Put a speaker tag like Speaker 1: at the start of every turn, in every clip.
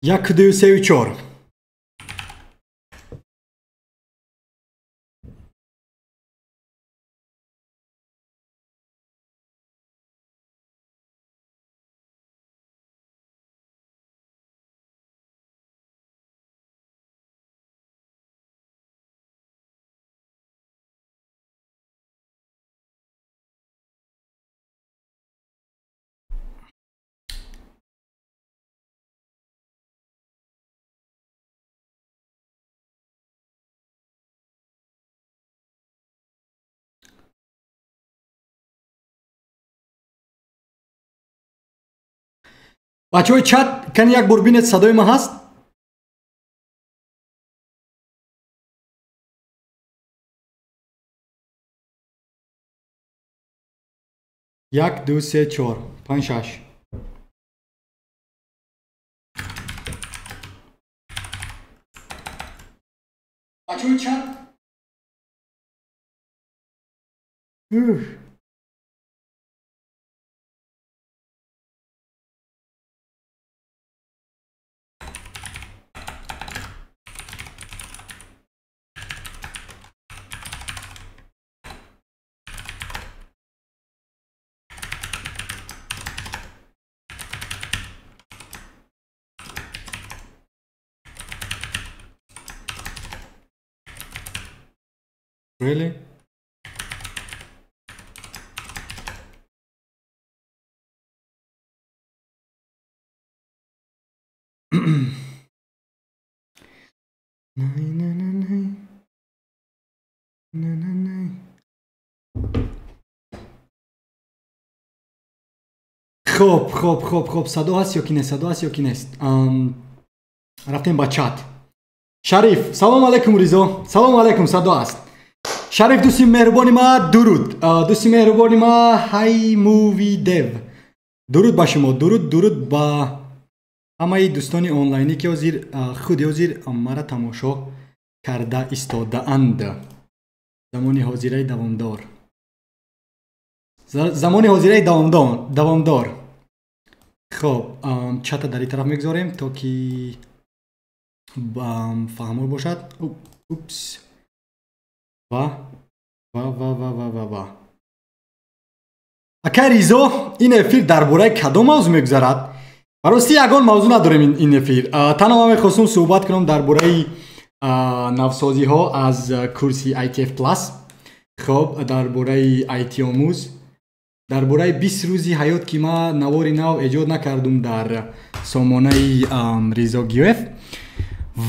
Speaker 1: یک دو سه و چهار. بچه های چت کن یک بار بینید صدای ما هست؟ یک دو سه چهار پنج شش. بچه های چت Really? خب صدا هست یا کی نیست؟ صدا هست یا کی نیست؟ رفتیم با چت. شریف سلام علیکم. ریزا سلام علیکم. صدا هست. شریف دوستی مهربانی ما درود. دوستی مهربانی ما های مووی دیو درود با شما. درود با همه دوستان آنلاینی که خود حاضر مرا تماشا کرده ایستاده اند. زمان حاضری دوامدار. زمان حاضری دوامدار. خب چت در این طرف میگذاریم تا که فهمو باشد. اوپس و اکا ریزو این افیر درباره کدام موضوع میگذارد؟ براستی یگان موضوع نداریم این افیر. تنها من میخواستم صحبت کنم درباره نوسازی ها از کورسی ITF پلاس. خب درباره IT آموز، درباره 20 روزی حیات که ما نواری نو ایجاد نکردم در سامانه ریزا گیوف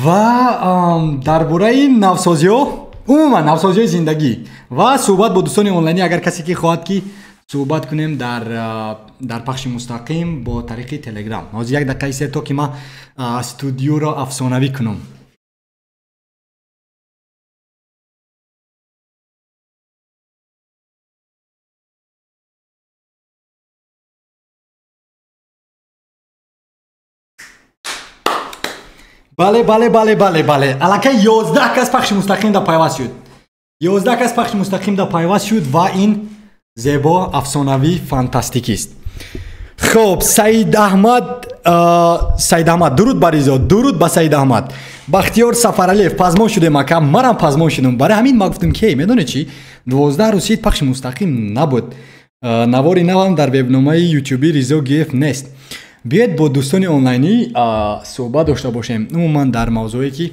Speaker 1: و درباره نوسازی ها عموما نوسازی زندگی و صحبت با دوستان آنلاینی. اگر کسی که خواهد که صحبت کنیم در پخش مستقیم با طریق تلگرام. از یک دقیقه سه تا که ما استودیو را افسانوی کنم. بله الکی 11 کس پخش مستقیم در پیوست شد. 11 کس پخش مستقیم در پیوست شد و این زیبا افسانوی فانتاستیک است. خب سید احمد درود بر ریزا. درود با سید احمد. بختیار سفرعلیف پازمون شده مکه. منم پازمون شدم. برای همین ما گفتم که میدونی چی 12 روز پخش مستقیم نبود. نواری نو هم در وبنامه یوتیوبی ریزا گیف نیست. بیاید با دوستان آنلاینی صحبت داشته باشیم عموما در موضوعی که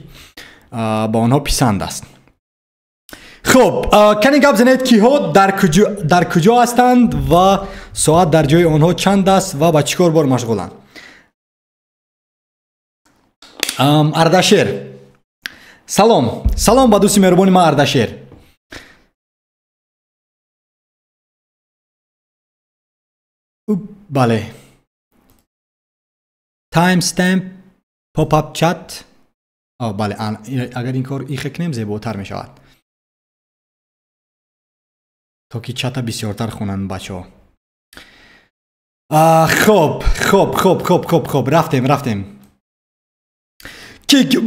Speaker 1: با آنها پسند است. خب کنی گپ زنید کی ها در کجا هستند و ساعت در جای آنها چند است و با چیکار بار مشغولند؟ اردشیر سلام با دوستی مهربانی ما اردشیر. بله تایم استمپ پاپ اپ چت. بله اگر این کار ایخ کنیم زیباتر می شود تا که چت بسیارتر خونن بچه ها. خب رفتیم که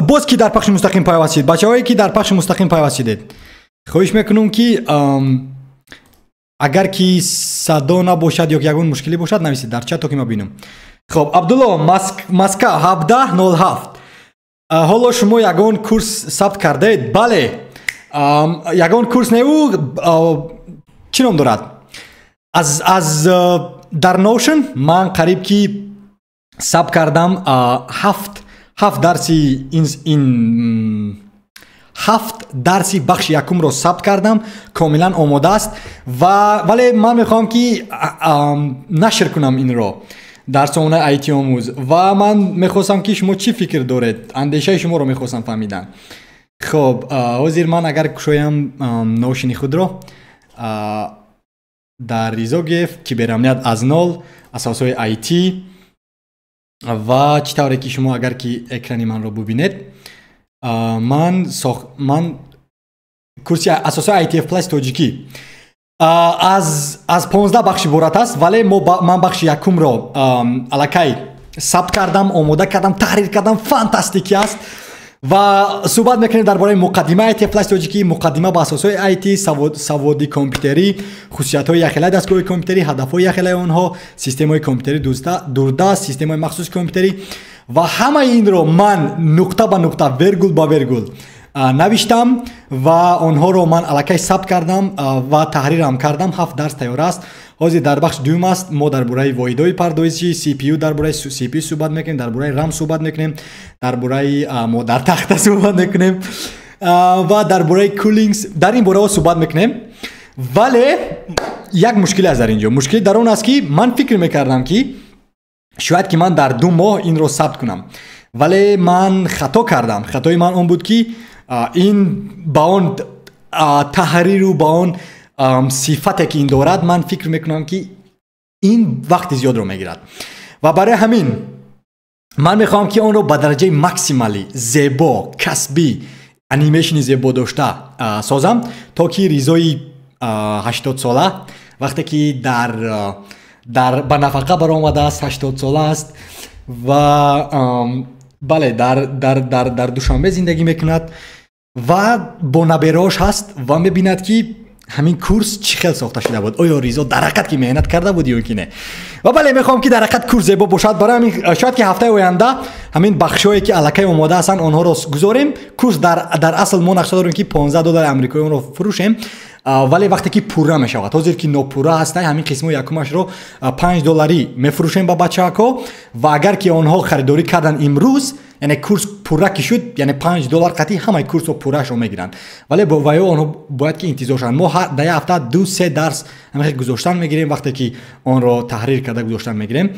Speaker 1: باز کی در پخش مستقیم پیوستید؟ بچه هایی که در پخش مستقیم پیوستید خواهش میکنم که اگر که صدا نباشد یا یگان مشکلی باشد نویسید در چت تا که ما بینم. خب عبدالله مسکو 1707 حالا شما یگان کورس ثبت کرده اید؟ بله یگان کورس نیو چی نام دارد از در نوشن من قریب کی ثبت کردم هفت درسی این هفت درسی بخش یکم رو ثبت کردم کاملا آماده است ولی من میخوام که نشر کنم این رو در سامانه آیتی آموز و من میخواستم که شما چی فکر دارید اندیشه شما رو میخواستم فهمیدن. خب حاضر من اگر کشویم نوشنی خود رو در ریزو گفت که برامنیت از نول اساسای آیتی و چطوره که شما اگر که اکرانی من رو ببینید من کورسی اساسای آیتی اف پلاس توجیکی از 15 بخش عبارت است ولی من بخش یکم رو الکی ثبت کردم آماده کردم تحریر کردم فانتاستیکی است و صحبت میکنیم درباره مقدمه آیتی پلاس توجیکی مقدمه با اساسای آیتی سواد کامپیوتری خصوصیات های یخله دستگاه کامپیوتری هدف های یخله آنها سیستم های کامپیوتری دوردست سیستم های مخصوص کامپیوتری و همه این رو من نقطه به نقطه ورگول با ورگول نوشتم و آنها رو من الکی ثبت کردم و تحریرم کردم 7 درس تیار است حاضر در بخش دوم است ما درباره واحدهای پردازشی سی پی یو درباره سی پی صحبت میکنیم درباره رم صحبت میکنیم درباره مادر تخته صحبت میکنیم و درباره کولینگ در این باره صحبت میکنیم ولی یک مشکل از در اینجا مشکل در اون است که من فکر میکردم که شاید که من در 2 ماه این رو ثبت کنم ولی من خطا کردم خطای من اون بود که این با اون تحریر و با اون صفتی که این دارد من فکر میکنم که این وقت زیاد رو میگیرد و برای همین من میخوام که اون رو به درجه ماکسیمالی زیبا کسبی انیمیشن زیبا داشته سازم تا که ریزای 80 ساله وقتی که در به نفقه برآمده است 80 ساله است و بله در دوشنبه زندگی میکند و با نبراش هست و میبیند که همین کورس چی خیلی ساخته شده بود آیا ریزا در حقیقت که مهنت کرده بود یا که نه و بله میخوام که در حقیقت کورس زیبا باشد برای همین شاید که هفته آینده همین بخشایی که الکی آماده هستن آنها رو گذاریم کورس در اصل ما نقشه داریم که $15 آمریکایی اون رو فروشیم ولی وقتی که پوره میشود حاضر که ناپوره هست همین قسم یکمش رو $5 میفروشیم با بچه‌ها و اگر که آنها خریداری کردن امروز یعنی کورس پوره که شد یعنی $5 قطعی همه کورس رو پوره شو میگیرن ولی با وایو آنها باید که انتظار شن ما در هفته 2-3 درس همه گذاشتن میگیریم وقتی که آن رو تحریر کرده گذاشتن میگیریم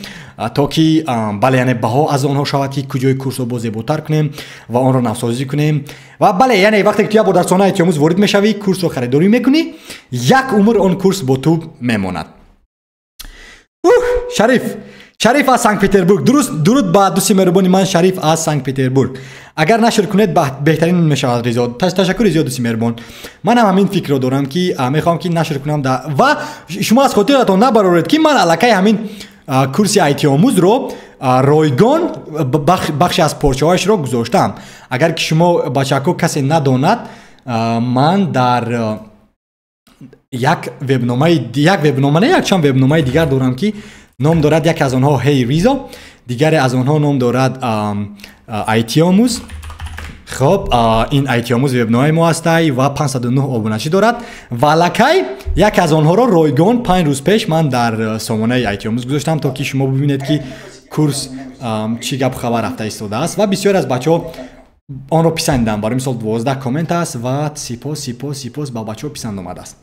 Speaker 1: تا که بله یعنی بها از آنها شود که کجای کورس رو بازی‌تر کنیم و آن رو نوسازی کنیم و بله یعنی وقتی که تو با درسانه آیتی آموز وارد میشوی کورس رو خریداری میکنی یک عمر اون کورس با تو میماند. شریف از سنت پترزبورگ درود با دوستی مهربانی من شریف از سنت پترزبورگ اگر نشر کنید بهترین میشود ریزا تشکر زیاد دوستی مهربان من هم همین فکر رو دارم که میخوام که نشر کنم و شما از خاطرتون نبرارید که من الکی همین کورس آیتی آموز رو رایگان بخش از پارچه هایش رو گذاشتم اگر که شما بچه‌ها کسی نداند من در یک چند وبنامه دیگر دارم که نام دارد یک از آنها هی ریزا دیگر از آنها نام دارد آیتی آموز خب این آیتی آموز وبنامه ما است و 509 آبونچی دارد و لکی یک از آنها را رایگان 5 روز پیش من در سامانه آیتی آموز گذاشتم تا که شما ببینید که کورس چی گپ خبر رفته ایستاده است و بسیار از بچه‌ها آن را پسندیدن برای مثال 12 کامنت است و سپاس با بچه‌ها پسند آمده است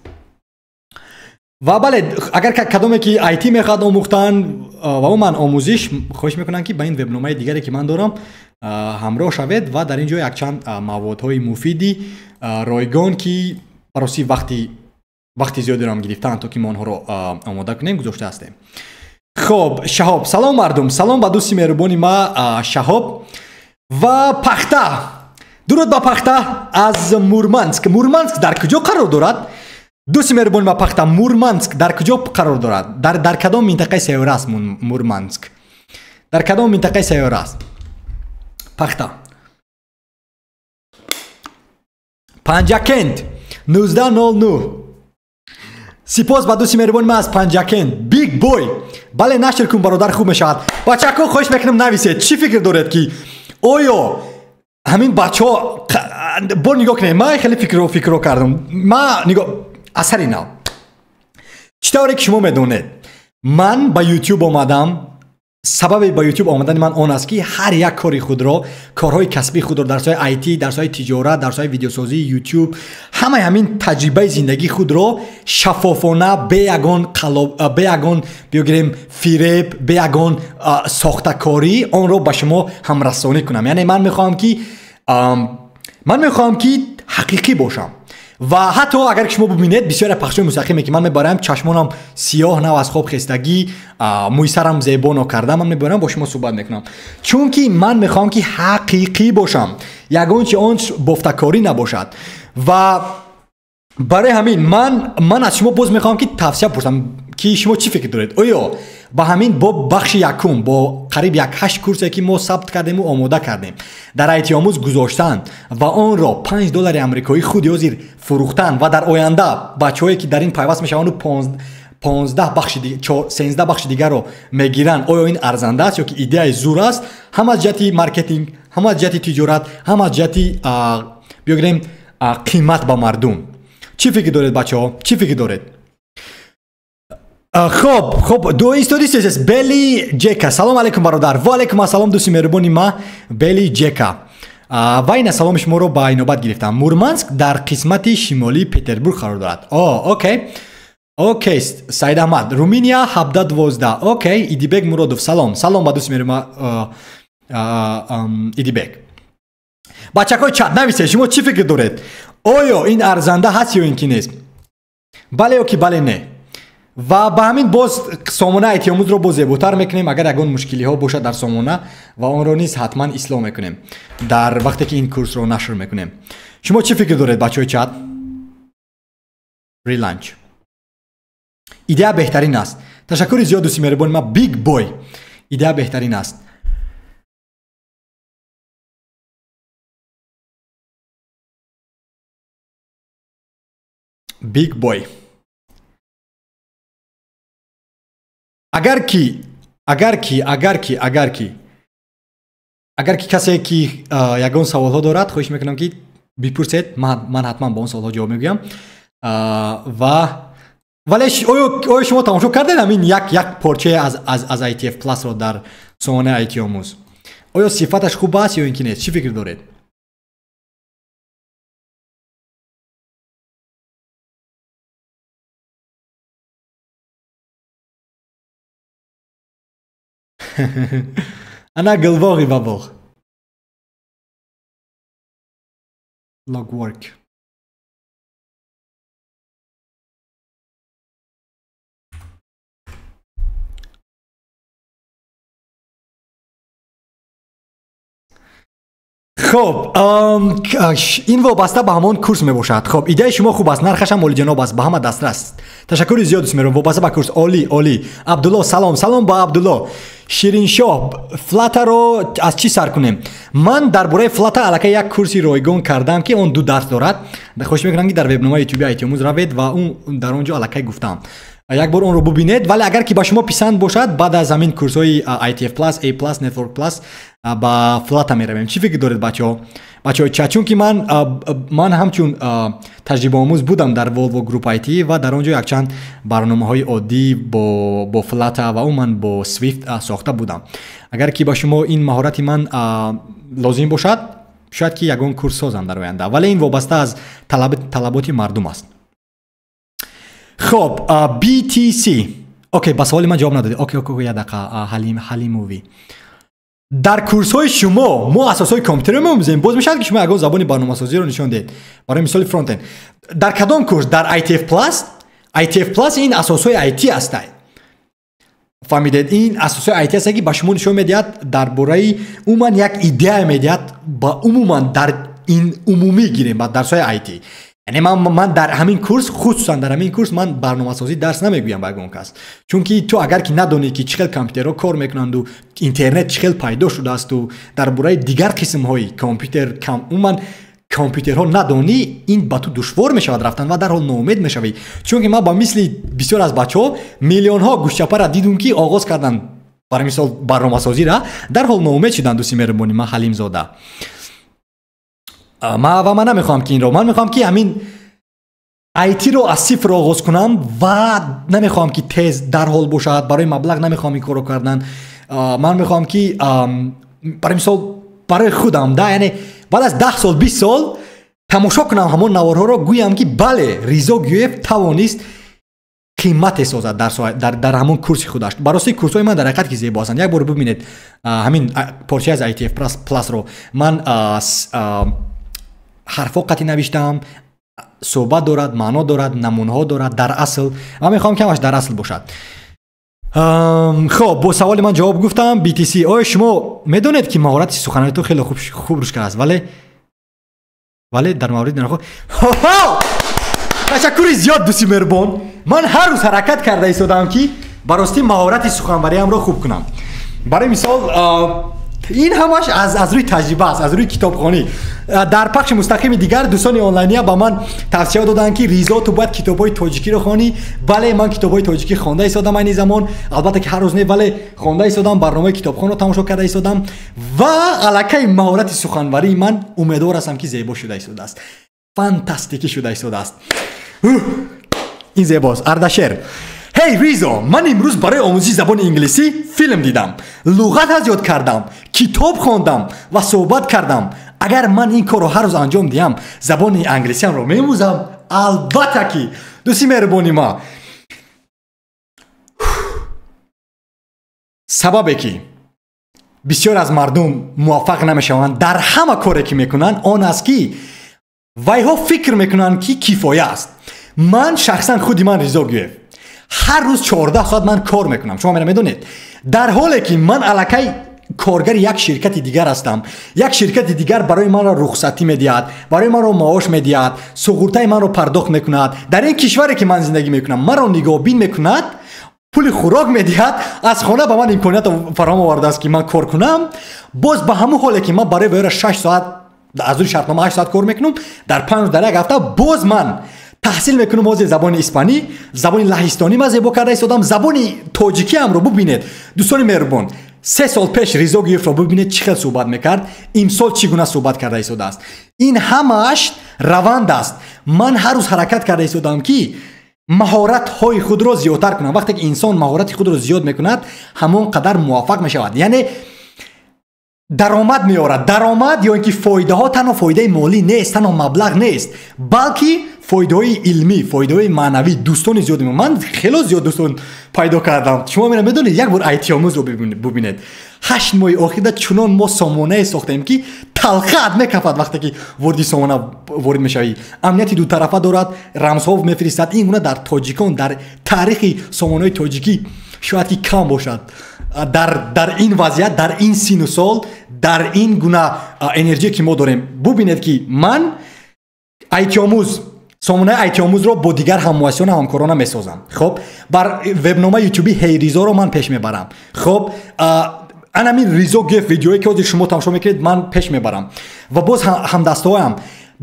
Speaker 1: و بله اگر کدومی که آیتی میخواد آموختن و من آموزش خواهش میکنن که با این وبنامه دیگری که من دارم همراه شوید و در اینجا یک چند موادهای مفیدی رایگان که برای وقتی زیادی رو گرفتن تا که ما آنها رو آماده کنیم گذاشته هستیم. خب شهاب سلام مردم سلام با دوستی مهربانی ما شهاب و پخته درود با پخته از مورمانسک در کجا قرار دارد؟ دوستی مهربانی ما پخته مورمانسک در کجا قرار دارد؟ در کدام منطقه سیاره است مورمانسک؟ در کدام منطقه سیاره است؟ پخته پنجاکند 1909 سپاس با دوستی مهربان من از پنجکن بیگ بوی. بله نشر کن برادر خوب میشود. بچه‌ها خواهش میکنم نویسید چی فکر دارید که آیا همین بچه‌ها با نگاه کنید. من خیلی فکر کردم. من نگاه اثری نه. چطوری که شما میدونید من با یوتیوب آمدم. سبب با یوتیوب آمدن من آن است که هر یک کاری خود را کارهای کسبی خود را درس‌های آیتی، درس‌های تجارت، درس‌های ویدیوسازی، یوتیوب همین تجربه زندگی خود را شفافانه به یگان بیاگیریم فریب به یگان ساختکاری آن را به شما هم رسانی کنم. یعنی من میخوام که حقیقی باشم. و حتی اگر شما ببینید بسیار پخشای مستقیمی که من میبرم چشمانم سیاه نه از خواب خستگی موی سرم زیبا نکردم من میبرم با شما صحبت میکنم چون که من میخوام که حقیقی باشم یگان چه آن بافتکاری نباشد. و برای همین من از شما باز میخوام که توصیه بپرسم که شما چی فکر دارید. آیا با همین با بخش یکم با قریب 8 کورسی که ما ثبت کردیم و آماده کردیم در آیتی آموز گذاشتن و آن را $5 آمریکایی خود یازیر فروختن و در آینده بچه‌هایی که در این پیوست میشوند و 15 بخش دیگه 13 بخش دیگر رو میگیرن آیا این ارزنده است یا که ایده زور است؟ هم از جهت مارکتینگ هم از جهت تجارت هم از جهت بیاگریم قیمت با مردم. چی فکر دارید بچه‌ها؟ چی فکر دارید؟ خب دو استوری سیس بلی جیکا. سلام علیکم برادر. و علیکم السلام دوستی مهربانی ما بلی جیکا. و این سلام شما رو با اینوبت گرفتم. مورمانسک در قسمت شمالی پترزبورگ قرار دارد. اوکی سعید احمد. رومینیا 1712. اوکی ایدیبک مرادوف. سلام با دوستی مهربانی ایدیبک. بچه‌های چت نویسید شما چی فکر دارید؟ آیا این ارزنده هست یا اینکه نیست؟ بله یا که بله نه. و با همین باز سامانه آیتی آموز رو باز زیباتر میکنیم. اگر اگه مشکلی ها باشه در سامانه و آن رو نیست حتما اصلاح میکنیم در وقتی که این کورس رو نشر میکنیم. شما چی فکر دارید بچهای چت؟ ریلانچ ایده بهترین است. تشکر زیاد دوستی مهربان ما بیگ بوی. ایده بهترین است. بیگ بوی. اگر کی کسی که یگان سوال ها دارد خواهش میکنم که بپرسید. من حتما با اون سوال ها جواب میگم. ولی آیا شما تماشا کردید همین یک پارچه از ITF پلاس رو در سامانه آیتی آموز؟ آیا صفتش خوب است یا اینکه نیست؟ چی فکر دارید؟ انا قلباغي بابوغ log work. خب این وابسته به همان کورس می باشد. خب ایده شما خوب است. نرخش هم عالی جناب است. به همه دسترس. تشکر زیاد است. میرم وابسته به کورس عالی. عبدالله سلام با عبدالله. شیرین شاه فلاتر رو از چی سر کنیم؟ من درباره فلاتر الکی یک کورسی رایگان کردم که اون 2 درس دارد. خوش میکنم که در وبنامه یوتیوب آیتی آموز روید و اون در اونجا الکی گفتم. یک بار اون رو ببینید. ولی اگر که با شما پسند باشد بعد از همین کورس های ITF پلاس A پلاس نتورک پلاس با فلاتر میرویم. چی فکر دارید بچه‌ها چون که من همچون تجربه آموز بودم در والوو گروپ آیتی و در اونجا یک چند برنامه‌های عادی با فلاتر و اون من با سویفت ساخته بودم. اگر که با شما این مهارت من لازم باشد شاید که یگان کورس سازم در آینده. ولی این وابسته از طلبات مردم است. خب BTC اوکی با سوال من جواب ندادید. اوکی یه دقیقه حلیموی. در کورس های شما ما اساس های کامپیوتر می‌آموزیم. باز میشه که شما اگه زبان برنامه‌سازی رو نشون دید. برای مثال فرانت اند در کدام کورس؟ در ITF پلاس این اساس های آیتی است. فهمیدید؟ این اساس های آیتی است که با شما نشون میدهد درباره عموما یک ایده میدهد با عموما در این عمومی گیریم با درس های آیتی. یعنی من در همین کورس خصوصا در همین کورس من برنامه‌سازی درس نمیگویم به اون کس. چون که تو اگر که ندونی که چه کامپیوترها کار میکنند و اینترنت چه پیدا شده است و درباره دیگر قسم های کامپیوتر عموما компютерҳо надонӣ, ин ба ту душвор мешавад рафтан ва дарҳол ноумед мешавӣ. Чунки ман ба мисли бисёр аз бачаҳо миллионҳо гӯшчапара дидум ки оғоз кардан барои мисол барномасозира, дарҳол ноумед шудан. дӯсти меҳрубонӣ, ман Ҳалимзода. Ман намехоҳам ки инро, ман мехоҳам ки ҳамин IT-ро аз сифр оғоз кунам ва намехоҳам ки тез дарҳол бошад. Барои маблағ намехоҳам ин корро кардан. Ман мехоҳам ки барои мисол барои худам яъне баъд аз 10 сол 20 сол тамошо кунам ҳамон наворҳоро, гӯям ки бале Ризо Гӯев тавонист қимате созад дар ҳамон курси худаш. Барости курсҳои ман дар ҳақиқат ки зебо ҳастанд. Як бор бибинед ҳамин порчаи аз ITF Plus-ро ман ҳарфҳо қатъи навиштам, суҳбат дорад, маъно дорад, намунаҳо дорад. Дар асл ман мехоҳам ки ҳамаш дар асл бошад. خب با سوال من جواب گفتم. BTC آیا شما میدونید که مهارت سخنرانی تو خیلی خوب روش است، ولی در مورد نه تشکر زیاد دوستی مهربان. من هر روز حرکت کرده ایستادم که براستی مهارت سخنوری ام رو خوب کنم. برای مثال این همش از روی تجربه است، از روی کتابخوانی. در پخش مستقیم دیگر دوستان آنلاینی با من توصیه دادن که ریزا تو باید کتابای تاجیکی رو خوانی. بله من کتابای تاجیکی خوانده ایستادم این زمان، البته که هر روز نه، ولی خوانده ایستادم، برنامه کتابخوان رو تماشا کرده ایستادم و الکی مهارت سخنوری من امیدوار هستم که زیبا شده ایستاده است. فانتاستیکی شده ایستاده است. این زیباست. اردشیر هی ریزا، من امروز برای آموزش زبان انگلیسی فیلم دیدم، لغت ها زیاد کردم، کتاب خواندم و صحبت کردم. اگر من این کارو هر روز انجام دیم زبان انگلیسی رو می‌آموزم. البته که دوستی مهربانی ما سببی که بسیار از مردم موفق نمیشوند در همه کاری که میکنن آن است که وایها فکر میکنن که کفایه است. من شخصا خودی من ریزا گویف هر روز 14 ساعت من کار میکنم. شما میدونید در حالی که من الکی کارگر یک شرکت دیگر هستم، یک شرکت دیگر برای من را رخصتی میدهد، برای من را معاش میدهد، سقورتای من را پرداخت میکند، در این کشوری که من زندگی میکنم من را نگاهبین میکند، پول خوراک میدهد، از خانه به من امکانیت فراهم آورده است که من کار کنم. باز به همون حالی که من برای ویرا 6 ساعت از روی شرطنامه 8 ساعت کار میکنم، در 5 در یک هفته باز من تحصیل میکنم از زبان اسپانی، زبان لهستانی ما زیبا کرده ایستادم، زبان تاجیکی هم رو ببینید دوستان مهربان. 3 سال پیش ریزا گویف رو ببینید چقدر صحبت میکرد، امسال چگونه صحبت کرده ایستاده است. این همش روند است. من هر روز حرکت کرده ایستادم که مهارت های خود را زیادتر کنم. وقتی که انسان مهارت خود را زیاد میکند همون قدر موفق میشود. یعنی درآمد میارد. درآمد یا اینکه فایده ها تنها فایده مالی نیست، تنها مبلغ نیست، بلکه فایده های علمی، فایده های معنوی. دوستان زیاد من خیلی زیاد دوستان پیدا کردم. شما میدونید یک بار آیتی آموز رو ببینید 8 ماه آخر چنان ما سامانه ساختیم که تلخت میکفد. وقتی که وردی سامانه وارد میشوی امنیتی دو طرفه دارد، رمزها میفرستد. این گونه در تاجیکان در تاریخ سامانه تاجیکی شاید که کم باشد. در این وضعیت، در این سین و سال، در این گونه انرژی که ما داریم، ببینید که من آیتی آموز سامانه آیتی آموز رو با دیگر هموطنان و همکارانم میسازم. خب بر وبنامه یوتیوبی هی ریزا رو من پیش میبرم. خب انا همین ریزا گیف ویدیویی که از شما تماشا میکنید من پیش میبرم و باز هم دستهایم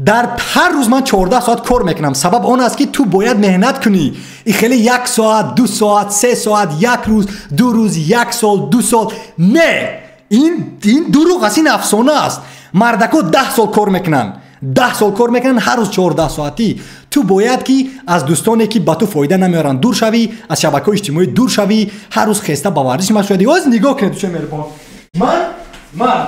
Speaker 1: در هر روز من 14 ساعت کار میکنم. سبب آن است که تو باید مهنت کنی. این خیلی 1 ساعت 2 ساعت 3 ساعت 1 روز 2 روز 1 سال 2 سال نه، این دروغ است، این افسانه است. مردکو 10 سال کار میکنن، 10 سال کار میکنن هر روز 14 ساعتی. تو باید که از دوستانی که با تو فایده نمیارن دور شوی، از شبکه‌های اجتماعی دور شوی، هر روز خسته با ورزش مشغول شوی. از نگاه کنید چه مهربان. من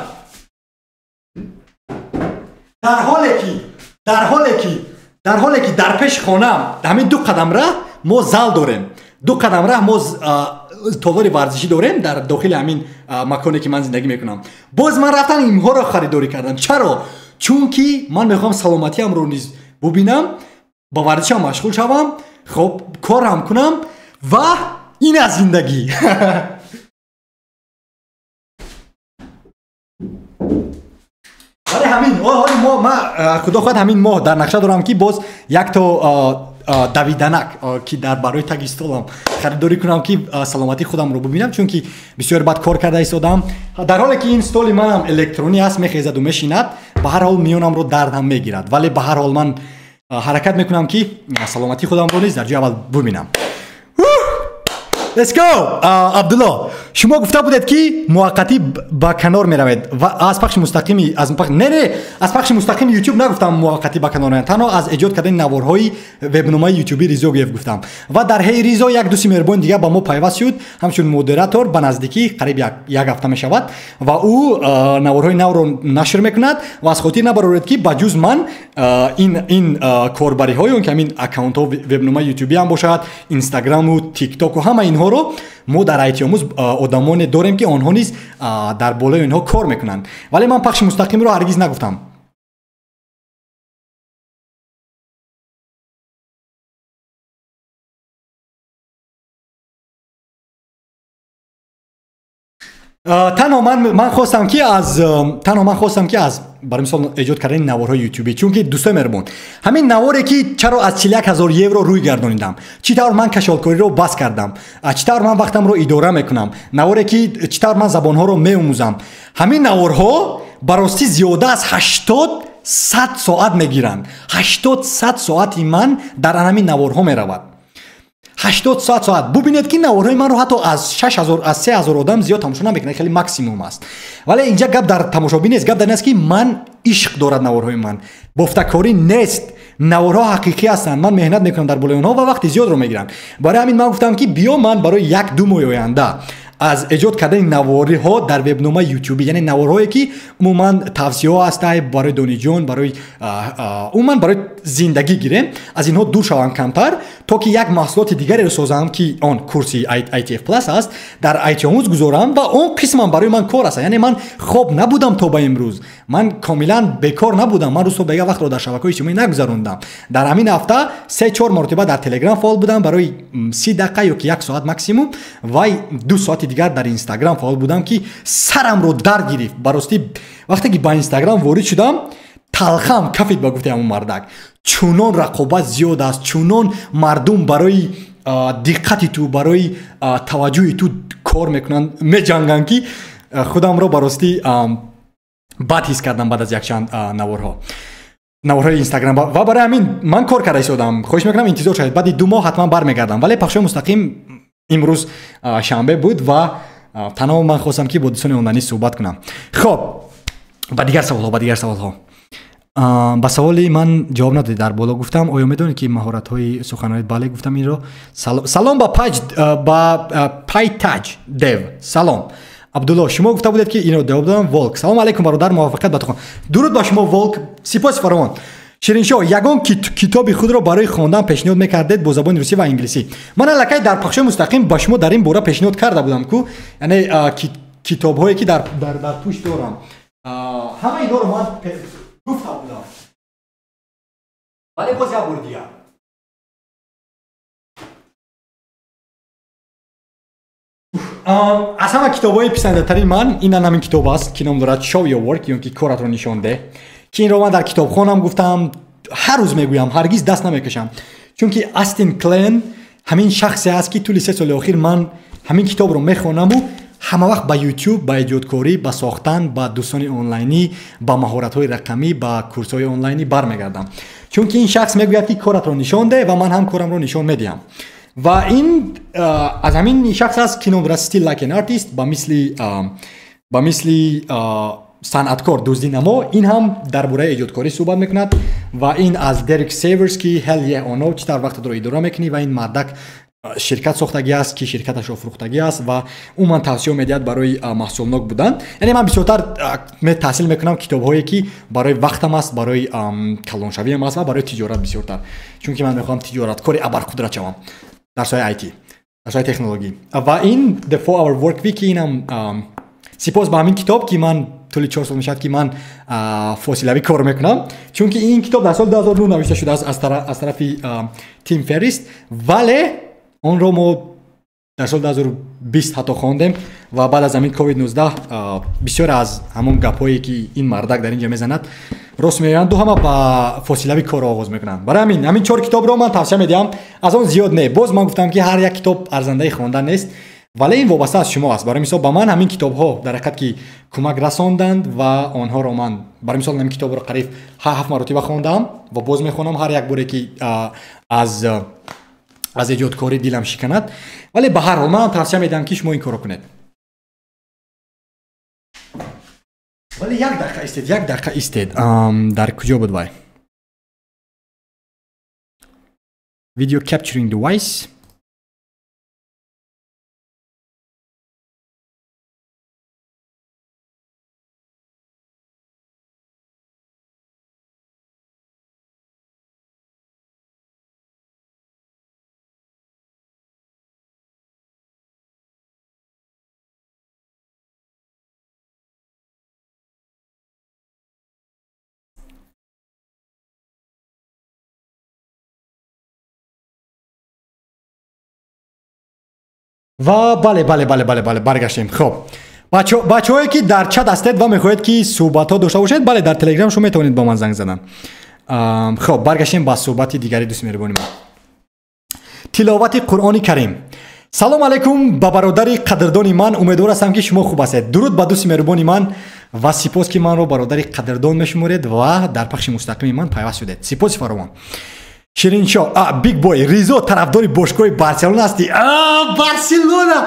Speaker 1: در حالی که در پیش خانم همین 2 قدم راه ما زال داریم، 2 قدم راه ما تالار ورزشی داریم در داخل همین مکانی که من زندگی میکنم. باز من رفتم اینها رو خریداری کردم. چرا؟ چون که من میخوام سلامتیم رو نیز ببینم، با ورزشم مشغول شوم، خب کار هم کنم و این از زندگی. ولی همین ما خدا خواهد همین ماه در نقشه دارم که باز یک تا давиданак ки дар барои таги столам харидорӣ кунам ки саломатии худамро бубинам, чунки бисёр бад кор карда истодам. Дар ҳоле ки ин столи манам электронӣ аст, мехезаду мешинад, ба ҳар ҳол миёнамро дардам мегирад, вале ба ҳар ҳол ман ҳаракат мекунам ки саломатии худамро низ дар ҷои аввал бубинам. Let's go! Абдулло, шумо гуфта будед ки муваққатӣ ба канор меравед ва аз пахши мустақими аз пахши мустақими YouTube нагуфтам муваққатӣ ба канор меравед, танҳо аз эҷод кардани наворҳои вебномаи YouTube Ризо Гуев гуфтам. Ва дар ҳей Ризо як дуси меҳрубони дигар ба мо пайваст шуд, ҳамчун модератор ба наздикӣ қариб як ҳафта мешавад ва ӯ наворҳои навро нашр мекунад ва аз хотир набароред ки ба ҷуз ман ин корбариҳои он ки ҳамин аккаунтҳо вебномаи YouTube ҳам бошад, Инстаграму, TikTok ҳама инҳоро мо дар айтиомуз одамоне дорем ки онҳо низ дар болои онҳо кор мекунанд, вале ман пахши мустақимро ҳаргиз нагуфтам. танҳо ман хостам ки аз барои мисол эҷод кардани наворҳои YouTube, чунки дӯстои меҳрубон, ҳамин наворе ки чаро аз 41,000 евро рӯй гардонидам, чӣ тавр ман кашолкориро бас кардам, чӣ тавр ман вақтамро идора мекунам, наворе ки чӣ тавр ман забонҳоро меомӯзам, ҳамин наворҳо ба ростӣ зиёда аз 80-100 соат мегиранд. 80-100 соати ман дар ҳамин наворҳо меравад. 80 соат. Бубинед ки наворҳои манро ҳатто аз 6000 аз 3000 одам зиёд тамошо намекунад, хеле максимум аст. Вале инҷа гап дар тамошобӣ нест, гап дар ин аст ки ман ишқ дорад наворҳои ман. Бофтакорӣ нест. наворҳо ҳақиқӣ ҳастанд. Ман меҳнат мекунам дар болои онҳо ва вақти зиёдро мегирам. Барои ҳамин ман гуфтам ки биё ман барои 1-2 моҳи оянда аз эҷод кардани наворҳо дар вебномаи YouTube, яъне наворҳое ки умуман тавсияҳо ҳастанд барои донишҷӯён, барои умуман барои зиндагӣ гирем, аз инҳо дур шавам камтар, то ки як маҳсулоти дигареро созам ки он курси ITF Plus аст, дар айтиомуз гузорам ва он қисман барои ман кор аст. Яъне ман хоб набудам то ба имрӯз. Ман комилан бекор набудам. Ман рӯзҳо бега вақтро дар шабакаҳои иҷтимоӣ нагузарондам. Дар ҳамин ҳафта 3-4 маротиба дар Telegram фаъол будам барои 30 дақиқа ё ки 1 соат максимум ва 2 соати дигар дар Instagram фаъол будам ки сарамро дар гирифт. Ба ростӣ вақте ки ба Instagram ворид шудам, талхам кафид ба гуфти ҳамон мардак. Чунон рақобат зиёд аст, чунон мардум барои диққати ту, барои таваҷҷӯҳи ту кор мекунанд, меҷанганд ки худамро ба ростӣ бад ҳис кардам баъд аз якчанд наворҳои Instagram ва барои ҳамин ман кор карда истодам. хоҳиш мекунам интизор шавед, баъди 2 моҳ ҳатман бармегардам. Вале пахшои мустақим имрӯз шанбе буд ва танҳо ман хостам ки бо дӯстони онлайнӣ суҳбат кунам. Хоб, ба дигар саволҳо. Ба саволи ман ҷавоб надодед, дар боло гуфтам оё медонед ки маҳоратҳои суханронӣ, бале гуфтам инро. Салом ба Пайтаҷ Дев. Салом. Абдулло, шумо гуфта будед ки инро ҷавоб додам. Волк. Салом алейкум бародар, муваффақият ба ту. Дуруд ба шумо Волк. Сипоси фаровон. Шириншо, ягон китоби худро барои хондан пешниҳод мекардед бо забони русӣ ва инглисӣ? Ман аллакай дар пахшои мустақим ба шумо дар ин бора пешниҳод карда будам ку, яъне китобҳое ки дар пӯш дорам. Ҳама инҳоро ман гуфта будам. Вале боз як бор дигар. аз ҳама китобҳои писандатари ман ин ҳамин китоб аст ки ном дорад Show Your Work, ё ки коратро нишон де. Ки инро ман дар китобхонам гуфтам, ҳар рӯз мегӯям, ҳаргиз даст намекашам. Чунки Астин Клен ҳамин шахсе аст ки тӯли 3 соли охир ман ҳамин китобро мехонаму ҳама вақт ба YouTube, ба эҷодкорӣ, ба сохтан, ба дӯстони онлайнӣ, ба маҳоратҳои рақамӣ, ба курсҳои онлайнӣ бармегардам. Чунки ин шахс мегӯяд ки коратро нишон де ва ман ҳам корамро нишон медиҳам. Ва ин аз ҳамин шахс аст ки ном дорад Still Like an Artist, ба мисли санъаткор дузди намо. ин ҳам дар бораи эҷодкорӣ суҳбат мекунад ва ин аз Derek Savers ки Hell Yeah or No чӣ тавр вақтатро идора мекунӣ ва ин мардак ширкат сохтагӣ аст ки ширкаташро фурӯхтагӣ аст ва умуман тавсия медиҳад барои маҳсулнок будан. Яъне ман бисёртар таҳсил мекунам китобҳое ки барои вақтам аст, барои калоншавиам аст ва барои тиҷорат бисёртар. Чунки ман мехоҳам тиҷораткори абарқудрат шавам дар соҳаи IT, дар соҳаи технологӣ. Ва ин The 4-Hour Work Week инам сипос ба ҳамин китоб ки ман тӯли 4 сол мешавад ки ман фосилавӣ кор мекунам, чунки ин китоб дар соли 2009 навишта шудааст аз тарафи Тим Феррист, вале онро мо در سال 2020 حتی خواندیم و بعد از همین کووید 19 بسیار از همون گپایی که این مردک در اینجا میزند راست میگن دو همه با فاصله کار آغاز میکنن. برای همین 4 کتاب رو من توصیه میدم، از اون زیاد نه. باز من گفتم که هر یک کتاب ارزنده خواندن نیست، ولی این وابسته از شما است. برای مثال با من همین کتاب ها در حقیقت که کمک رساندند و آنها رو من برای مثال همین کتاب رو قریب 7 مرتبه خواندم و باز میخونم هر یک باره که از ایجادکاری دلم شکند. ولی به هر حال من توصیه میدم که شما این کارو کنید. ولی یک دقیقه استید در کجا بود وای؟ ویدیو کپچرینگ دیوایس. و بله برگشتیم. خب بچه‌هایی که در چت هستید و میخواهید که صحبت ها داشته باشید، بله در تلگرام شما میتونید با من زنگ زدن. خب برگشتیم با صحبت دیگری. دوست مهربانی من، تلاوت قرآن کریم. سلام علیکم با برادر قدردان من، امیدوار هستم که شما خوب هستید. درود با دوست مهربانی من و سپاس که من رو برادر قدردان میشمارید و در پخش مستقیم من پیوست شدید. سپاس فراوان. شیرین شاه بیگ بوی ریزو طرفدار باشگاه بارسلونا هستی؟ بارسلونا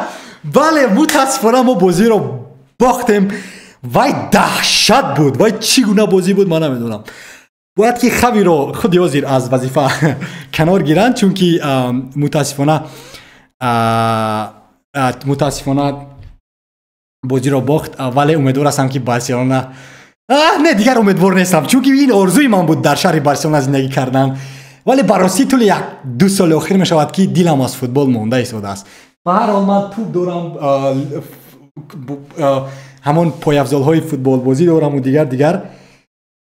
Speaker 1: بله، متاسفانه ما بازی رو باختیم. وای دهشت بود، وای چگونه بازی بود من نمیدونم. باید که خوی رو خود یازیر از وظیفه کنار گیرن، چون که متاسفانه بازی رو باخت. ولی امیدوار هستم که بارسلونا نه دیگر امیدوار نیستم، چون که این آرزوی من بود در شهر بارسلونا زندگی کردن. ولی براستی طول 1-2 سال اخیر می شود که دلم از فوتبال مونده ایستاده است. به هر حال من توپ دارم، همون پایافزال های فوتبال بازی دارم و دیگر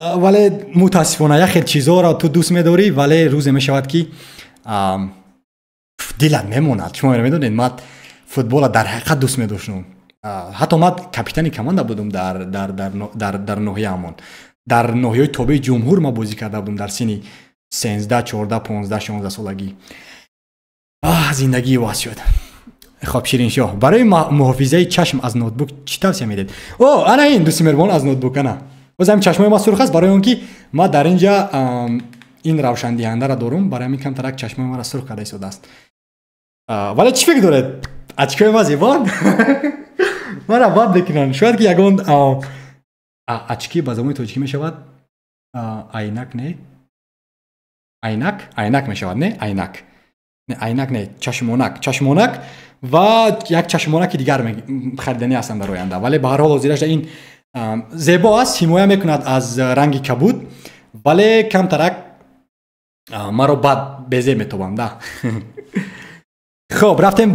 Speaker 1: ولی متاسفانه یک خیلی چیزها را تو دوست می‌داری، ولی روز می شود که دلت میموند. شما میدونید من فوتبال در حقیقت دوست می‌داشتم. حتی من کاپیتان کماندا بودم در ناحیه‌مون، در ناحیه تابع جمهور ما بازی کرده بودم در سنی 13 14 15 16 سالگی. زندگی واس شد. خب شیرین شاه، برای محافظه چشم از نوتبوک چی توصیه میدید؟ انا این دوست مهربان از نوتبوک نه. بازم چشمای ما سرخ است، برای اونکه ما در اینجا این روشن دهنده را دارم، برای همین کم ترک چشمای ما را سرخ کرده شده است. ولی چی فکر دارید؟ اچکای ما زیبان؟ ما را باد بکنن. شاید که یگان اچکی با زبان تاجیکی می شود عینک نه؟ عینک می شود نه؟ عینک نه، چشمونک و یک چشمونک دیگر خریدنی هستن در آینده. ولی به هر حال حاضرش این زیبا است، حمایت میکند از رنگ کبود، ولی کم ترک ما رو بد بزه میتوبم ده. خب رفتیم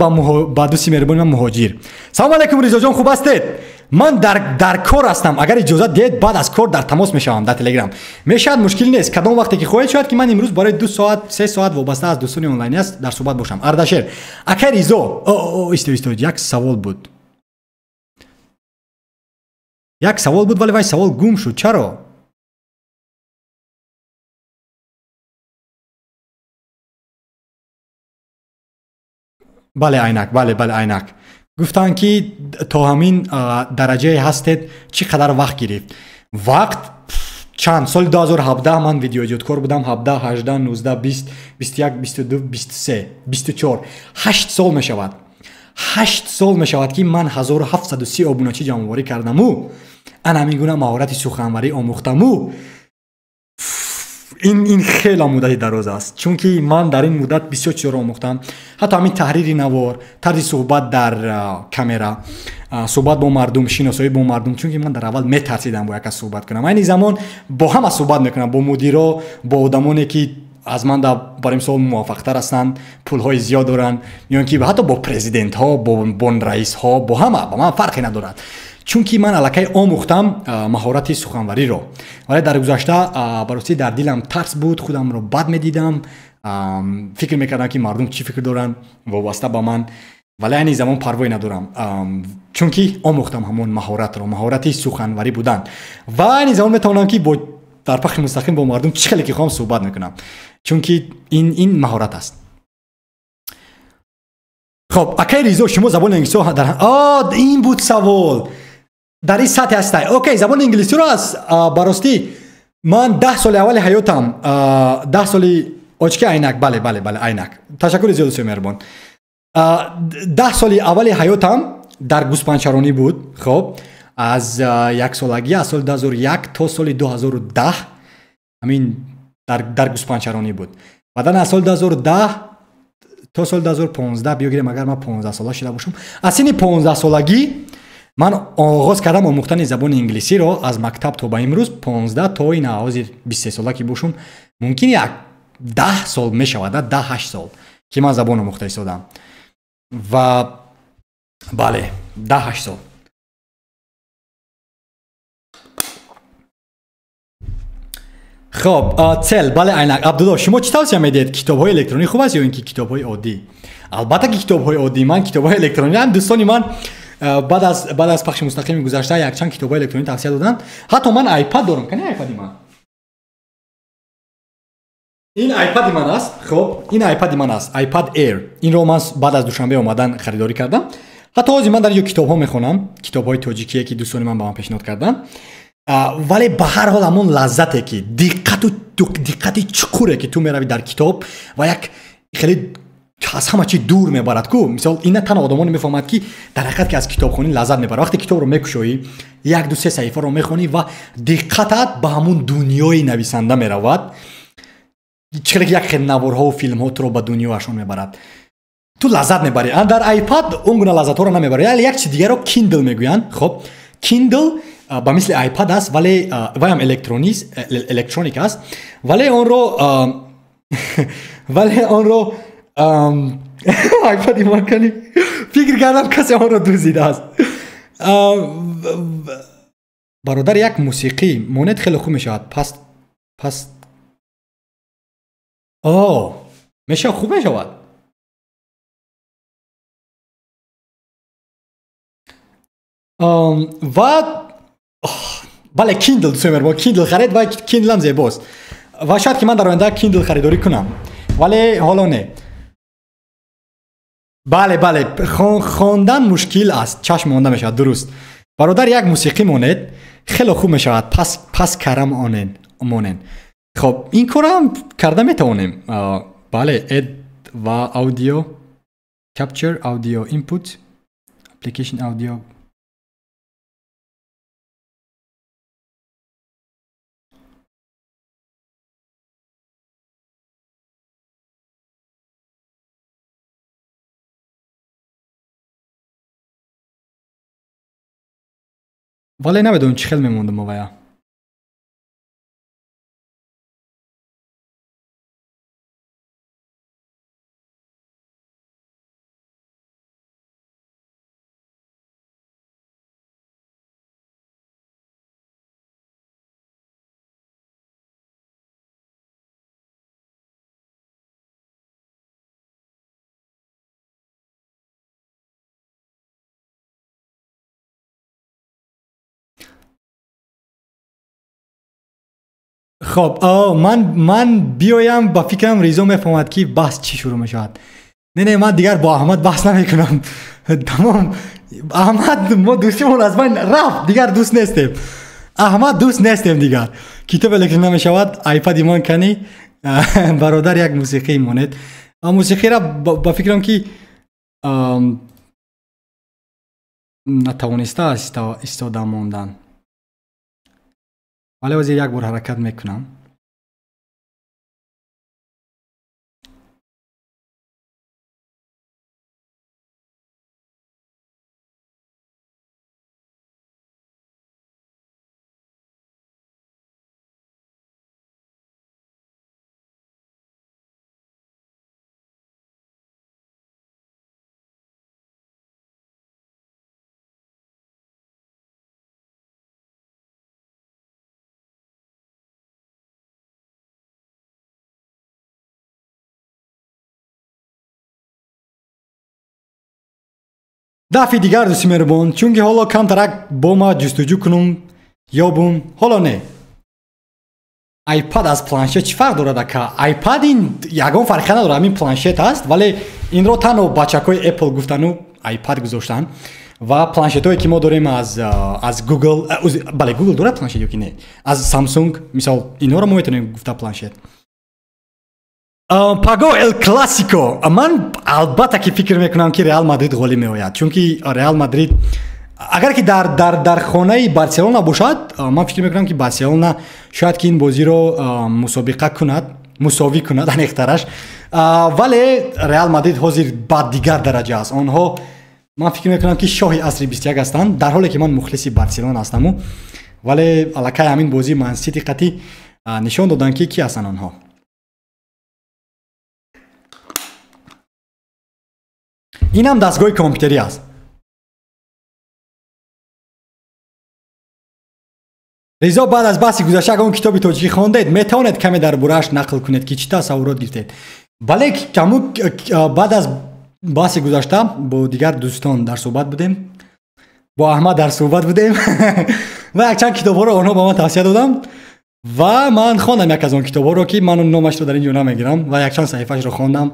Speaker 1: با دوستی مهربانی من مهاجر. سلام علیکم رضا جان، خوب هستید؟ من در کار هستم، اگر اجازه دید بعد از کار در تماس میشم در تلگرام. میشد مشکلی نیست، کدام وقتی که خواهید شاید که من امروز برای 2 ساعت 3 ساعت وابسته از دوستان آنلاین است در صحبت باشم. اردشیر اکر رضا استو یک سوال بود ولی وای سوال گم شد. چرا؟ بله عینک گفتن که تا همین درجه هستید چقدر وقت گرفت؟ وقت چند سال 2017 من ویدیو ایجادکار بودم، 17 18 19 20 21 22 23 24 8 سال می شود. 8 سال می شود که من 1730 ابوناچی جمع‌آوری کردم و انا میگونه مهارت سخنوری آموختم. این خیلی مدت دراز است، چون که من در این مدت بسیار چیزا رو آموختم، حتی همین تحریری نوار، طرز صحبت در کامera، صحبت با مردم، شناسایی با مردم، چون که من در اول میترسیدم با یک صحبت کنم. این زمان با هم صحبت میکنم، با مدیرا، با آدمانی که از من در برای مثال موفق تر هستند، پول های زیاد دارن، یا اینکه حتی با پرزیدنت ها، با رئیس ها، با همه با من فرقی ندارد، چون که من الکی آموختم مهارت سخنوری رو. ولی در گذشته براستی در دلم ترس بود، خودم رو بد میدیدم، فکر میکردم که مردم چی فکر دارن وابسته با من. вале айни замон парвой надорам, чунки омӯхтам ҳамон маҳоратро, маҳорати суханварӣ будан ва айни замон метавонам ки дар пахши мустақим бо мардум чӣ хеле ки хоҳам суҳбат мекунам, чунки ин маҳорат аст. خب акай ризо шумо забони инглисиро дар ин буд савол дар ин сатҳи ҳастай. окей, забони инглисиро аз баростӣ ман 10 соли аввали ҳаётам 10 соли очки айнак, бале айнак, ташаккури зиёд сиё меҳрубон. 10 соли аввали ҳаётам дар гӯспанчаронӣ буд. хоб аз яксолагӣ аз соли 2001 то соли 2010 ҳамин дар гӯспанчаронӣ буд. баъдан аз соли 2010 то соли 2015 биёгирем агар ман 15 сола шуда бошам. Аз синни 15 солагӣ ман оғоз кардам омӯхтани забони инглисиро аз мактаб то ба имрӯз 15 то ин ҳозир 23 сола ки бошам, мумкин як 10 сол мешавад, 10-8 сол ки ман забон омӯхта истодам. ва бале 10-8 сол. خب цел бале айнак. Абдулло, шумо чӣ тавсия медиҳед? Китобҳои электронӣ хуб аст ё ин ки китобҳои оддӣ? Албатта ки китобҳои оддӣ. Ман китобҳои электронӣ ҳам дӯстони ман баъд аз пахши мустақими гузашта якчанд китобҳои электронӣ тавсия доданд. Ҳатто ман iPad дорам. Кани iPad-и ман? ин iPad-и ман аст. Хоб, ин iPad-и ман аст. iPad Air. Инро ман баъд аз душанбе омадан харидорӣ кардам. ҳатто ҳозир ман дар ё китобҳо мехонам, китобҳои тоҷикие ки дӯстони ман ба ман пешниҳод карданд. вале ба ҳар ҳол ҳамон лаззате ки диққати чуқуре ки ту меравӣ дар китоб ва як хеле аз ҳама чӣ дур мебарад ку. мисол ина танҳо одамоне мефаҳмад ки дар ҳақиқат ки аз китобхонӣ лаззат мебарад. вақте китобро мекушоӣ, 1-2-3 саҳифаро мехонӣ ва диққатат ба ҳамон дунёи нависанда меравад. чӣ хеле ки як хел наворҳову филмҳо туро ба дунё ашон мебарад. ту лаззат мебарӣ. дар iPad он гуна лаззатҳоро намебарӣ. як чизи дигаро Kindle мегӯянд. хоб, Kindle ба мисли iPad аст, вале ваям электроник аст, вале онро iPad-и ман кани фикр кардам касе онро дуздидааст. бародар, як мусиқӣ монет хеле хуб мешавад. пас мешавад, хуб мешавад. ва бале Kindle дӯст мебарам. Kindle харид ва Kindle ам зебост. ва шояд ки ман дар оянда Kindle харидорӣ кунам. вале ҳоло не. бале хондан мушкил аст. чашм монда мешавад. дуруст. бародар, як мусиқӣ монед хеле хуб мешавад. пас карам монен. хоб, ин корам карда метавонем. бале add ва audio capture audio input application audio. вале намедонам чӣ хел мемондам овая. خب من بیایم با فکرم ریزو مفهمد که بحث چی شروع میشود. نه من دیگر با احمد بحث نمیکنم. تمام. احمد ما دوستیمون از من رفت. دیگر دوست نیستیم. احمد دوست نیستیم دیگر. کتاب الکترونیکی نمیشود. آیپد ایمان کنی برادر یک موسیقی ماند. موسیقی را با فکرم که نتوانسته استفاده ماندن. ولی وزیر یک بار حرکت میکنم. дафъи дигар дӯстӣ меҳрубон чунки ҳоло камтарак бо ма ҷустуҷӯ кунум ёбум ҳоло не айпад аз планшет чӣ фарқ дорад ака айпад ин ягон фарқе надорад ҳамин планшет аст вале инро танҳо бачакҳои Apple гуфтану айпад гузоштан ва планшетҳое ки мо дорем аз Google бале Google дорад планшет ё ки не аз Samsung мисол инҳоро мо метавонем гуфта планшет паго эл классико ман албатта ки фикр мекунам ки Реал Мадрид ғолиб меояд чунки Реал Мадрид агар ки дар хонаи Барселона бошад ман фикр мекунам ки Барселона шояд ки ин бозиро мусобиқа кунад мусовӣ кунад анехтараш вале Реал Мадрид ҳозир ба дигар дараҷа аст онҳо ман фикр мекунам ки шоҳи асри 21 ҳастанд дар ҳоле ки ман мухлиси Барселона ҳастаму вале аллакай ҳамин бозии Man City қатӣ нишон доданд ки ки ҳастанд онҳо инам дастгоҳи компютерӣ аст ризо баъд аз баҳси гузашта агар он китоби тоҷикӣ хондед метавонед каме дар борааш нақл кунед ки чӣ тасаввурот гирифтед бале каму баъд аз баҳси гузашта бо дигар дӯстон дар суҳбат будем бо Аҳмад дар суҳбат будем ва якчанд китобҳоро онҳо ба ман тавсия додам ва ман хондам як аз он китобҳоро ки ман номашро дар ин ҷо намегирам ва якчанд саҳифаашро хондам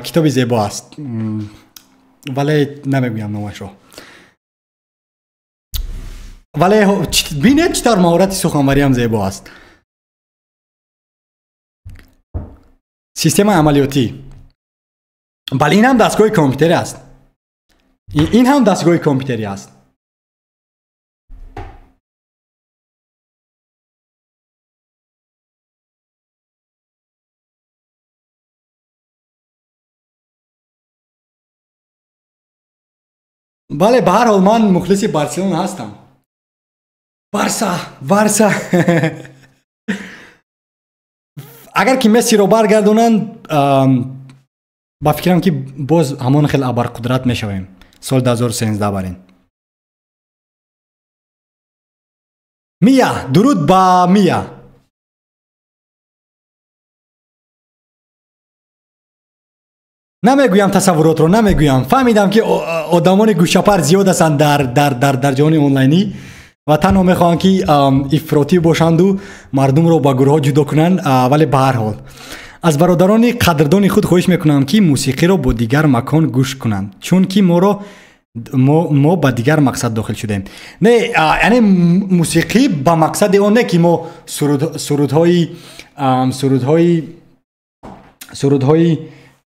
Speaker 1: китоби зебо аст вале намегӯям номашро вале бинед чӣ тавр маҳорати суханвариам зебо аст системаи амалиётӣ бале ин ҳам дастгоҳи компютерӣ аст ин ҳам дастгоҳи компютерӣ аст бале ба ҳар ҳол ман мухлиси Барселона ҳастам барса агар ки Мессиро баргардонанд ба фикрам ки боз ҳамон хел абарқудрат мешавем соли 2013 барин Мия дуруд ба Мия намегӯям тасаввуротро намегӯям фаҳмидам ки одамони гӯшапар зиёд ҳастанд дар ҷаҳони онлайнӣ ва танҳо мехоҳанд ки ифротӣ бошанду мардумро ба гурӯҳҳо ҷудо кунанд вале ба ҳар ҳол аз бародарони қадрдони худ хоҳиш мекунам ки мусиқиро бо дигар макон гӯш кунанд чунки мо ба дигар мақсад дохил шудем не яъне мусиқӣ ба мақсади он не ки мо сурудҳои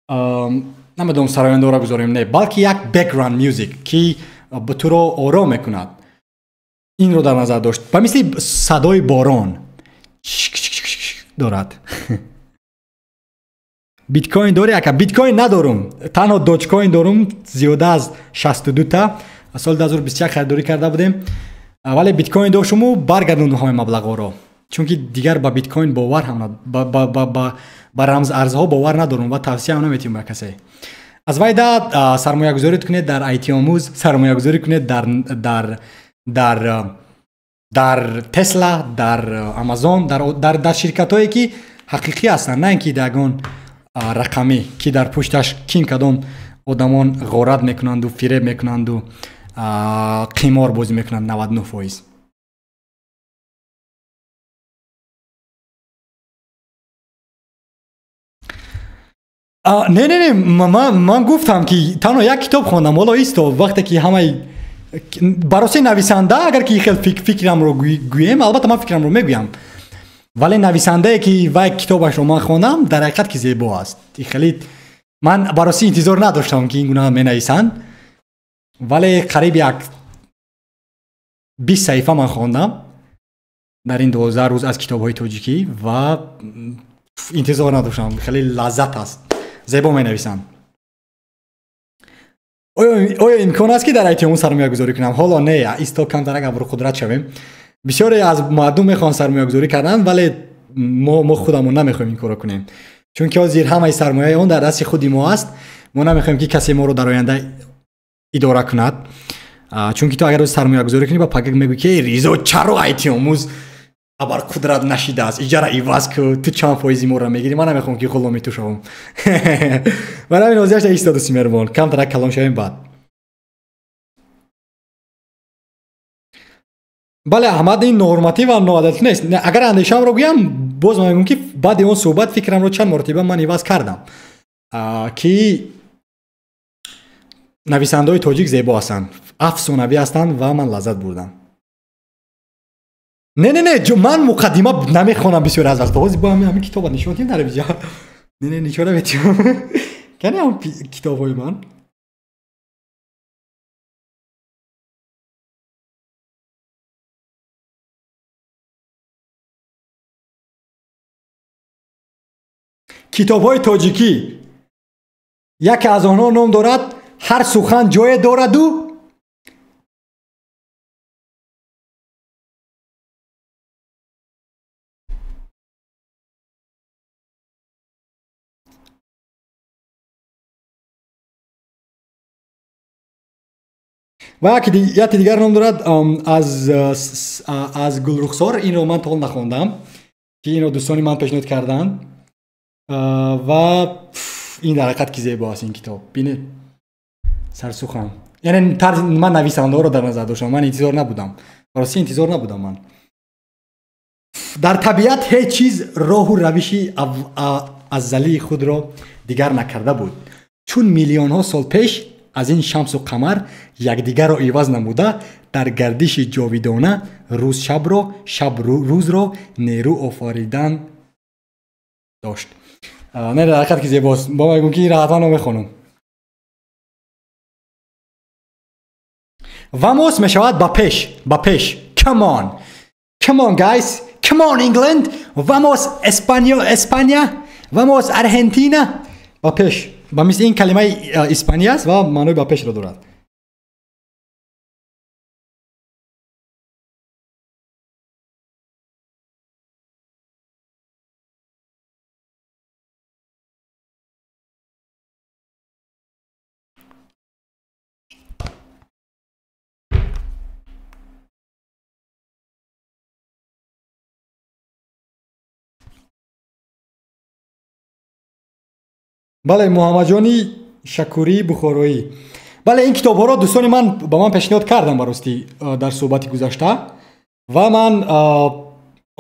Speaker 1: намедонам сарояндора гузорем не балки як background music ки туро ором мекунад инро дар назар дошт ба мисли садои борон дорад биткоин дорӣ ака биткоин надорум танҳо доҷкоин дорум зиёда аз 62 та соли 2021 харидорӣ карда будем вале биткоин доштуму баргардондум ҳамаи маблағҳоро чунки дигар ба биткоин бовар ҳам ба рамз арзҳо бовар надорум ва тавсияам наметиҳам ба касе аз вайда сармоягузорӣ кунед дар IT-омӯз сармоягузорӣ кунед дар Тесла дар Амазон дар ширкатҳое ки ҳақиқӣ ҳастанд на ин ки ягон рақамӣ ки дар пушташ ким кадом одамон ғорат мекунанду фиреб мекунанду қимор бозӣ мекунанд 99%. не ман гуфтам ки танҳо як китоб хондам ҳоло исто вақте ки ҳамаи бароси нависанда агар ки хел фикрамро гӯем албатта ман фикрамро мегӯям вале нависандае ки вай китобашро ман хонам дар ҳақиқат ки зебо аст хеле ман бароси интизор надоштам ки ин гуна менависанд вале қариб як 20 саҳифа ман хондам дар ин 12 рӯз аз китобҳои тоҷикӣ ва интизор надоштам хеле лаззат аст зебо менависанд оё имкон аст ки дар IT-ҳомон сармоягузорӣ кунам ҳоло не исто камтарак абрқудрат шавем бисёре аз мардум мехоҳанд сармоягузорӣ кардан вале мо худамон намехоҳем ин корро кунем чунки ҳозир ҳамаи сармояи он дар дасти худи мо аст мо намехоҳем ки касе моро дар оянда идора кунад чунки ту агар сармоягузорӣ кунӣ ба пагак мегӯй ки ризо чаро IT-омӯз абарқудрат нашидааст иҷара иваз ку ту чанд фоизи моро мегирӣ ман намехоҳам ки ғуломи ту шавам барои ҳамин ҳозираш истоду симермон камтарак калон шавем баъд бале аҳмад ин норматив ва ноадалатӣ нест. Агар андешаамро гӯям боз ман мегӯям ки баъди он суҳбат фикрамро чанд маротиба ман иваз кардам ки нависандаҳои тоҷик зебо ҳастанд, афсонавӣ ҳастанд ва ман лаззат бурдам. Не ман муқаддима намехонам бисёр аз вақт. ҳозир бо ҳамин китоба нишон дим дар видео. Не нишона метиҳам. Кане ҳам китобҳои ман. китобҳои тоҷикӣ яке аз онҳо ном дорад ҳар сухан ҷое дораду ва яке дигар ном дорад аз гулрухсор. инро ман то ҳол нахондам ки инро дӯстони ман пешниҳод карданд ва ин дар ҳақиқат ки зебо аст ин китоб. бинед сарсухан, яъне тарзи ман нависандаҳоро дар назар доштам. ман интизор набудам, барости интизор набудам. Ман дар табиат ҳеҷ чиз роҳу равиши аззалии худро дигар накарда буд. чун миллионҳо сол пеш аз ин шамсу қамар якдигарро иваз намуда дар гардиши ҷовидона рӯз шабро, шаб рӯзро нерӯ офаридан дошт. Не дар ҳақиқат ки зебост. бо мегӯям ки инро ҳатман мехонам. Vamos мешавад ба пеш. Come on guys. Come on England. Vamos España. Vamos Argentina. ба пеш. ба мисли ин калимаи Испания аст ва маънои ба пешро дорад. бале муҳаммаҷони шакурӣ бухороӣ. бале ин китобҳоро дӯстони ман ба ман пешниҳод кардам барости дар суҳбати гузашта ва ман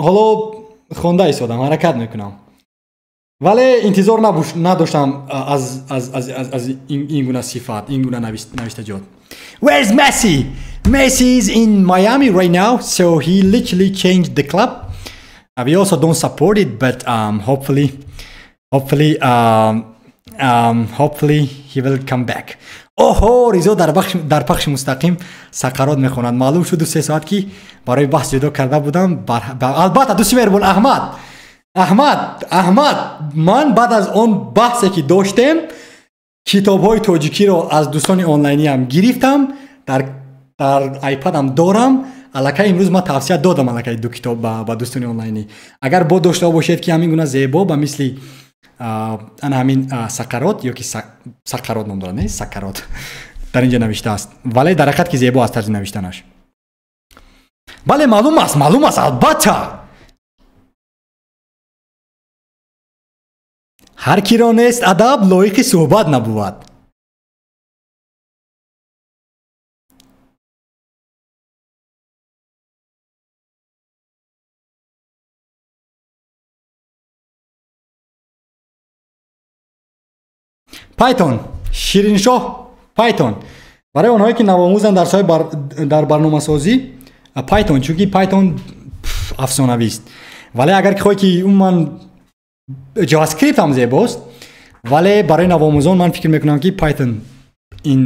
Speaker 1: ҳоло хонда истодам, ҳаракат мекунам. вале интизор надоштам аз ин гуна сифат, ин гуна навиштаҷот. Where's Messi? Messi is in Miami right now, so he literally changed the club. We also don't support it, but hopefully he will come back. اوه ریزو در پخش مستقیم سقرات میخونند. معلوم شد 2-3 ساعت که برای بحث جدا کرده بودم. البته دوستی مهربان احمد من بعد از اون بحثی که داشتم کتاب های توجیکی رو از دوستان آنلاینی هم گرفتم، در آیپدم دارم. الکی امروز ما توصیه دادم الکی 2 کتاب با دوستان آنلاینی. اگر با داشته باشید که همین گونه زیبا با مثلی انا همین سقرات یا که سقرات نام دارن، نه سقرات در اینجا نوشته است، ولی در حقیقت که زیبا است طرز نوشتنش. بله معلوم است البته هر کی را نیست ادب لایق صحبت نبود. پایتون شیرین شاه پایتون برای اونهایی که نوآموزن در برنامه سازی پایتون، چون که پایتون افسانه‌ای است. ولی اگر که خواهی که اون من جاوا اسکریپت هم زیباست، ولی برای نوآموزان من فکر میکنم که پایتون این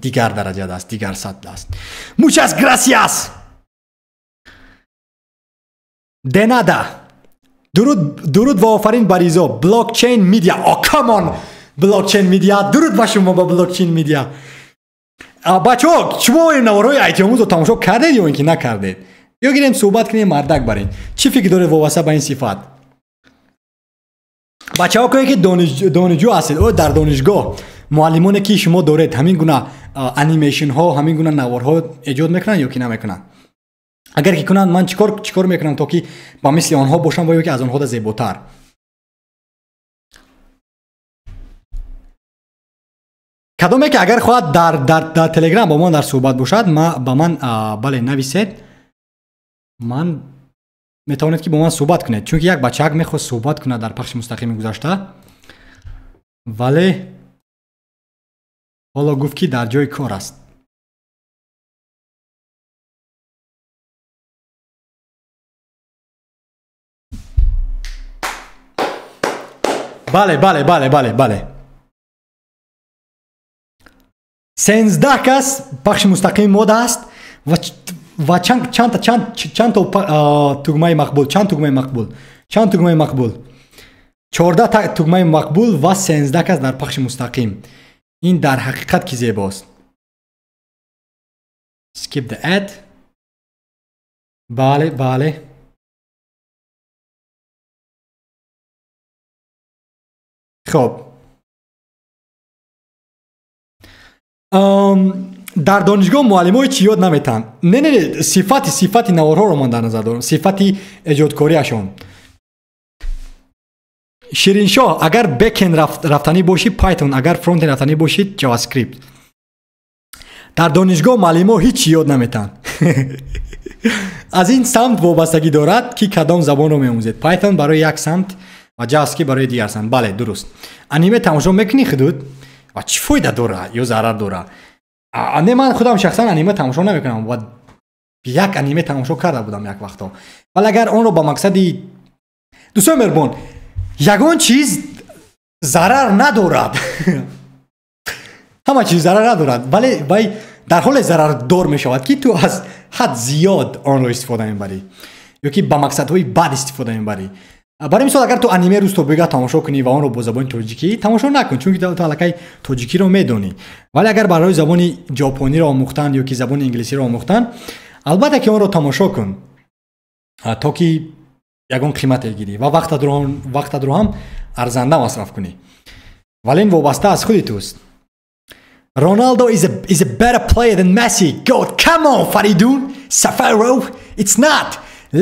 Speaker 1: دیگر درجه است، دیگر سطح است. muchas gracias de nada. درود و آفرین بر ایزا بلاکچین میدیا. کامان بلاکچین میدیا، درود با شما با بلاکچین میدیا. بچه‌ها شما این نوارهای آیتی آموز رو تماشا کردید یا اینکه نکردید؟ یا گیریم صحبت کنیم مردک برین چی فکر داره وابسته به این صفت؟ بچه‌ها که دانشجو هستید او در دانشگاه معلمانی که شما دارید همین گونه انیمیشن ها همین گونه نوارها ایجاد میکنن یا که نمیکنن؟ اگر که کنن من چیکار میکنم تا که با مثل آنها باشم و یا که از آنها زیباتر. کدومه که اگر خواهد در تلگرام با من در صحبت باشد با من بله نویسید. من میتونید که با من صحبت کنید چون یک بچه میخواد صحبت کنه در پخش مستقیم گذاشته ولی حالا گفت که در جای کار است. بله 13 کس پخش مستقیم مود است و چند تا تگمه مقبول 14 تگمه مقبول و 13 کس در پخش مستقیم. این در حقیقت که زیباست. skip the ad. بله خب در دانشگاه معلمای چی یاد نمیتن؟ نه صفات نوارها رو من در نظر دارم. صفت ایجادکاریشون. شیرین شاه اگر بکن رفتنی باشی پایتون، اگر فرونت رفتنی باشید جاوا اسکریپت. در دانشگاه معلم‌ها هیچ یاد نمیتن. از این سمت وابستگی دارد که کدام زبان رو می‌آموزید. پایتون برای یک سمت و جاوا اسکریپت برای دیگر سمت. بله درست. انیمه تماشا میکنی حدود و چی فایده داره یا ضرر داره؟ نه من خودم شخصا انیمه تماشا نمیکنم و یک انیمه تماشا کرده بودم یک وقتا. ولی اگر اون رو با مقصدی دوستان مهربان یگان چیز ضرر ندارد. همه چیز ضرر ندارد ولی در حال ضرر دار می شود که تو از حد زیاد آن رو استفاده میبری یا که با مقصدهای بد استفاده میبری. برای مثال اگر تو انیمه روز تو بگه تماشا کنی و آن رو با زبان تاجیکی تماشا نکن چون که تو الکی تاجیکی رو میدونی. ولی اگر برای زبان ژاپنی رو آموختن یا که زبان انگلیسی رو آموختن البته که آن رو تماشا کن تا که یگان قیمت گیری و وقت رو هم ارزنده مصرف کنی. ولی این وابسته از خودی توست. Ronaldo is a better player than Messi. God, come on, Faridun, Safaro. It's not.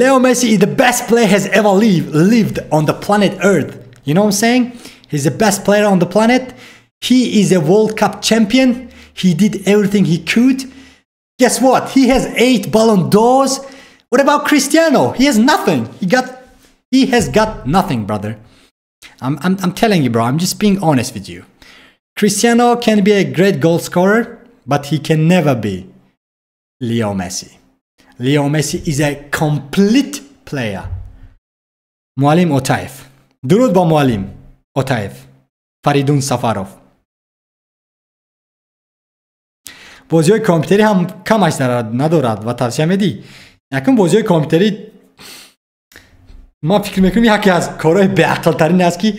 Speaker 1: Leo Messi is the best player has ever lived on the planet Earth. You know what I'm saying? He's the best player on the planet. He is a World Cup champion. He did everything he could. Guess what? He has 8 Ballon d'Ors. What about Cristiano? He has nothing. He has got nothing, brother. I'm telling you, bro. I'm just being honest with you. Cristiano can be a great goal scorer, but he can never be Leo Messi. Leo Messi is a complete player. معلم اوتایف. درود با معلم اوتایف. فریدون سفاروف. بازی‌های کامپیوتری هم کمش ندارد و توصیه میدی. یکم بازی‌های کامپیوتری ما فکر میکنیم یکی از کارهای بی‌عقل ترین است که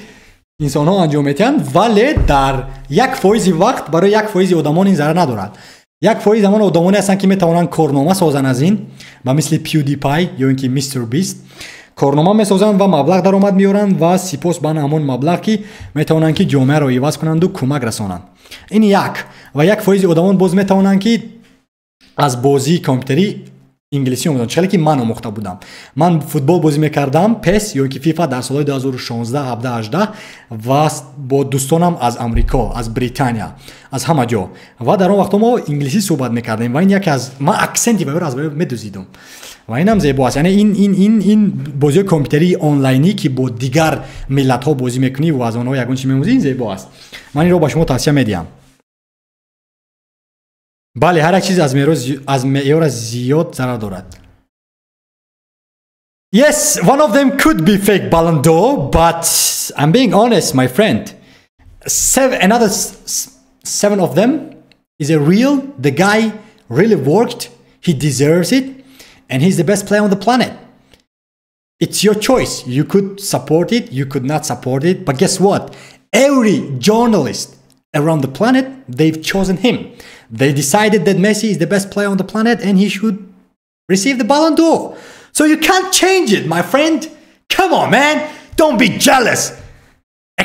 Speaker 1: انسان ها انجام میتن ولی در 1% وقت برای 1% آدمان این ضرر ندارد. 1% زمان آدمانی هستن که میتونن کارنامه سازن از این و مثل پیودیپای یا اینکه میستر بیست کارنامه میسازن و مبلغ درآمد میارن و سپاس به همون مبلغ که میتونن که جامعه رو عوض کنند و کمک رسانند. این یک و 1% آدمان باز میتونن که از بازی کامپیوتری انگلیسی اومدن. چرا که من آموخته بودم. من فوتبال بازی میکردم پس یا اینکه فیفا در سالهای 2016 17 18 و با دوستانم از امریکا، از بریتانیا، از همه جا و در اون وقت ما انگلیسی صحبت میکردیم و این یکی از من اکسنتی و از میدوزیدم و اینم زیباست. یعنی این بازی کامپیوتری آنلاینی که با دیگر ملت ها بازی میکنی و از اونها یگان چی میموزی این زیباست. من این رو با شما توصیه میدم. بله هر یک چیز از معیار زیاد ضرر دارد. Yes, one of them could be fake Ballon d'Or, but I'm being honest, my friend. Another 7 of them is a real. The guy really worked. He deserves it, and he's the best player on the planet. It's your choice. You could support it. You could not support it. But guess what? Every journalist around the planet, they've chosen him. They decided that Messi is the best player on the planet and he should receive the Ballon d'Or. So you can't change it, my friend. Come on, man. Don't be jealous.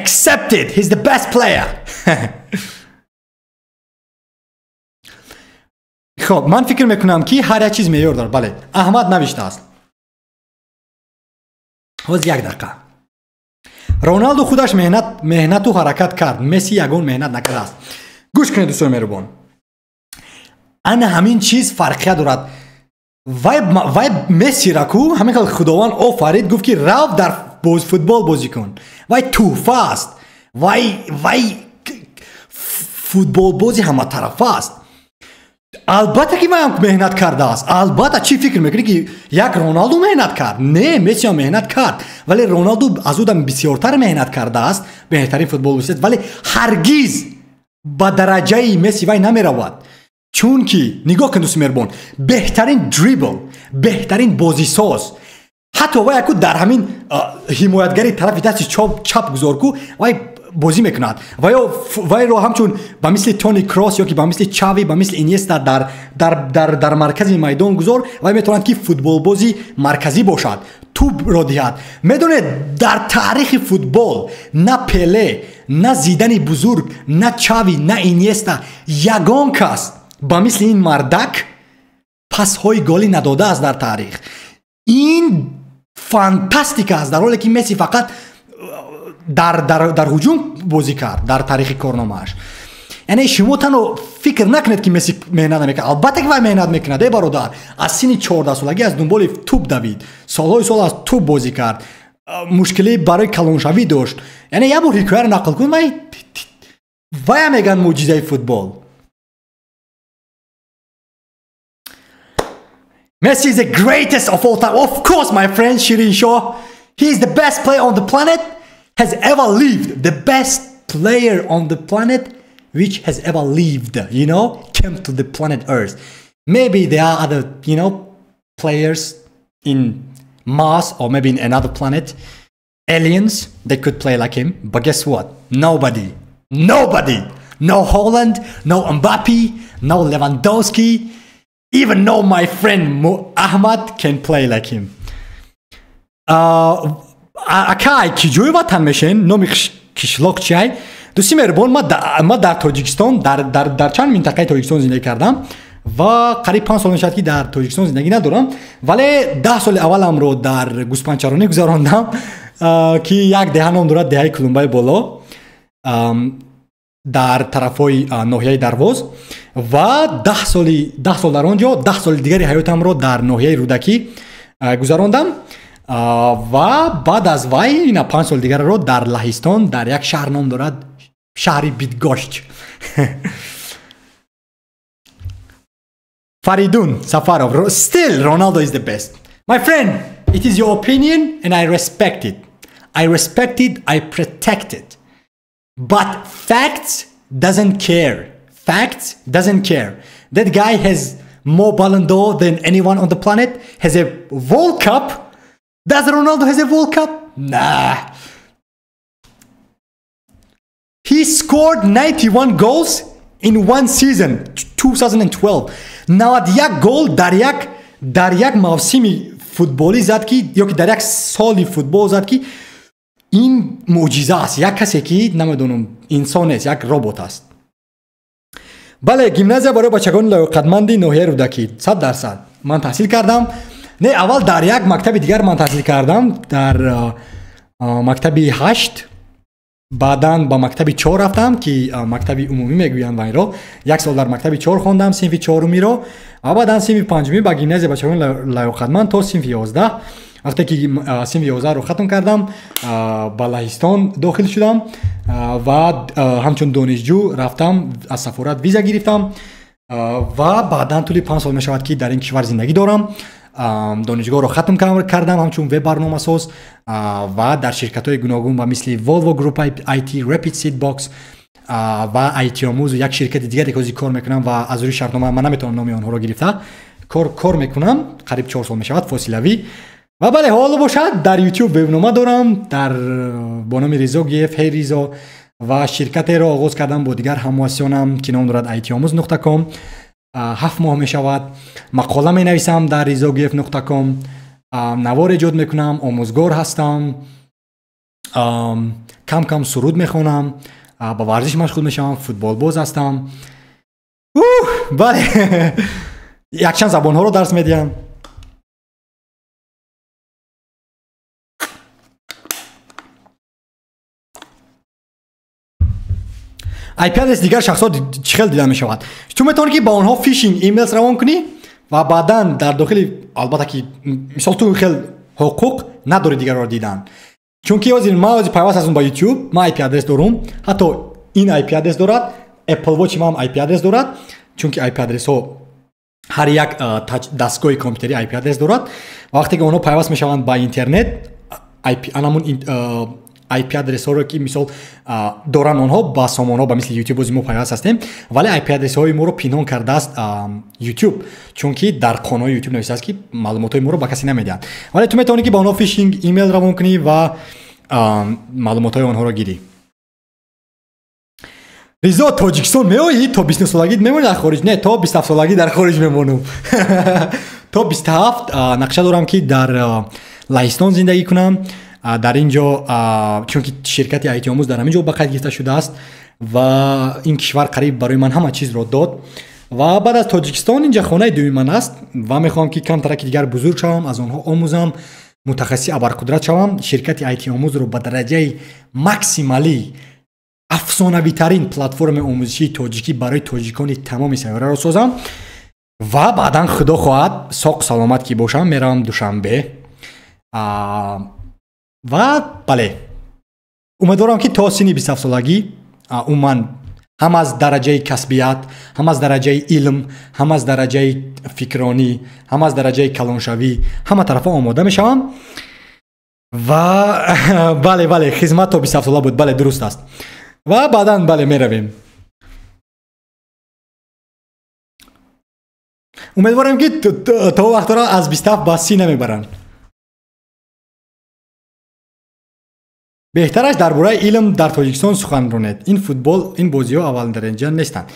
Speaker 1: Accept it. He's the best player. خب من فکر میکنم که هر چیز معیار داره. بله احمد نوشته است. حاضر 1 دقیقه. رونالدو خودش مهنت و حرکت کرد. مسی یگان مهنت نکرده است. گوش کنید دوستان مهربان، انا همین چیز فرقیت دارد. وای مسی را کو همین که خداوند آفرید گفت که رو در فوتبال بازی کن. وای توفه است، وای فوتبال بازی همه طرف است. البته که من مهنت کرده است. البته چی فکر میکنی که یک رونالدو مهنت کرد؟ نه، مسی هم مهنت کرد، ولی رونالدو از او بسیارتر مهنت کرده است، بهترین فوتبالیست، ولی هرگز با درجه مسی وای نمی رود. چون که نگاه کن دوست مهربان، بهترین دریبل، بهترین بازی ساز، حتی وای اکو در همین حمایتگری طرف دست چپ گذار کو وای بازی میکند. وای رو همچون با مثل تونی کراس یا که با مثل چاوی، با مثل اینیستا در مرکز میدان گذار، وای میتواند که فوتبال بازی مرکزی باشد، توپ را دهد. میدونه در تاریخ فوتبال نه پله، نه زیدن بزرگ، نه چاوی، نه اینیستا، یگان کس با مثل این مردک پس های گلی نداده است در تاریخ. این فانتاستیک است، در حالی که مسی فقط در هجوم بازی کرد در تاریخ کارنامه‌اش. یعنی شما تنها فکر نکنید که مسی مهنت نمیکنه. البته که وای مهنت میکنه ای برادر. از سن 14 سالگی از دنبال توپ دوید، سالهای سال از توپ بازی کرد، مشکلی برای کلانشوی داشت. یعنی یه بار حکایت نقل کن، وای میگن معجزه فوتبال. Messi is the greatest of all time. Of course, my friend Shirin Shah. He is the best player on the planet has ever lived. The best player on the planet which has ever lived, you know, came to the planet Earth. Maybe there are other, you know, players in Mars or maybe in another planet, aliens, they could play like him. But guess what? Nobody. No Holland, no Mbappe, no Lewandowski. Even though my friend Ahmad can play like him. اکای کی جوی وطن میشن نومی کشلاق چای دوستی مهربان. ما در تاجیکستان در چند منطقه تاجیکستان زندگی کردم و قریب 5 سال نشد که در تاجیکستان زندگی ندارم، ولی 10 سال اولم رو در گوسپانچرانی گذراندم که یک دهه نام دارد، دهه کلمبای بالا در طرفای ناحیه درواز، و 10 سال در آنجا، 10 سال دیگری حیاتم رو در ناحیه رودکی گذراندم و بعد از وای اینا 5 سال دیگر رو در لهستان در یک شهر نام دارد شهری بیدگاشت. فریدون سفارov. Still Ronaldo is the best. My friend, it is your opinion and I respect it. I protect it. But facts doesn't care. That guy has more Ballon d'Or than anyone on the planet. Has a World Cup. Does Ronaldo has a World Cup? Nah. He scored 91 goals in one season, 2012. نود یک گل در یک موسمی فوتبالی زد که یا که در یک سالی فوتبال زد که این معجزه است. یک کسی که نمیدونم انسان است، یک ربات است. بله، گیمنازیا برای بچگان لایق‌مندی ناحیه رودکی 100%. من تحصیل کردم. نه، اول در یک مکتب دیگر من تحصیل کردم، در مکتب 8. بعداً با مکتب 4 رفتم که مکتب عمومی میگویند و این رو. یک سال در مکتب 4 خوندم، صنف 4می رو، و بعداً صنف 5می با گیمنازیا بچگان لایق‌مند تا صنف 11. وقتی که صنف 11 رو ختم کردم با لهستان داخل شدم و همچون دانشجو رفتم، از سفارت ویزا گرفتم و بعداً طول 5 سال میشود که در این کشور زندگی دارم. دانشگاه رو ختم کردم همچون وب برنامه ساز و در شرکت های گوناگون و مثل والوو گروپ آیتی، رپید سید باکس و آیتی آموز و یک شرکت دیگری که کار میکنم و از روی شرطنامه من نمیتونم نام آنها رو گرفته کار میکنم. قریب 4 سال میشود فاصلوی. و بله، حالا باشد در یوتیوب وبنامه دارم در با نام ریزا گیف هی ریزا و شرکت را آغاز کردم با دیگر همواسیانم که نام دارد itamuz.com. 7 ماه می شود مقاله می نویسم در rizagif.com، نوار ایجاد میکنم، آموزگار هستم، کم کم سرود میخونم، با ورزش مشغول میشم، فوتبال باز هستم. بله، یک چند زبان ها رو درس میدیم. IP адрес дигар шахсҳо чӣ хел дида мешавад. Ту метавонӣ ки ба онҳо фишинг имейлс равон кунӣ ва баъдан дар дохили албатта ки мисол ту хел ҳуқуқ надорӣ дигарро дидан. Чунки ҳозир ман ҳозир пайваст ҳастам ба YouTube, ман IP адрес дорам, ҳатто ин IP адрес дорад, Apple Watch ам IP адрес дорад, чунки IP адресҳо ҳар як дастгоҳи компютери IP адрес дорад. Вақте ки онҳо пайваст мешаванд ба интернет, анамун IP адресҳоро ки мисол доран онҳо ба сомонҳо ба мисли YouTube мо пайваст ҳастем, вале IP адресҳои моро пинҳон кардааст YouTube, чунки дар қонуни YouTube нависааст ки маълумотҳои моро ба касе намедиҳанд. Вале ту метавонӣ ки ба онҳо фишинг имейл равон кунӣ ва маълумотҳои онҳоро гирӣ. Ризо, Тоҷикистон меоӣ? То 29 солагӣ мемонӣ дар хориҷ? Не, то 27 солагӣ дар хориҷ мемонам. То 27 нақша дорам ки дар Лаҳистон зиндагӣ кунам. Дар ин ҷо чунки ширкати IT омӯз дар ҳамин ҷо ба қайд гирифта шудааст ва ин кишвар қариб барои ман ҳама чизро дод. Ва баъд аз Тоҷикистон инҷа хонаи дуюми ман аст ва мехоҳам ки камтараки дигар бузург шавам, аз онҳо омӯзам, мутахассиси абарқудрат шавам, ширкати IT омӯзро ба дараҷаи максималӣ афсонавитарин платформаи омӯзишии тоҷикӣ барои тоҷикони тамоми сайёраро созам ва баъдан худо хоҳад соқ саломат ки бошам, меравам Душанбе. ва бале умедворам ки то синни 27 солагӣ умуман ҳам аз дараҷаи касбият, ҳам аз дараҷаи илм, ҳам аз дараҷаи фикронӣ, ҳам аз дараҷаи калоншавӣ ҳама тарафа омода мешавам. ва бале хизмат то 27 сола буд, бале дуруст аст. ва баъдан бале меравем. умедворам ки то вақтора аз 27 ба 30 намебаранд. беҳтараш дар бораи илм дар Тоҷикистон сухан ронед. Ин футбол, ин бозиҳо аввалдараҷа нестанд.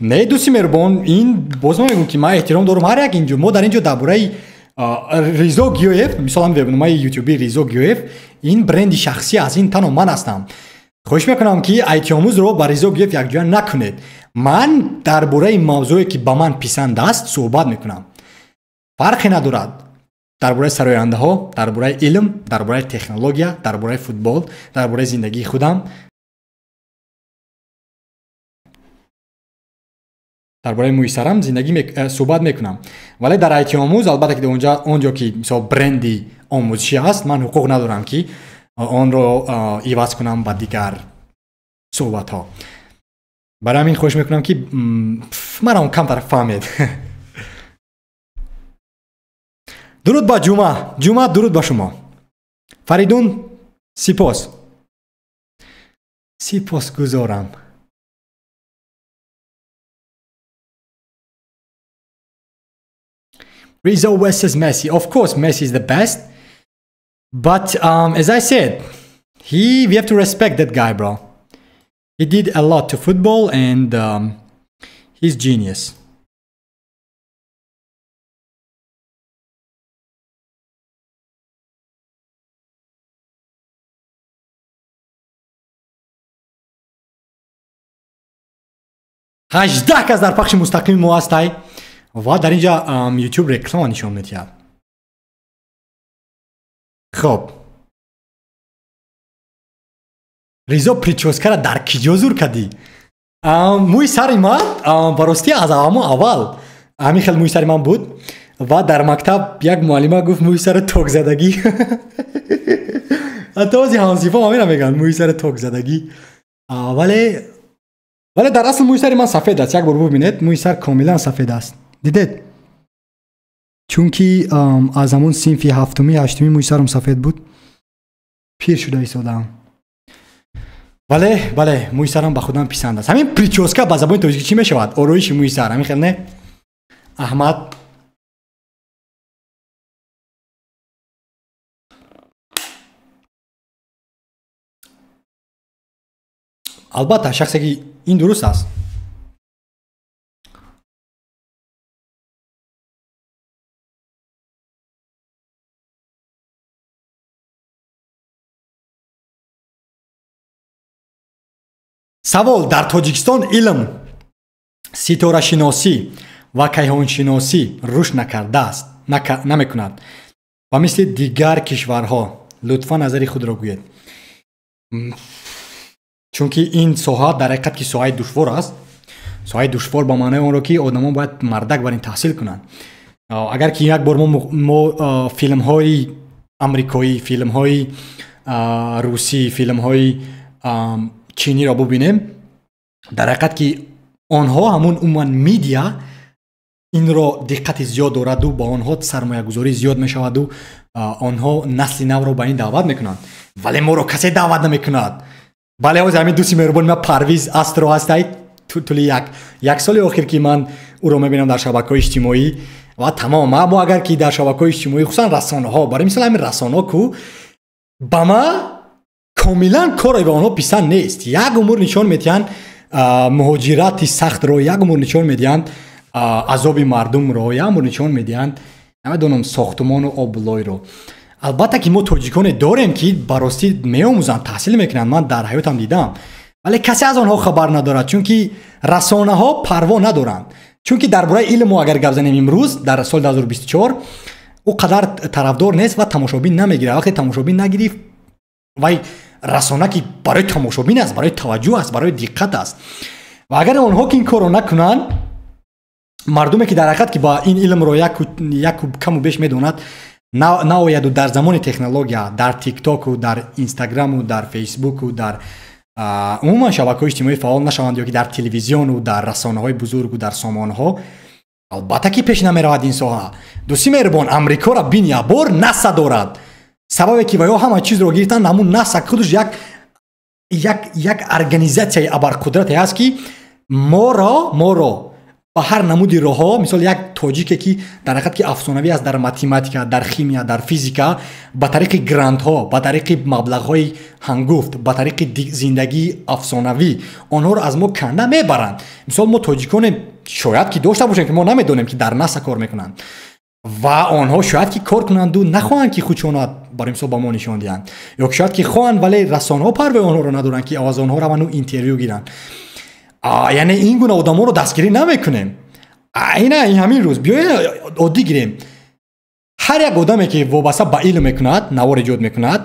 Speaker 1: Не дӯсти меҳрубон, ин боз ма мегӯям ки ман эҳтиром дорам ҳар як инҷо. Мо дар ин ҷо дар бораи Ризо Гиёев, мисолан вебномаи ютюби Ризо Гиёев, ин бренди шахсӣ аз ин танҳо ман ҳастам. хоҳиш мекунам ки IT омӯзро ба Ризо Гиёев якҷоя накунед. Ман дар бораи мавзӯе ки ба ман писанд аст суҳбат мекунам. фарқе надорад. дар бораи сарояндаҳо, дар бораи илм, дар бораи технология, дар бораи футбол, дар бораи зиндагии худам, дар бораи муҳисарам зиндагӣ суҳбат мекунам. Вале дар IT омӯз албатта ки онҷо ки мисол бренди омӯзишӣ аст, ман ҳуқуқ надорам ки онро иваз кунам ба дигар суҳбатҳо. барои ҳамин хоҳиш мекунам ки маро камтар фаҳмед. дуруд ба ҷумъа дуруд ба шумо. Фаридун сипосгузорам. Rizzo versus Messi. Of course Messi is the best. But as I said, we have to respect that guy, bro. He did a lot to football and he's genius. هجده کس در پخش مستقیم ما هستی و در اینجا یوتیوب رکلام نشون میدهد. خب ریزا پریچوسکا در کجا زور کردی؟ موی سر من براستی از اول همین خیلی موی سر من بود و در مکتب یک معلمه گفت موی سر توک زدگی. حتی از همسیفا همین میگن موی سر توک زدگی. ولی در اصل موی سر من سفید است. یک بار ببینید موی سر کاملا سفید است. دیدید؟ چونکی از همون صنف هفتمی هشتمی موی سرم سفید بود. پیر شده ایستادم. بله موی سرم به خودم پسند است. همین پریچوسکا با زبان تاجیکی چی میشود؟ آرایش موی سر. همین خیلی نه؟ احمد البته شخصی که این درست است. سوال در تاجیکستان علم ستاره شناسی و کیهان شناسی رشد نکرده است نمیکند و مثل دیگر کشورها لطفا نظری خود را گویید. чунки ин соҳа дар ҳақиқат ки соҳаи душвор аст. соҳаи душвор ба маънои онро ки одамон бояд мардак бар ин таҳсил кунанд. агар ки як бор мо филмҳои амрикоӣ, филмҳои русӣ, филмҳои чиниро бубинем, дар ҳақиқат ки онҳо ҳамун умуман медиа инро диққати зиёд дораду ба онҳо сармоягузорӣ зиёд мешаваду онҳо насли навро ба ин даъват мекунанд. вале моро касе даъват намекунад. бале ҳозир ҳамин дӯсти меҳрубони ман Парвиз Астро ҳастай. тӯли як соли охир ки ман ӯро мебинам дар шабакаҳои иҷтимоӣ ва тамом мо агар ки дар шабакаҳои иҷтимоӣ хусусан расонаҳо барои мисол ҳамин расонаҳо ку ба ма комилан кори ба онҳо писанд нест. як умур нишон медиҳанд муҳоҷирати сахтро, як умур нишон медиҳанд азоби мардумро, як умур нишон медиҳанд намедонам сохтумону обулойро. албатта ки мо тоҷиконе дорем ки баростӣ меомӯзанд, таҳсил мекунанд. ман дар ҳаётам дидам, вале касе аз онҳо хабар надорад, чунки расонаҳо парво надоранд. чунки дар бораи илм мо агар гап занем имрӯз дар соли 2024 ӯ қадар тарафдор нест ва тамошобин намегирад. вақте тамошобин нагирӣ вай расона ки барои тамошобин аст, барои таваҷҷӯҳ аст, барои диққат аст. ва агар онҳо ки ин корро накунанд, мардуме ки дар ҳақиқат ки ба ин илмро як каму беш медонад, наояду дар замони технология, дар тиктоку, дар инстаграму, дар фейсбуку, дар умуман шабакаҳои иҷтимоӣ фаъол нашаванд ё ки дар телевизиону, дар расонаҳои бузургу, дар сомонаҳо, албатта ки пеш намеравад ин соҳа. дӯстӣ меҳрубон, амрикоро бин як бор наса дорад. сабабе ки ваё ҳама чизро гирифтанд, ҳамун наса худаш як организатсияи абарқудрате ҳаст ки моро ба ҳар намуди роҳҳо, мисол як тоҷике ки дар ҳақиқат ки афсонавӣ аст дар математика, дар химия, дар физика, ба тариқи грантҳо, ба тариқи маблағҳои ҳангуфт, ба тариқи зиндагии афсонавӣ онҳоро аз мо канда мебаранд. мисол мо тоҷиконе шояд ки дошта бошем ки мо намедонем ки дар наса кор мекунанд ва онҳо шояд ки кор кунанду нахоҳанд ки худшонат барои мисол ба мо нишон диҳанд, ё ки шояд ки хоҳанд вале расонаҳо парвои онҳоро надоранд ки аз онҳо равану интервю гиранд. яъне ин гуна одамонро дастгирӣ намекунем. ин ҳамин рӯз биёед оддӣ гирем. ҳар як одаме ки вобаста ба илм мекунад, навор эҷод мекунад,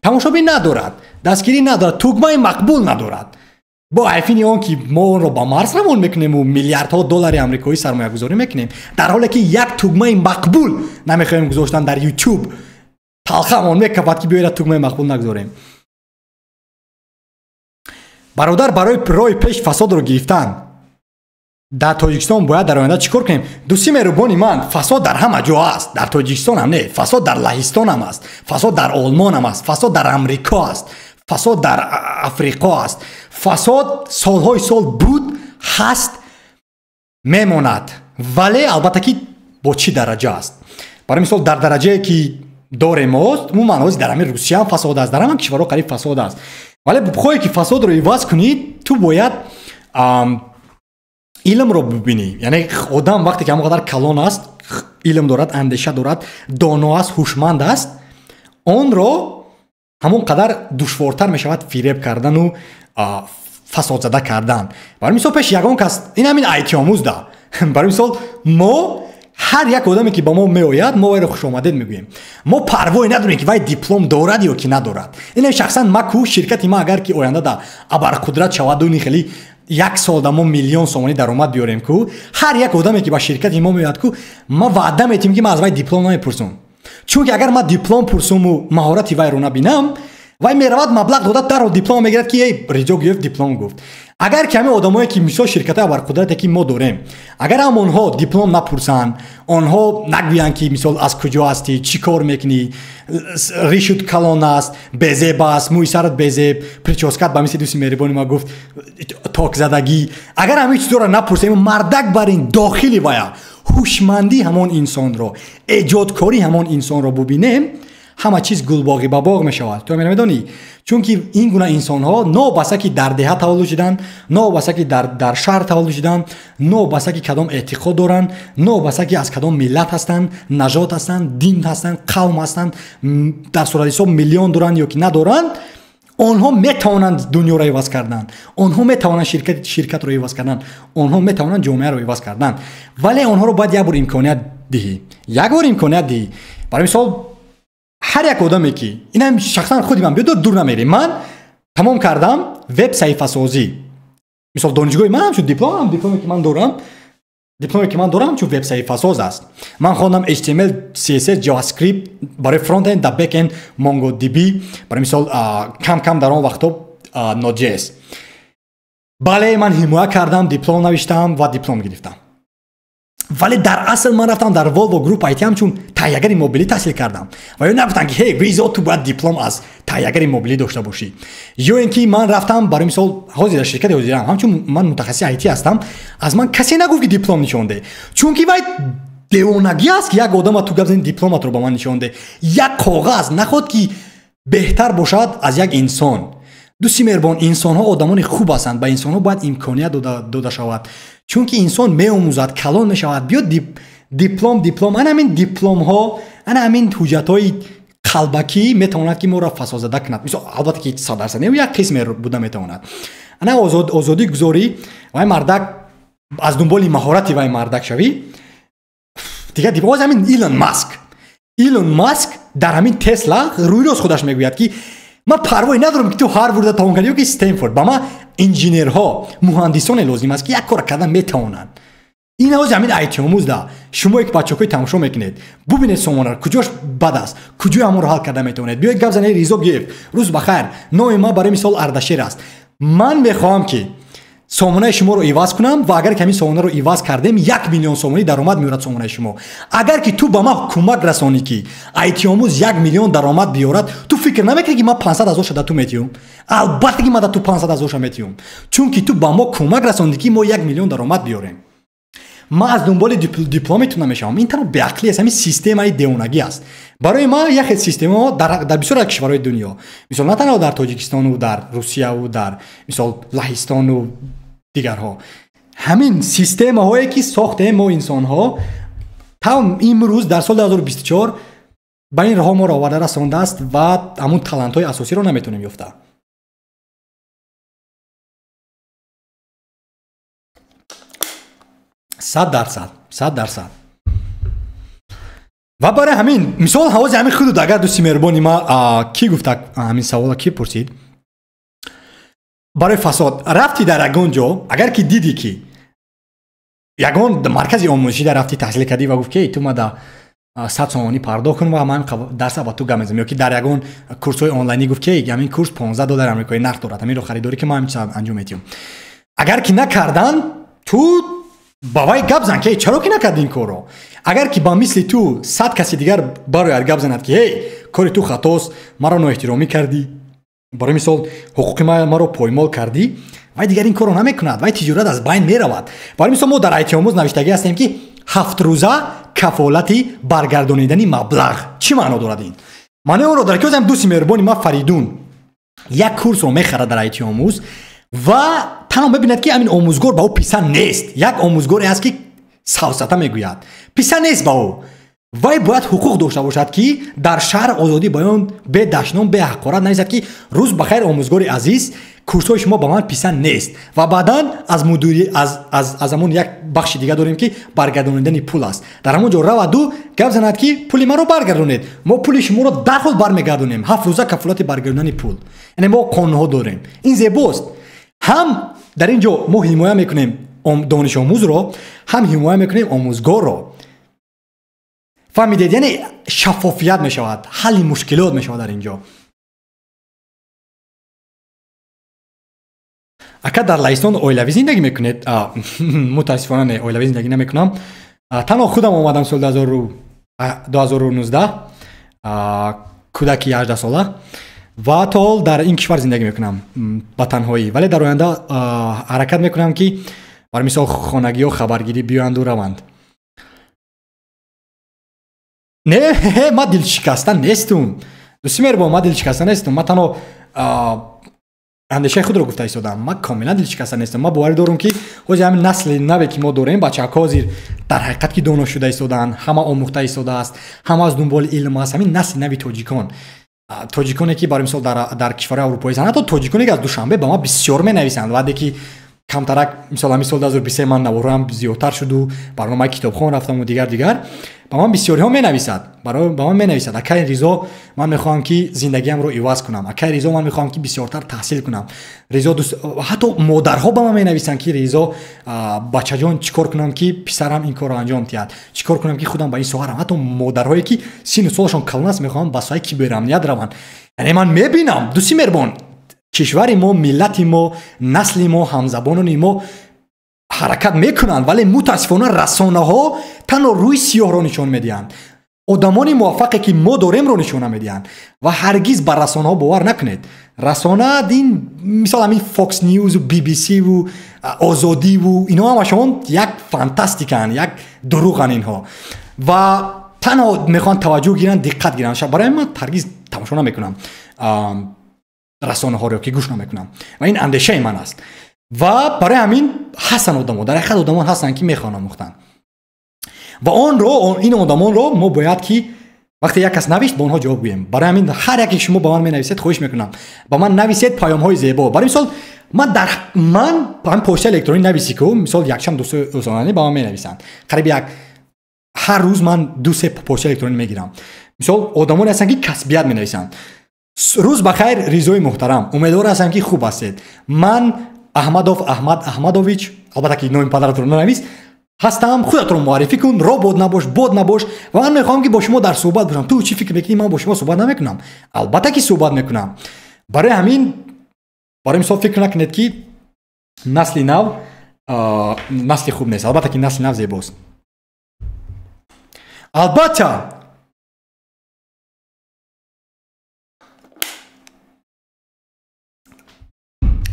Speaker 1: тамошобин надорад, дастгирӣ надорад, тугмаи мақбул надорад. бо айфини он ки мо онро ба марз равон мекунем ва миллиардҳо доллари амрикоӣ сармоягузорӣ мекунем, дар ҳоле ки як тугмаи мақбул намехоҳем гузоштан дар YouTube. талхамон мекавад ки биёед тугмаи мақбул нагузорем. бародар, барои роҳи пеш фасодро гирифтан дар Тоҷикистон бояд дар оянда чӣ кор кунем? дӯстӣ меҳрубони ман, фасод дар ҳама ҷо аст. дар Тоҷикистон ҳам не, фасод дар Лаҳистон ҳам аст, фасод дар Олмон ҳам аст, фасод дар Амрико аст, фасод дар Африқо аст. фасод солҳои сол буд, ҳаст, мемонад. вале албатта ки бо чӣ дараҷа аст? барои мисол дар дараҷае ки дорем мо, умуман ҳозир дар ҳамин Русия ҳам фасод аст, дар ҳама кишварҳо қариб фасод аст. вале хоҳе ки фасодро иваз кунӣ, ту бояд илмро бубинӣ. яъне одам вақте ки ҳамонқадар калон аст, илм дорад, андеша дорад, доно аст, ҳушманд аст, онро ҳамон қадар душвортар мешавад фиреб кардану фасодзада кардан. барои мисол пеш ягон кас, ин ҳамин айтиомӯзда. барои мисол мо ҳар як одаме ки ба мо меояд, мо вайро хушомадед мегӯем. мо парвое надорем ки вай диплом дорад ё ки надорад. ин шахсан ма ку ширкати ма агар ки оянда да абарқудрат шаваду ин хеле як сол да мо миллион сомонӣ даромад биёрем ку, ҳар як одаме ки ба ширкати мо меояд ку, ма ваъда метиҳем ки ма аз вай диплом намепурсум. чунки агар ма диплом пурсуму маҳорати вайро набинам, вай меравад маблағ дода даро диплом мегирад ки ей риҷо гирифт, диплом гуфт. агар ки ҳамин одамое ки мисол ширкатаи абарқудрате ки мо дорем, агар ҳам онҳо диплом напурсанд, онҳо нагӯянд ки мисол аз куҷо ҳастӣ, чӣ кор мекунӣ, ришут калон аст, безеб аст, мӯи сарат безеб, прическат ба мисли дӯсти меҳрибони ма гуфт токзадагӣ, агар ҳамин чизоро напурсем, мардак бар ин дохили вая ҳушмандӣ ҳамон инсонро, эҷодкорӣ ҳамон инсонро бубинем, ҳама чиз гулбоғи ба боғ мешавад. ту намедонӣ? чунки ин гуна инсонҳо новобаста ки дар деҳа таваллуд шуданд, новобаста ки дар шаҳр таваллуд шуданд, новобаста ки кадом эътиқод доранд, новобаста ки аз кадом миллат ҳастанд, нажот ҳастанд, дин ҳастанд, қавм ҳастанд, дар сурати ҳисоб миллион доранд ё ки надоранд, онҳо метавонанд дунёро иваз кардан, онҳо метавонанд ширкатро иваз кардан, онҳо метавонанд ҷомеаро иваз кардан. вале онҳоро бояд як бор имконият диҳӣ. як бор имконият диҳӣ. барои мисол ҳар як одаме ки инам шахсан худи ман биёд дур намерем, ман тамом кардам веб саҳифасозӣ. Мисол донишгоҳи ман ҳам шуд дипломе ки ман дорам чун веб саҳифасоз аст. Ман хондам HTML, CSS, JavaScript барои frontend да backend MongoDB, барои мисол кам дар он вақтҳо Node.js. бале ман ҳимоя кардам, диплом навиштам ва диплом гирифтам. вале дар асл ман рафтам дар Volvo Group ITM чун таҳиягари мобилӣ таҳсил кардам ва ё нафтам ки ҳей ризо ту бояд диплом аз таҳиягари мобилӣ дошта бошӣ. ё ин ки ман рафтам барои мисол ҳозир дар ширкати ҳозирам, ҳамчун ман мутахассиси IT ҳастам, аз ман касе нагуфт ки диплом нишон де, чунки вай девонагӣ аст ки як одама ту гап зани дипломатро ба ман нишон де. як коғаз наход ки беҳтар бошад аз як инсон. дӯсти меҳрубон, инсонҳо одамони хуб ҳастанд, ба инсонҳо бояд имконият дода шавад, чунки инсон меомӯзад, калон мешавад. биё диплом ана ҳамин дипломҳо, ана ҳамин ҳуҷҷатҳои қалбакӣ метавонад ки моро фасодзада кунад. мисол албатта ки 100% не як қисме буда метавонад. ана озодӣ гузорӣ вай мардак аз дунболи маҳорати вай мардак шавӣ. дигар диплом ҳамин Илон Маск дар ҳамин Тесла рӯйрост худаш мегӯяд ки ман парвои надорам ки ту Ҳарвард тавон кардӣ ё ки Стенфорд. ба ман инженерҳо, муҳандисоне лозим аст ки як кор кардан метавонанд. ин ҳозир ҳамин IT-омӯз да шумо ки бачакои тамошо мекунед, бубинед сомонаро куҷош бад аст, куҷои ҳамонро ҳал карда метавонед. биёед гап занед Ризо гев, рӯз бахайр, номи ман барои мисол Ардашир аст. ман мехоҳам ки сомонаи шуморо иваз кунам ва агар ки ҳамин сомонаро иваз кардем 1 миллион сомонӣ даромад меорад сомонаи шумо. агар ки ту ба ман кӯмак расонӣ ки IT-омӯз 1 миллион даромад биёрад, ту фикр намекунӣ ки ман 500 000 шуда ту метиём? албатта ки ман да ту 500 000 ша метиём, чунки ту ба мо кӯмак расонидӣ ки мо 1 миллион даромад биёрем. ман аз дунболи диплометун намешавам. ин танҳо беақлӣ аст, ҳамин системаи девонагӣ аст. барои ман як хел системаҳо дар бисёр кишварҳои дунё, мисол на танҳо дар Тоҷикистону дар Русияу дар мисол Лаҳистону дигарҳо, ҳамин системаҳое ки сохтем мо инсонҳо, там имрӯз дар соли 2024 ба ин роҳо моро оварда расондааст ва ҳамун талантҳои асосиро наметонем ёфта. 100%. ва барои ҳамин мисол ҳавози ҳамин худуд агар дӯсти меҳрубони ма ки гуфта ҳамин савола ки пурсид барои фасод рафти дар ягон ҷо, агар ки дидӣ ки ягон маркази омӯзишӣ дар рафти таҳсил кардӣ ва гуфт ки ту мада 100 сомонӣ пардохт кун ва ман дарса ба ту гап мезанам, ё ки дар ягон курсҳои онлайнӣ гуфт ки ҳамин курс $15 амрикоӣ нарх дорад, ҳаминро харидорӣ ки ман ҳамин чиз анҷом метиём. агар ки накардан, ту ба вай гап зан ки чаро ки накарди ин корро. агар ки ба мисли ту 100 каси дигар барояд гап занад ки ҳей кори ту хатост, маро ноэҳтиромӣ кардӣ, барои мисол ҳуқуқи маро поймол кардӣ, вай дигар ин корро намекунад, вай тиҷорат аз байн меравад. барои мисол мо дар IT-омӯз навиштагӣ ҳастем ки 7 рӯза кафолати баргардонидани маблағ. чӣ маъно дорад ин? маънои онро дорад ки озам дӯсти меҳрубони ман Фаридун як курсро мехарад дар IT-омӯз ва танҳо мебинад ки ҳамин омӯзгор ба ӯ писа нест. як омӯзгоре аст ки савсата мегӯяд, писа нест ба ӯ. вай бояд ҳуқуқ дошта бошад ки дар шаҳр озодӣ баён бе дашном бе ҳақорат нависад ки рӯз бахайр омӯзгори азиз, курсҳои шумо ба ман писа нест. ва баъдан аз мудири аз ҳамон як бахши дигар дорем ки баргардонидани пул аст. дар ҳамон ҷо раваду гап занад ки пули маро баргардонед, мо пули шуморо дарҳол бармегардонем. 7 рӯза кафолати баргардонидани пул. яъне мо қонунҳо дорем. ин зебост. ҳам дар ин ҷо мо ҳимоя мекунем донишомӯзро, ҳам ҳимоя мекунем омӯзгорро. фаҳмидед? яъне шаффофият мешавад, ҳалли мушкилот мешавад дар ин ҷо. ака дар Лаҳистон оилавӣ зиндагӣ мекунед? мутаассифона не, оилавӣ зиндагӣ намекунам. танҳо худам омадам соли 2019, кӯдаки 18 сола ва то ҳол дар ин кишвар зиндагӣ мекунам ба танҳоӣ, вале дар оянда ҳаракат мекунам ки бар мисол хонагиҳо хабаргирӣ биёянду раванд. не, ман дилшикаста нестум. дӯсти меҳрубон, ман дилшикаста нестум. ман танҳо андешаи худро гуфта истодам. ман комилан дилшикаста нестум. ман боварӣ дорам ки ҳозир ҳамин насли наве ки мо дорем, бачаҳо ҳозир дар ҳақиқат ки доно шуда истодаанд, ҳама омӯхта истодааст, ҳама аз дунболи илм аст. ҳамин насли нави тоҷиконе ки барои мисол дар кишварҳои аврупоӣ ҳастанд, ҳатто тоҷиконе ки аз Душанбе ба ман бисёр менависанд, вақте ки камтарак мисол ҳамин соли 2023 ман наворам зиёдтар шуду барномаи китобхон рафтаму дигар ба ман бисёриҳо менависад ба ман менависад акай ризо ман мехоҳам ки зиндагиамро иваз кунам акай ризо ман мехоҳам ки бисёртар таҳсил кунам ризо ҳатто модарҳо ба ман менависанд ки ризо бачаҷон чӣ кор кунам ки писарам ин корро анҷом диҳад чӣ кор кунам ки худам ба ин соҳа равам ҳатто модарҳое ки сину солашон калон аст мехоҳам ба соҳаи киберамният раванд яъне ман мебинам дӯсти меҳрубон кишвари мо миллати мо насли мо ҳамзабонони мо ҳаракат мекунанд вале мутаассифона расонаҳо танҳо рӯи сиёҳро нишон медиҳанд одамони муваффақе ки мо доремро нишона медиҳанд ва ҳаргиз ба расонаҳо бовар накунед расона ин мисол ҳамин Fox News ву BBC ву озодӣ ву инҳо ҳамашон як фантастикаанд як дурӯғанд инҳо ва танҳо мехоҳанд таваҷҷӯҳ гиранд диққат гиранд барои ман ҳаргиз тамошо намекунам расонаҳоро ки гӯш намекунам ва ин андешаи ман аст ва барои ҳамин ҳастанд одамо дар ҳақиқат одамон ҳастанд ки мехоҳанд омӯхтанд ва ин одамонро мо бояд ки вақте як кас навишт ба онҳо ҷавоб гӯем барои ҳамин ҳар яке шумо ба ман менависед хоҳиш мекунам ба ман нависед паёмҳои зебо барои мисол ман ҳамин почта электронӣ нависӣ ку мисол якчанд дӯстои рӯзонанӣ ба ман менависанд қариб ҳар рӯз ман 2-3 почта электронӣ мегирам мисол одамоне ҳастанд ки касбият менависанд рӯз бахайр ризои муҳтарам умедвор ҳастам ки хуб ҳастед ман аҳмадов аҳмад аҳмадович албатта ки номи падаратро навис ҳастам худатро муаррифӣ кун робот набош бод набош ва ман мехоҳам ки бо шумо дар суҳбат бошам ту чӣ фикр мекунӣ ман бо шумо суҳбат намекунам албатта ки суҳбат мекунам барои ҳамин барои мисол фикр накунед ки насли нав насли хуб нест албатта ки насли нав зебост албатта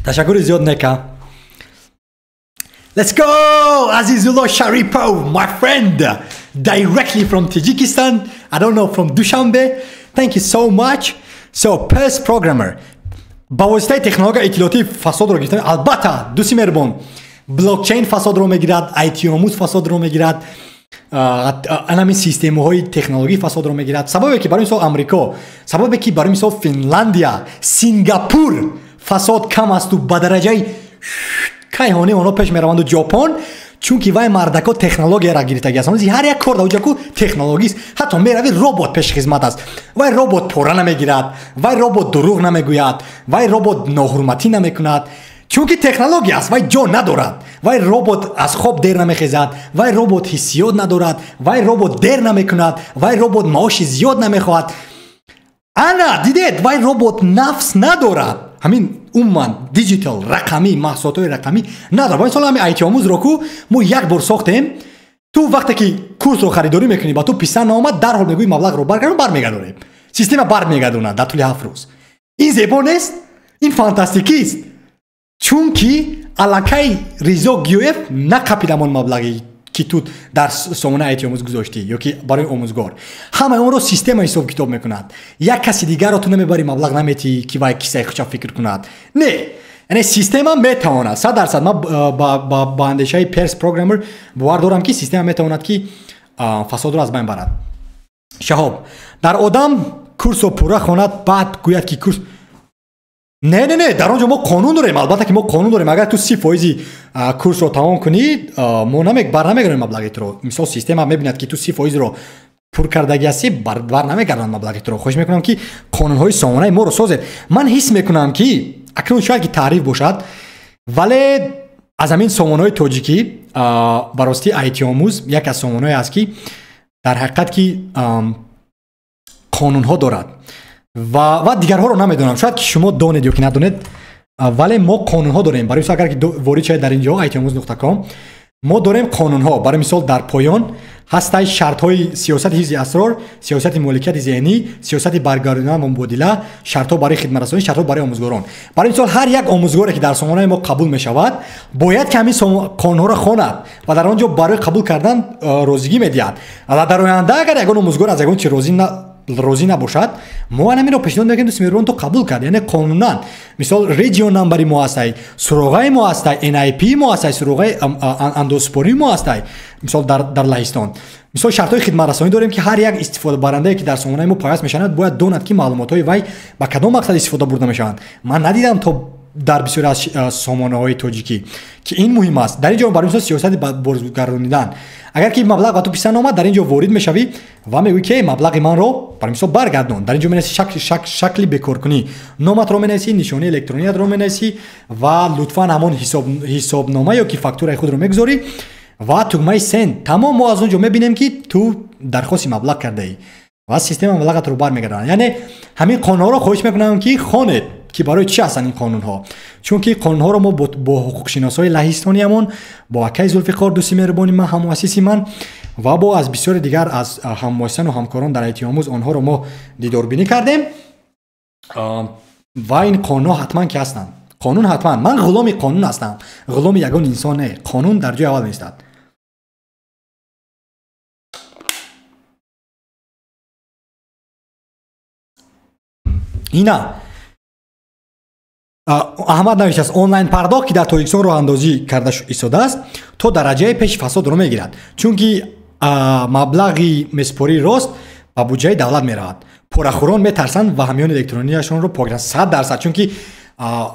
Speaker 1: ташаккури зиёд нека Let's go Azizullah Sharipov my friend directly from Tajikistan I don't know from Dushanbe thank you so much so Pers programmer ба воситаи технология иттилоотии фасодро гирифтан албатта дӯсти меҳрубон блокчейн фасодро мегирад IT омӯз фасодро мегирад анами системаҳои технологӣ фасодро мегирад сабабе ки барои мисол амрико сабабе ки барои мисол Финляндия Сингапур фасод кам асту ба дараҷаи кайҳонӣ онҳо пеш мераванду ҷопон чунки вай мардако технологияро гирифтагӣ аст ҳар як кор дар оҷа ку технологист ҳатто мерави робот пеши хизмат аст вай робот пора намегирад вай робот дурӯғ намегӯяд вай робот ноҳурматӣ намекунад чунки технология аст вай ҷон надорад вай робот аз хоб дер намехезад вай робот ҳиссиёт надорад вай робот дер намекунад вай робот маоши зиёд намехоҳад ана дидед вай робот нафс надорад ҳамин умуман диджитал рақамӣ маҳсулотҳои рақамӣ надорад ба мисол ҳамин IT омӯзро ку мо як бор сохтем ту вақте ки курсро харидорӣ мекунӣ ба ту писа наомад дарҳол мегӯӣ маблағро баргардон бармегардонем система бармегардонад дар тӯли 7 рӯз ин зебо нест ин фантастикист чунки аллакай ризо гиёев нақапидамон маблағи ки ту дар сомонаи IT омӯз гузоштӣ ё ки барои омӯзгор ҳамаи онро система ҳисоб китоб мекунад як каси дигарро ту намебари маблағ наметии ки вай кисаи хуча фикр кунад не яъне система метавонад 100% ман ба андешаи перс программер бовар дорам ки система метавонад ки фасодро аз байн барад шаҳоб дар одам курсро пурра хонад баъд гӯяд ки курс не дар он ҷо мо қонун дорем албатта ки мо қонун дорем агар ту 30% курсро тамом кунӣ мо барнамегардонем маблағитро мисол система мебинад ки ту 30%ро пур кардаги ҳастӣ барнамегардонад маблағитро хоҳиш мекунам ки қонунҳои сомонаи моро созед ман ҳис мекунам ки акнун шояд ки таъриф бошад вале аз ҳамин сомонаҳои тоҷикӣ барости IT омӯз як аз сомонаҳое аст ки дар ҳақиқат ки қонунҳо дорад ва дигарҳоро намедонам шояд ки шумо донед ё ки надонед вале мо қонунҳо дорем барои мисол агар ки ворид шавед дар ин ҷо itomuz.com мо дорем қонунҳо барои мисол дар поён ҳастай шартҳои сиёсати ҳифзи асрор сиёсати моликияти зеҳнӣ сиёсати баргардонидани мубодила шартҳо барои хидматрасонӣ шартҳо барои омӯзгорон барои мисол ҳар як омӯзгоре ки дар сомонаи мо қабул мешавад бояд ки ҳамин қонунҳоро хонад ва дар он ҷо барои қабул кардан розигӣ медиҳад ва дар оянда агар ягон омӯзгор аз ягон чи розӣ набошад мо анамиро пешниҳод мекунем дӯсти меҳрубон то қабул кард яъне қонунан мисол регион намбари мо ҳастай суроғаи мо ҳастай NIP мо ҳастай суроғаи андозпории мо ҳастай мисол дар лаҳистон мисол шартҳои хидматрасонӣ дорем ки ҳар як истифодабарандае ки дар сомонаи мо пайваст мешавад бояд донад ки маълумотҳои вай ба кадом мақсад истифода бурда мешаванд ман надидам то дар бисёре аз сомонаҳои тоҷикӣ ки ин муҳим аст. Дар ин ҷо барои мисол сиёсати боргаронидан агар ки маблағ ба ту писанд омад дар ин ҷо ворид мешавӣ ва мегӯӣ ки маблағи манро барои мисол баргардон. Дар ин ҷо менависӣ шакли бекоркунӣ, номатро менависӣ, нишони электрониятро менависӣ ва лутфан ҳамон ҳисобнома ё ки фактураи худро мегузорӣ ва тугмаи сен. Тамом мо аз он ҷо мебинем ки ту дархости маблағ кардаӣ ва система маблағатро бармегардонад. Яъне ҳамин қонунҳоро хоҳиш мекунам ки хонед ки барои чи ҳастанд ин қонунҳо. Чунки қонунҳоро мо бо ҳуқуқшиносои лаҳистониамон, бо акаи Зулфиқор дӯсти меҳрубони ман, ҳаммуассиси ман ва бо аз бисёри дигар аз ҳаммуассисану ҳамкорон дар IIT омӯз онҳоро мо дидорбинӣ кардем ва ин қонунҳо ҳатман ки ҳастанд. Қонун ҳатман. Ман ғуломи қонун ҳастам, ғуломи ягон инсон не. Қонун дар ҷои аввал меистад. Ина Аҳмад навиштааст онлайн пардохт ки дар Тоҷикистон роҳандозӣ карда истодааст то дараҷаи пеши фасодро мегирад. Чунки маблағи месупории рост ба буҷаи давлат меравад. Порахӯрон метарсанд ва ҳамёни электронияшонро покунанд 100%. Чунки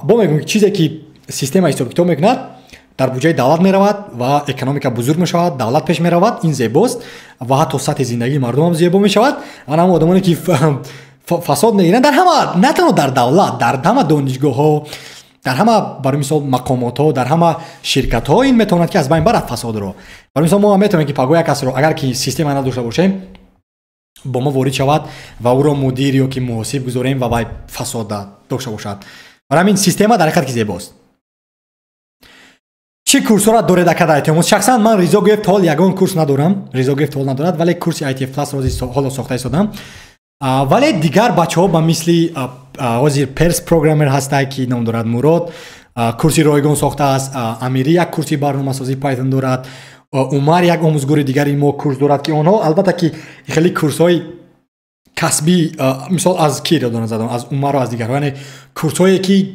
Speaker 1: бо мегӯем ки чизе ки система ҳисоб китоб мекунад дар буҷаи давлат меравад ва экономика бузург мешавад, давлат пеш меравад, ин зебост ва ҳатто сатҳи зиндагии мардумам зебо мешавад. Ана ҳам одамоне ки фасод мегиранд дар ҳама, на танҳо дар давлат, дар ҳама донишгоҳҳо, дар ҳама барои мисол мақомотҳо, дар ҳама ширкатҳо ин метавонад ки аз байн барад фасодро. Барои мисол мо метавонем ки пагоҳ як касро агар ки система надошта бошем бо мо ворид шавад ва ӯро мудир ё ки муҳосиб гузорем ва вай фасода дошта бошад. Барои ҳамин система дар ҳақиқат ки зебост. Чӣ курсҳоро доред ака дар IIT омӯз? Шахсан ман Ризо Гӯев та ҳол ягон курс надорам. Ризо Гӯев та ҳол надорад, вале курси ITF Plus ҳоло сохта истодам. Вале дигар бачаҳо ба мисли ҳозир перс программер ҳастад ки ном дорад Мурод, курси ройгон сохтааст. Амири як курси барномасозии Python дорад. Умар як омӯзгори дигари мо курс дорад ки онҳо албатта ки хеле курсҳои касби мисол аз ки ёдона задам аз Умару аз дигарҳо, яъне курсҳое ки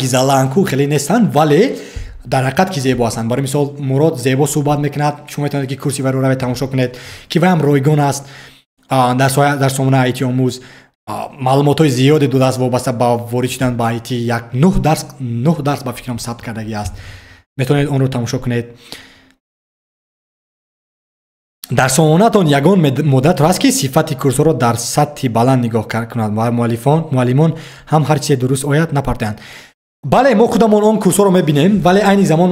Speaker 1: гизалаанку хеле нестанд, вале дар ҳақиқат ки зебо ҳастанд. Барои мисол Мурод зебо суҳбат мекунад, шумо метавонед ки курси вайро равед тамошо кунед ки вай ҳам ройгон аст. Дар сомонаи IIT омӯз маълумотҳои зиёде додааст вобаста ба ворид шудан ба IT. Як 9 дарс ба фикрам сабт кардагӣ аст. Метавонед онро тамошо кунед. дар сомонаатон ягон муддатро ҳаст ки сифати курсҳоро дар сатҳи баланд нигоҳ кунад ва муаллимон ҳам ҳар чизе дуруст ояд напартоянд. Бале мо худамон он курсҳоро мебинем, вале айни замон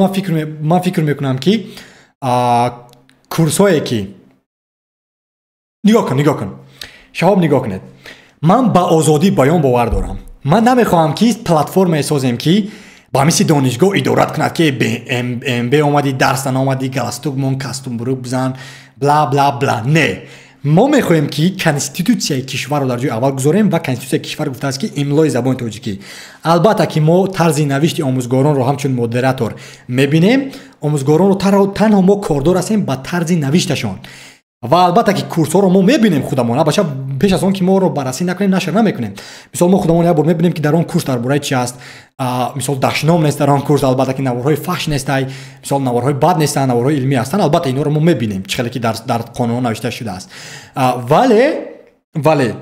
Speaker 1: ман фикр мекунам ки курсҳое ки нигоҳ кун шаҳоб нигоҳ кунед. Ман ба озодии баён бовар дорам. Ман намехоҳам ки платформае созем ки ба мисли донишгоҳ идорат кунад ки МБ омадӣ дарс наомадӣ галстук мон кастум бурук бизан бла бла бла. Не, мо мехоҳем ки конститутсияи кишварро дар ҷои аввал гузорем ва конститутсияи кишвар гуфтааст ки имлои забони тоҷикӣ. Албатта ки мо тарзи навишти омӯзгоронро ҳамчун модератор мебинем. Омӯзгоронро танҳо мо кордор ҳастем ба тарзи навишташон. Ва албатта ки курсҳоро мо мебинем худамон, албатта пеш аз он ки моро баррасӣ накунем, нашр намекунем. Мисол мо худамон як бор мебинем ки дар он курс дар бораи чи аст. Мисол дашном нест дар он курс, албатта ки наворҳои фахш нестай, мисол наворҳои бад нестанд, наворҳои илмӣ ҳастанд. Албатта инҳоро мо мебинем чӣ хеле ки дар қонунҳо навишта шудааст. Вале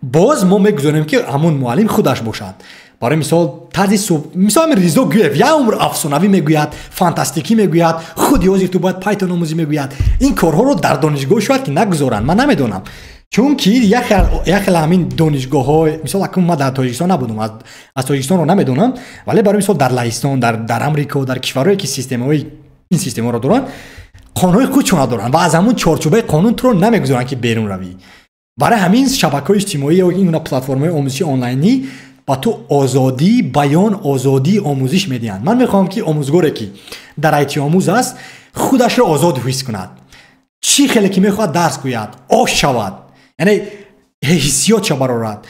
Speaker 1: боз мо мегузорем ки ҳамон муаллим худаш бошад. Барои мисол тарзи мисол ҳамин Ризо Гӯев як умр афсонавӣ мегӯяд, фантастикӣ мегӯяд, худи ҳозир ту бояд Python омӯзӣ мегӯяд. Ин корҳоро дар донишгоҳ шояд ки нагузоранд, ман намедонам. Чунки як хел ҳамин донишгоҳҳо мисол акун ман дар Тоҷикистон набудам, аз Тоҷикистонро намедонам, вале барои мисол дар Лаҳистон, дар Амрико, дар кишварҳое ки ин системаро доранд, қонунҳои худшонро доранд ва аз ҳамун чорчӯбаи қонун туро намегузоранд ки берун равӣ. Барои ҳамин шабакаҳои иҷтимоӣ ё ин гуна платформаҳои омӯзиши онлайнӣ ба ту озодии баён, озодии омӯзиш медиҳанд. Ман мехоҳам ки омӯзгоре ки дар IIT омӯз аст худашро озод ҳис кунад. чӣ хеле ки мехоҳад дарс гӯяд, ош шавад, яъне ҳиссиётша барорад,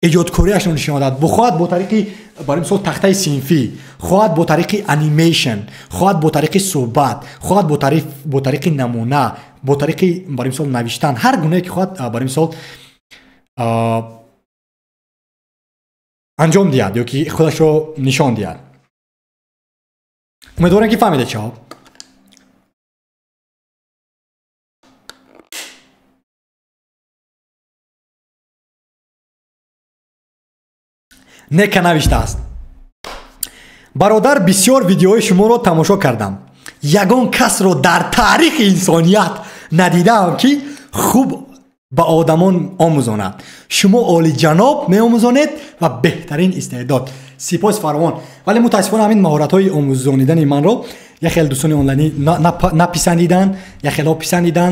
Speaker 1: эҷодкориашро нишон дад. Хоҳад бо тариқи барои мисол тахтаи синфӣ, хоҳад бо тариқи анимейшн, хоҳад бо тариқи суҳбат, хоҳад бо тариқи намуна, бо тариқи барои мисол навиштан, ҳар гунае ки хоҳад барои мисол анҷом диҳад ё ки худашро нишон диҳад. умедворам ки фаҳмидед чаҳо. нека навиштааст. бародар, бисёр видеои шуморо тамошо кардам. Ягон касро дар таърихи инсоният надидам ки хуб ба одамон омӯзонад. Шумо олиҷаноб меомӯзонед ва беҳтарин истеъдод. Сипоси фаровон. Вале мутаассифона ҳамин маҳоратҳои омӯзонидани манро як хеле дӯстони онлайнӣ написандидан, як хелеҳо писандидан,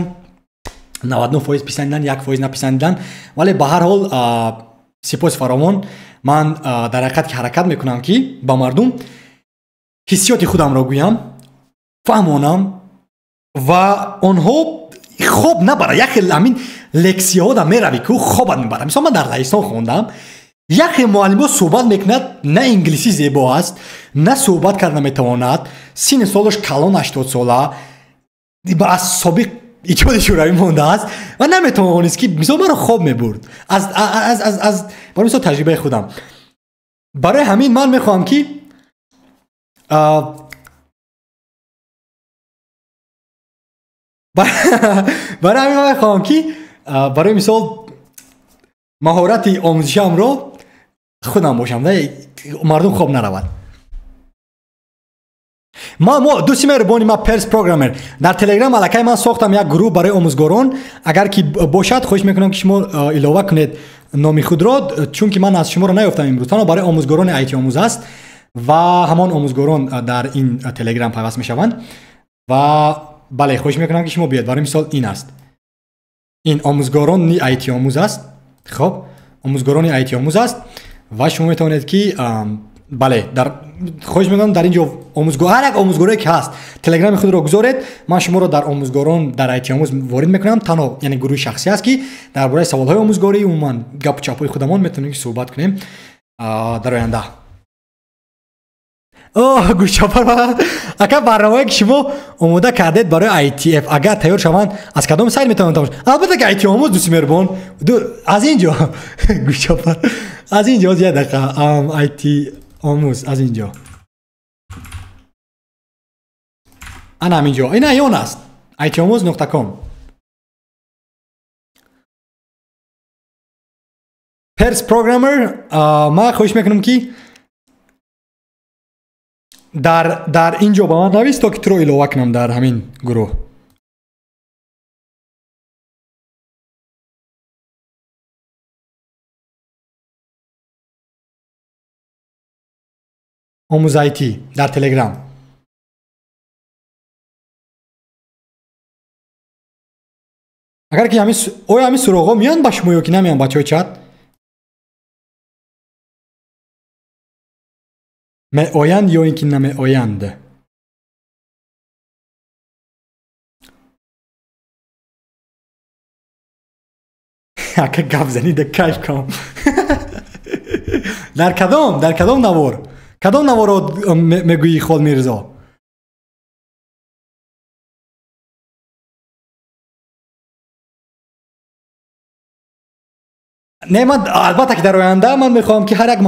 Speaker 1: 99% писандидан, 1% написандидан. Вале ба ҳар ҳол сипоси фаровон. Ман дар ҳақиқат ки ҳаракат мекунам ки ба мардум ҳиссиёти худамро гӯям, фаҳмонам ва онҳо хоб набарад. Як хел ҳамин лексияҳода меравӣ ки хобат мебарад. мисол ман дар лаҳистон хондам, як хел муаллимо суҳбат мекунад, на инглисӣ зебо аст, на суҳбат карда метавонад, синни солаш калон 80 сола, аз собиқ иҷоди шӯравӣ мондааст ва наметавонист ки мисол маро хоб мебурд. аз барои мисол таҷрибаи худам. барои ҳамин ман мехоҳам ки барои ҳамин ман мехоҳам ки барои мисол маҳорати омӯзишамро худам бошам, мардум хоб наравад. мо дӯсти меҳрубони ма перс программер дар телеграм аллакай ман сохтам як гурӯҳ барои омӯзгорон. Агар ки бошад хоҳиш мекунам ки шумо илова кунед номи худро, чунки ман аз шуморо наёфтам имрӯз. Танҳо барои омӯзгорони IT омӯз аст ва ҳамон омӯзгорон дар ин телеграм пайваст мешаванд. Ва бале, хоҳиш мекунам ки шумо биёед. Барои мисол ин аст, ин омӯзгорони IT омӯз аст. Хоб, омӯзгорони IT омӯз аст ва шумо метавонед ки бале, дар хоҳиш мекунам дар ин ҷо ҳар як омӯзгорое ки ҳаст телеграми худро гузоред. Ман шуморо дар омӯзгорон дар IT омӯз ворид мекунам. Танҳо яъне гурӯҳи шахсӣ аст ки дар бораи саволҳои омӯзгорӣ умуман гапу чапҳои худамон метавонем ки суҳбат кунем дар оянда. гӯшафар ака барномае ки шумо омода кардед барои ITF агар тайёр шаванд аз кадом сайт метавонанд тамошо? Албатта ки IT омӯз дӯсти меҳрубон, аз ин ҷо гӯшафар аз ин ҷо я дақиқа IT омӯз аз ин ҷо ана ҳамин ҷо ин аён аст itomuz.com. Pers programmer ма хоҳиш мекунам ки дар ин ҷо ба ман навис то ки туро илова кунам дар ҳамин гурӯҳ. омӯз IT дар телеграм. агар ки оя ҳамин суроғҳо меоянд ба шумо ё ки намеоянд бачаҳои чат? меоянд ё ин ки намеоянд? ака гап занид кайф кам. дар кадом навор? кадом наворо мегӯӣ хол мирзо? не, ман албатта ки дар оянда ман мехоҳам ки ҳар як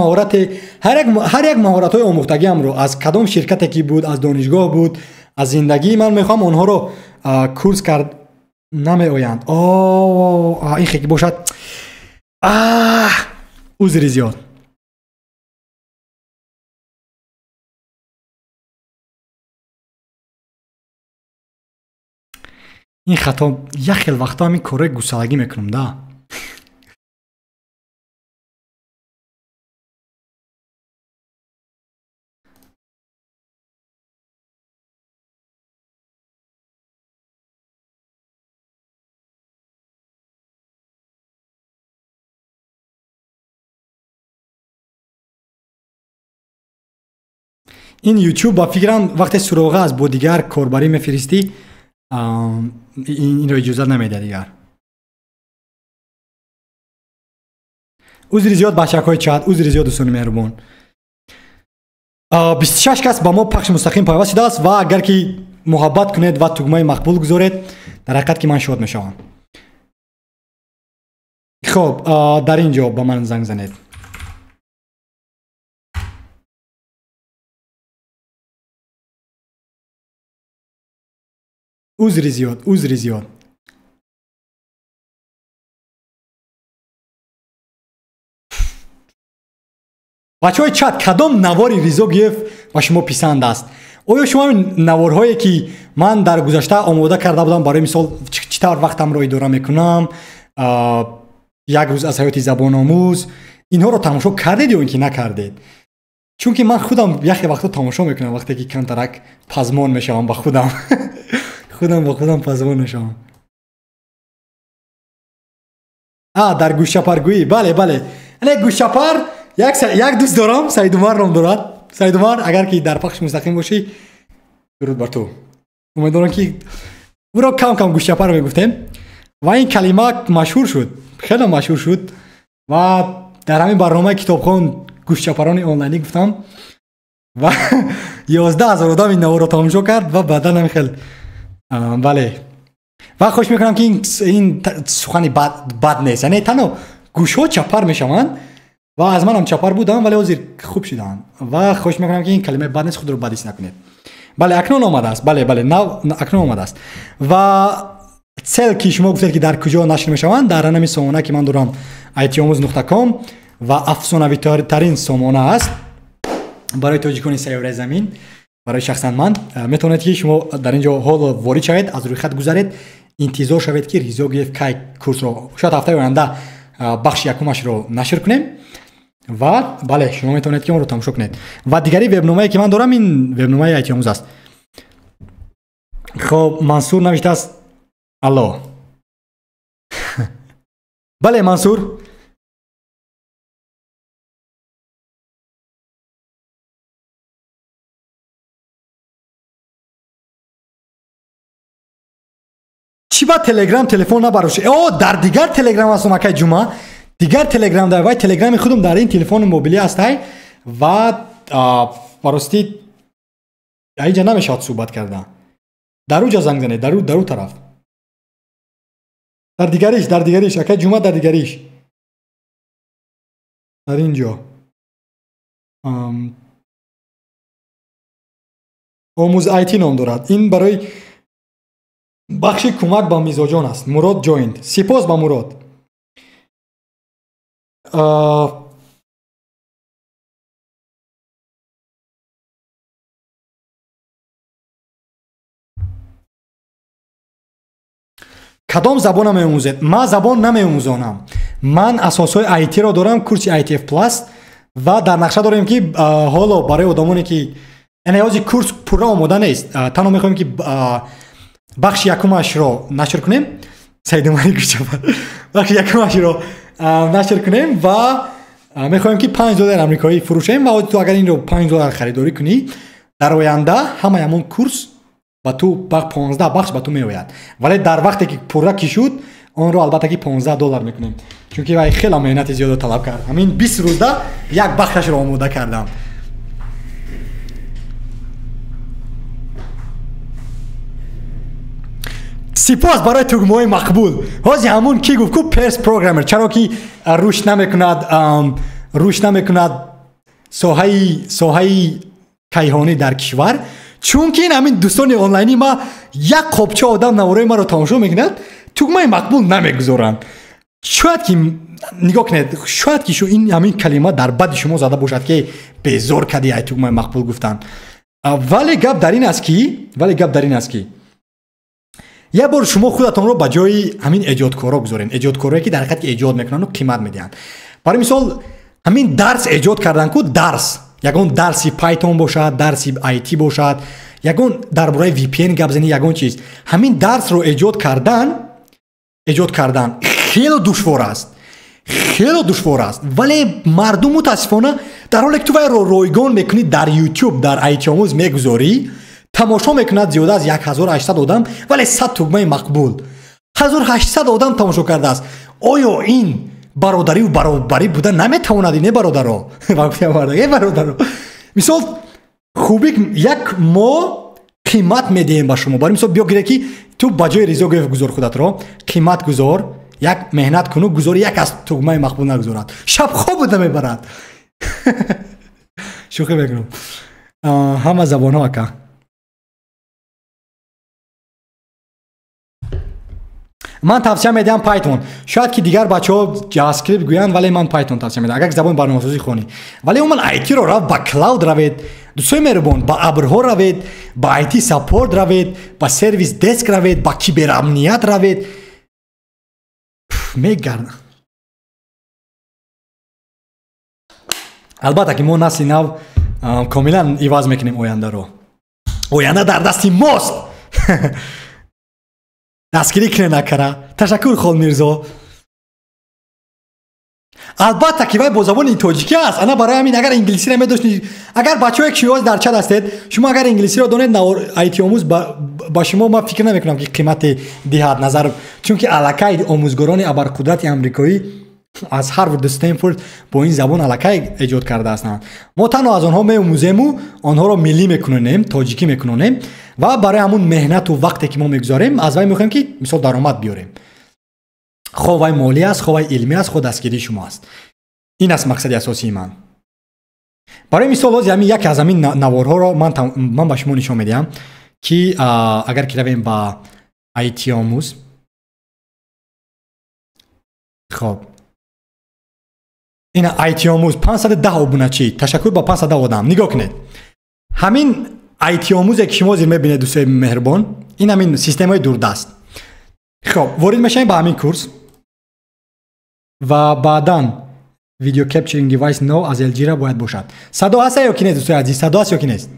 Speaker 1: маҳоратҳои омӯхтагиамро аз кадом ширкате ки буд, аз донишгоҳ буд, аз зиндагӣ, ман мехоҳам онҳоро курс кард. намеоянд. ин хе ки бошад. узри зиёд. ин хато як хел вақтҳо ҳамин кораи гусалагӣ мекунам да. ин YouTube ба фикрам вақте суроға аз бо дигар корбарӣ мефиристӣ, инро иҷозат намедиҳад дигар. узри зиёд бачакҳои чат, узри зиёд дӯстони меҳрубон. 26 кас ба мо пахши мустақим пайваст шудааст ва агар ки муҳаббат кунед ва тугмаи мақбул гузоред, дар ҳақиқат ки ман шод мешавам. хоб, дар ин ҷо ба ман занг занед. узри зиёд. بچه‌های چت کدام نواری ریزو گرفت و شما پسند است؟ آیا شما نوارهایی که من در گذشته آماده کرده بودم برای مثال چطور وقتم رو اداره میکنم، یک روز از حیات زبان آموز، اینها رو تماشا کردید یا اینکه نکردید؟ چون که من خودم یخی وقتا تماشا میکنم وقتی که کنترک پازمون میشم با خودم خودم پازمون میشم. در گوشچپرگویی، بله انا گوشچپر یک دوست دارم، سعید عمر نام دارد. سعید عمر اگر که در پخش مستقیم باشی درود بر تو. امیدوارم که او را کم گوشچپر میگفتیم و این کلمه مشهور شد، خیلی مشهور شد و در همین برنامه کتابخوان گوشچپران آنلاینی گفتم و 11,000 آدم این نوار را تماشا کرد و بعدا هم خیلی بله و خوش میکنم که این سخنی بد نیست، یعنی تنها گوشها چپر میشوند و از من هم چپر بودم ولی حاضر خوب شدن و خوش میکنم که این کلمه بد نیست، خود رو بدیس نکنید. بله اکنون آمده است، بله اکنون آمده است و سل که شما گفتید که در کجا نشر میشوند، در همین سامانه که من دارم itomuz.com و افسانوی ترین سامانه است برای تاجیکان سیاره زمین. برای شخصا من میتونید که شما در اینجا حال وارد شوید، از روی خط گذرید، انتظار شوید که ریزا گرفت کی کورس رو شاید هفته آینده بخش یکمش رو نشر کنیم و بله شما میتونید که اون رو تماشا کنید. و دیگری وبنامه‌ای که من دارم این وبنامه ایتیاموز است. خب منصور نوشته است الله بله منصور چی با تلگرام تلفن نبروش؟ در دیگر تلگرام هستم اکای جمعه دیگر تلگرام داره و تلگرام خودم در این تلفن موبیلی است و براستی اینجا نمیشاد صحبت کردن، در اونجا زنگ زنید، در اون طرف، در دیگریش اکای جمعه، در دیگریش در اینجا آموز آیتی نام دارد. این برای بخش کمک با میزاجان است. مراد جویند. سپاس با مراد. کدام زبان می‌آموزید؟ من زبان نمی‌آموزانم. من اساسای آیتی را دارم، کورس ITF پلاس و در نقشه داریم که حالا برای آدمانی که انیازی کورس پورا آماده نیست، تنها می‌خوایم که بخش یکمش رو نشر کنیم. سعید عمری گوشچپر بخش یکمش رو نشر کنیم و می‌خوایم که $5 آمریکایی فروشیم و تو اگر این رو $5 خریداری کنی در آینده همون کورس و تو بخش 15 بخش به تو میآید، ولی در وقتی که پورا کی شد اون رو البته که $15 میکنیم چون که وای خیلی مهنت زیاد طلب کرد. همین 20 روزه یک بخشش رو آماده کردم. سپاس برای تگمه‌های مقبول. حاجی همون کی گفت کو پرس پروگرامر، چرا که روش نمیکند ساحه کیهانی در کشور، چون که این همین دوستان آنلاینی ما یک قبچه آدم نوارای ما رو تماشا میکنند تگمه مقبول نمیگذارن. شاید که نگاه کنید، شاید که این همین کلمه در بد شما زده باشد که بیزار کردی ای تگمه مقبول گفتن، ولی گپ در این است که یه بار شما خودتون رو به جای همین ایجادکارا گذارین، ایجادکارایی که در حقیقت ایجاد میکنن و قیمت میدن. برای مثال همین درس ایجاد کردن کو درس، یگون درسی پایتون باشد، درسی آیتی باشد، یگون درباره وی پی ان گپ زنی، یگون چیز، همین درس رو ایجاد کردن خیلی دشوار است، ولی مردم متاسفانه در حالی که تو رو رایگان میکنی در یوتیوب در ایتیاموز میگذاری تماشا میکند زیاده از 1800 آدم، ولی 100 تگمه مقبول 1800 آدم تماشا کرده است. آیا این برادری و برابری بودن نمیتواند؟ این برادرها مثال خوبی یک ما قیمت میدیم به شما. برای مثال بیا گیره که تو بجای ریزا گذار خودت را قیمت گذار، یک مهنت کنو گذار، یک از تگمه مقبول نگذارد، شب خواب بوده میبرد. شوخی بگم همه زبان ها اکا من توصیه میدم پایتون. شاید که دیگر بچه‌ها جاوا اسکریپت گویند ولی من پایتون توصیه میدم اگر زبان برنامه‌نویسی خونی. ولی عموما آیتی رو با کلاود روید، دوستای مهربان با ابرها روید، با آیتی سپورت روید، با سرویس دسک روید، با کیبر امنیت روید. میگردم. البته که ما نسل نو کاملا ایواز میکنیم آینده رو. آینده در دست ماست. دستگیری کنه نکره. تشکر خال میرزا. البته که وای با زبان تاجیکی است. انا برای همین اگر انگلیسی رو میدونید، اگر بچه‌ها یک شیواز در چت هستید، شما اگر انگلیسی رو دونید آیتی آموز با شما ما فکر نمیکنم که قیمت دهد نظر، چون که الکای آموزگاران ابرقدرت آمریکایی از هاروارد و استنفورد با این زبان الکای ایجاد کرده هستند. ما تنها از آنها می‌آموزیم و آنها رو ملی میکنیم، تاجیکی میکنیم و برای همون مهنت و وقتی که ما میگذاریم از وای میخوایم که مثلا درآمد بیاریم. خواه مالی است، خواه علمی است، خود دستگیری شما است. این است مقصد اساسی من. برای مثال همین یک از همین نوارها رو من به شما نشون میدم که اگر که رویم با آیتی آموز، خب این آیتی آموز 510 ابونچی، تشکر با 510 آدم. نگاه کنید همین آیتی آموز که شما زیر میبینید دوستای مهربان، این همین سیستم های دوردست. خب وارد میشیم با همین کورس و بعداً ویدیو کپچرینگ دیوایس نو از LG را باید باشد. صدا هست یا کی نیست دوستای عزیز؟ صدا هست یا کی نیست؟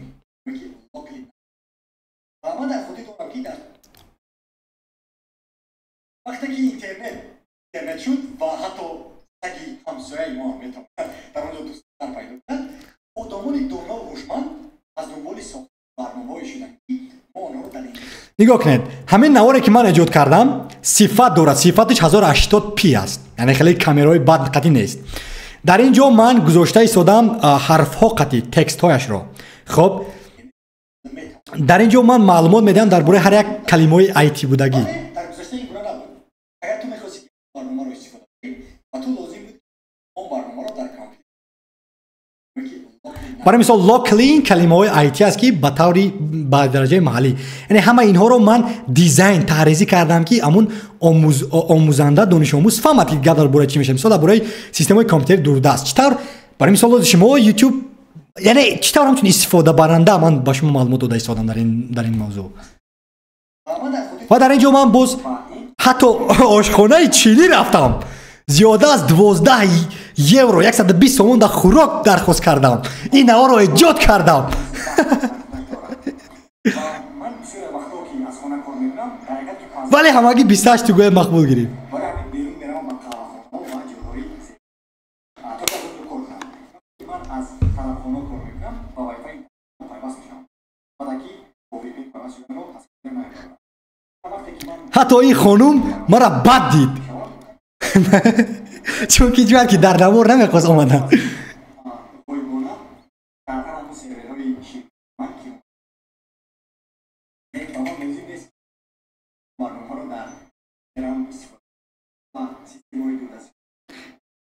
Speaker 1: وقتی که اینترنت شد و حتی سگی همسایه ما میتونن در اونجا دوستان پیدا کنن، آدمان دنیا و هوشمند از دنبال ساخت برنامه‌ای شدن که ما آنها رو در این نگاه کنید. همین نواری که من ایجاد کردم صفت دارد، صفتش 1080p است، یعنی خیلی کامرای بد قطعی نیست. در اینجا من گذاشته ایستادم حرف ها قطعی، تکست هایش رو. خب در اینجا من معلومات میدم درباره هر یک کلمه های آیتی بودگی. در گذشته این گونه نبود. اگر تو می‌خواستی برنامه رو استفاده کنی و تو لازم بود اون برنامه رو در کامپیوتر. برای مثال لوکلی کلمه های آیتی است که به طوری با درجه محلی، یعنی همه اینها رو من دیزاین طراحی کردم که همون آموزنده دانش آموز فهمد که درباره چی میشه. مثلا درباره سیستم های کامپیوتر دوردست چطور، برای مثال شما یوتیوب، یعنی چطور همچون استفاده برنده من با شما معلومات داده ایستادم در این موضوع. و در اینجا من باز حتی آشخانه چینی رفتم، زیاده از 12 یورو 120 تومان در خوراک درخواست کردم، این نوار رو ایجاد کردم. ولی همگی 28 توگوی مقبول گیریم. حتی این خانوم مرا بد دید چون که جوان که در نوار نمیخواست آمدن.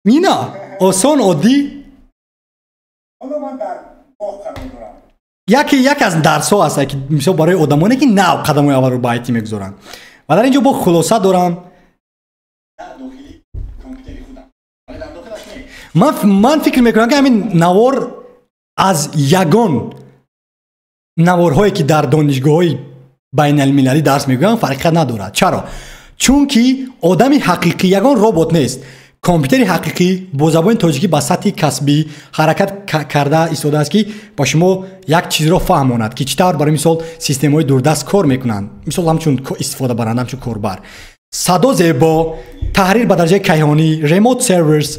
Speaker 1: مینا آسان عادی یک از درس ها هست که مثلا برای آدمانی که نو قدم اول رو با آیتی میگذارن و در اینجا با خلاصه دارم. من فکر میکنم که همین نوار از یگان نوارهایی که در دانشگاه‌های بین المللی درس میگویم فرق ندارد. چرا؟ چون که آدمی حقیقی یگان ربات نیست. کامپیوتر حقیقی با زبان تاجیکی با سطح کسبی حرکت کرده ایستاده است که با شما یک چیز را فهماند که چطور برای مثال سیستم های دوردست کار میکنند، مثال همچون استفاده برنده، همچون کاربر، صدا زیبا، تحریر به درجه کیهانی، ریموت سرورز.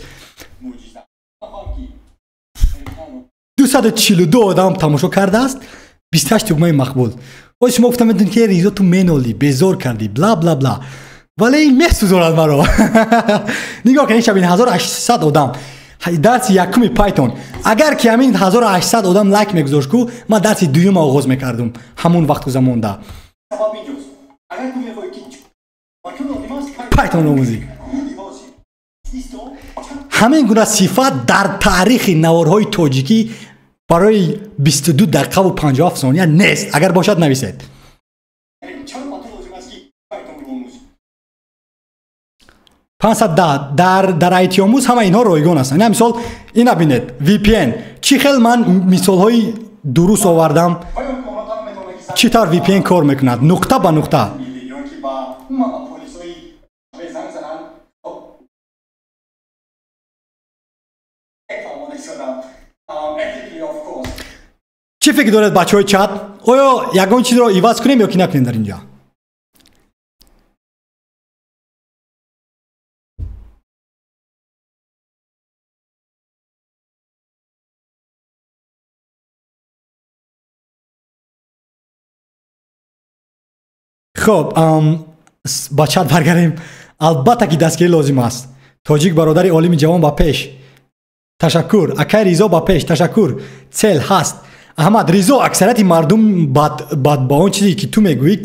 Speaker 1: 242 آدم تماشا کرده است، 28 تومه مقبول. و شما گفتم میدونی که ریزا تو مینولی بیزار کردی بلا بلا بلا، ولی این میسوزاند مرا. نگاه کنید شب این 1800 آدم درس یکم پایتون، اگر که همین 1800 آدم لایک میگذاشت کو من درس دوم آغاز میکردم همون وقت زمان ده پایتون آموزی. همین گونه صفات در تاریخ نوارهای تاجیکی برای 22 دقیقه و 57 ثانیه نیست. اگر باشد نویسید. 510 در آیتی آموز همه اینها رایگان هستند. این مثال اینا ببینید VPN چی خیلی من مثال های درست آوردم چی طور VPN کار میکند نقطه به نقطه. چی فکر دارید بچه های چت؟ آیا یگان چیز را عوض کنیم یا که نکنیم در اینجا؟ خب با چت برگردیم. البته که دستگیری لازم است. تاجیک برادر عالم جوان با پیش تشکر. اکای ریزا با پیش تشکر. چل هست احمد ریزا. اکثریت مردم بعد با اون چیزی که تو میگویی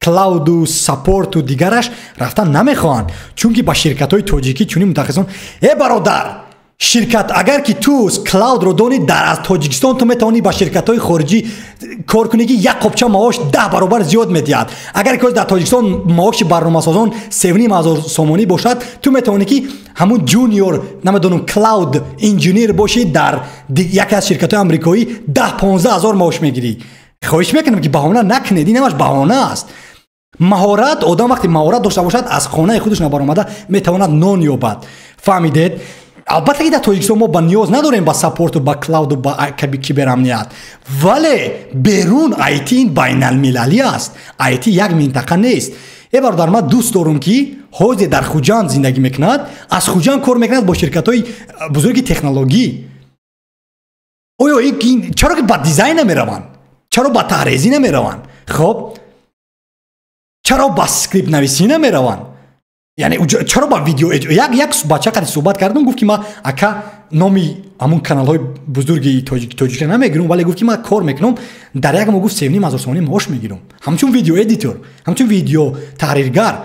Speaker 1: کلاود و سپورت و دیگرش رفتن نمیخوان چون که با شرکت های تاجیکی چونی متخصصان. ای برادر شرکت اگر که تو کلاود رو دونی در از تاجیکستان تو میتونی با شرکت های خارجی کار کنی که یک قبچه معاش 10 برابر زیاد میدید. اگر که در تاجیکستان معاش برنامه‌سازان 7,500 سومانی باشد تو میتونی که همون جونیور نمیدونم کلاود انجینیر باشی در یکی از شرکت های آمریکایی 10-15 هزار معاش میگیری. خواهش میکنم که بهانه نکنید. این همش بهانه است. مهارت آدم وقتی مهارت داشته باشد از خانه خودش نبرآمده میتواند نان یابد. فهمیدید؟ البته که در تاجیکستان ما با نیاز نداریم با سپورت و با کلاود و با کیبر امنیت ولی بیرون آیتی این بین المللی است. آیتی یک منطقه نیست. ای برادر من دوست دارم که حوزه در خوجان زندگی میکند از خوجان کار میکند با شرکت های بزرگ تکنولوژی. اویا چرا که با دیزاین نمیروند؟ چرا با طراحی نمیروند؟ خب چرا با اسکریپت نویسی نمیروند؟ یعنی چرا با ویدیو یک بچه قد صحبت کردم گفت که ما اکا نامی همون کانال های بزرگی تاجیک نمیگیرم ولی گفت که ما کار میکنم در یک ما گفت 7,500 سومانی معاش میگیرم همچون ویدیو ادیتور همچون ویدیو تحریرگر.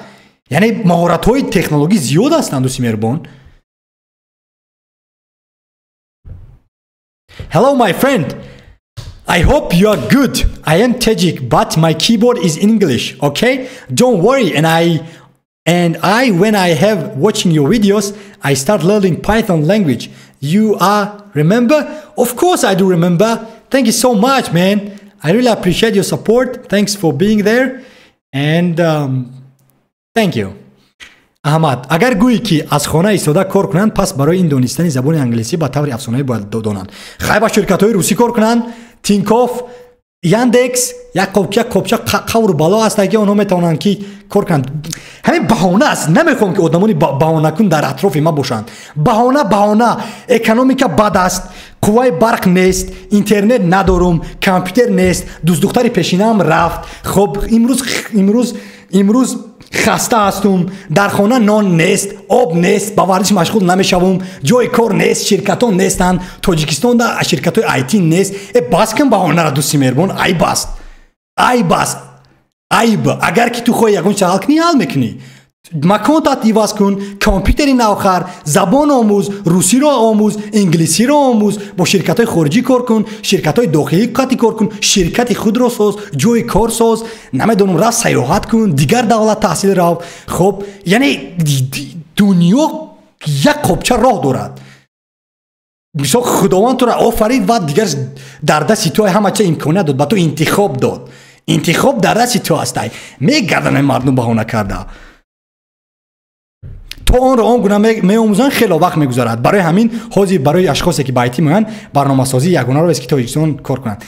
Speaker 1: یعنی مهارت های تکنولوژی زیاد هستند دوستی مهربان. Hello my friend, I hope you are good. I am Tajik but my keyboard is in English. Okay, don't worry. And I, when I have watching your videos, I start learning Python language. You are, remember? Of course I do remember. Thank you so much, man. I really appreciate your support. Thanks for being there. And thank you. احمد اگر گویی که از خانه ایستاده کار کنند پس برای این دانستن زبان انگلیسی با طور افسانه‌ای باید دانند. خیلی با شرکت‌های روسی کار کنند. تینکوف یاندکس یک کوپچه قور بالا است که اونها میتونن که کار کنند. همین بهانه است. نمیخوام که آدمانی بهانه کن در اطراف ما باشند. بهانه اکونومیکا بد است، قوای برق نیست، اینترنت ندارم، کامپیوتر نیست، دوست دختری پیشینم رفت. خب امروز خسته هستم، در خانه نان نیست، آب نیست، با ورزش مشغول نمیشوم، جای کار نیست، شرکتان نیستند، تاجیکستان در شرکت های آیتی نیست. بس کن بهانه را دوستی مهربان. عیب اگر که تو خواهی یکون چه حل کنی حل میکنی. مکان تا دیواز کن، کامپیوتری نوخر، زبان آموز، روسی را آموز، انگلیسی را آموز، با شرکت های خارجی کار کن، شرکت های داخلی قطعی کار کن، شرکت خود را ساز، جای کار ساز، نمیدونم را سیاحت کن، دیگر دولت تحصیل را. خب یعنی دنیا یک قبچه راه دارد. مثلا خداوند تو را آفرید و دیگر در دستی تو همه چه امکانیت داد، با تو انتخاب داد. انتخاب در دستی تو هستی. میگردن مردم بهانه کرده. تو آن را آنگونه می‌آموزند خیلی وقت می‌گذارد. برای همین حاضر برای اشخاصی که با آیتی میان برنامه‌سازی یگانه را است که تاجیکستان کار کنند.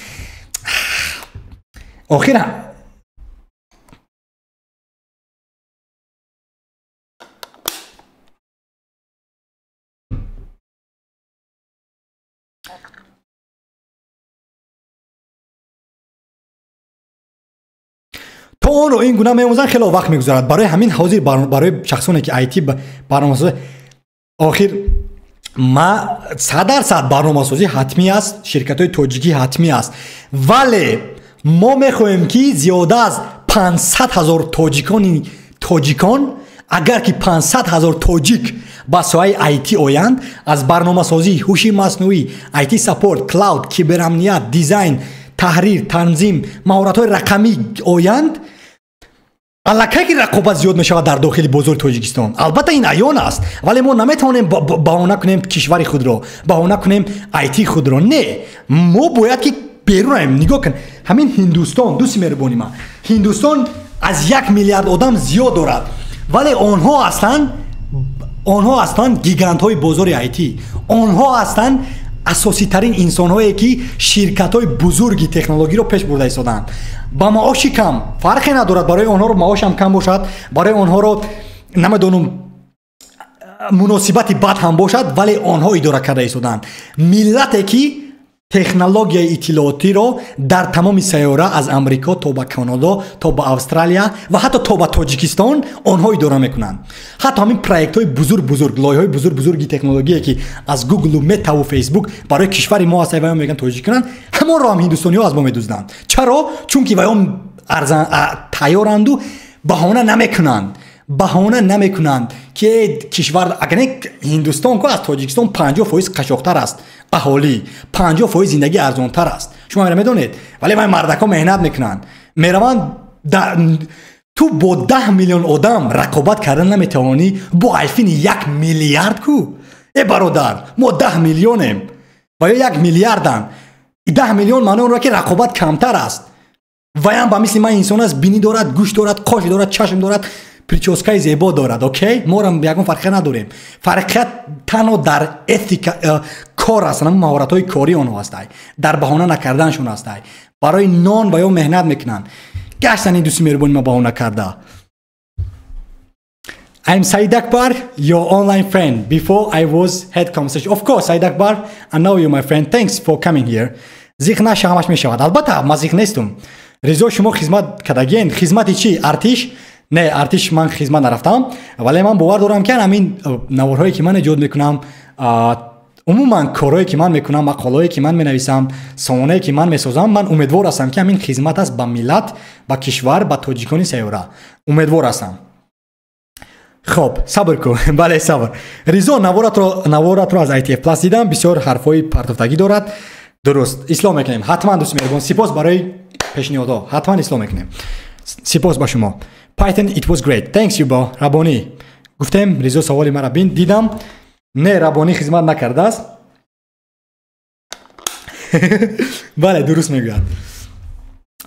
Speaker 1: آخرا تو اون رو این گونه می‌آموزند خیلی وقت می‌گذارد. برای همین حاضر برای شخصانی که آیتی برنامه‌سازی آخر ما 100% برنامه‌سازی حتمی است، شرکت‌های تاجیکی حتمی است، ولی ما می‌خواهیم که زیاده از 500,000 تاجیکان اگر که 500,000 تاجیک با سایه آیتی آیند، از برنامه‌سازی، هوش مصنوعی، آیتی سپورت، کلاود، کیبر امنیت، دیزاین، تحریر، تنظیم، مهارت‌های رقمی آیند، الکی رقابت زیاد میشود در داخل بازار تاجیکستان. البته این عیان است، ولی ما نمیتونیم بهانه کنیم کشور خود را، بهانه کنیم آیتی خود را. نه، ما باید که بیرونیم. نگاه کن همین هندوستان، دوستی مهربانی ما، هندوستان از 1 میلیارد آدم زیاد دارد، ولی آنها هستند گیگانت های بازار آیتی. آنها هستند اساسی ترین انسان هایی که شرکت های بزرگی تکنولوژی رو پیش برده ایستادند. با معاش کم فرقی ندارد، برای آنها رو معاش هم کم باشد، برای آنها رو نمیدونم مناسبتی بد هم باشد، ولی آنها اداره کرده ایستادند. ملتی که تکنولوژی اطلاعاتی رو در تمام سیاره از امریکا تا به کانادا تا به استرالیا و حتی تا به تاجیکستان آنها اداره میکنند. حتی همین پروژه های بزرگ لایه های بزرگی تکنولوژی که از گوگل و متا و فیسبوک برای کشور ما هست و میگن تاجیکستان، همون رو هم هندوستانی ها از ما میدزدند. چرا؟ چون که وایام تیارند و بهانه نمیکنند که کشور اگر هندوستان که از تاجیکستان 50% قشاقتر است، اهالی 50% زندگی ارزانتر است. شما میدونید، ولی من مردکا مهنت میکنند، میروند تو با 10 میلیون آدم رقابت کردن نمیتوانی با آیفون 1 میلیارد کو. ای برادر، ما 10 میلیونیم و یا 1 میلیاردن. 10 میلیون معنی اون را که رقابت کمتر است. ویم با مثل من انسان است، بینی دارد، گوش دارد، قاش دارد، چشم دارد، پریچوسکای زیبا دارد. اوکی، ما هم یکم فرقی نداریم. فرقیت تنها در اتیکا کار است، مهارت های کاری آنها است، در بهانه نکردنشون است. برای نان و یا مهنت میکنن. گشتن این دوستی مهربانی ما بهانه کرده. I'm Said Akbar, your online friend. Before I was head conversation. Of course, Said Akbar, and now you're my friend. Thanks for coming here. زیخ نشه همش میشود. البته ما زیخ نیستم. رضا شما خدمت کردگین. خدمتی چی؟ ارتش؟ نه، ارتش من خدمت نرفتم، ولی من باور دارم که همین نوارهایی که من ایجاد میکنم، عموما کارهایی که من میکنم، مقالهایی که من مینویسم، سامانه‌ای که من میسازم، من امیدوار هستم که همین خدمت است به ملت، به کشور، به تاجیکان سیاره. امیدوار هستم. خب صبر کن. بله صبر. رضا نوارت رو از ITF پلاس دیدم، بسیار حرفای پرتفتگی دارد. درست اسلام میکنیم. حتما دوست مهربان، سپاس برای پیشنهادها. حتما اسلام میکنیم. سپاس با شما. Python it was great. Thanks you با ربانی. گفتم رضا سوالی مرا بین دیدم. نه، ربانی خدمت نکرده است. بله درست میگوید.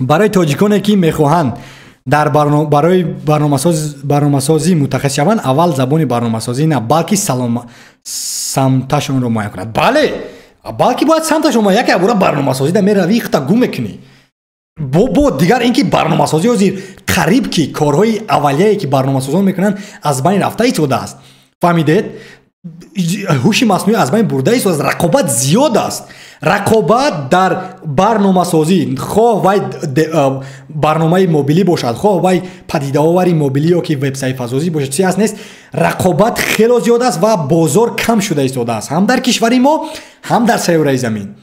Speaker 1: برای تاجیکانی که میخواهند برای برنامه‌سازی متخصص شوند، اول زبان برنامه‌سازی نه بلکه سمتشون رو معاین کنند. بله، بلکه باید سمتشون معاین که برای برنامه‌سازی در میروی خطا گم میکنی. با دیگر اینکه برنامه‌سازی و زیر قریب که کارهای اولیه‌ای که برنامه‌سازان میکنن از بین رفته ایستاده است. فهمیدید؟ هوش مصنوعی از بین برده است و از رقابت زیاد است. رقابت در برنامه‌سازی، خواه وای برنامه موبیلی باشد، خواه وای پدیده آوری موبیلی یا که وبسایت سازی باشد، چیزی هست نیست. رقابت خیلی زیاد است و بازار کم شده ایستاده است، هم در کشور ما هم در سیاره زمین.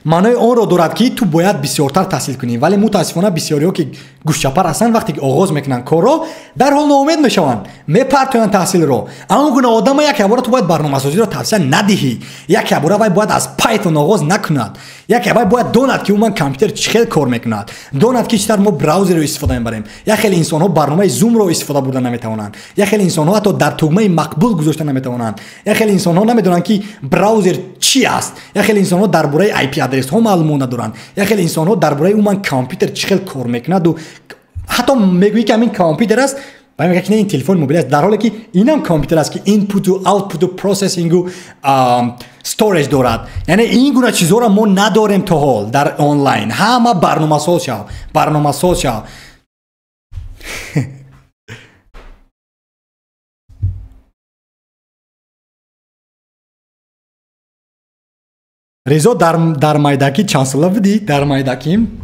Speaker 1: معنای آن را دارد که تو باید بسیارتر تحصیل کنی، ولی متاسفانه بسیاری‌ها که گوشچپر هستند وقتی که آغاز میکنن کار را در حال ناامید میشوند، میپرتویند تحصیل را. اما گونه آدم یک بار تو باید برنامه‌سازی را تحصیل ندهی، یک بار باید از پایتون آغاز نکند، یک بار باید داند که من کامپیوتر چه کار میکند، داند که چطور ما براوزر رو استفاده میبریم. یک خیلی انسان‌ها برنامه زوم رو استفاده بردن نمیتوانند، یک خیلی انسان‌ها حتی در تگمه مقبول گذاشتن نمیتوانند، یک خیلی انسان‌ها نمیدونن که براوزر چی است، یک خیلی انسان‌ها درباره آی پی آدرس ها معلومات ندارن، یک خیلی انسان‌ها درباره اون کامپیوتر چه کار میکند و حتی میگویی که همین کامپیوتر است و میگه که این تلفن موبیل است، در حالی که اینم کامپیوتر است که اینپوت و آوتپوت و پروسسینگ و استوریج دارد. یعنی این گونه چیزا را ما نداریم تا حال در آنلاین. همه برنامه‌ساز شو. رضا در مایداکی چند ساله بودی؟ در مایداکیم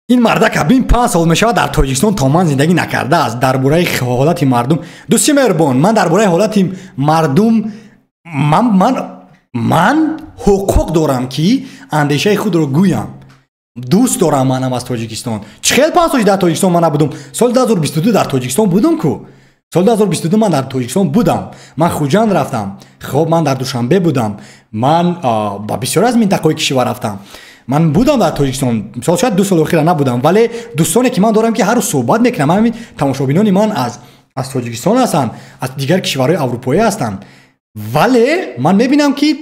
Speaker 1: این مردک بین 5 سال میشه در تاجیکستان تمام زندگی نکرده است. درباره حالت مردم دوستی مهربان، من درباره حالت مردم من حقوق دارم که اندیشه خود رو گویم. دوست دارم منم از تاجیکستان. چخیل 5 سال در تاجیکستان من نبودم. سال 2022 در تاجیکستان بودم کو. سال 2022 من در تاجیکستان بودم، من خوجند رفتم، خب من در دوشنبه بودم، من با بسیار از منطقه‌های کشور رفتم، من بودم در تاجیکستان. مثلا شاید 2 سال اخیر نبودم، ولی دوستانی که من دارم که هر روز صحبت میکنم، همین تماشابینان من از تاجیکستان هستن، از دیگر کشورهای اروپایی هستن، ولی من میبینم که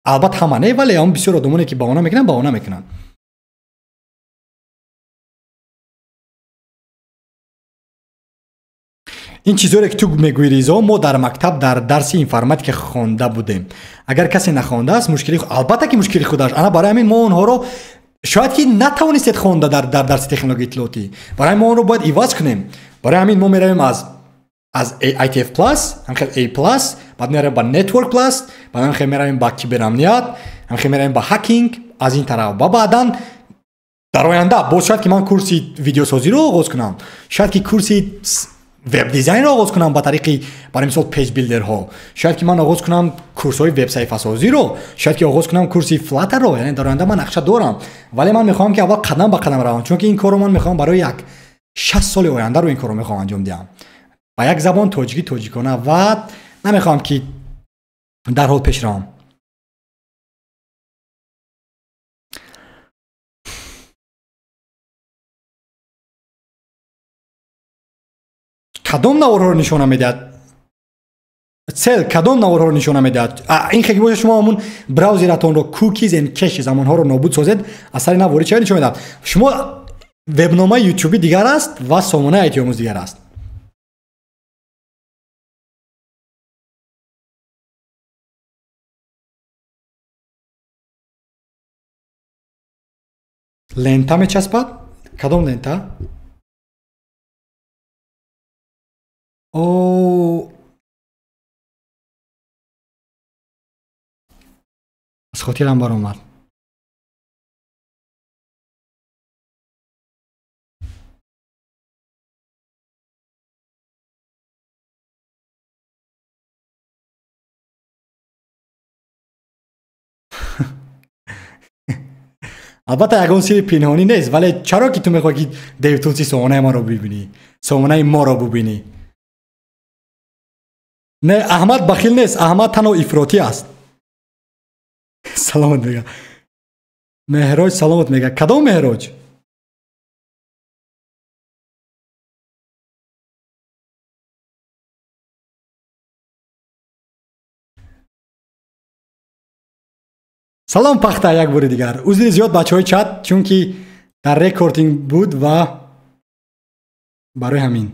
Speaker 1: البته همه نه، ولی هم بسیار آدمانی که بهانه میکنن. این چیزایی که تو میگویی ریزا، ما در مکتب در درس اینفرماتیک خوانده بودیم. اگر کسی نخوانده است مشکلی البته که مشکلی خودش، انا برای همین ما اونها رو شاید که نتوانستید خوانده در درس تکنولوژی اطلاعاتی، برای ما اون رو باید ایواز کنیم. برای همین ما میرویم از ITF پلاس، هم خیلی A پلاس، بعد میرویم با نتورک پلاس، بعد هم خیلی میرویم با کیبر امنیت، هم خیلی میرویم با هکینگ از این طرف. و بعداً در آینده باز شاید که من کورس ویدیو سازی رو آغاز کنم، شاید که کورس وب دیزاین رو آغاز کنم با طریق برای مثال پیج بیلدر ها، شاید که من آغاز کنم کورس های وب صفحه سازی رو، شاید که آغاز کنم کورس فلاتر رو. یعنی در آینده من نقشه دارم، ولی من میخوام که اول قدم به قدم روم، چون که این کارو من میخوام برای یک 60 سال آینده رو این کارو میخوام انجام بدم با یک زبان تاجیکانه و نمیخوام که در حال پیش روم. کدام نوارها رو نشانه میدهد؟ کدام نوارها رو نشانه میدهد؟ این که باشه شما همون براوزرتون رو کوکیز اند کشز همونها رو نابود سازید، اثر نواری چه نشون میدهد؟ شما وبنامه یوتیوبی دیگر است و سامانه ایتی آموز دیگر است. لنتا میچسبد؟ کدام لنتا؟ او از خاطرم بر اومد. البته یکون سری پنهانی نیست، ولی چرا که تو میخوای که دیوتونسی سامانه ما رو ببینی، سامانه ما رو ببینی؟ نه احمد بخیل نیست، احمد تنها افراطی است. سلامت میگه مهراج، سلامت میگه. کدام مهراج؟ سلام پخته یک بار دیگر. عذر زیاد بچه های چت، چون که در ریکوردینگ بود و برای همین.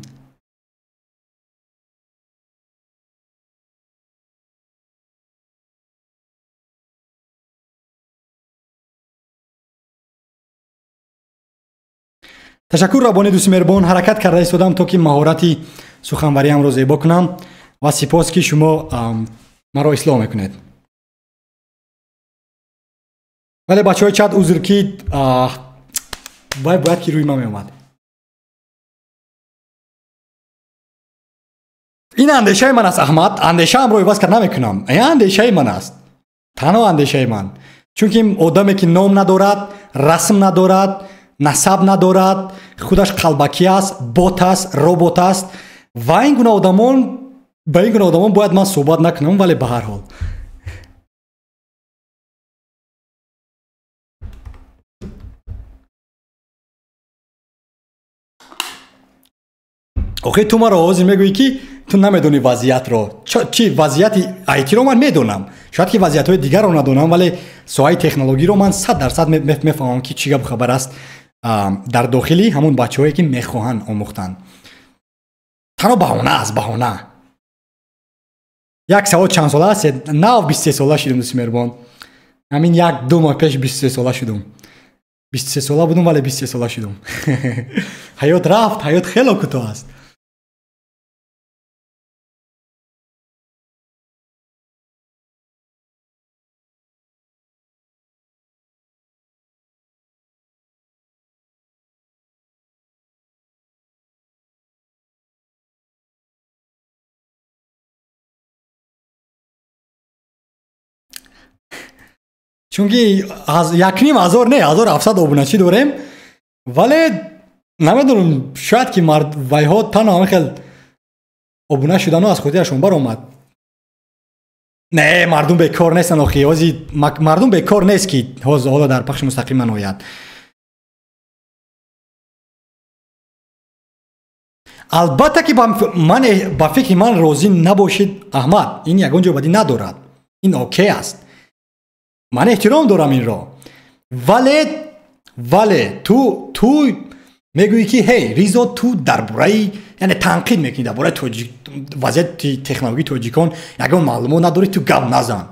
Speaker 1: تشکر ربانی دوست مهربان، حرکت کرده ایستادم تا که مهارتی سخنوری ام رو زیبا کنم و سپاس که شما مرا اصلاح میکنید. ولی بچه های چت عذر که باید که روی ما میومد. این اندیشه من است احمد، اندیشه ام رو عوض کرد نمیکنم، این اندیشه من است، تنها اندیشه من. چون که آدمی که نام ندارد، رسم ندارد، نسب ندارد، خودش قلبکی است، بوت است، روبوت است و این گونه آدمان، با این گونه آدمان باید من صحبت نکنم. ولی به هر حال آخه تو ما را حاضر میگویی که تو نمیدونی وضعیت رو. چی وضعیت ایتی رو من میدونم، شاید که وضعیت های دیگر رو ندونم، ولی سوای تکنولوژی رو من 100% میفهمم که چی خبر است در داخلی همون بچه‌هایی که میخواهن آموختن. تنها بهانه است، بهانه. یک سوال چند ساله است؟ نه 23 ساله شدم دوست مهربان. همین 1-2 ماه پیش 23 ساله شدم. 23 ساله بودم ولی 23 ساله شدم. حیات رفت، حیات خیلی کوتاه است. چون که از 1,500 نه 1,700 آبونچی داریم، ولی نمیدونم شاید که مرد ویها تنها خیلی обуна шудану аз хотирашон баромад. Не, мардум бекор нестан охи, ҳози мардум бекор нест ки ҳола дар пахши мустақим нанояд. албатта ки ман ба фикри ман розӣ набошед аҳмад, ин ягон ҷо бадӣ надорад. ин окей аст. ман эҳтиром дорам инро. вале ту мегӯӣ ки ҳей ризо ту дар бораи яъне танқид мекунӣ дар бораи вазъияти технологии тоҷикон ягон маълумот надорӣ, ту гап назан.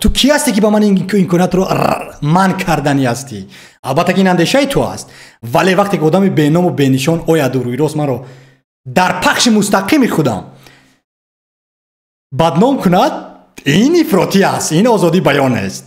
Speaker 1: ту ки ҳастӣ ки ба ман ин имкониятро манъ кардани ҳастӣ? албатта ки ин андешаи ту аст. вале вақте ки одами беному бенишон ояду рӯйрост маро дар пахши мустақими худам бадном кунад, ин ифротӣ аст, ин озодӣ баён нест.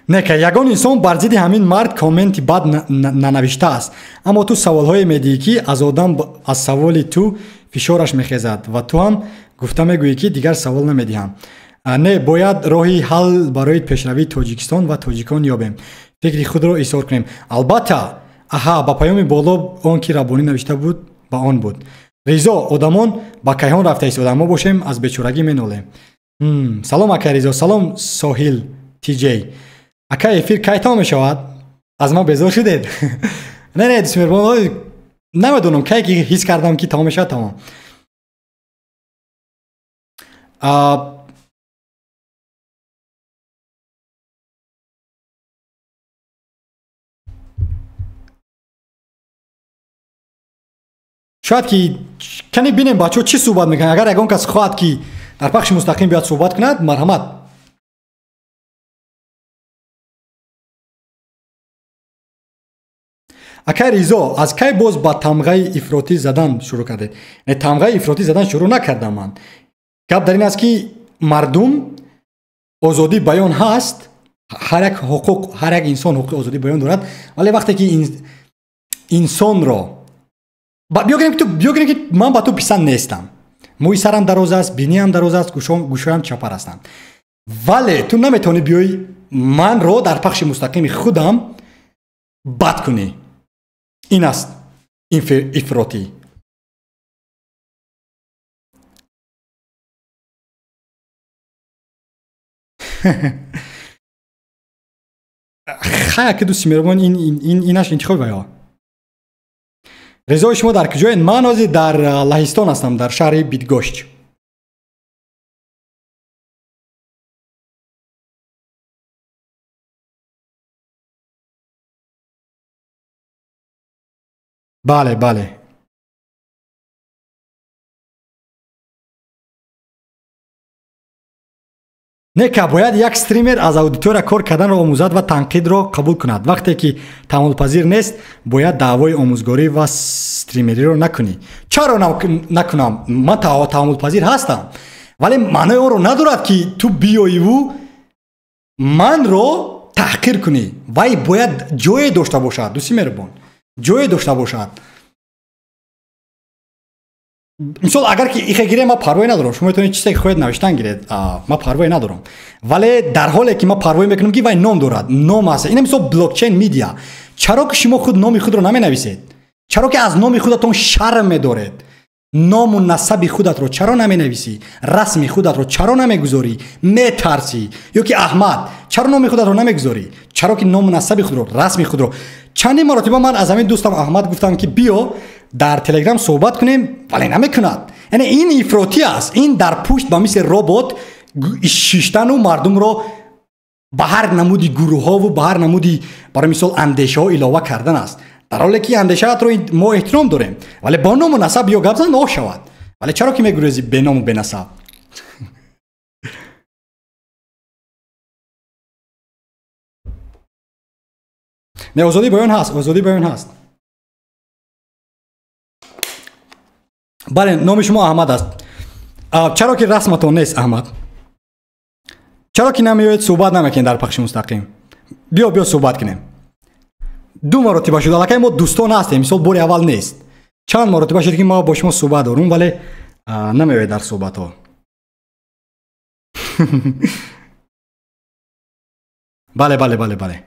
Speaker 1: нека ягон инсон бар зидди ҳамин мард комменти бад нанавиштааст, аммо ту саволҳое медиҳӣ ки аз одам аз саволи ту фишораш мехезад ва ту ҳам гуфта мегӯӣ ки дигар савол намедиҳам. не, бояд роҳи ҳал барои пешравии тоҷикистон ва тоҷикон ёбем, фикри худро изҳор кунем. албатта, аҳа, ба паёми боло он ки раббонӣ навишта буд ба он буд. ризо, одамон ба кайҳон рафта истоданд, мо бошем аз бечорагӣ менолем. салом акай Ризо, салом Соҳил тиҷей. акай эфир кай тамом мешавад? аз ман безор шудед? не дӯстои меҳрубон, намедонам кай ки ҳис кардам ки тамом мешавад тамом. шояд ки кани бинем бачаҳо чӣ суҳбат мекунанд. агар ягон кас хоҳад ки дар пахши мустақим биёд суҳбат кунад, марҳамат. акай Ризо, аз кай боз ба тамғаи ифротӣ задан шурӯъ кардед? Тамғаи ифротӣ задан шурӯъ накардам ман. гап дар ин аст ки мардум озодӣ баён ҳаст, ҳар як инсон ҳуқуқи озодӣ баён дорад, вале вақте ки инсонро биёгирем ки ман ба ту писанд нестам, мӯи сарам дароз аст, биниам дароз аст, гӯшоям чапар ҳастанд, вале ту наметавонӣ биёи манро дар пахши мустақими худам бад кунӣ. ин аст ифротӣ. хая ки дӯсти меҳрубон, инаш интихоби баё. ризои шумо дар куҷоед? ман ҳозир дар лаҳистон ҳастам, дар шаҳри Бидгошт. бале. нека бояд як стример аз аудитория кор карданро омӯзад ва танқидро қабул кунад. вақте ки таҳаммулпазир нест, бояд даъвои омӯзгорӣ ва стримериро накунӣ. чаро накунам? ман таҳаммулпазир ҳастам, вале маънои онро надорад ки ту биёиву манро таҳқир кунӣ. вай бояд ҷое дошта бошад. дӯстӣ меҳрубон, ҷое дошта бошад. мисол агар ки ихе гирем, ман парвое надорам. шумо метавонед чизе ки хоҳед навиштан гиред, ман парвое надорам. вале дар ҳоле ки ман парвое мекунам ки вай ном дорад, ном аст. ина мисол блокчейн медиа. чаро ки шумо худ номи худро наменависед? чаро ки аз номи худатон шарм медоред? ному насаби худатро чаро наменависӣ? расми худатро чаро намегузорӣ? метарсӣ? ё ки аҳмад, чаро номи худатро намегузорӣ? чаро ки ному насаби худро, расми худро. чандин маротиба ман аз ҳамин дӯстам аҳмад гуфтам ки биё дар телеграм суҳбат кунем, вале намекунад. яъне ин ифротӣ аст. ин дар пушт ба мисли робот шиштану мардумро ба ҳар намуди гурӯҳҳову ба ҳар намуди барои мисол андешаҳо илова кардан аст. дар ҳоле ки андешаатро мо эҳтиром дорем, вале бо ному насаб ё гап зан ох шавад. вале чаро ки мегурезӣ беному бенасаб? не, озодӣ баён ҳаст, озодӣ баён ҳаст. бале номи шумо Аҳмад аст. Чаро ки расматон нест Аҳмад? чаро ки намеоед суҳбат намекунед дар пахши мустақим? биё суҳбат кунем. 2 маротиба шуд, аллакай мо дӯстон ҳастем, мисол бори аввал нест. чанд маротиба шуд ки мо бо шумо суҳбат дорум, вале намеоед дар суҳбатҳо. бале.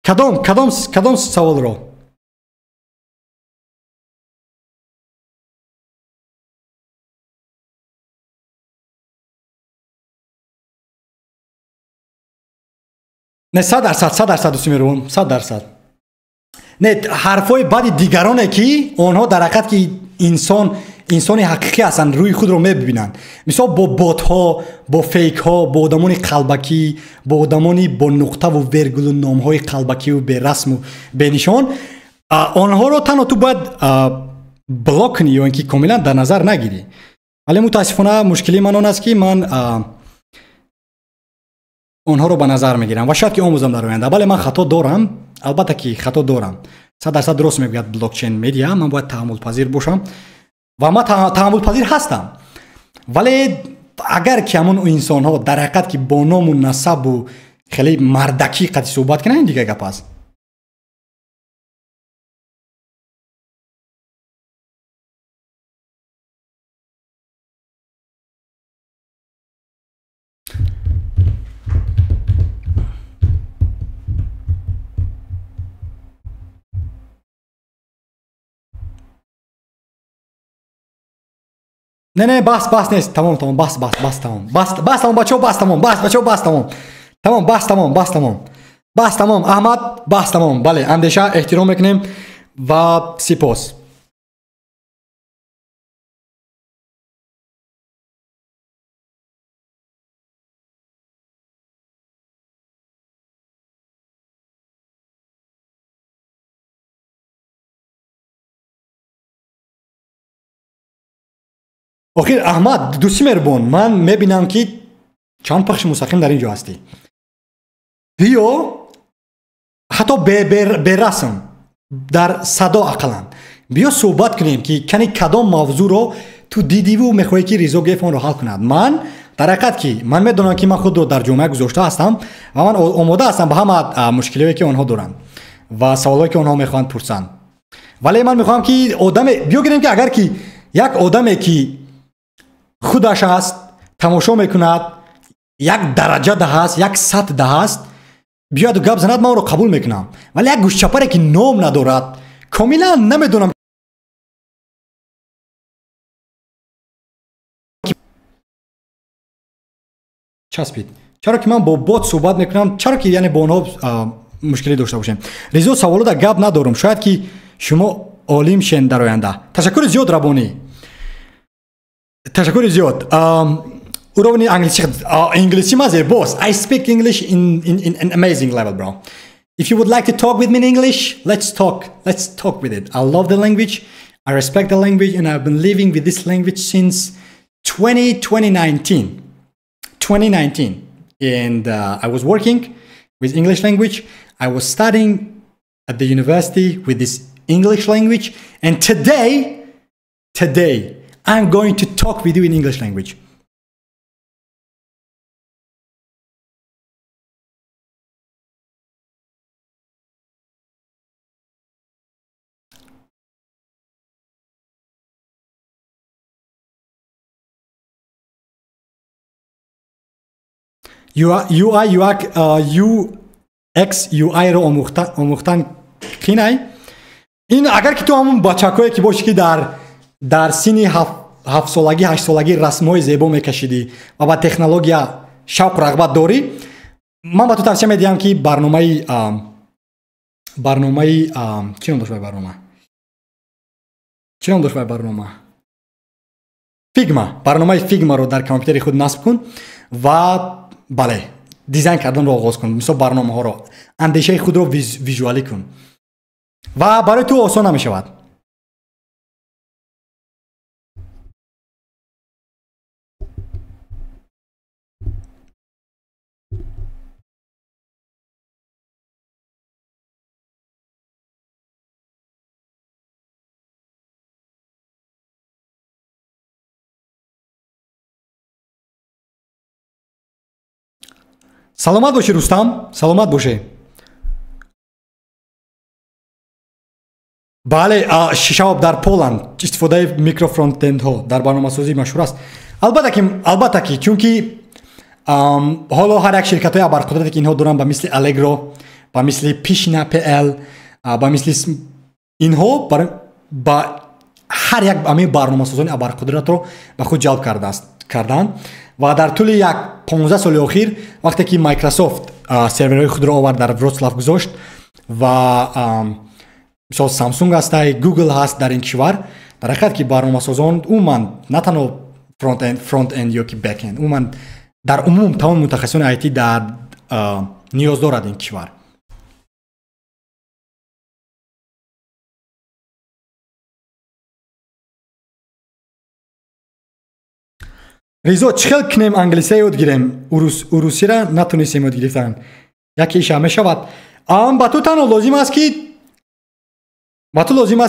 Speaker 1: кадом саволро? не 100% дӯстӣ меравам, 100%. не ҳарфҳои баъди дигароне ки онҳо дар ҳақиқат ки инсони ҳақиқӣ ҳастанд, рӯи худро мебинанд. мисол бо ботҳо, бо фейкҳо, бо одамони қалбакӣ, бо одамони бо нуқтаву вергулу номҳои қалбакиву берасму бенишон, онҳоро танҳо ту бояд блок кунӣ ё ин ки комилан дар назар нагирӣ. вале мутаассифона мушкили ман он аст ки ман онҳоро ба назар мегирам ва шояд ки омӯзам дар оянда. бале ман хато дорам, албатта ки хато дорам. 100% дуруст мегӯяд блокчейн медиа, ман бояд таҳаммулпазир бошам ва ман таҳаммулпазир ҳастам. вале агар ки ҳамон инсонҳо дар ҳақиқат ки бо ному насабу хеле мардакӣ қади суҳбат кунанд, ин дигар гап аст. не бас нест. тамом бас тамом. бас тамом бачаҳо, бас тамом. бачаҳо бас тамом. тамом бас тамом. Аҳмад бас тамом. бале, андеша эҳтиром мекунем ва сипос. охир Аҳмад дӯстӣ мербон, ман мебинам ки чанд пахши мустақим дар ин ҷо ҳастӣ. биё ҳатто берасм дар садо ақалан биё суҳбат кунем ки кани кадом мавзӯъро ту дидиву мехоҳӣ ки Ризо Геф онро ҳал кунад. ман дар ҳақиқат ки ман медонам ки ман худро дар ҷомеа гузошта ҳастам ва ман омода ҳастам ба ҳама мушкилие ки онҳо доранд ва саволҳое ки онҳо мехоҳанд пурсанд. вале ман мехоҳам ки одаме биё гирем ки агар ки як одаме ки худаш аст, тамошо мекунад, як дараҷа даҳаст, як сатҳ даҳаст, биёяду гап занад, ман онро қабул мекунам. вале як гӯшчапаре ки ном надорад, комилан намедонам часпид. чаро ки ман бо бот суҳбат мекунам, чаро ки яъне бо онҳо мушкилӣ дошта бошем. Ризо саволо да гап надорум, шояд ки шумо олим шен дар оянда. Ташаккури зиёд Рабонӣ. Ташаккури зиёд. Уровни англиси ма зебос. I speak English in an amazing level, bro. If you would like to talk with me in English, let's talk. Let's talk with it. I love the language. I respect the language, and I've been living with this language since 2019. And I was working with English language. I was studying at the university with this English language. And today, I'm going to talk with you in English language. UI UX UI ро омӯхтан кинай. ин агар ки ту ҳамон бачакое ки бошӣ ки дар синни 7-солагӣ 8-солагӣ расмҳои зебо мекашидӣ ва ба технология шавқ рағбат дорӣ, ман ба ту тавсия медиҳам ки барномаи чӣ ном дошт барнома барномаи фигмаро дар компютери худ насб кун ва бале дизайн карданро оғоз кун. мисол барномаҳоро, андешаи худро визуалӣ кун ва барои ту осон намешавад. саломат боши Рустам, саломат боше. бале, шишаоб дар Поланд истифодаи микрофронтендҳо дар барномасозӣ машҳур аст. албатта ки чунки ҳоло ҳар як ширкатҳои абарқудрате ки инҳо доранд ба мисли Allegro, ба мисли Pishina PL, ба мисли инҳо ба ҳар як ҳамаи барномасозони абарқудратро ба худ ҷалб карданд ва дар тӯли як 15 соли охир вақте ки Microsoft серверҳои худро овард дар Вроцлав гузошт ва мисол Samsung ҳастай, Google ҳаст дар ин кишвар, дар ҳақиқат ки барномасозон умуман на танҳо фронт-энд ё ки бэк-энд, умуман дар умум тамоми мутахассисони IT дар ниёз дорад ин кишвар. ризо чӣ хел кунем англисия ёд гирем, урусиро натонистем ёд гирифтан, яке иша мешавад. ба ту танҳо лозим аст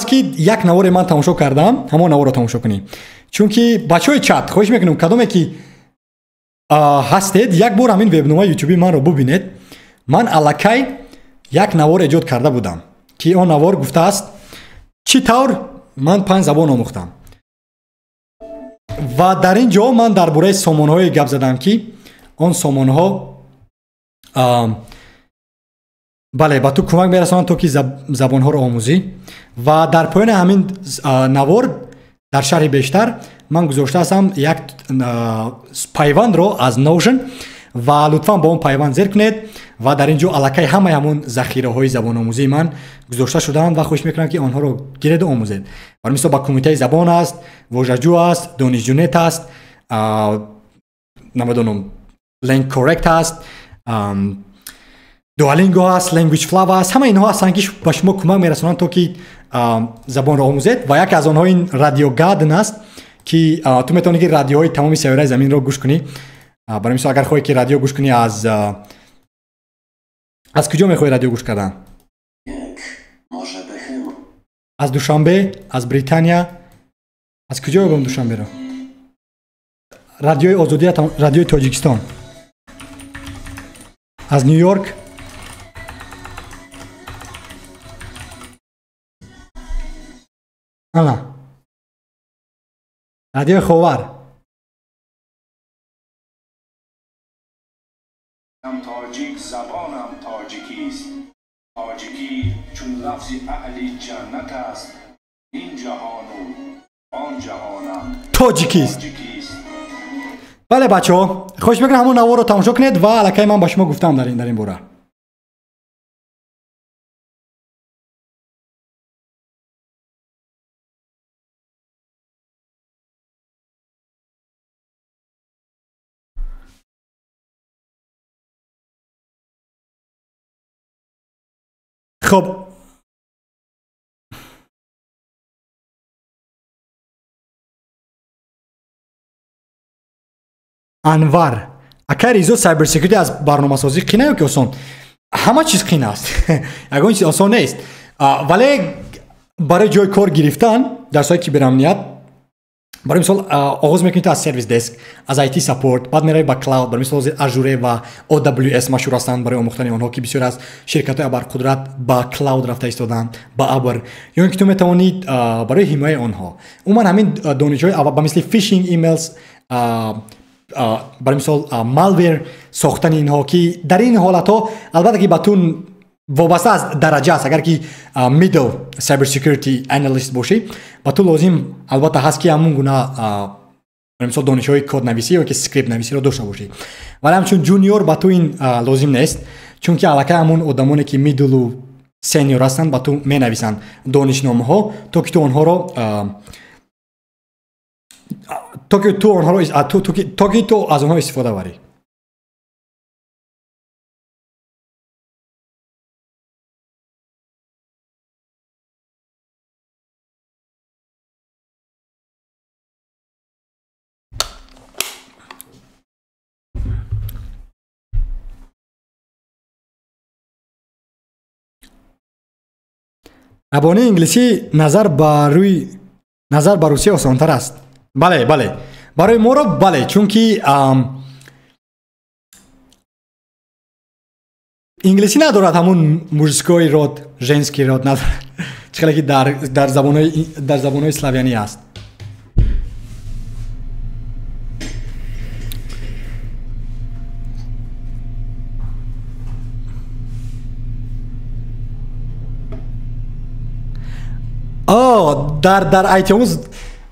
Speaker 1: ки як наворе ман тамошо кардам, ҳамон наворро тамошо кунӣ. Чунки бачаҳои чат хоҳиш мекунам кадоме ки ҳастед як бор ҳамин вебномаи ютуби манро бубинед. Ман аллакай як навор эҷод карда будам ки он навор гуфтааст чӣ тавр ман 5 забон омӯхтам. ва дар ин ҷо ман дар бораи сомонҳое гап задам ки он сомонҳо бале ба ту кӯмак мерасонанд то ки забонҳоро омӯзӣ. ва дар поёни ҳамин навор дар шарҳи бештар ман гузоштаастам як пайвандро аз Notion ва лутфан ба он пайванд зер кунед ва дар ин ҷо аллакай ҳамаи ҳамон захираҳои забономӯзии ман гузошта шудаанд ва хоҳиш мекунам ки онҳоро гиреду омӯзед. Бар мисол ба кумитаи забон аст, вожаҷӯ аст, донишҷӯнет аст, намедонам Lang Correct аст, Duolingo аст, Language Flow аст, ҳама инҳо ҳастанд ки ба шумо кӯмак мерасонанд то ки забонро омӯзед. ва яке аз онҳо ин Radio Garden аст ки ту метавонӣ ки радиоҳои тамоми сайёраи заминро гӯш кунӣ. барои мисол агар хоҳӣ ки радио гӯш кунӣ аз куҷо мехоҳӣ радио гӯш кардан? аз Душанбе, аз Британия, аз куҷо ягон Душанберо? радиои Озодия, радиои Тоҷикистон, аз Нью Йорк, ана радиои Ховар,
Speaker 2: تاجیک زبانم تاجیکیست تاجیکی چون لفظ اهل جنت است این جهان و آن جهانم
Speaker 1: توجیکیست. бале бачаҳо, хоҳиш мекунам ҳамон наворро тамошо кунед ва аллакай ман ба шумо гуфтам дар ин бора. خب انور اگر ریزو سایبر سکیوریتی از برنامه‌سازی قینه یا که آسان همه چیز قینه است یگان چیز آسان نیست ولی برای جای کار گرفتن در سایت کیبرامنیت برای مثال آغاز میکنید از سرویس دسک از آیتی سپورت بعد میرید با کلاود برای مثال آژور و AWS مشهور هستند برای آموختن آنها که بسیار از شرکت‌های ابرقدرت با کلاود رفته ایستادن با ابر یا اینکه تو میتوانید برای حمایت آنها عموما همین دانشجوی با مثل فیشینگ ایمیلز برای مثال مالویر ساختن اینها که در این حالت ها البته که باتون وابسته از درجه است اگر که میدل سایبر سکیوریتی انالیست باشی با تو لازم البته هست که همون گونه مثلا دانش‌های کد نویسی یا که اسکریپت نویسی رو داشته باشی ولی همچون جونیور با تو این لازم نیست چون که علاقه همون آدمانی که میدل و سینیور هستند با تو مینویسن دانشنامه ها تا که تو آنها رو تا که تو از آنها استفاده بری. زبان انگلیسی نظر بر روسی آسان‌تر است. بله برای ما رو بله چون که انگلیسی ندارد، همون مورسکوی رود، ژنسکی رود ندارد. چقدر که در زبان‌های اسلاویانی است. در آیتیومز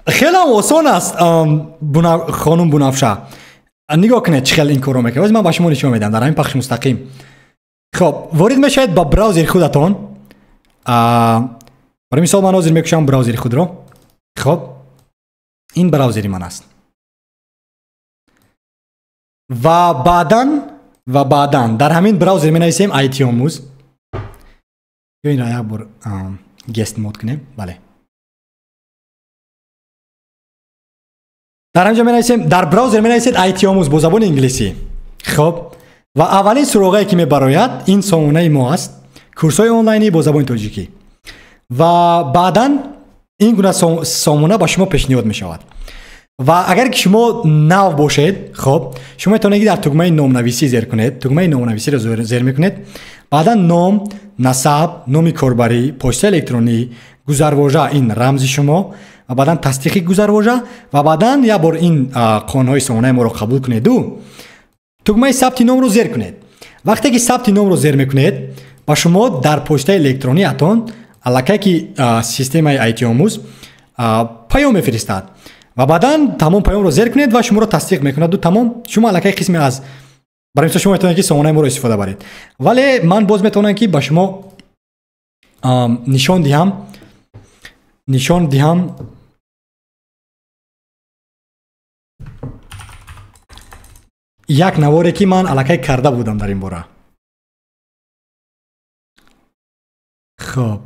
Speaker 1: خیلی آسان است. خانم بنفشه نگاه کنید چه خیلی این کارو میکنه. من با شما نشون میدم در همین پخش مستقیم. خب وارد میشید با براوزر خودتون. برای مثال من حاضر میکشم براوزر خود رو. خب این براوزری من است و بعداً در همین براوزر می نویسیم آیتیومز. یا این را یک بار گست مود کنیم. بله در همینجا می نویسیم، در براوزر می نویسید آیتیومز با زبان انگلیسی. خب و اولین سراغی که می براید این سامانه ما است، کورس‌های آنلاینی با زبان تاجیکی. و بعداً این گونه سامانه با شما پیشنهاد می شود. و اگر که شما نو باشید، خب شما میتونید در تکمه نام‌نویسی زیر کنید. تکمه نام‌نویسی رو زیر میکنید. بعدا نام، نسب، نام کاربری، پست الکترونی، گذرواژه این رمز شما و بعدا تصدیق گذرواژه و بعدا یا بار این قانون‌های سامانه ما رو قبول کنید و تکمه ثبت نام رو زیر کنید. وقتی که ثبت نام رو زیر میکنید با شما در پست الکترونی اتون الکی که سیستم آیتیومز پیام میفرستد و بعدا تمام پیام رو زیر کنید و شما رو تصدیق میکند و تمام شما الکی قسمی از برای مثال شما میتونید که سامانه ما رو استفاده برید. ولی من باز میتونم که با شما نشان دهم یک نواری که من الکی کرده بودم در این باره. خب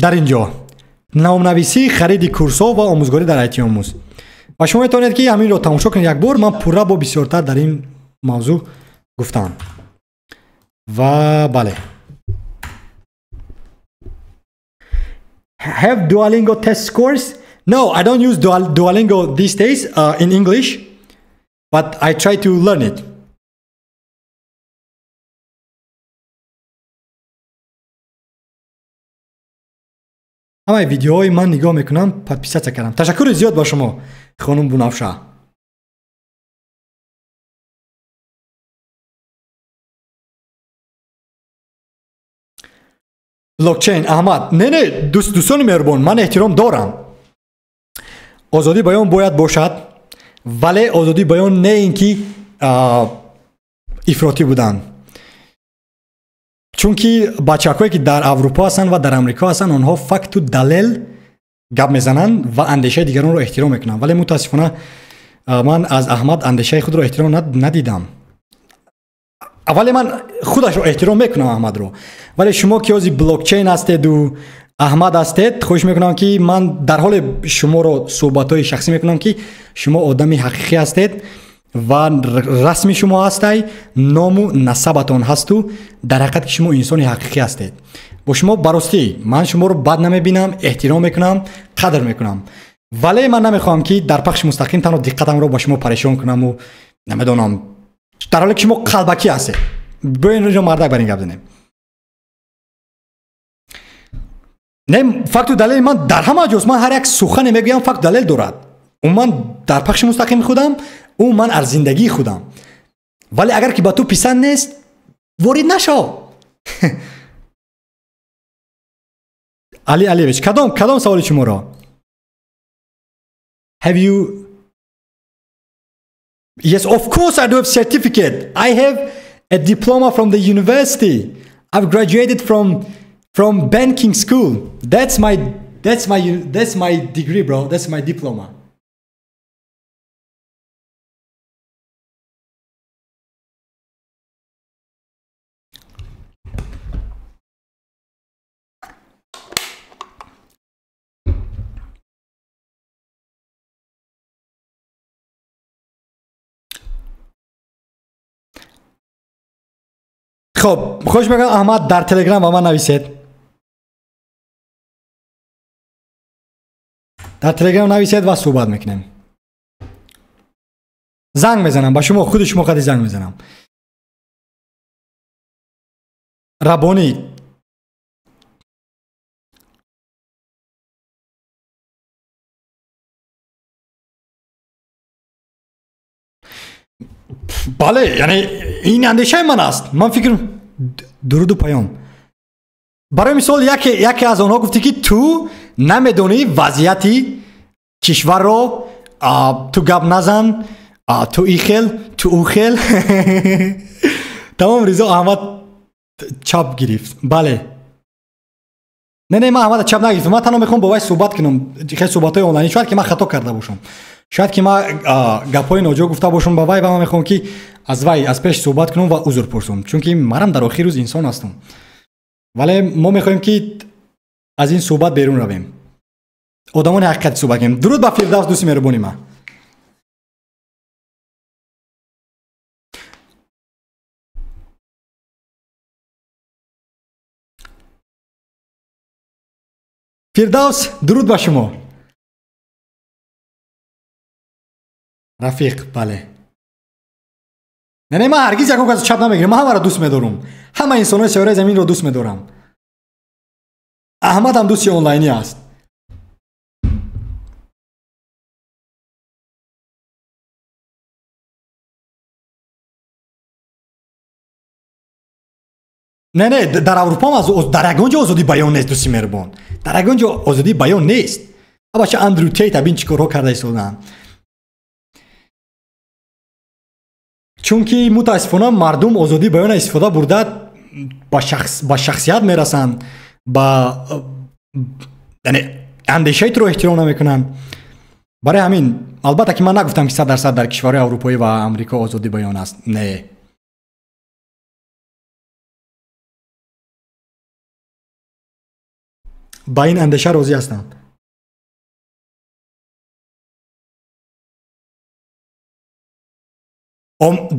Speaker 1: در اینجا نام‌نویسی، خرید کورس‌ها و آموزگاری در آیتیومز. و شما میتونید که همین رو تماشا کنید یک بار. من پورا با بسیارتر در این موضوع گفتم. و بله have Duolingo test scores? No, I don't use Duolingo these days in English, but I try to learn it. همه ویدیوهای من نگاه میکنم، پادپیسات کردم. تشکر زیاد با شما خانم بنفشه. بلاکچین احمد، نه دوستان مهربان، من احترام دارم. آزادی بیان باید باشد، ولی آزادی بیان نه اینکه افراطی بودن. چون که بچه‌هایی که در اروپا هستن و در امریکا هستن اونها فکت و دلیل گپ میزنن و اندیشه دیگران رو احترام میکنن. ولی متاسفانه من از احمد اندیشه خود رو احترام ندیدم. اولی من خودش رو احترام میکنم احمد رو، ولی شما که از بلاکچین هستید و احمد هستید، خوش میکنم که من در حال شما رو صحبت‌های شخصی میکنم که شما آدمی حقیقی هستید و رسمی شما هستید، نام و نسبتون هست و در حقیقت که شما انسان حقیقی هستید. با شما براستی من شما رو بد نمیبینم، احترام میکنم، قدر میکنم. ولی من نمیخوام که در پخش مستقیم تنها دقتم رو با شما پریشان کنم و نمیدونم در حالی که شما قلبکی هستید. بیاین اینجا مردک برین گپ بزنیم. نه فکت و دلیل من در همه جاست. من هر یک سخن میگویم فکت دلیل دارد. اون من در پخش مستقیم خودم، اون من از زندگی خودم. ولی اگر که با تو پسند نیست وارد نشو. علی بیچ کدام سوال شما را؟ Have you? Yes, of course I do have certificate. I have a diploma from the university. I've graduated from banking school. That's my degree, bro. That's my diploma. خب خوش بگم احمد در تلگرام با من نویسید. در تلگرام نویسید و صحبت میکنیم. زنگ میزنم با شما، خود شما خودی زنگ میزنم. ربانی بله، یعنی این اندیشه من است. من فکر درود و پیام. برای مثال یکی از آنها گفتی که تو نمیدونی وضعیتی کشور رو، تو گپ نزن، تو ایخل تو اوخل. تمام ریزا احمد چپ گرفت. بله نه من احمد چپ نگرفتم. من تنها میخوام با وای صحبت کنم. خیلی صحبت های آنلاین شاید که من خطا کرده باشم، شاید که من گپای ناجا گفته باشم با وای. و من میخوام که از پیش صحبت کنم و عذر پرسم، چون که منم در آخر روز انسان هستم. ولی ما میخوایم که از این صحبت بیرون رویم، آدمان حقیقت صحبت کنیم. درود با فردوس دوست مهربونی من. فردوس درود با شما. رفیق بله. نه من هرگز یک کس چپ نمیگیرم. من همه را دوست میدارم. همه انسان‌های سیاره زمین رو دوست میدارم. احمد هم دوست آنلاینی است. نه در اروپا هم در یگانجا آزادی بیان نیست دوستی مهربان. در یگانجا آزادی بیان نیست. بچه اندرو تیت ببین چیکارا کرده ایستادن. چون که متاسفانه مردم آزادی بیان استفاده برده با شخصیت میرسن، با یعنی اندیشه رو احترام نمیکنن. برای همین البته که من نگفتم که 100% در کشورهای اروپایی و امریکا آزادی بیان است. نه با این اندیشه راضی هستم.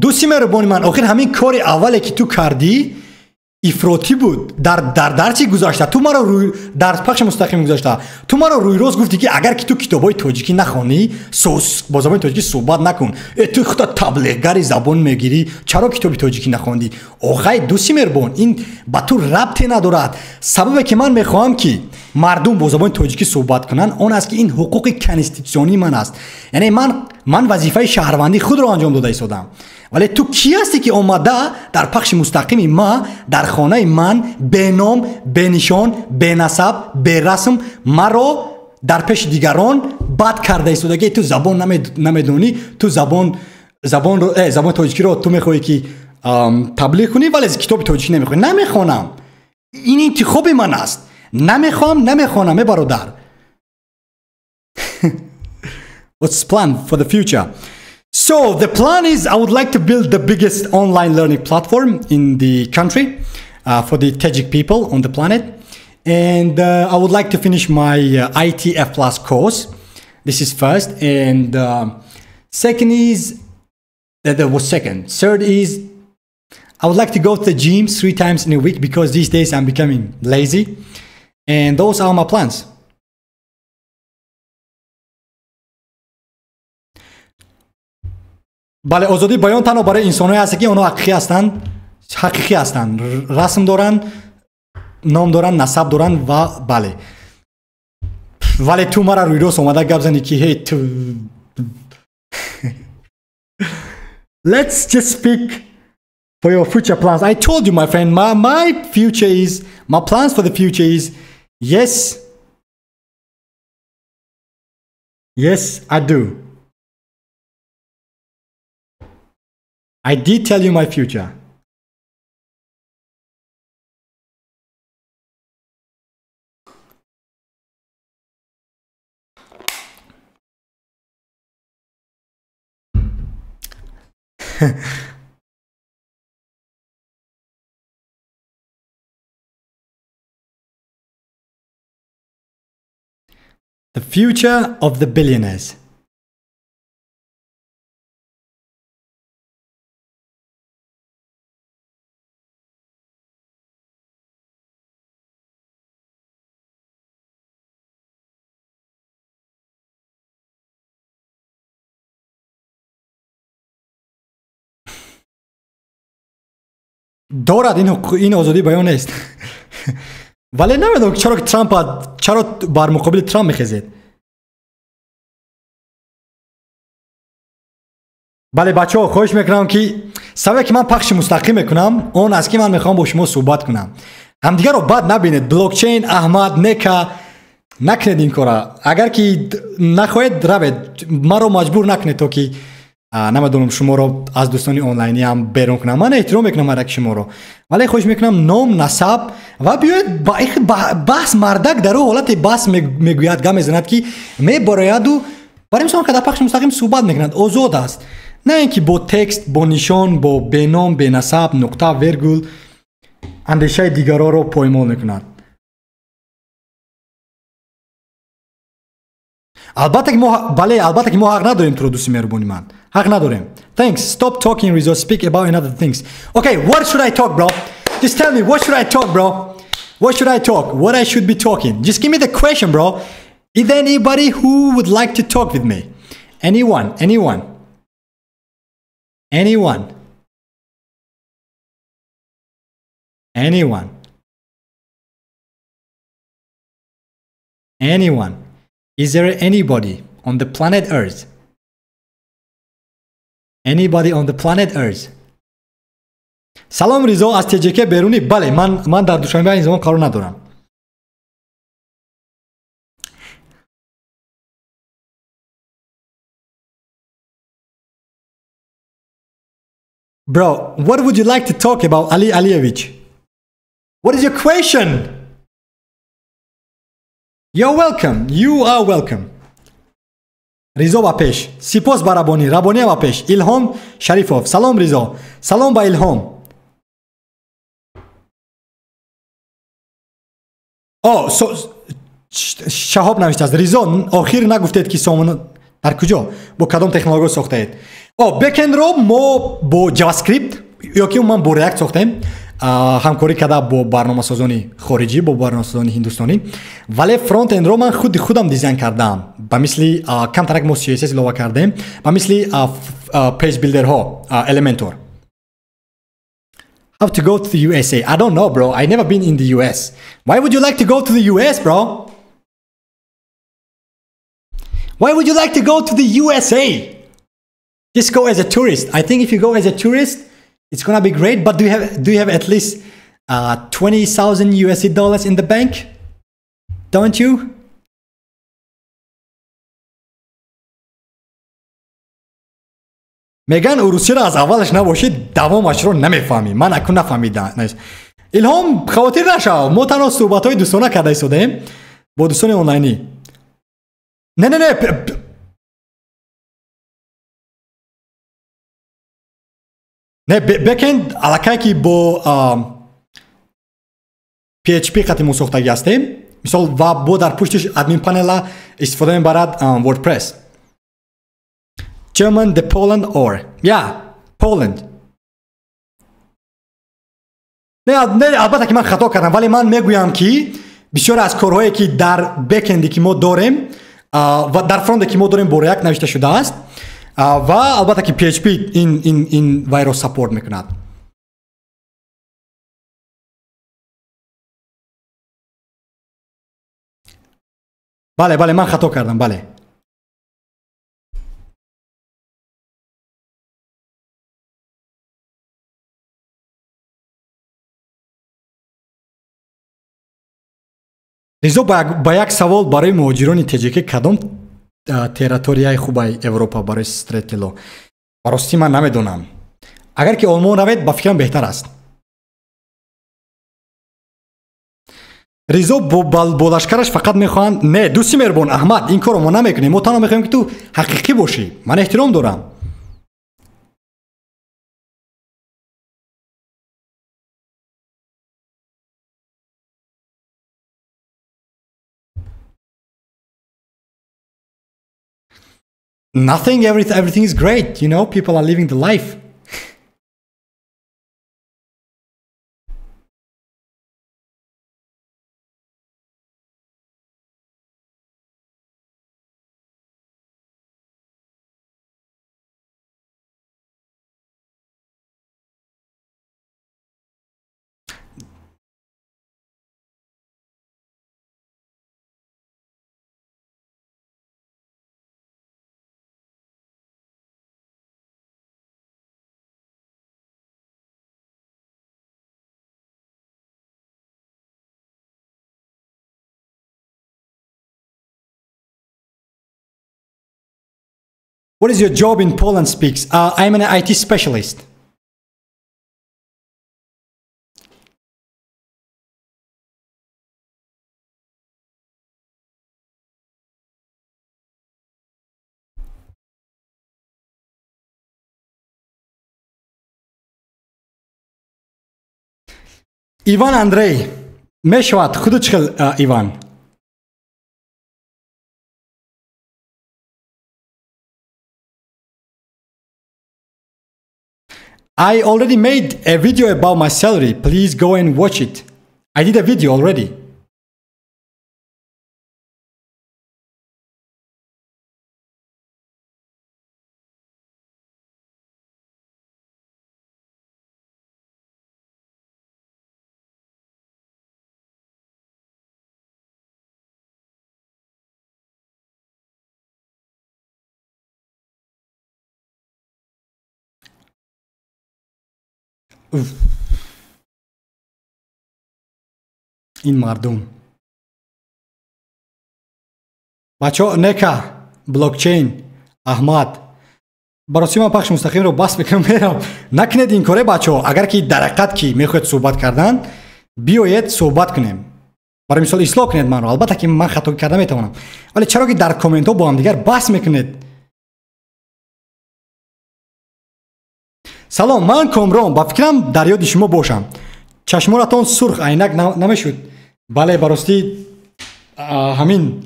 Speaker 1: دوستی مهربان من، آخر همین کار اولی که تو کردی افراطی بود. در چی گذاشته؟ تو ما رو در پخش مستقیم گذاشته. تو ما رو روی روز گفتی که اگر که تو کتابای تاجیکی نخوانی، با زبان تاجیکی صحبت نکن. تو خود تبلیغگر زبان میگیری، چرا کتاب تاجیکی نخوندی؟ آخه دوستی مهربان این با تو ربطی ندارد. سببی که من میخوام که مردم با زبان تاجیکی صحبت کنن اون است که این حقوق کنستیتوسیونی من است. یعنی من وظیفه شهروندی خود رو انجام داده ایستادم. ولی تو کی هستی که اومده در پخش مستقیمی ما در خانه من به نام، به نشان، به نسب، به رسم مرا در پیش دیگران بد کرده ایستاده که تو زبان نمیدونی، تو زبان تاجیکی رو تو میخوای که تبلیغ کنی ولی از کتاب تاجیکی نمیخوای. نمیخوانم، این انتخاب من است. نمیخوانم برادر. What's the plan for the future? So the plan is I would like to build the biggest online learning platform in the country for the Tajik people on the planet, and I would like to finish my ITF Plus course. This is first, and second is that was second. Third is I would like to go to the gym 3 times in a week because these days I'm becoming lazy, and those are my plans. بله آزادی بیان تنها برای انسان‌هایی هست که اونها حقیقی هستن، رسم دارن، نام دارن، نسب دارن و بله. ولی تو مرا روی روز اومده گپ زنی که هی تو Let's just speak for your future plans. I told you my friend, my future is, my plans for the future is, yes I do. I did tell you my future. The future of the billionaires. دارد این آزادی بیان است. ولی نمیدونم چرا بر مقابل ترامپ میخزید. بله بچه ها خواهش میکنم که سبب که من پخش مستقیم میکنم اون از که من میخوام با شما صحبت کنم. همدیگه رو بد نبینید. بلاکچین احمد نکا نکنید این کارا. اگر که نخواهید روید ما رو مجبور نکنید تا که نمیدونم شما رو از دوستانی آنلاینی هم بیرون کنم. من احترام میکنم هر شما رو، ولی خوش میکنم نام نسب و بیاید بحث مردک در اون حالت بحث میگوید گام میزند که میبراید و برای مثلا که در پخش مستقیم صحبت میکنند آزاد است، نه اینکه با تکست با نشان با بنام به نسب نقطه ویرگول اندیشه دیگران رو پایمال میکند. البته که ما حق نداریم تو رو دوستی مهربونی من حق نداریم. Thanks. Stop talking, Rizzo. Speak about another things. Okay, what should I talk, bro? Just tell me, what should I talk, bro? What should I talk? What I should be talking? Just give me the question, bro. Is there anybody who would like to talk with me? Anyone? Anyone? Anyone? Anyone? Anyone? Is there anybody on the planet Earth? Anybody on the planet Earth? سلام ریزا از تجکه بیرونی. بله من در دوشنبه این زمان کارو ندارم. Bro, what would you like to talk about, Ali Aliyevich? What is your question? You're welcome. You are welcome. ریزا با پیش. سپاس با ربانی. ربانی با پیش. الهام شریفوف. سلام ریزا. سلام با الهام. شهاب نوشته است. ریزا آخر نگفتید که سامان در کجا با کدام تکنولوژی ساخته اید؟ بکند رو ما با جاوا اسکریپت یا که من با ریاکت ساختیم همکاری کرده با برنامه‌سازانی خارجی با برنامه‌سازانی هندوستانی، ولی فرانت اند رو من خودم دیزاین کردم با مثل کم ترک ما CSS اضافه کردیم با مثل پیج بیلدر ها المنتور. How to go to the USA? I don't know, bro. I never been in the US. Why would you like to go to the US, bro? Why would you like to go to the USA? Just go as a tourist. I think if you go as a tourist, it's gonna be great. But do you have at least 20,000 USD dollars in the bank? Don't you? میگن اروسی را از اولش نباشید دوامش رو نمیفهمی. من اکنون نفهمیدم. الهام خاطر نشو. ما تنها صحبت های دوستانه کرده ایستادیم با دوستان آنلاینی. نه نه بکند علاقه که با PHP قطعی مساختگی هستیم مثال و با در پشتش ادمین پانل استفاده میبرد وردپرس. German, the Poland or yeah, Poland. نه البته که من خطا کردم ولی من میگویم که بسیار از کارهایی که در بکندی که ما داریم و در فرونت که ما داریم با ریاکت نوشته شده است و البته که PHP این ویروس سپورت میکند. بله من خطا کردم. بله ریزو با یک سوال برای مهاجران تجیکی کدام تریتوریای خوبای اروپا برای استراتلو براستی من نمیدونم. اگر که آلمان روید با فکرم بهتر است. ریزو با لشکرش فقط میخوان نه دوستی مهربان احمد این کارو ما نمیکنیم. ما تنها میخوایم که تو حقیقی باشی. من احترام دارم. Nothing, everything is great, you know, people are living the life. What is your job in Poland speaks? I'm an IT specialist. Ivan Andrei. Meshvat, Khuduchkhil Ivan. I already made a video about my salary. Please go and watch it. I did a video already. این مردم بچه نکا بلوکچین احمد براسی من پخش مستقیم رو بس بکنم میرم نکنید این کاره بچه اگر که در حقیقت که میخواید صحبت کردن بیایید صحبت کنیم برای مثال اصلاح کنید من رو البته که من خطا کردم میتونم ولی چرا که در کامنت ها با هم دیگر بس میکنید سلام من کامران با فکرم در یاد شما باشم چشمانتان سرخ عینک نمیشد بله براستی همین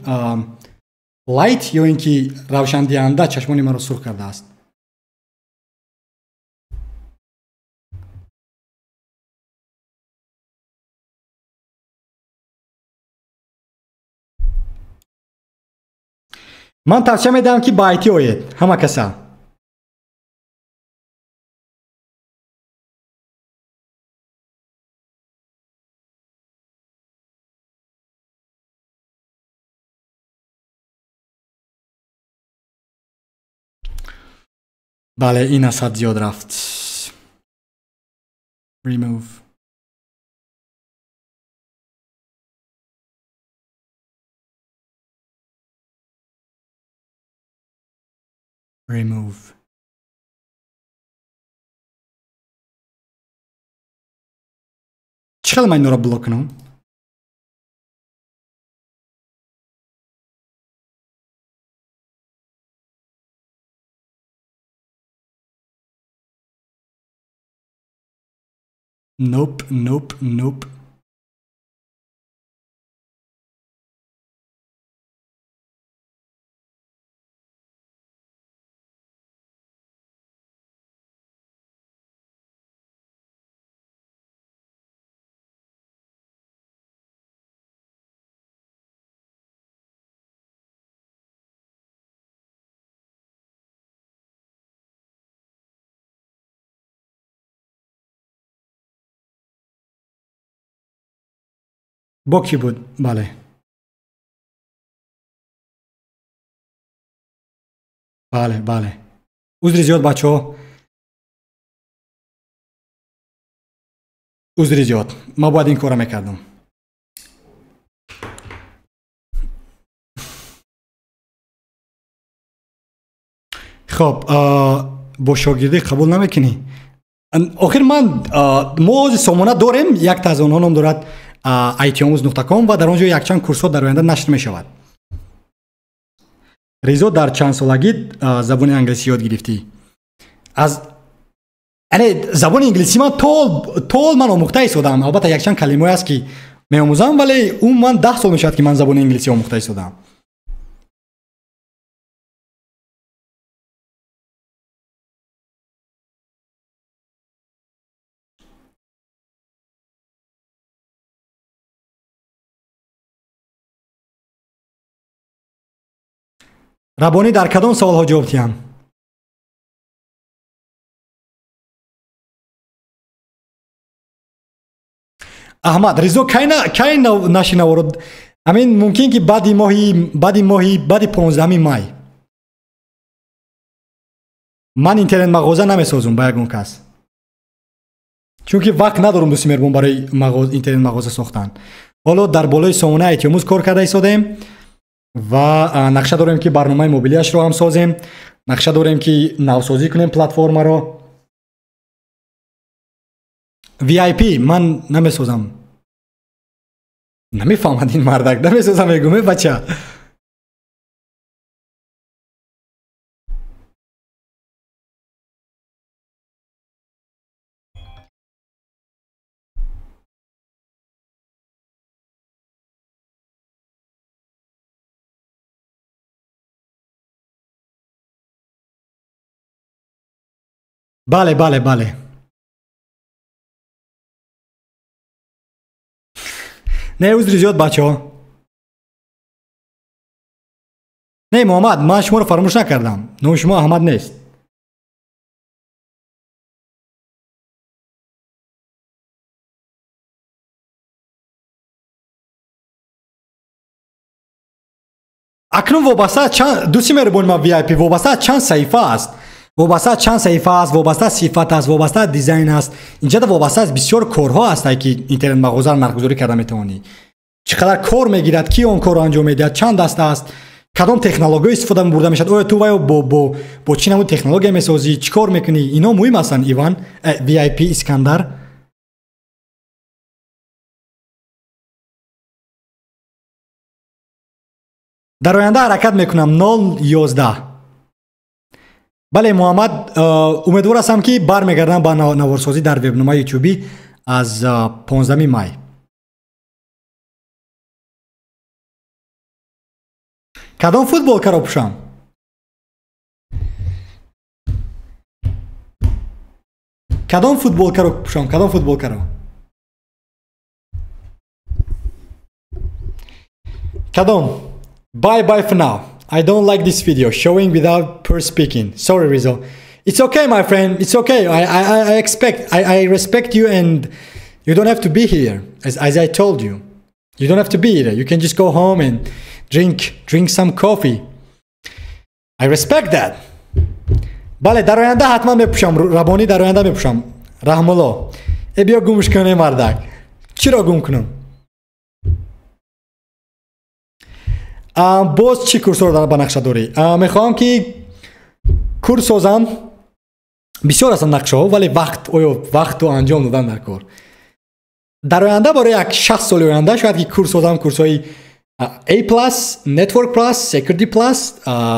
Speaker 1: لایت یا اینکه روشن دهنده چشمان من رو سرخ کرده است من توصیه میدم که با ایتی آیید همه کسا بله این از حد زیاد رفت remove چقدر من این رو بلوک کنم nope با کی بود؟ بله عذر زیاد بچه ها عذر زیاد ما باید این کار میکردم خب با شاگردی قبول نمیکنی آخر من ما سامانه داریم یک تا از آنها نام دارد itamuz.com و در آنجا یک چند کورس ها در آینده نشر می شود ریزا در چند سالگی زبان انگلیسی یاد گرفتی از زبان انگلیسی من طول من آموخته ایستادم البته یک چند کلمه هست که می آموزم ولی اون من 10 سال میشد که من زبان انگلیسی آموخته ایستادم ربانی در کدام سوال ها جواب دیم احمد ریزو کی نشینه ورد همین ممکن که بعد 15 مای من اینترنت مغازه نمیسازم با یگون کس چون که وقت ندارم دوستی میربون برای اینترنت مغازه ساختن حالا در بالای سامانه ایتیاموز کار کرده ایستادیم و نقشه داریم که برنامه موبیلیش رو هم سازیم нақша дорем ки навсозӣ кунем платформаро. VIP ман намесозам. Намефаҳмад ин мардак, намесозам мегӯме бача. бале бале бале. не узри зиёд бачаҳо. не муҳаммад, ман шуморо фаромӯш накардам. номи шумо аҳмад нест. акнун вобаста дӯсти меҳрубони ман VIP вобаста чанд саҳифа аст. вобаста чанд саҳифа аст, вобаста сифат аст, вобаста дизайн аст. инҷода вобаста аст бисёр корҳо ҳастанд ки интернет мағозаро нархгузорӣ карда метавонӣ. чӣ қадар кор мегирад, ки он корро анҷом медиҳад, чанд даста аст, кадом технология истифода бурда мешавад, оя ту ваё бо чӣ намуди технология месозӣ, чӣ кор мекунӣ, ино муҳим ҳастанд. Иван VIP Искандар. дар оянда ҳаракат мекунам 011. бале муҳаммад, умедвор ҳастам ки бармегардам ба наворсозӣ дар вебномаи ютюбӣ аз 15 май. кадом футболкаро пӯшам? кадом футболкаро пӯшам? кадом футболкаро? кадом? Bye for now. I don't like this video showing without per speaking. Sorry, Rizzo. It's okay, my friend. It's okay. I respect you, and you don't have to be here. As I told you, you don't have to be here. You can just go home and drink some coffee. I respect that. Bale, dar oyanda hatman mepuşam. Raboni dar oyanda mepuşam. Rahmolo. Biyo gumsh kune mardak. Chiro gum kunam? боз чӣ курсоро дар ба нақша дорӣ? мехоҳам ки курс созам. бисёр ҳастанд нақшаҳо, вале вақту анҷом додан дар кор. дар оянда барои як 60 соли оянда шояд ки курс созам курсҳои A+, Network+, Security+,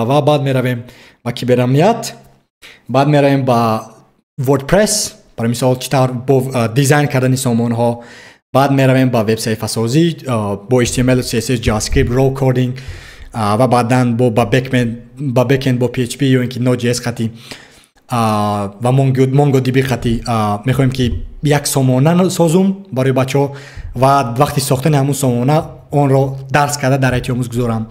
Speaker 1: ва баъд меравем ба киберамният, баъд меравем ба WordPress, барои мисол чӣ тавр бо дизайн кардани сомонаҳо. بعد میرویم با وب صفحه سازی با HTML و CSS JavaScript raw coding و بعداً با بک‌اند با PHP یا اینکه Node.js خطی و MongoDB خطی میخوایم که یک سامانه سازم برای بچه‌ها و وقتی ساختن همون سامانه اون رو درس کرده در ایت آموز گذارم.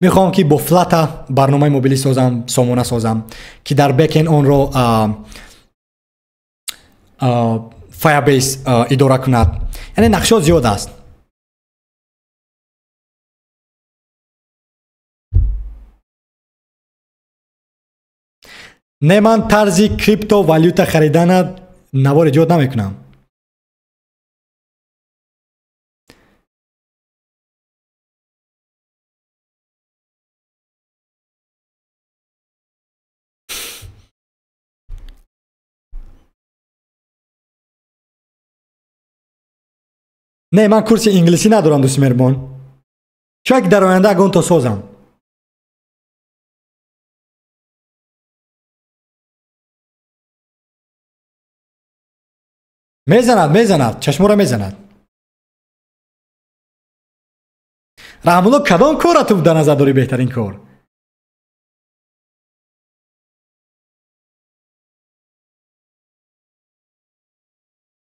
Speaker 1: میخوام که با فلاتر برنامه موبیلی سازم، سامانه سازم که در بک‌اند اون رو Firebase اداره کند. یعنی نقشه زیاد است. نه من طرزی کریپتو والیوتا خریدن نوار ایجاد نمیکنم. نه من کورس انگلیسی ندارم دوست مهربان. شاید در آینده اگه اون تا سازم. میزند چشم را میزند. رحمالله کدام کار تو در نظر داری بهترین کار؟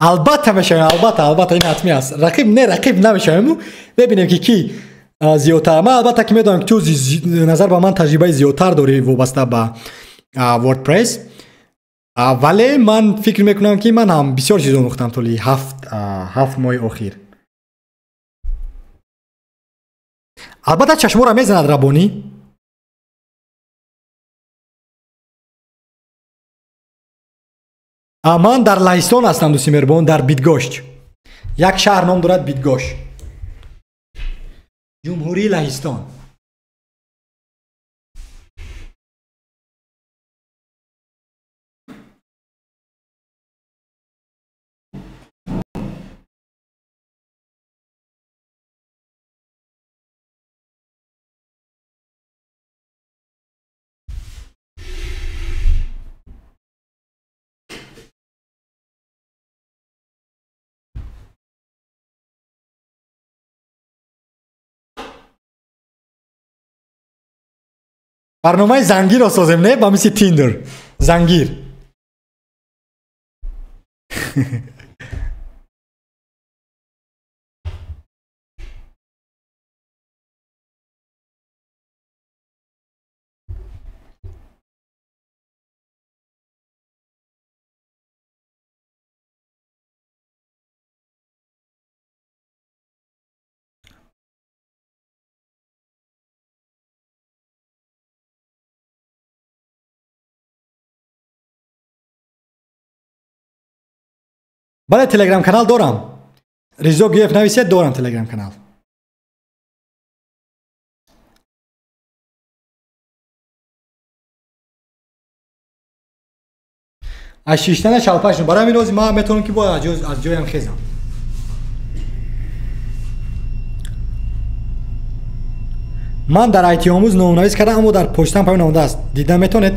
Speaker 1: البته میشه، البته این حتمی است. رقیب نمیشیم ببینیم که کی زیادتر. من البته که میدونم که تو نظر با من تجربه زیادتر داری وابسته به وردپرس، ولی من فکر میکنم که من هم بسیار چیزا مختم طولی 7 ماه اخیر. البته چشمو را میزند ربانی. من در لهستان هستم دوستی مهربان، در بیدگوشت. یک شهر نام دارد بیدگوشت، جمهوری لهستان. برنامه زنگیر رو سازم نه با مثل تیندر زنگیر. بله تلگرام کانال دارم. ریزو گیف نویسید دارم تلگرام کانال. از شیشتن شلپشون برای همین روزی ما میتونم که با از جایم خیزم. من در آیتی آموز نویس کردم اما در پشتم پیام نموده است. دیدن میتونید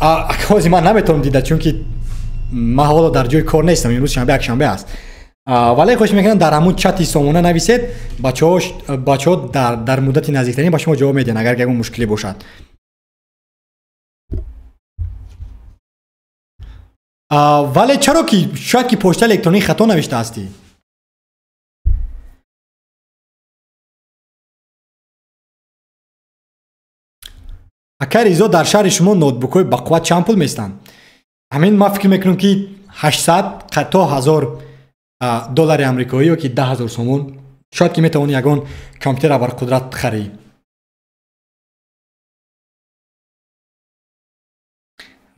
Speaker 1: اکوازی من نمیتونم دیدن چون که من حالا در جای کار نیستم. امروز شنبه یک شنبه است. ولی خوش میکنم در همون چتی سامونه نویسید بچه‌ها در مدت نزدیکترین با شما جواب میدن اگر اون مشکلی باشد. ولی چرا که شاید که پشت الکترونیک خطا نوشته هستی؟ اگر ایزا در شهر شما نوتبوک های بقوت چند پول میستن؟ همین ما فکر میکنم که 800 تا 1000 دلار امریکایی یا که 10,000 سومون شاید که میتونی یگان کامپیوتر بر قدرت خری.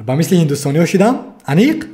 Speaker 1: با مثل هندوستانی ها شدم انیق.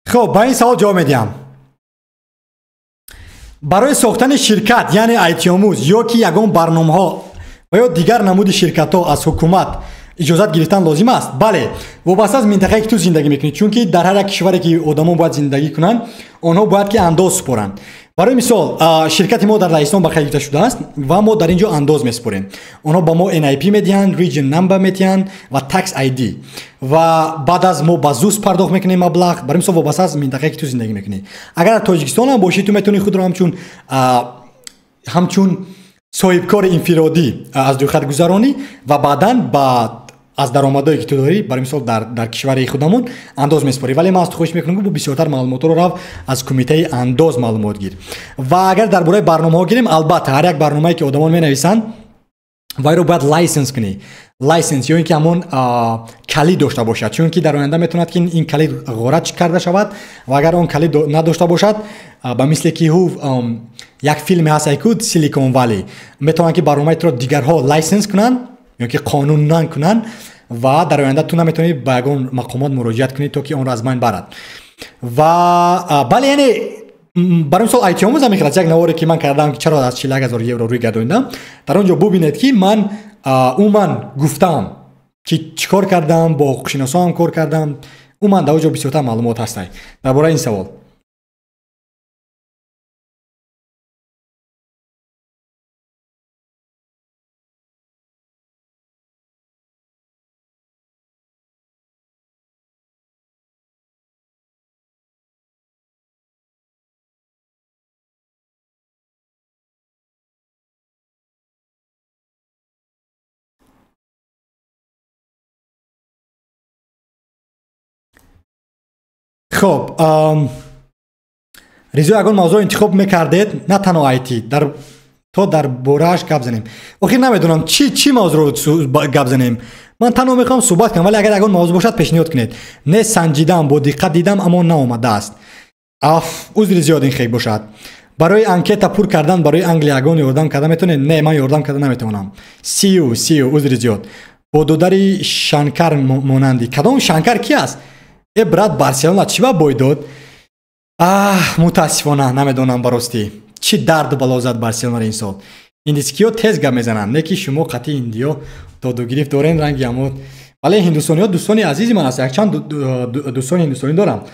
Speaker 1: خب با این سوال جواب میدیم. برای ساختن شرکت یعنی آیتی آموز یا که یگان برنامه ها و یا دیگر نمود شرکت ها از حکومت اجازت گرفتن لازم است. بله وابسته از منطقه که تو زندگی میکنید چون که در هر یک کشوری که آدما باید زندگی کنن آنها باید که انداز سپارن. برای مثال شرکت ما در لهستان به خیریت شده است و ما در اینجا انداز میسپاریم. آنها با ما NIP میدین، ریجن نمبر میدین و تکس ID و بعد از ما با زوس پرداخت میکنیم مبلغ. برای مثال وابسته از منطقه که تو زندگی میکنی. اگر در تاجیکستان هم باشی تو میتونی خود رو همچون صاحب کار انفرادی از دو خط گذرانی و بعداً با از درآمدایی که تو داری برای مثال در کشور خودمون انداز میسپاری. ولی من از تو خوش میکنم که بسیارتر معلومات رو از کمیته انداز معلومات گیر. و اگر درباره برنامه ها گیریم البته هر یک برنامه‌ای که آدمان مینویسن وای رو باید لایسنس کنی. لایسنس یا اینکه همون کلید داشته باشد چون که در آینده میتوند که این کلید غارت کرده شود و اگر اون کلید نداشته باشد با مثل که یک فیلم هست ایکود سیلیکون ولی میتونن که برنامه تو دیگرها لایسنس کنن یا که قانون نکنن و در آینده تو نمیتونی به اون مقامات مراجعت کنی تا که اون را از بین برد. و بله یعنی برای مثال آیتی آموز هم میخواد یک نواری که من کردم که چرا از 40,000 یورو روی گردوندم در اونجا ببینید که من گفتم که چیکار کردم با حقوق‌شناسا هم کار کردم. من در اونجا بسیارتر معلومات هست درباره این سوال. خب رضا اگر موضوع انتخاب میکردید نه تنها آیتی در تو در بورش گپ زنیم. آخر نمیدونم چی موضوع گپ زنیم. من تنها میخوام صحبت کنم، ولی اگر موضوع باشد پیشنهاد کنید. نه سنجیدم، با دقت دیدم اما نیامده است. عذر زیاد این خیلی باشد. برای انکت پر کردن برای انگلیس اگون یاردم کردن میتونه؟ نه من یاردم کردن نمیتونم. سیو عذر زیاد. با دودری شنکر مانندی. کدام شنکر کی است؟ برات بارسلونا چی با بوی داد؟ متاسفانه نمیدونم براستی چی درد بالا زد بارسلونا این سال. هندیسکیو تیز گپ میزنن، نه که شما قطعی هندیو دادو گرفت دارین رنگی امود. ولی هندوستانی‌ها دوستانی عزیزی من است. یک چند دوستان هندوستانی دارم.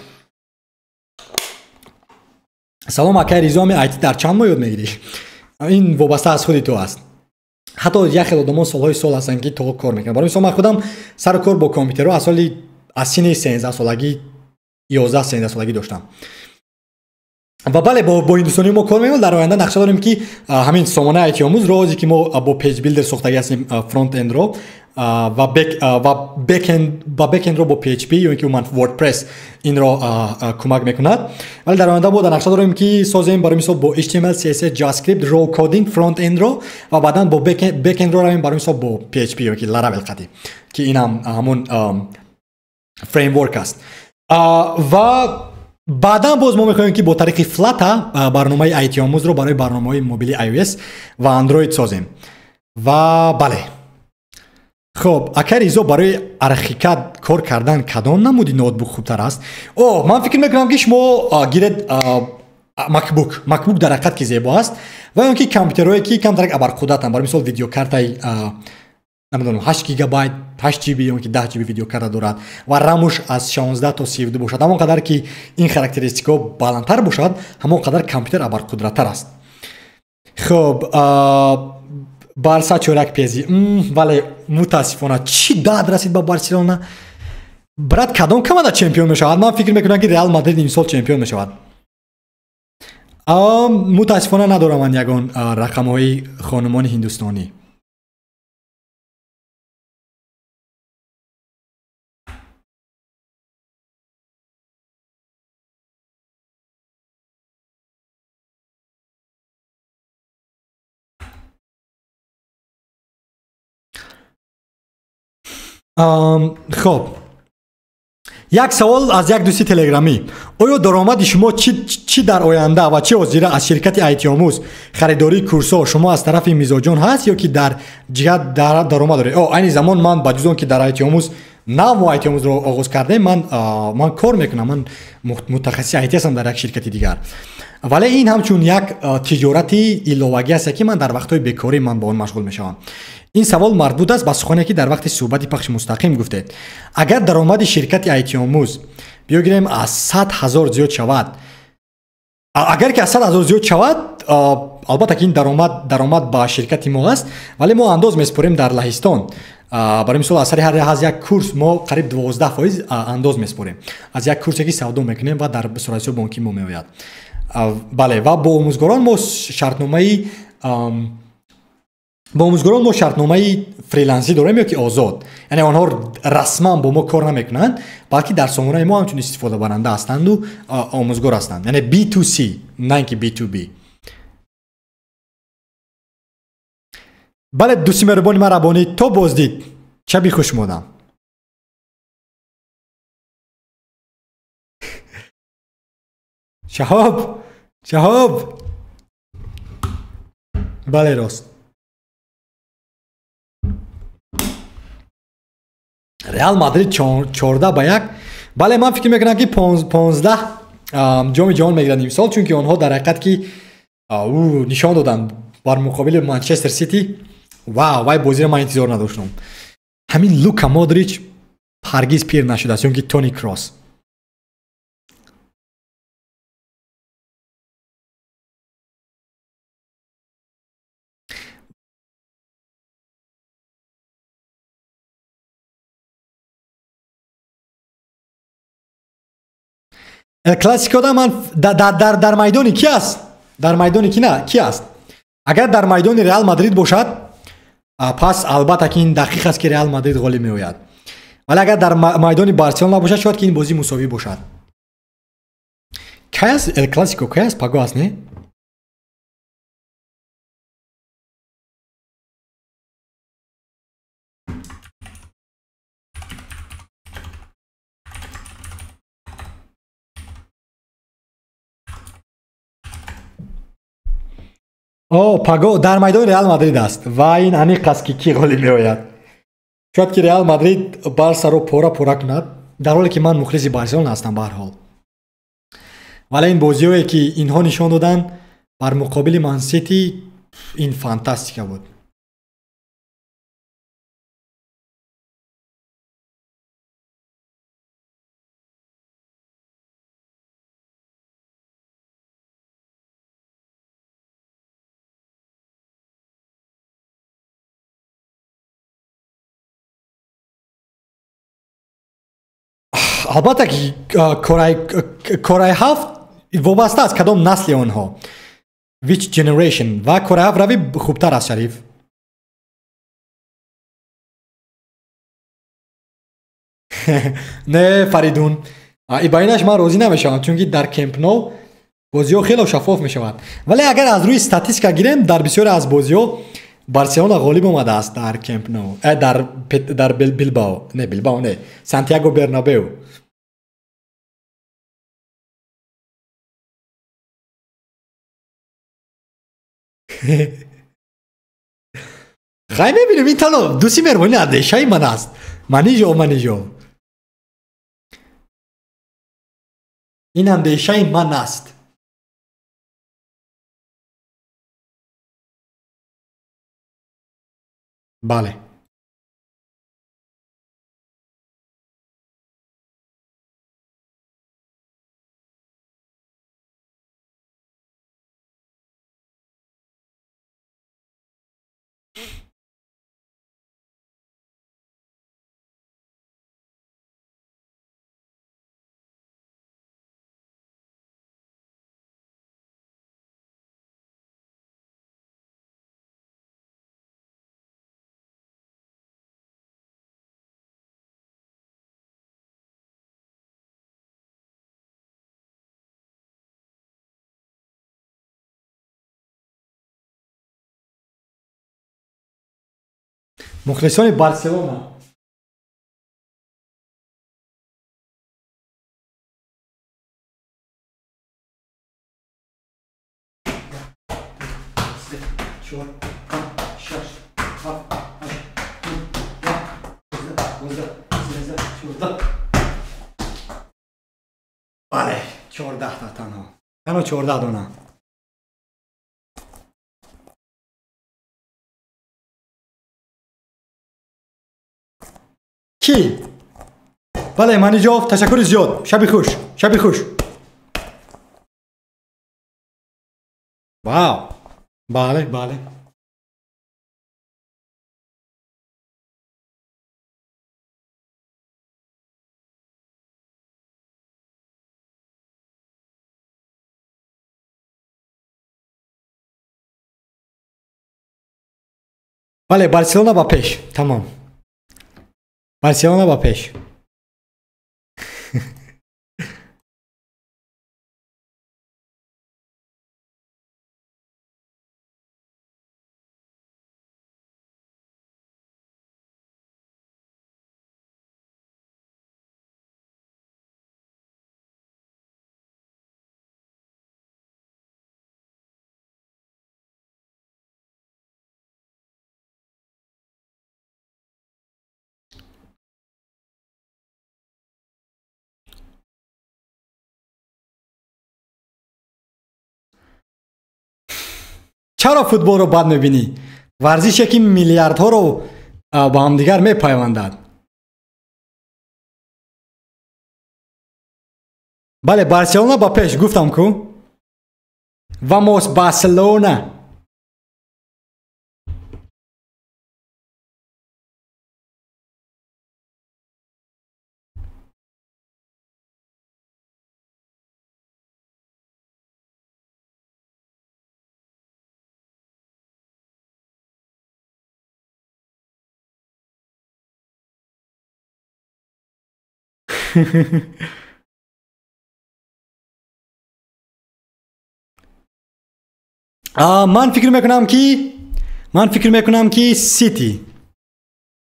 Speaker 1: سلام اکای رضا، آیتی در چند ماه یاد میگیری؟ این وابسته از خودی تو است. حتی یک خیلی آدم‌ها سالهای سال هستن که تو کار میکنن. برای مثال من خودم سر کار با کامپیوتر از سن 13 سالگی 11 13 سالگی داشتم. و بله با هندوستانی ما کار میکنیم. در آینده نقشه داریم که همین سامانه آیتی آموز روزی که ما با پیج بیلدر ساختگی هستیم، فرانت اند رو و بک اند رو با پی اچ پی یا اینکه من وردپرس این رو کمک میکند. ولی در آینده با نقشه داریم که سازیم برای مثال با HTML CSS جاوا اسکریپت رو کدینگ فرانت اند رو و بعدا با بک اند رو رویم برای مثال با پی اچ پی یا که لاراول قدی که این هم همون فریم ورک است. و بعدا باز ما میخوایم که با طریق فلاتا برنامه آیتی آموز رو برای برنامه‌های موبیلی iOS و اندروید سازیم. و بله خب اگر ایزو برای ارخیکت کار کردن کدام نمودی نوتبوک خوبتر است؟ من فکر میکنم که شما گیرید مکبوک در حقیقت که زیبا است و اون که کامپیوترهایی که کم ترک ابرقدرتن، برای مثال ویدیو کارتای نمیدونم 8 گیگابایت 8 جی بی یا که 10 جی بی ویدیو کارت دارد و رمش از 16 تا 32 باشد. همون قدر که این خاراکتریستیکا بالاتر باشد همون قدر کامپیوتر ابرقدرت‌تر است. خب بارسا چورک پیزی ولی متاسفانه چی داد رسید با بارسلونا. برات کدام کمادا چمپیون میشود؟ من فکر میکنم که رئال مادرید این سال چمپیون میشود. متاسفانه ندارم من یگان رقم های خانمان هندوستانی. خب یک سوال از یک دوستی تلگرامی: آیا درآمد شما چی در آینده و چه وزیره از شرکت آیتی آموز خریداری کورس‌ها شما از طرف میزاجان هست یا که در جهت درآمد داره؟ این زمان من با جز اون که در آیتی آموز نو آیتی آموز رو آغاز کردم من کار میکنم. من متخصص آیتی هستم در یک شرکت دیگر، ولی این همچون یک تجارتی ایلاوگی است که من در وقت‌های بیکاری من با اون مشغول میشم. این سوال مربوط است به سخنی که در وقت صحبت پخش مستقیم گفتید. اگر درآمد شرکت آیتی آموز بگیریم از 100,000 زیاد شود، اگر که از 100,000 زیاد شود، البته که این درآمد با شرکت ما است، ولی ما انداز میسپریم در لهستان. برای مثال از هر یک کورس ما قریب 12% انداز میسپریم از یک کورسی که سودا میکنیم و در صورت بانکی ما میآید. بله و با آموزگاران ما شرطنامه فریلنسی داریم یا که آزاد، یعنی آنها رسما با ما کار نمیکنند بلکه در سامانه ما همچون استفاده برنده هستند و آموزگار هستند، یعنی B2C نه اینکه B2B. بله دوستی مهربانی مربانی تو بازدید چه بی خوش مودم. شهاب بله راست. رئال مادرید 14-1. بله من فکر میکنم که 15 جام جهان میگیرن امسال، چون که آنها در حقیقت که نشان دادن بر مقابل منچستر سیتی. وای بازی رو من انتظار نداشتم. همین لوکا مودریچ هرگز پیر نشده است، چون که تونی کراس. کلاسیکو دا من در میدان کی است؟ در میدان کی است؟ اگر در میدان رئال مادرید باشد پس البته که این دقیق است که رئال مادرید غالب می آید، ولی اگر در میدان بارسلونا باشد شاید که این بازی مساوی باشد. Kaj jest El Clasico? Kaj jest Pago است نه؟ او پاگو در میدان ریال مادرید است و این عمیق است که کی گلی میآید. شاید که ریال مادرید بارسا رو پورا کند، در حالی که من مخلص بارسلونا هستم به هر حال. ولی این بازیایی که اینها نشان دادن بر مقابل مان سیتی این فانتاستیکا بود. البته که کره هفت وابسته است کدام نسل آنها which generation و کره هفت روی خوبتر است شریف. نه فریدون ای باینش من راضی نمیشم چون که در کمپ نو بازی ها خیلی شفاف می شود، ولی اگر از روی استاتیستیکا گیریم در بسیار از بازی ها بارسلونا غالب آمده است در کمپ نو، در بیلبائو نه سانتیاگو برنابئو. خیلی ببینیم این تلو دوستی مرمونی اندیشه من است. منیجو این اندیشه من است. بله مخلصان بارسلونا بله 14 تا تنها 14 دونه. کی؟ بله منی جواب تشکر زیاد. شب خوش. واو بله بله بارسلونا با پیش. تمام بارسلونا با پیش. چرا فوتبال رو بد میبینی؟ ورزشی که میلیاردها رو با هم دیگر میپیوندد. بله بارسلونا با پیش گفتم کو. Vamos Barcelona. من فکر میکنم که سیتی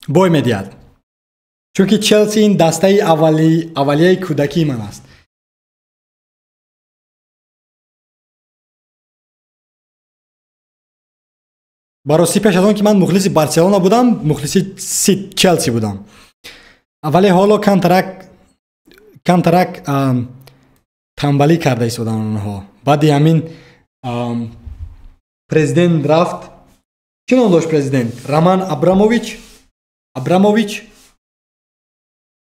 Speaker 1: بای میدهد، چون که چلسی این دسته اولیه کودکی من است. براستی پیش از آن که من مخلص بارسلونا بودم، مخلص چلسی بودم، ولی حالا کم ترک تنبلی کرده ایستادن اونها. بعد همین پرزیدنت رفت، چی نام داشت پرزیدنت؟ رومان ابراموویچ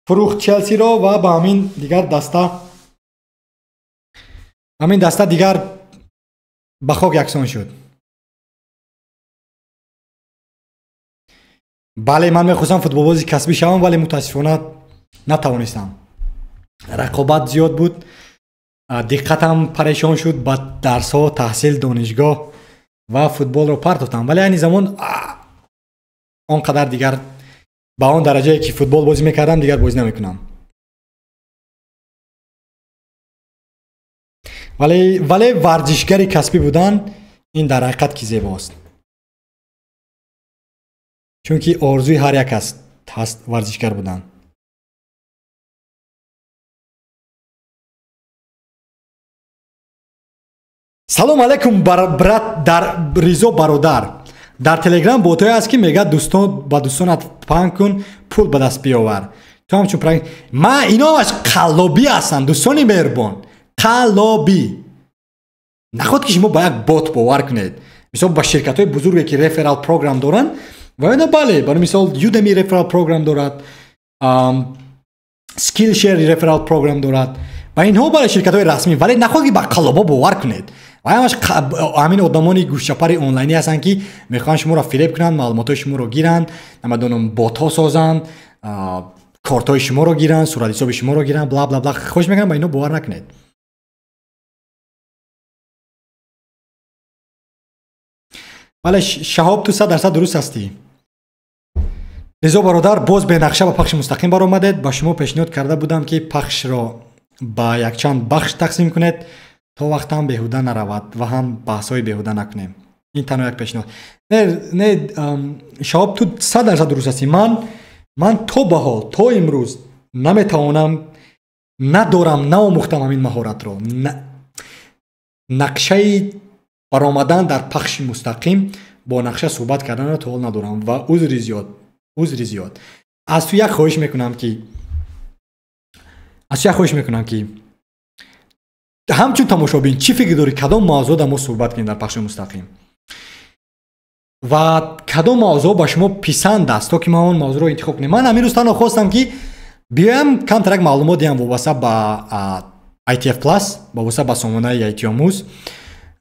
Speaker 1: فروخت چلسی را و با همین دسته دیگر به خاک یکسان شد. بله من میخواستم فوتبال بازی کسبی شوم، ولی متاسفانه نتوانستم. رقابت زیاد بود، دقتم پریشان شد، با درس ها، تحصیل، دانشگاه و فوتبال رو پرت دادم. ولی این زمان آنقدر دیگر با آن درجه که فوتبال بازی میکردم دیگر بازی نمیکنم. ولی ورزشگری کسبی بودن این در حقیقت که زیباست، چون که آرزوی هر یک هست ورزشگر بودن. سلام علیکم برات در ریزو برادر. در تلگرام بوتای است که میگه با دوستانت پنگ کن پول به دست بیاور. تو همچون پرنگ ما اینا از قلابی هستن دوستانی مهربان، قلابی. نخواد که شما با یک بوت باور کنید. مثلا با شرکت های بزرگی که رفرال پروگرام دارن و اینا، بله برای مثال یودمی رفرال پروگرام دارد، سکیل شیر رفرال پروگرام دارد و اینها برای شرکت های رسمی، ولی نخواد که با قلابا باور کنید. و همین آدمانی گوشچپر آنلاینی هستن که میخوان شما را فریب کنن، معلومات شما رو گیرن، نمیدونم بات ها سازن، کارت های شما رو گیرن، صورت حساب شما رو گیرن، بلا بلا بلا. خوش میگم با اینو باور نکنید. ولی شهاب تو 100% درست هستی. رضا برادر باز به نقشه و پخش مستقیم برآمدید. با شما پیشنهاد کرده بودم که پخش را با یک چند بخش تقسیم کنید تا وقت هم بهوده نرود و هم بحث های بهوده نکنیم. این تنها یک پیشنهاد. نه شهاب تو 100% درست هستی. من تا به حال تا امروز نمیتوانم، ندارم، ناموختم همین مهارت رو. نقشه برآمدن در پخش مستقیم با نقشه صحبت کردن رو تا حال ندارم و عذری زیاد. از تو یک خواهش میکنم که همچون تماشابین چی فکر داری کدام موضوع در ما صحبت کنیم در پخش مستقیم و کدام موضوع با شما پسند است تا که ما اون موضوع رو انتخاب کنیم. من همین روز تنها خواستم که بیایم کم ترک معلوماتی هم وابسته با ITF Plus، وابسته با سامانه IT آموز،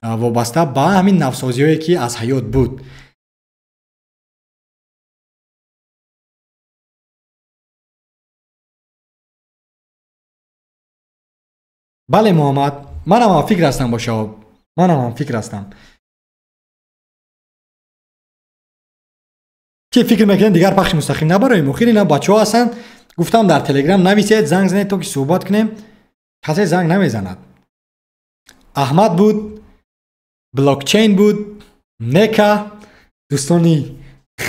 Speaker 1: وابسته با همین نوسازی هایی که از حیات بود. بله محمد، منم هم فکر هستم با شهاب، که فکر میکنن دیگر پخش مستقیم نبرای مخیر. اینا بچه ها هستن، گفتم در تلگرام نویسید، زنگ زنید تا که صحبت کنیم. کسی زنگ نمیزند. احمد بود، بلاکچین بود، نکا، دوستانی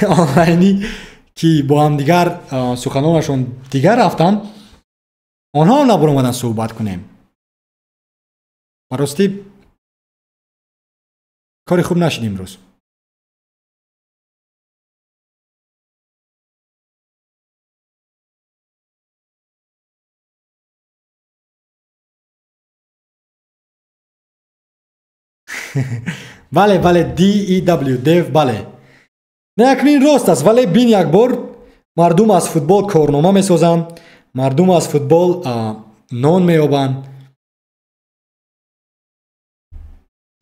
Speaker 1: آنلاینی که با هم دیگر سخنانشون دیگر رفتن، آنها هم نبر اومدن صحبت کنیم. براستی کاری خوب نشد امروز. بله DEW دیو، بله نکنین راست است، ولی بین یک بار مردم از فوتبال کارنامه میسازن، مردم از فوتبال نان میابن،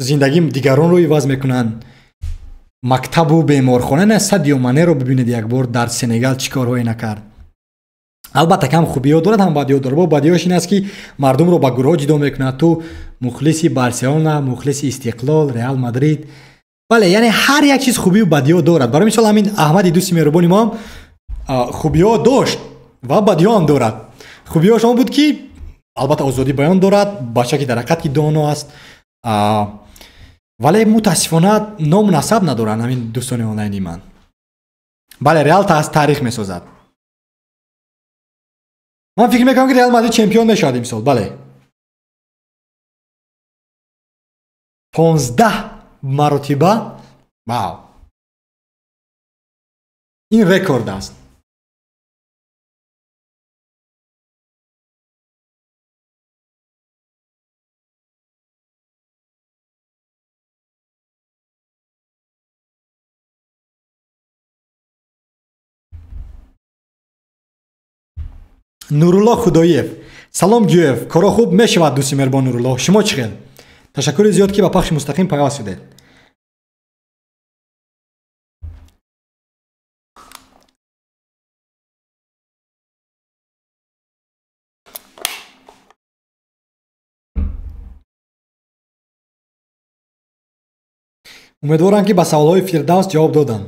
Speaker 1: زندگی دیگران رو عوض میکنن. مکتب و بیمارخانه نه، سادیو مانه رو ببینید یک بار در سنگال چیکارهایی نکرد. البته کم خوبی ها دارد، هم بدی ها دارد. بدیاش این است که مردم رو با گروه جدا میکنه. تو مخلصی بارسلونا، مخلصی استقلال، رئال مادرید، بله یعنی هر یک چیز خوبی و بدی ها دارد. برای مثال همین احمد دوست مهربانی ما خوبی ها داشت و بدی ها هم دارد. خوبی هاش بود که البته آزادی بیان دارد، بچه که در حقیقت که دانا است، вале мутаассифона ном насаб надоранд ҳамин дӯстони онлайни ман. бале реал таърих месозад. ман фикр мекунам ки реал мадрид чемпион мешавад имсол. бале 15 маротиба. вау, ин рекорд аст. нурулло худоиев: салом гӯев, коро хуб мешавад дӯсти меҳрубон нурулло, шумо чӣ хел? ташаккури зиёд ки ба пахши мустақим пайваст шудед. умедворам ки ба саволҳои фирдавс ҷавоб додам.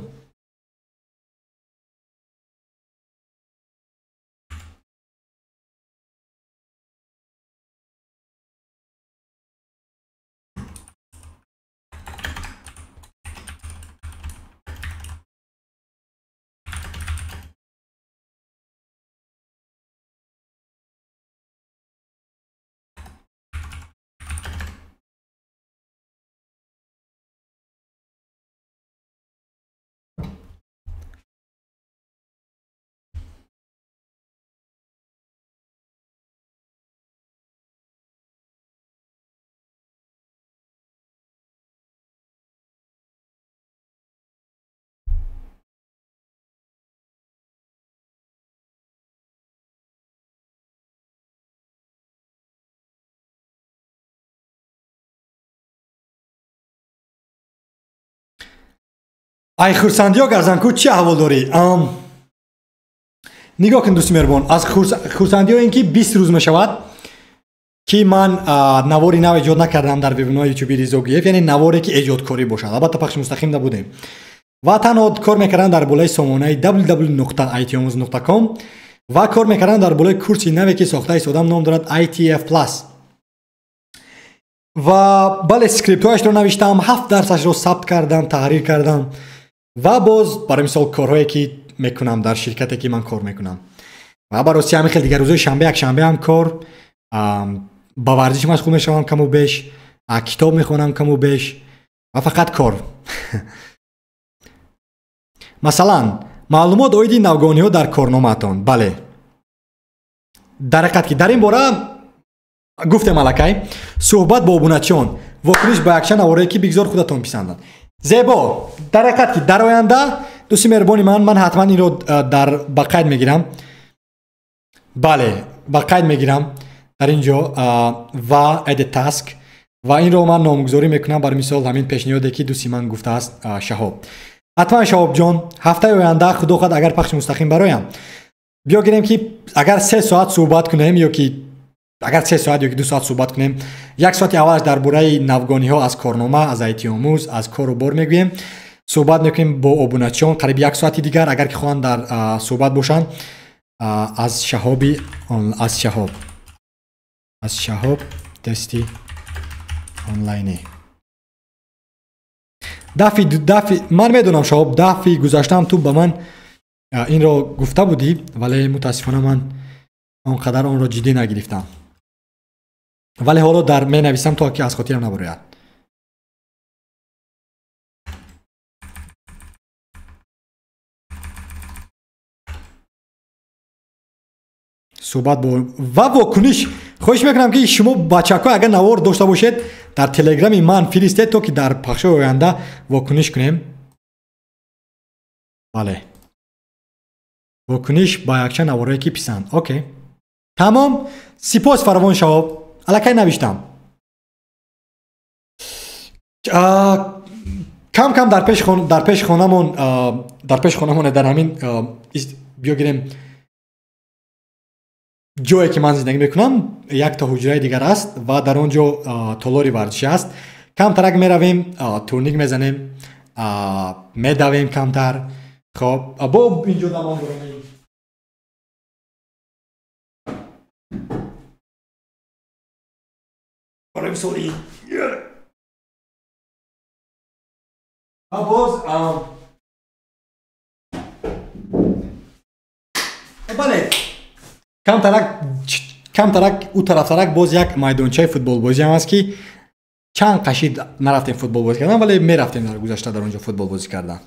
Speaker 1: ай хурсандиё гарзанку, чӣ аҳвол дорӣ? нигоҳ кун дӯсти меҳрубон, аз хурсандиё ин ки 20 рӯз мешавад ки ман навори нав эҷод накардам дар вебинои ютуби Ризо Гӯев, яъне наворе ки эҷодкорӣ бошад. албатта пахши мустақим набудем ва танҳо кор мекардам дар болаи сомонаи www.itomuz.com ва кор мекардам дар болаи курси наве ки сохта истодам, ном дорад ITF+. ва бале скриптҳояшро навиштам, 7 дарсашро сабт кардам, таҳрир кардам ва боз барои мисол корҳое ки мекунам дар ширкате ки ман кор мекунам ва барости ҳамин хел дигар рӯзои шанбе якшанбе ҳам кор, ба варзиш машғул мешавам каму беш, китоб мехонам каму беш ва фақат кор. масалан маълумот оиди навгониҳо дар корномаатон. бале дар ҳақиқат ки дар ин бора гуфтем аллакай суҳбат бо обуначиён, вокуниш ба якчанд наворае ки бигзор худатон писандад. зебо, дар ҳақиқат ки дар оянда дӯсти меҳрубони ман ҳатман инро ба қайд мегирам. бале ба қайд мегирам дар ин ҷо ва edit task ва инро ман номгузорӣ мекунам. барои мисол ҳамин пешниҳоде ки дӯсти ман гуфтааст шаҳоб. ҳатман шаҳобҷон, ҳафтаи оянда худо хоҳад агар пахши мустақим бароям биё гирем ки агар 3 соат суҳбат кунем ё ки агар 3 соат ё ки 2 соат суҳбат кунем, 1 соати аввалаш дар бораи навгониҳо аз корнома, аз IT-омӯз, аз кору бор мегӯем, суҳбат мекунем бо обуначиён қариб 1 соати дигар агар ки хоҳанд дар суҳбат бошанд аз шаҳоб тести онлайне. дафъи ман медонам шаҳоб, дафъи гузаштаам ту ба ман инро гуфта будӣ, вале мутаассифона ман он қадар онро ҷиддӣ нагирифтам. вале ҳоло дар менависам то ки аз хотирам набарояд. суҳбат бо ва вокуниш. хоҳиш мекунам ки шумо бачаҳко агар навор дошта бошед дар телеграми ман фиристед то ки дар пахшои оянда вокуниш кунем. бале вокуниш ба якчанд наворае ки писанд. окей, тамом. сипос фаровон шаҳоб, аллакай навиштам. кам кам дар пеш хонамон дар ҳамин биё гирем ҷое ки ман зиндагӣ мекунам, якта ҳуҷраи дигар аст ва дар он ҷо толори варзишӣ аст. камтарак меравем, турник мезанем, медавем камтар. хоб бо инҷо дамон дорем. барои мисол باز بله کمترک او طرفترک باز یک میدانچه فوتبال بازی هم هست که چند قشید نرفتیم فوتبال بازی کردن ولی میرفتیم در گذشته در اونجا فوتبال بازی کردن.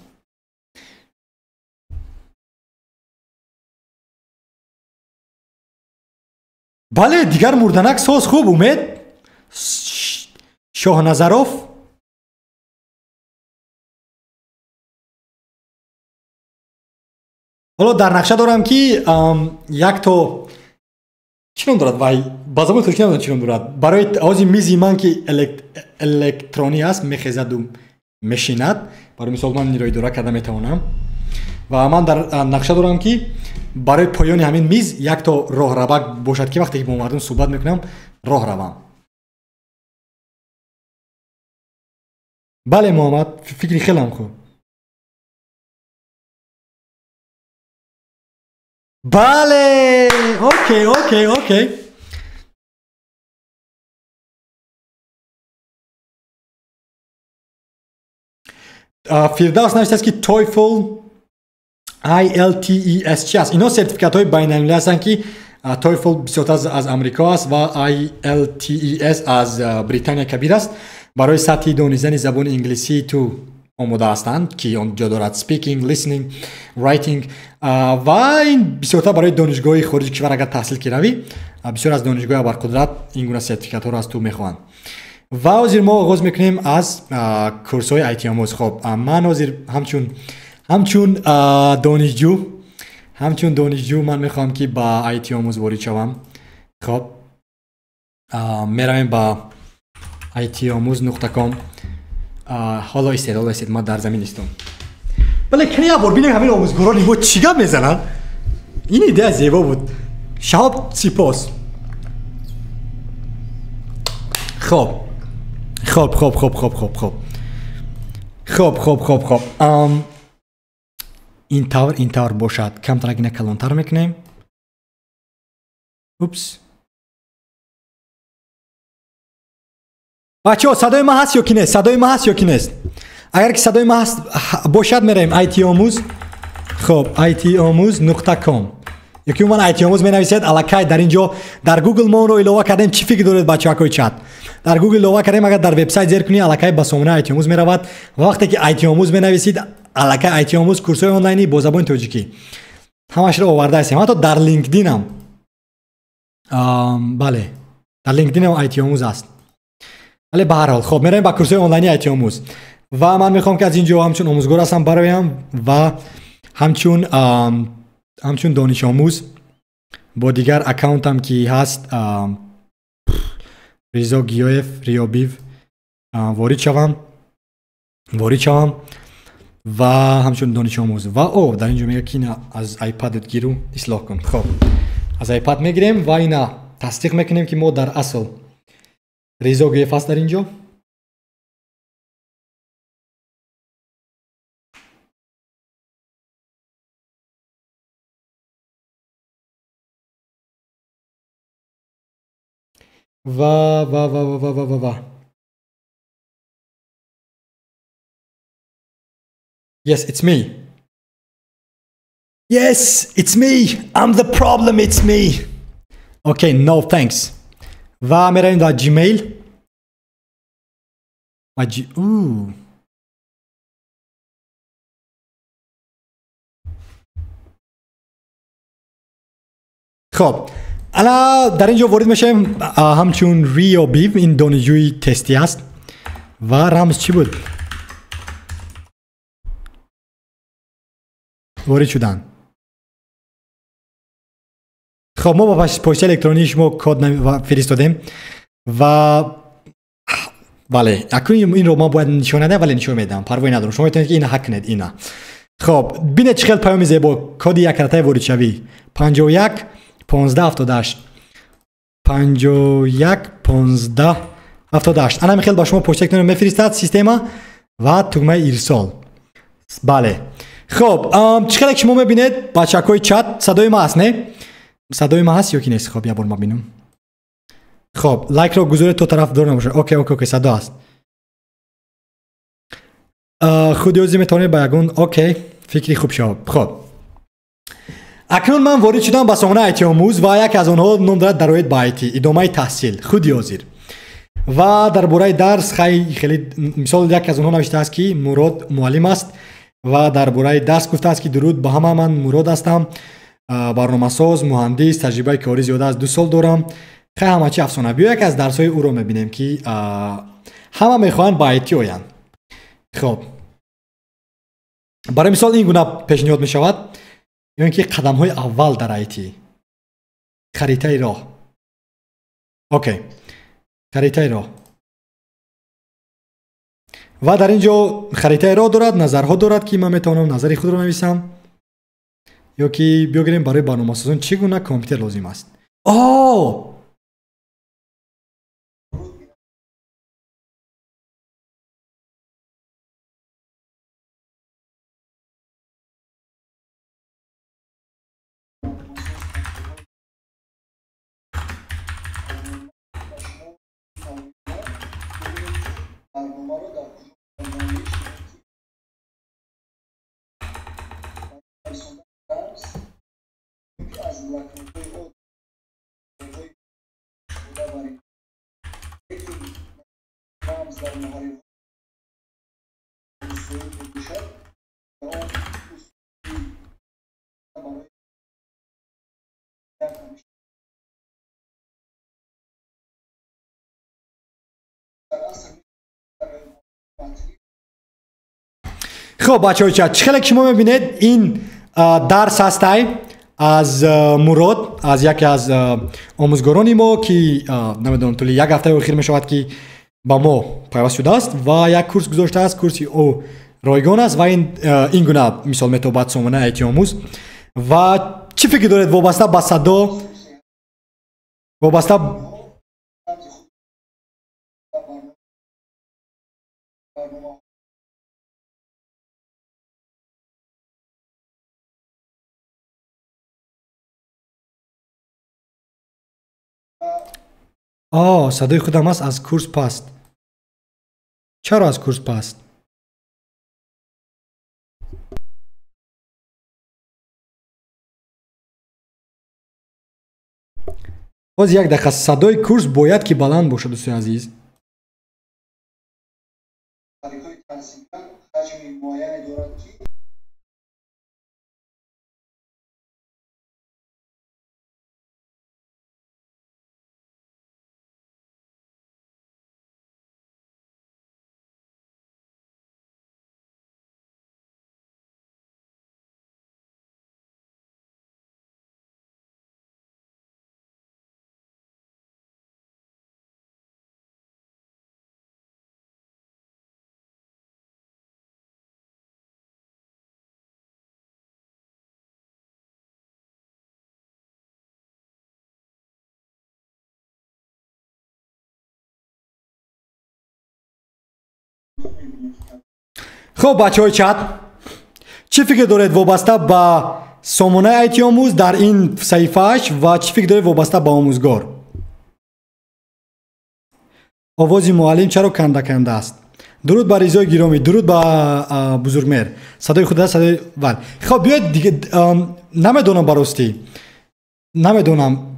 Speaker 1: بله دیگر مردنک ساز خوب امید شاه نظروف حالا در نقشه دارم که یک تا چی نام دارد وای بازم ترکی نمیدونم چی نام دارد برای آوازی میزی من که الکترونی است میخیزد و میشیند برای مثال من نیروی دورا کرده میتوانم و من در نقشه دارم که برای پایان همین میز یک تا راه روک باشد که وقتی که با مردم صحبت میکنم راه روم. بله محمد فکری خیلی هم خوب. بله اوکی فیردوس نوشته است که تویفل IELTS چی است؟ اینا سرتیفیکات های بین المللی هستند که تویفل بسیار از امریکا است و IELTS از بریتانیا کبیر است برای سطح دانستن زبان انگلیسی تو آماده هستند که آنجا دارد speaking, listening, writing و این بسیار برای دانشگاه خارج کشور اگر تحصیل کی روی بسیار از دانشگاه ابرقدرت این گونه سرتیفیکات ها را از تو میخوان. و حاضر ما آغاز میکنیم از کورس های آیتی آموز. خب من حاضر همچون دانشجو من میخوام که با آیتی آموز وارد شوم. خب میرویم با itamuz.com. حالا استید ما در زمین نیستم. بله کنی یه بار بینیم همین آموزگاران ایمو چیگه میزنن؟ این ایده زیبا بود. شهاب سپاس. خب این تاور باشد کمتر اگه کلانتر میکنیم. اوپس بچه ها صدای ما هست یا کی نیست؟ اگر که صدای ما هست باشد میریم آیتی آموز. خب itamuz.com یکی من آیتی آموز می نویسید الکی در اینجا در گوگل ما رو علاوه کردیم. چی فکر دارید بچه ها کوی چت در گوگل علاوه کردیم اگر در وبسایت زیر کنی الکی با سامانه آیتی آموز می رود و وقتی که آیتی آموز می نویسید الکی آیتی آموز کورس های آنلاینی با زبان تاجیکی همش رو آورده هستیم. حتی در لینکدین هم بله در لینکدین هم آیتی آموز است. ولی به هر حال خب میریم با کورس آنلاینی آیتی آموز و من میخوام که از اینجا همچون آموزگار هستم برایم و همچون دانش آموز با دیگر اکاونتم که هست ریزا گیوف ریابیو وارد شوم و همچون دانش آموز و در اینجا میگه که اینا از آیپدت گیرو اصلاح کن. خب از آیپد میگیریم و اینا تصدیق میکنیم که ما در اصل ریزا گیوف هست در اینجا. و Yes, it's me. Yes, it's me. I'm the problem, it's me. Okay, no thanks. و میریم در جیمیل و خب الان در اینجا وارد میشیم همچون ریو بیو این دانشجوی تستی است و رمز چی بود؟ وارد شدن. خب ما با پشت الکترونیک شما کد فرستادیم و بله اکنون این رو ما باید نشون ندیم ولی نشون میدم پروایی ندارم شما میتونید که این حق کنید اینا. خب ببینید چه خیلی پیام زیبا کد یک رته وارد شوی 51 15 78 51 15 78 انا خیلی با شما پشت الکترونیک میفرستاد سیستم و تگمه ارسال. بله خب چقدر شما میبینید بچه‌های چت صدای ما هست نه؟ صدای ما هست یا کی نیست؟ خب یه بار ما ببینم. خب لایک رو گذارید تو طرف دور نباشه. اوکی صدا هست. خودیوزی میتونه با یگون اوکی فکری خوب شد. خب اکنون من وارد شدم به سامانه آیتی آموز و یک از آنها نام دارد درآید به آیتی ادامه تحصیل خودیوزی و درباره درس خیلی مثال یک از آنها نوشته است که مراد معلم است و درباره درس گفته است که درود به همه، من مراد هستم، برنامه‌ساز، مهندس، تجربه کاری زیاده از 2 سال دارم. خیلی همه چی افسانه‌ای. یک از درس‌های او رو می‌بینیم که همه می‌خواهند به آیتی آیند. خب برای مثال این گونه پیشنهاد می‌شود یعنی که قدم‌های اول در آیتی خریطه راه. اوکی خریطه راه و در اینجا خریطه راه دارد، نظرها دارد که من میتونم نظری خود رو نویسم یا که بگیریم برای برنامه‌سازان چگونه کامپیوتر لازم است. خب بچه‌ها چقدر شما می‌بینید این درس هستی از مراد، از یکی از آموزگاران ما که نمیدونم طول یک هفته اخیر میشود که با ما پیوست شده است و یک کورس گذاشته است. کورسی او رایگان است و این گونه مثال مطابقت سامانه آیتی آموز. و چی فکر دارید وابسته به صدا، وابسته صدای خودم است از کورس پست. چرا از کورس پست؟ باز یک دقیقه صدای کورس باید که بلند باشد دوستان عزیز. خب بچه‌های چت چی فکر دارید وابسته به سامانه آیتی آموز در این صفحه‌اش و چی فکر دارید وابسته به آموزگار؟ آواز معلم چرا کنده کنده است؟ درود بر ریزای گرامی، درود به بزرگمهر. صدای خود است، صدای خب بیاید دیگه نمیدونم براستی نمیدونم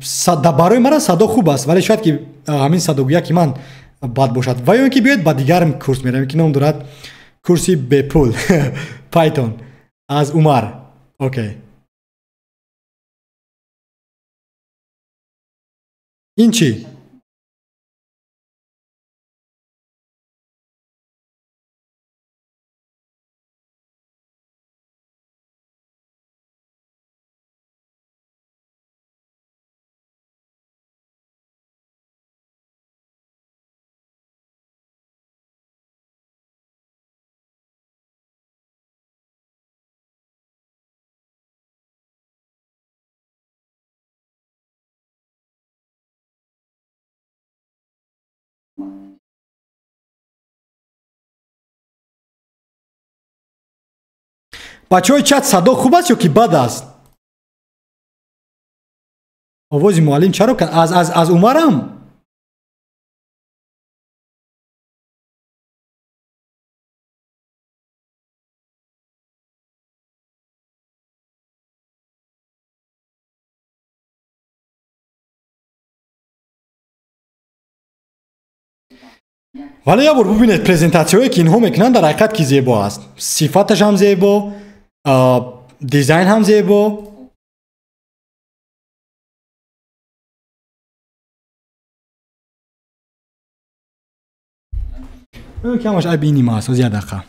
Speaker 1: برای من صدا خوب است ولی شاید که همین صداگویی که من بد باشد و یا اینکه بیاید با دیگر کورس میرم که نام دارد کورسی به پول پایتون از عمر. اوکی این چی؟ بچه های چت صدا خوب است یا که بد است؟ آواز معلم چرا کن از عمرم ولی یه بار ببینید پرزنتاسیونی که اینها میکنن در حقیقت که زیبا است. صفتش هم زیبا، دیزاین هم زیبا. کمش ای بینی ما از یه دقیقه.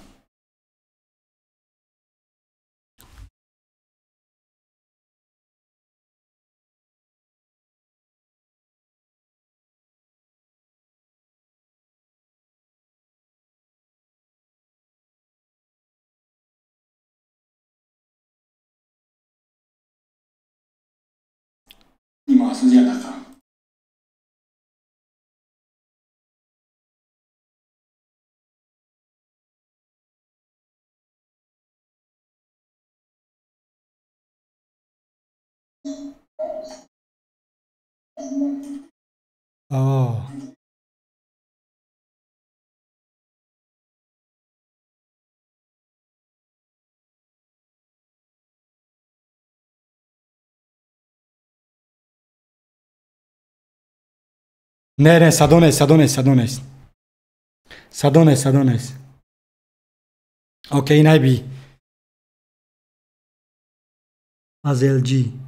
Speaker 1: نیما از یه دقیقه. آه. نه صدا نیست. صدا نیست. اوکی نبی. از ال جی.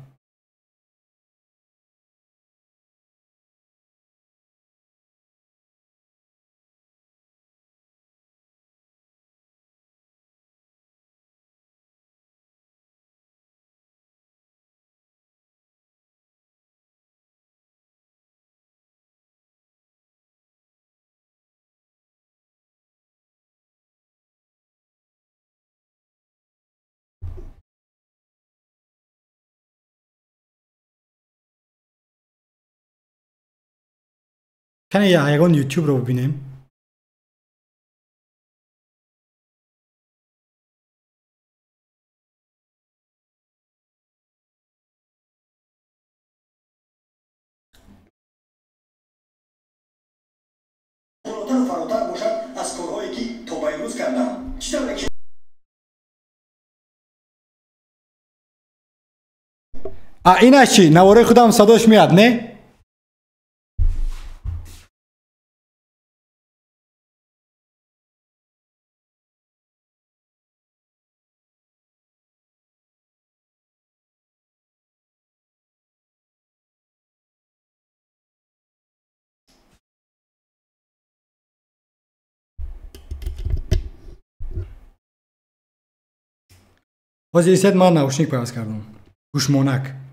Speaker 1: کنه یگان یوتیوب رو ببینیم. فراتر و فراتر باشد از کارهایی که تا به امروز کردم. اینش چی؟ نواره خودم صداش میاد نه؟ واسه من ناوشنیک پیوست کردم. گوشمانک.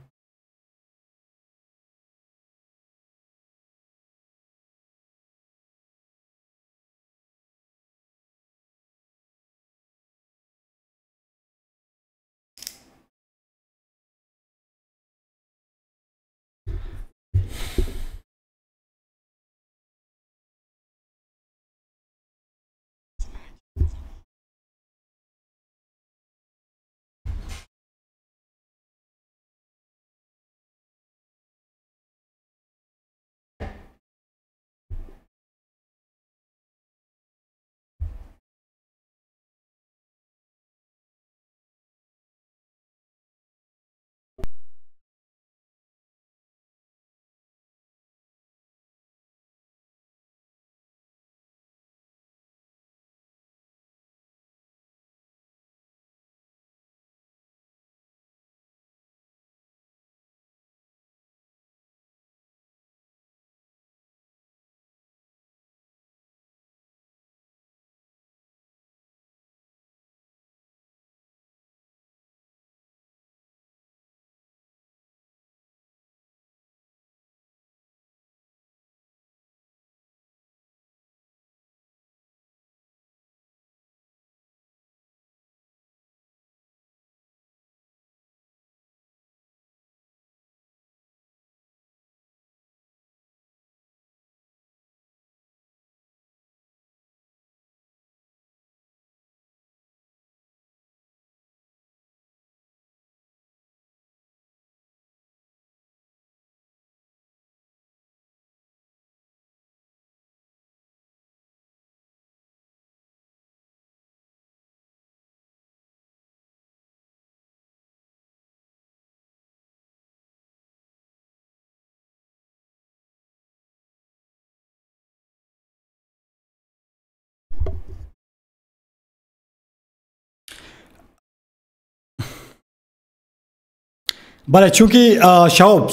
Speaker 1: бале чунки шаоб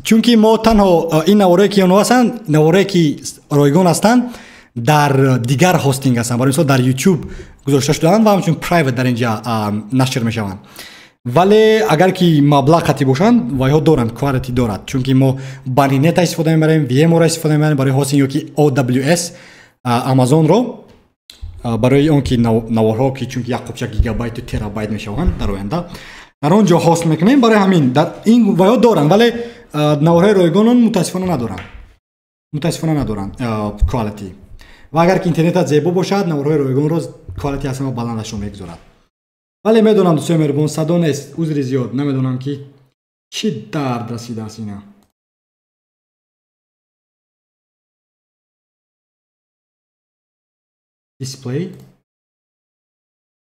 Speaker 1: чунки мо танҳо ин наворое ки онҳо ҳастанд наворое ки ройгон ҳастанд дар дигар хостинг ҳастанд барои мисол дар YouTube гузошта шудаанд ва ҳамчун private дар инҷа нашр мешаванд вале агар ки маблағ қатӣ бошанд вайҳо доранд quality дорад чунки мо банинета истифода мебарем VMware истифода мебарем барои хостинг ёки AWS Amazonро барои он ки наворҳо ки чунки як қопча гигабайту терабайт мешаванд дар оянда дар он ҷо хост мекунем барои ҳамин дар ин вайҳо доранд вале наворҳои ройгонон мутаассифона надоранд quality ва агар ки интернетат зебо бошад наворҳои ройгонро quality аз ҳама баландашро мегузорад вале медонам дӯстои меҳрубон садо нест узри зиёд намедонам ки чӣ дард расидааст ина display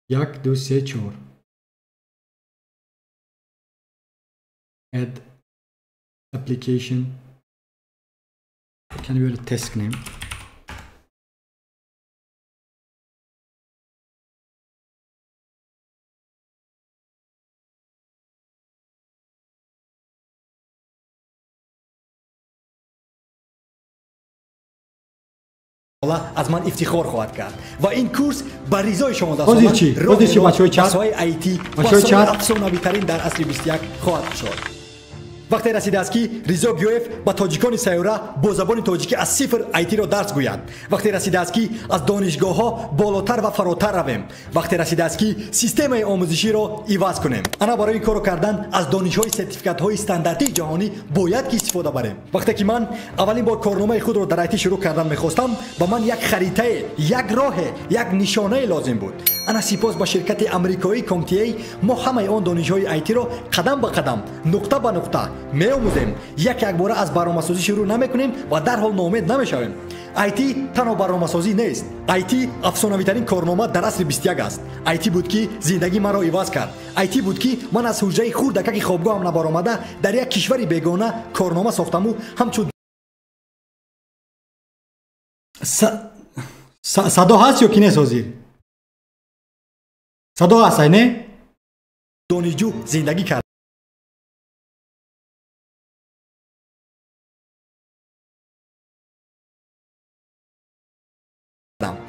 Speaker 1: 1 2 3 4 add application can you add a test name از من افتخار خواهد کرد و این کورس بر ریزای شما دست چی بچه‌های چت آیتی افسانه‌ای ترین در عصر 21 خواهد شد وقتی رسیده است که ریزا گیوف با تاجیکان سیاره با زبان تاجیکی از صفر آیتی را درس گویند وقتی رسیده است که از دانشگاه‌ها بالاتر و فراتر رویم وقتی رسیده است که سیستم آموزشی را عوض کنیم انا برای این کارو کردن از دانش‌های سرتیفیکات‌های استانداردی جهانی باید که استفاده بریم وقتی که من اولین بار کارنامه خود را در آیتی شروع کردن می‌خواستم با من یک خریطه یک راه یک نشانه لازم بود انا سپاس با شرکت آمریکایی کامتی ما همه آن دانش‌های آیتی را قدم به قدم نقطه به نقطه می‌آموزیم یک باره از برنامه‌سازی شروع نمی‌کنیم و در حال ناامید نمی‌شویم آیتی تنها برنامه‌سازی نیست آیتی افسانه‌ای‌ترین کارنامه در عصر 21 است آیتی بود که زندگی مرا عوض کرد آیتی بود که من از حجره خردک خوابگاهم نبرآمده در یک کشور بیگانه کارنامه ساختم و همچون صدا هست یا کی نیست حاضر صدا هست نه دانشجو زندگی کرد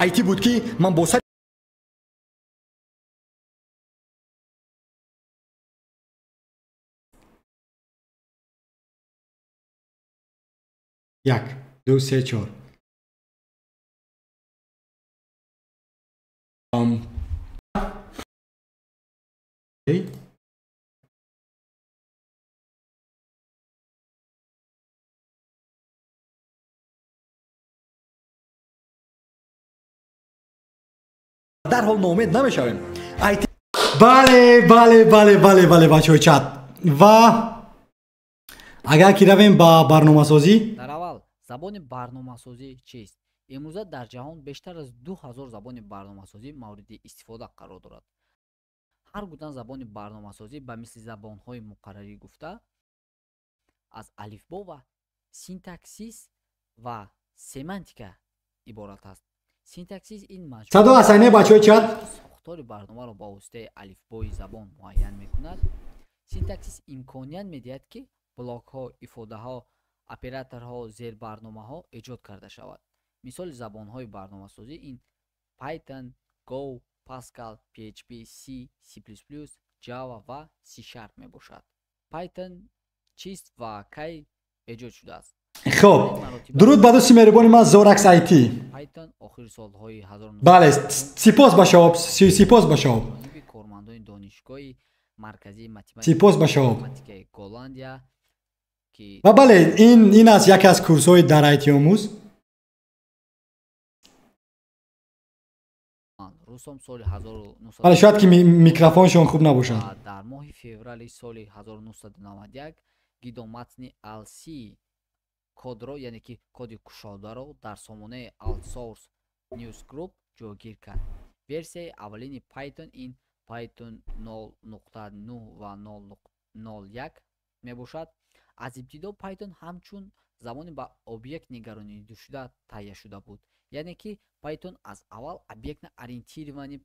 Speaker 1: آیتی بود که من با یک دو سه چهار در حال ناامید نمیشویم بله بچه‌های چت و اگر که رویم با برنامه‌سازی
Speaker 3: дар аввал забони барномасозӣ чист имрӯза дар ҷаҳон бештар аз 2000 забони барномасозӣ мавриди истифода қарор дорад ҳар гуна забони барномасозӣ ба мисли забонҳои муқаррарӣ гуфта аз алифбо ва синтаксис ва семантика иборат аст синтаксис ин
Speaker 1: صدا حسینه بچه‌های چت
Speaker 3: сохтори барномаро ба воситаи алифбои забон муайян мекунад синтаксис имконият медиҳад ки блокҳо ифодаҳо операторҳо зербарномаҳо эҷод карда шавад мисоли забонҳои барномасозӣ ин Python, Go, Pascal, PHP, C, C++, Java ва C# мебошад Python чист ва кай эҷод шудааст
Speaker 1: خب درود با دوستی مهربان من زورکس آیتی
Speaker 3: Python охири солҳои 1900
Speaker 1: بله سپاس با شما سپاس با شما
Speaker 3: کارمندان دانشگاهی مرکزی
Speaker 1: سپاس با شما
Speaker 3: متماتیکای گولندیا که
Speaker 1: و بله این از یکی از کورس‌های در آیتی آموز
Speaker 3: رسوم سال 1900
Speaker 1: بله شاید که میکروفونشون خوب نباشد
Speaker 3: در ماه فوریه سال 1991 گیدو متن LC кодро яъне ки коди кушодаро дар сомонаи Outsource News Group ҷойгир кард. Версияи аввалини Python ин Python 0.9 ва 0.01 мебошад. аз ибтидо Python ҳамчун замони ба объект нигаронидашуда таҳия шуда буд. яъне ки Python аз аввал объектна ориентированӣ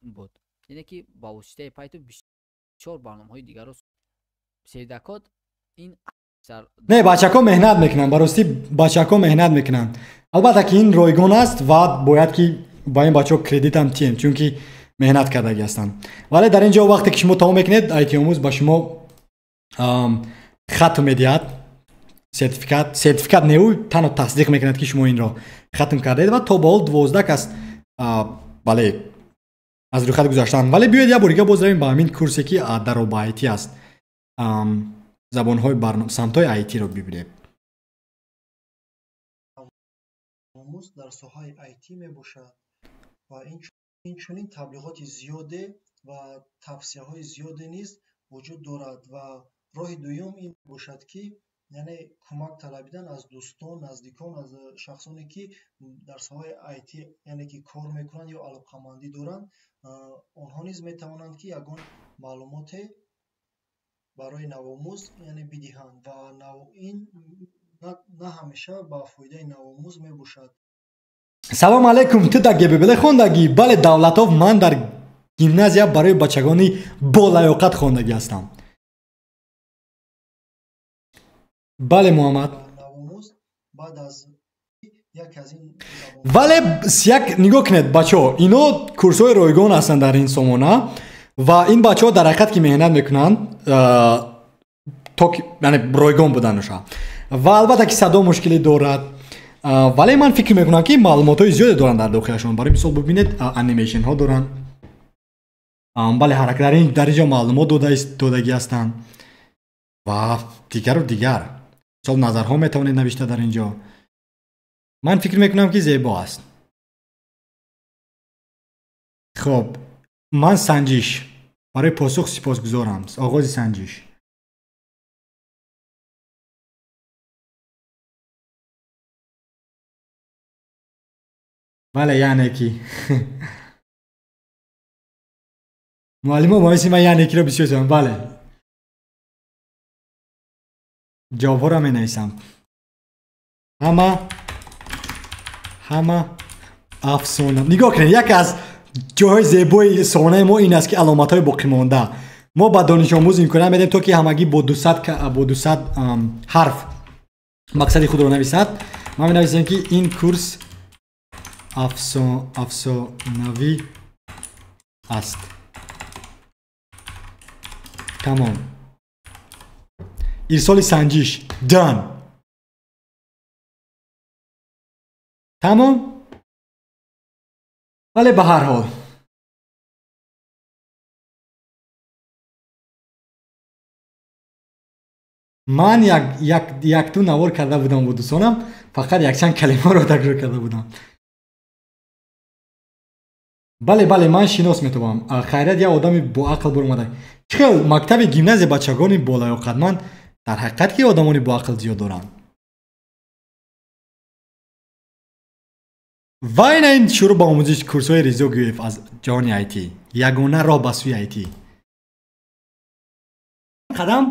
Speaker 3: буд. яъне ки ба воситаи Python бисёр барномаҳои дигарро Сейдакот ин
Speaker 1: не бачаҳо меҳнат мекунанд, барости бачаҳо меҳнат мекунанд. албатта ки ин ройгон аст ва бояд ки ба ин бачаҳо кредитам тием, чунки меҳнат кардаги ҳастанд. вале дар ин ҷо вақте ки шумо тамом мекунед, IT-омӯз ба шумо хатм медиҳад, сертификат неӯ танҳо тасдиқ мекунад ки шумо инро хатм кардаед ва то ба ҳол 12 кас бале аз рӯйхат гузаштанд. вале биёед як бор дига боз равем ба ҳамин курсе ки дар ба IT аст, забонҳои самтҳои IT-ро бибинем.
Speaker 4: дар соҳаи IT мебошад ва инчунин таблиғоти зиёде ва тавсияҳои зиёде низ вуҷуд дорад ва роҳи дуюм ин бошад ки яъне кӯмак талабидан аз дӯстон, наздикон, аз шахсоне ки дар соҳаи IT яъне ки кор мекунанд ё алоқамандӣ доранд, онҳо низ метавонанд ки ягон маълумоте барои навомӯз яъне бидиҳанд ва ин на ҳамеша ба фоидаи навомӯз мебошад.
Speaker 1: салом алейкум, ту дар ГББЛ хондагӣ? бале давлатов, ман дар гимназия барои бачагони болаёқат хондагӣ ҳастам. бале муҳаммад, вале як нигоҳ кунед бачаҳо, ино курсҳои ройгон ҳастанд дар ин сомона ва ин бачаҳо дар ҳақиқат ки меҳнат мекунанд то яъне ройгон буданаша ва албатта ки садо мушкилӣ дорад, вале ман фикр мекунам ки маълумотҳои зиёде доранд дар дохилашон. барои мисол бибинед анимешнҳо доранд, бале ҳаракат дар ин ҷо маълумот додагӣ ҳастанд ва дигару дигар. мисол назарҳо метавонед навишта дар ин ҷо. ман фикр мекунам ки зебо аст. хуб, ман санҷиш барои посух сипосгузорам. оғози санҷиш. бале яъне ки муаллимо боиси ман яъне киро бисёр sevам. бале ҷавобҳоро менависам. ҳама афсона. нигоҳ кунед, яке аз ҷойҳои зебои сомонаи мо ин аст ки аломатҳои боқимонда. мо ба донишомӯз имконият медиҳем то ки ҳамагӣ бо 200 ҳарф мақсади худро нависад. ман менависем ки ин курс афсонавӣ аст. тамом. ирсоли санҷиш дан. тамом. вале ба ҳар ҳол ман якту навор карда будам бо дӯстонам, фақат якчанд калимаро такрор карда будам. бале ман шинос метавонам. хайрият як одами боақл баромада. чӣ хел мактаби гимназия бачагони болаёқатманд дар ҳақиқат ки одамони боақл зиёд доранд. ва ин шурӯъ ба омӯзиш курсҳои ризо гуф аз ҷаҳони IT. ягона роҳ ба сӯи IT. қадам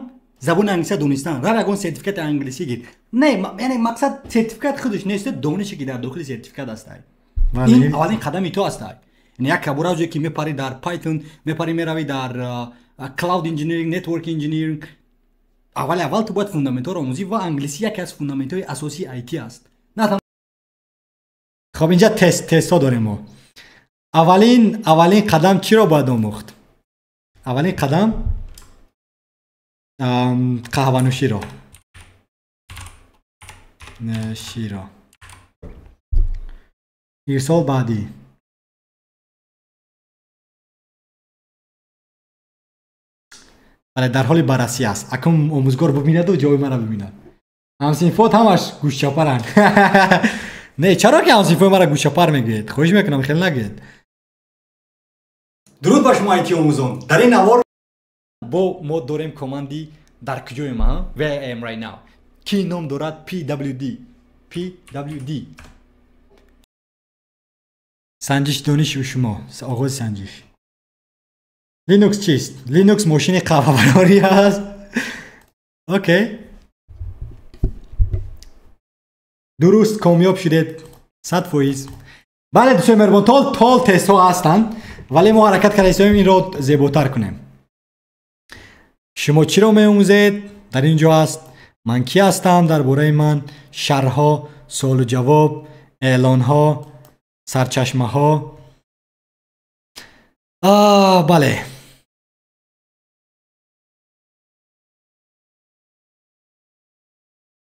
Speaker 1: забони англиси донистан. рав ягон сертификати англисӣ гир. не, яъне мақсад сертификат худаш нест, донише ки дар дохили сертификат астад. ин аввалин қадами то астад. як лабораторие ки мепари дар Python, мепари мерави дар cloud engineering, network engineering. аввал ту бояд фундаментҳоро омӯзӣ ва англисӣ яке аз фундаментҳои асосии IT аст. хоб инҷа тестҳо дорем мо. аввалин қадам чиро бояд омӯхт? аввалин қадам қаҳванӯширо. ирсол баъдӣ. дар ҳоли баррасӣ аст. акун омӯзгор бибинаду ҷои маро бибинад. ҳамсинфот ҳамаш гӯшчапаранд. не, чаро ки ҳамсинфои маро гӯшчапар мегӯед? хоҳиш мекунам хел нагӯед. дуруд ба шумо IT-омӯзон. дар ин навор бо мо дорем команди дар куҷоем? where I am right now ки ном дорад pwd. санҷиш дониши шумо. оғози санҷиш. Linux чист? Linux мошини қаҳвабарорӣ аст. окей. дуруст комёб шудед 100%. бале дӯстои меҳрубон, тол тестҳо ҳастанд, вале мо ҳаракат карда истоем инро зеботар кунем. شما چی را می‌آموزید؟ در اینجا است من کی هستم، درباره من شرح‌ها، سوال و جواب، اعلان‌ها، سرچشمه‌ها. بله.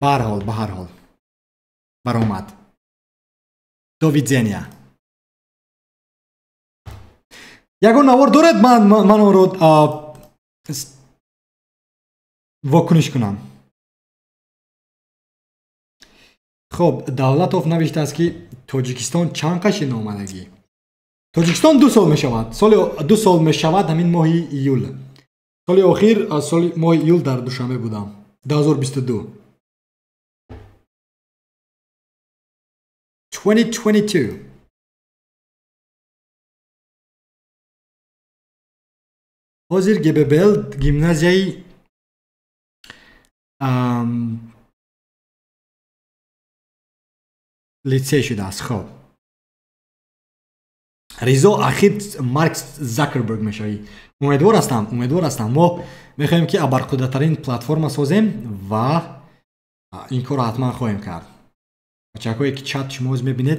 Speaker 1: به هر حال برآمد. دویدزینیا. یگان نوار دارد من آن رو واکنش کنم. خب دولتوف نوشته است که تاجیکستان چند قشن آمدگی. تاجیکستان 2 سال می شود. 2 سال می شود همین ماه ایول. سال آخر سال ماه ایول در دوشنبه بودم. 2022. 2022. حاضر گببل گیمنازیای لیتسه شده است. خب ریزا اخیر مارک زاکربرگ میشوی. امیدوار هستم ما میخوایم که ابرقدرترین پلتفرم سازیم و این کار حتما خواهیم کرد. بچه‌هایی که چت شما میبینید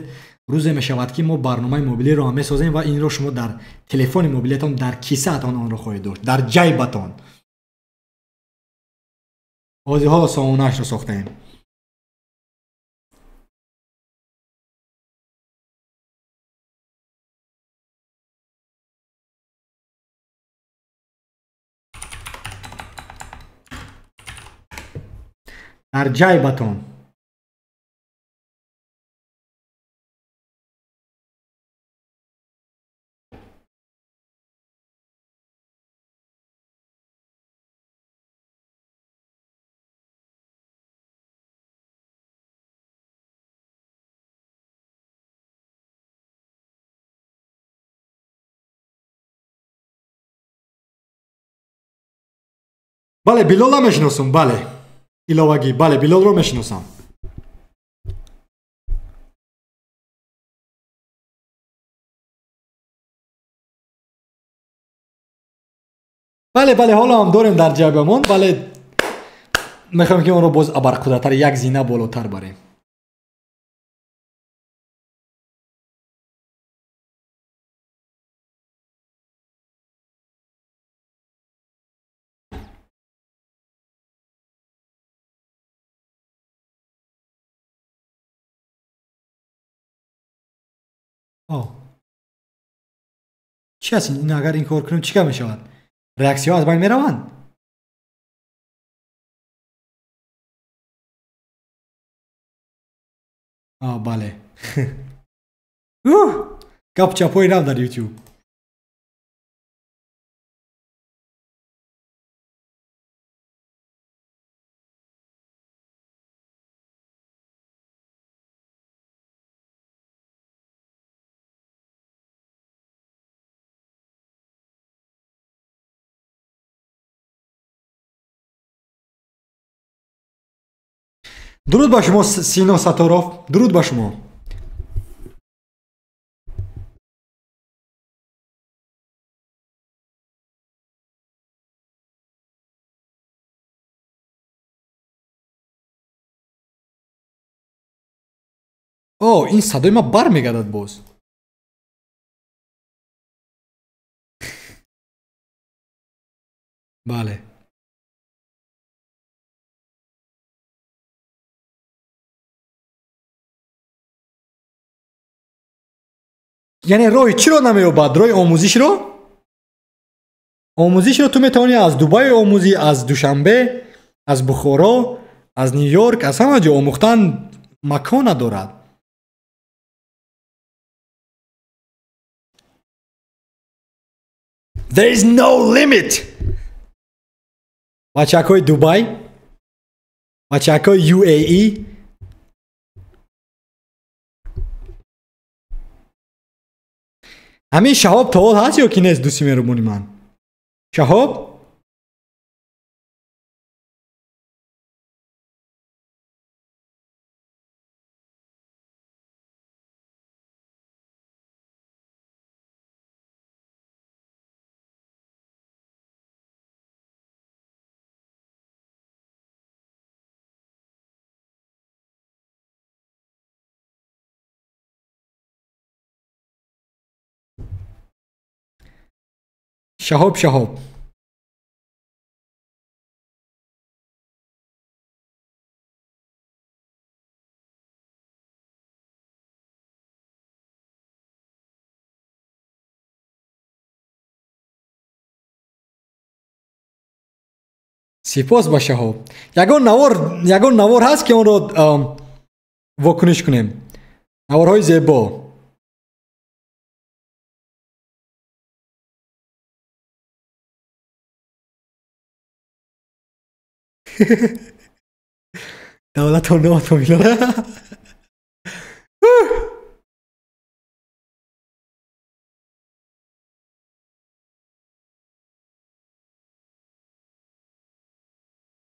Speaker 1: روز میشود که ما برنامه موبیلی را میسازیم و این را شما در تلفن موبیلتان در کیسه‌تان آن را خواهید داشت، در جیبتان. حالا سامانه‌اش را ساختیم. در جیبتان. بله بیلال را میشناسم. بله ایلاوگی. بله بیلال را میشناسم. بله حالا هم داریم در جیبمون. بله میخوایم که اون رو باز ابرقدرتر یک زینه بالاتر بریم. چی هست این اگر این کار کنیم چیکار میشود؟ ریاکسیون از بین میروند. بله. گپ چپایی رفت در یوتیوب. درود با شما سینا ستاروف. درود با شما. این صدای ما بر میگردد باز. بله. یعنی روی چی رو نمیابد؟ روی آموزش رو تو میتونی از دبی آموزی، از دوشنبه، از بخارا، از نیویورک، از همه جا آموختن مکان ندارد. There is no limit. بچه‌های دبی، بچه‌های UAE، همین شهاب تا هست یا کی نیست دوستی مهربونی من؟ شهاب شهاب شهاب سپاس با شهاب. یگان نوار هست که اون رو واکنش کنیم. نوارهای زیبا. دولت و نوات و میلانه.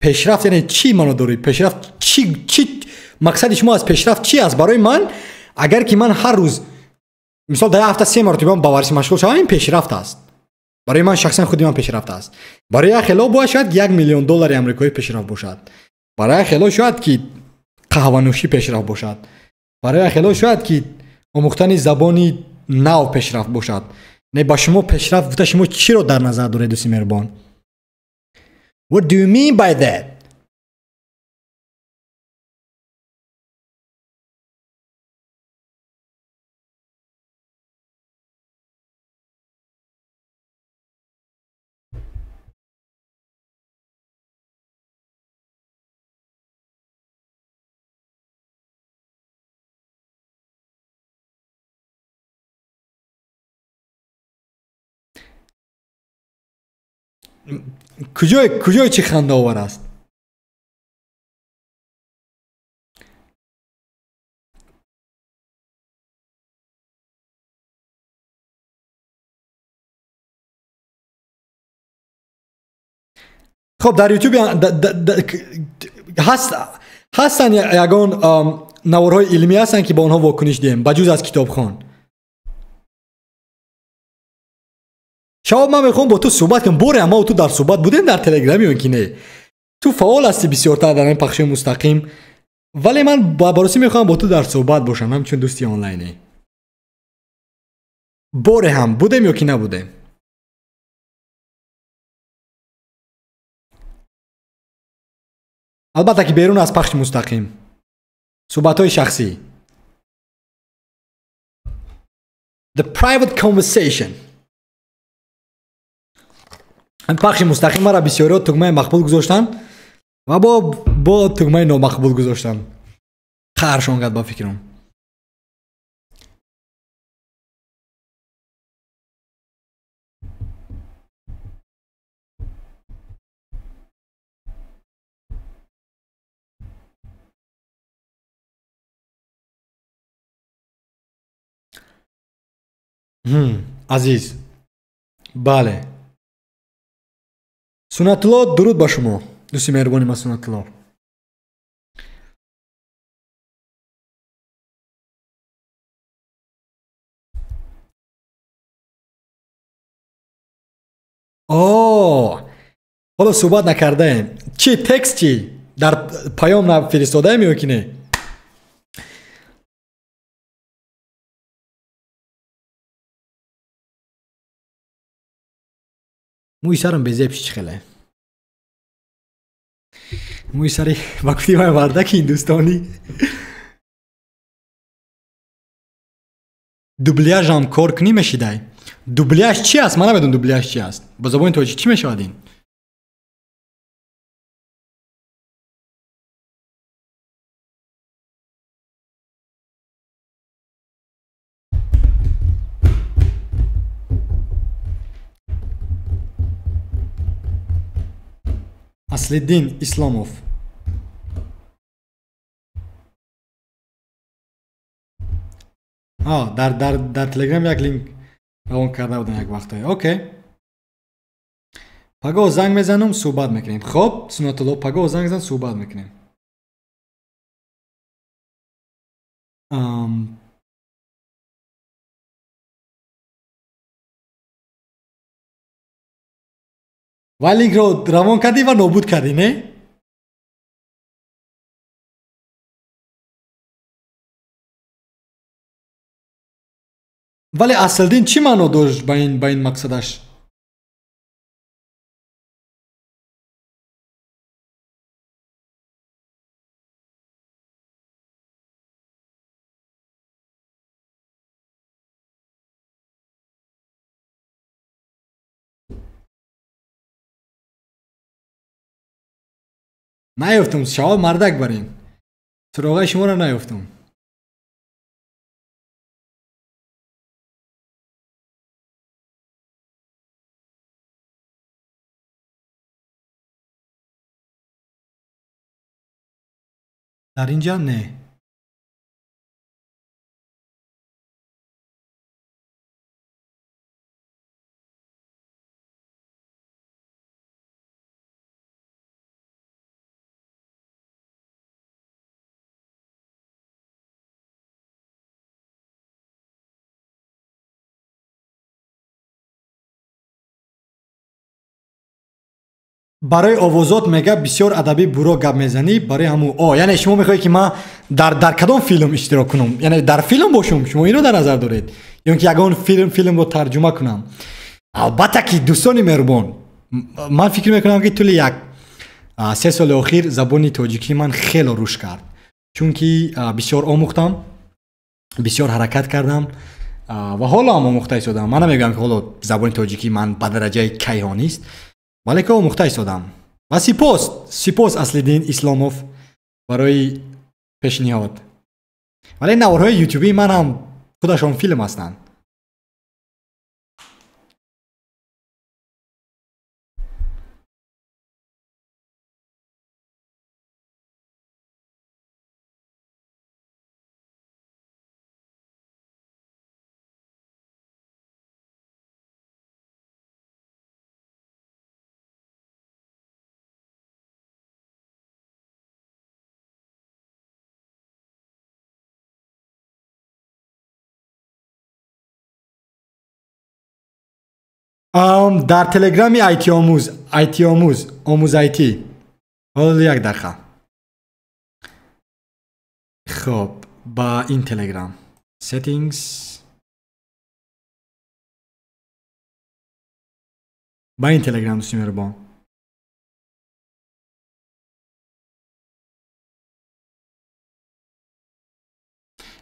Speaker 1: پیشرفت یعنی چی منو دارید؟ پیشرفت چی مقصد شما از پیشرفت چی است؟ برای من اگر که من هر روز مثال در هفته 3 مرتبه با ورزش مشغول شوم این پیشرفت است. برای من شخصا خودی من پیشرفت است. برای خیلی باشد 1 میلیون دلار آمریکایی پیشرفت باشد. برای خیلی شاید که قهوه نوشی پیشرفت باشد. برای خیلی شاید که آموختن زبانی نو پیشرفت باشد. نه با شما پیشرفت بوده شما چی رو در نظر دارید دوستی مهربان؟ What do you mean by that? کجای چی خنده آور است؟ خب در یوتیوب هستن یگان نوارهای علمی هستن که با اونها واکنش دیم بجز از کتابخوان. شما من میخوام با تو صحبت کنم. بوره اما تو در صحبت بودیم در تلگرامی اون که نه تو فعال هستی بسیارتر در این پخش مستقیم، ولی من با بررسی میخوام با تو در صحبت باشم همچون دوستی آنلاینه. بوره هم بودیم یا که نبودیم؟ البته که بیرون از پخش مستقیم صحبت های شخصی The private conversation. این پخش مستقیم را بسیاری تگمه مقبول گذاشتن و با تگمه نامقبول گذاشتن. خرشان قد با فکرم. عزیز بله سنت الله درود با شما دوستی مهربانی ما سنت الله. حالا صحبت نکرده چی تکست چی در پیام نفرستاده میو که نه؟ موی سرم به زیب چی خیله موی سری وقتی من ورده که هندوستانی دوبلیاژ هم کار کنی میشیده. دوبلیاژ چی است؟ من نمیدونم دوبلیاژ چی است. با زبان توجیه چی میشودین؟ اصلالدین اسلاموف در تلگرام یک لینک روان کرده بودن یک وقتایی. اوکی پگاه زنگ میزنم صحبت میکنیم. خب سنت الله پگاه زنگ زن صحبت میکنیم. و لینک رو روان کردی و نابود کردی نه؟ ولی اصلالدین چی معنی داشت با این مقصدش؟ نیافتم شما مردک برین سراغ شما را نیافتم در اینجا نه برای آوازات میگه بسیار ادبی برو گپ میزنی برای همون یعنی شما میخواهی که من در کدام فیلم اشتراک کنم یعنی در فیلم باشم شما اینو در نظر دارید یا اینکه یگان فیلم رو ترجمه کنم البته که دوستان مهربان من فکر میکنم که طول یک 3 سال اخیر زبان تاجیکی من خیلی رشد کرد چون که بسیار آموختم بسیار حرکت کردم و حالا هم آموخته شدم من نمیگم که حالا زبان تاجیکی من به درجه کیهانی است ولی که آموخته شدم و سپاس اصل دین اسلاموف برای پیشنهاد ولی نوارهای یوتیوبی من هم خودشان فیلم هستند در تلگرامی آیتی آموز آیتی حالا یک دقیقه خب با این تلگرام settings با این تلگرام دوستی مهربان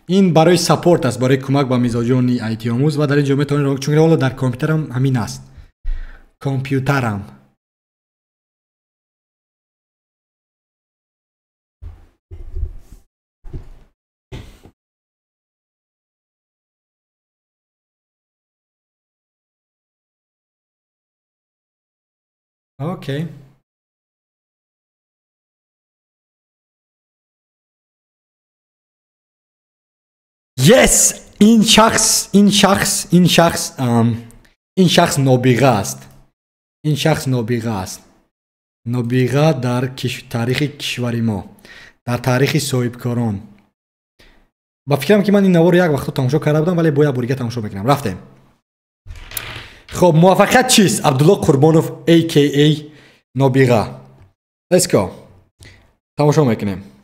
Speaker 1: این برای سپورت است برای کمک به میزاجون آیتی آموز و در اینجا میتونید چون حالا در کامپیوترم همین است کامپیوترم اوکی yes این شخص نابغه است نابغه در تاریخ کشور ما در تاریخ صاحبکاران با فکرم که من این نوار یک وقت تماشا کرده بودم ولی باید بوریگه تماشا بکنم رفتیم خب موفقیت چیست عبدالله قربانوف AKA نابغه let's go تماشا میکنیم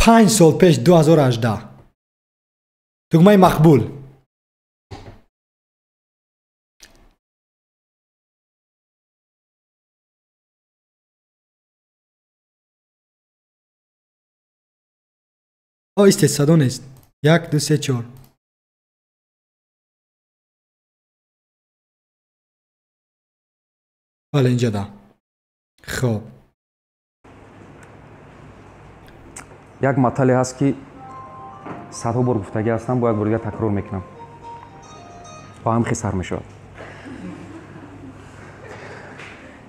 Speaker 1: 5 سال پیش 2018 دکمه مقبول است صدا نیست 1 2 3 4 حالا اینجا ده خب
Speaker 5: یک مطلبی هست که صدها بار گفتگی هستم باید بار دیگه تکرار میکنم با هم خسر میشود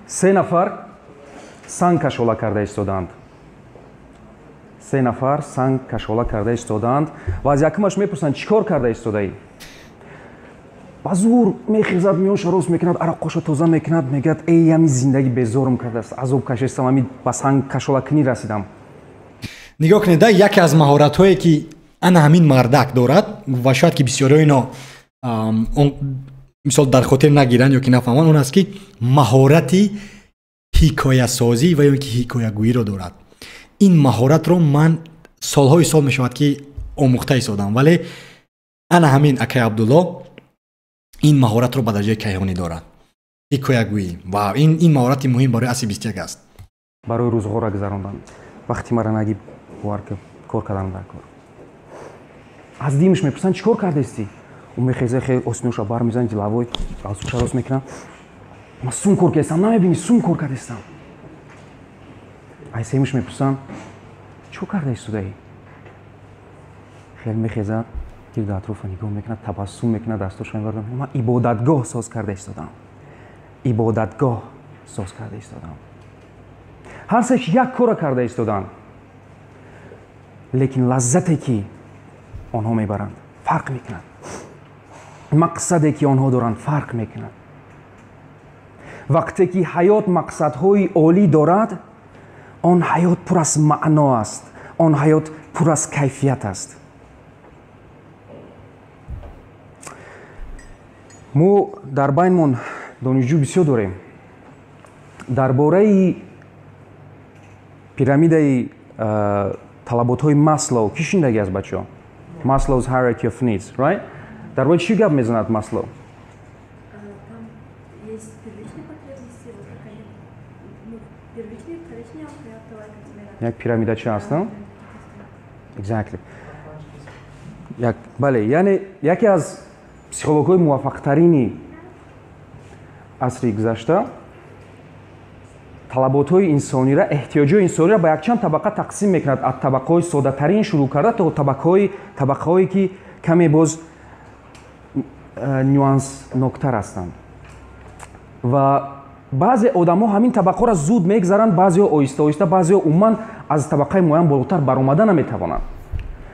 Speaker 5: 3 نفر سنگ کشاله کرده ایستادند 3 نفر سنگ کشاله کرده ایستادند و از یکمش میپرسند چیکار کرده ایستاده ای با زور میخیزد میان شروع میکند عرقاشو تازه میکند میگد ای همین زندگی بیزارم کرده است عذاب کشیدم همین با سنگ کشاله کنی رسیدم
Speaker 1: نگاه کنید یکی از مهارت هایی که انا همین مردک دارد و شاید که بسیاری اینا مثال در خاطر نگیرن یا که نفهمن اون است که مهارتی حکایه سازی و یا اینکه حکایه گویی رو دارد این مهارت رو من سالهای سال میشود که آموخته ایستادم ولی انا همین اکای عبدالله این مهارت رو به درجه کیهانی دارد حکایه گویی و این مهارت مهم برای اسی 21 است
Speaker 5: برای روزگار گذراندن وقتی مرا نگی باور که کار کردن در کار از دیمش میپرسن چیکار کرده استی او میخیزه خیلی اسنوشا بار میزنه جلوی галстукша рост мекунам ма сум кор кардам намебини сум кор кардастам ай семиш мепурсам чо карда истодаӣ хеле мехезад гирди атрофа нигоҳ мекунад табассум мекунад дастошро мебардам ман ибодатгоҳ соз карда истодам ибодатгоҳ соз карда истодам ҳар сеш як кора карда истоданд лекин лаззате ки онҳо мебаранд фарқ мекунад мақсаде ки онҳо доранд фарқ мекунад вақте ки ҳаёт мақсадҳои олӣ дорад он ҳаёт пур аз маъно аст он ҳаёт пур аз кайфият аст мо дар байнмон донишҷӯ бисёр дорем дар бораи пирамидаи талаботҳои маслоу ки шиндаги аст бачаҳо Maslow's hierarchy of needs, right? Дар бораи чӣ гап мезанад Маслоу?
Speaker 6: Там есть первичные потребности, вот такая, первичные, вторичные, вторая категория.
Speaker 5: Як пирамидача аст, не? Exactly. Бале, яъне яке аз психологҳои муваффақтарини асри гузашта талаботҳои инсониро эҳтиёҷҳои инсониро ба якчанд табақа тақсим мекунад аз табақаҳои содатарин шурӯъ карда то табақаҳое ки каме боз нюансноктар ҳастанд ва баъзе одамо ҳамин табақаҳоро зуд мегзаранд баъзеҳо оҳиста оҳиста баъзеҳо умуман аз табақаи муайян болотар баромада наметавонанд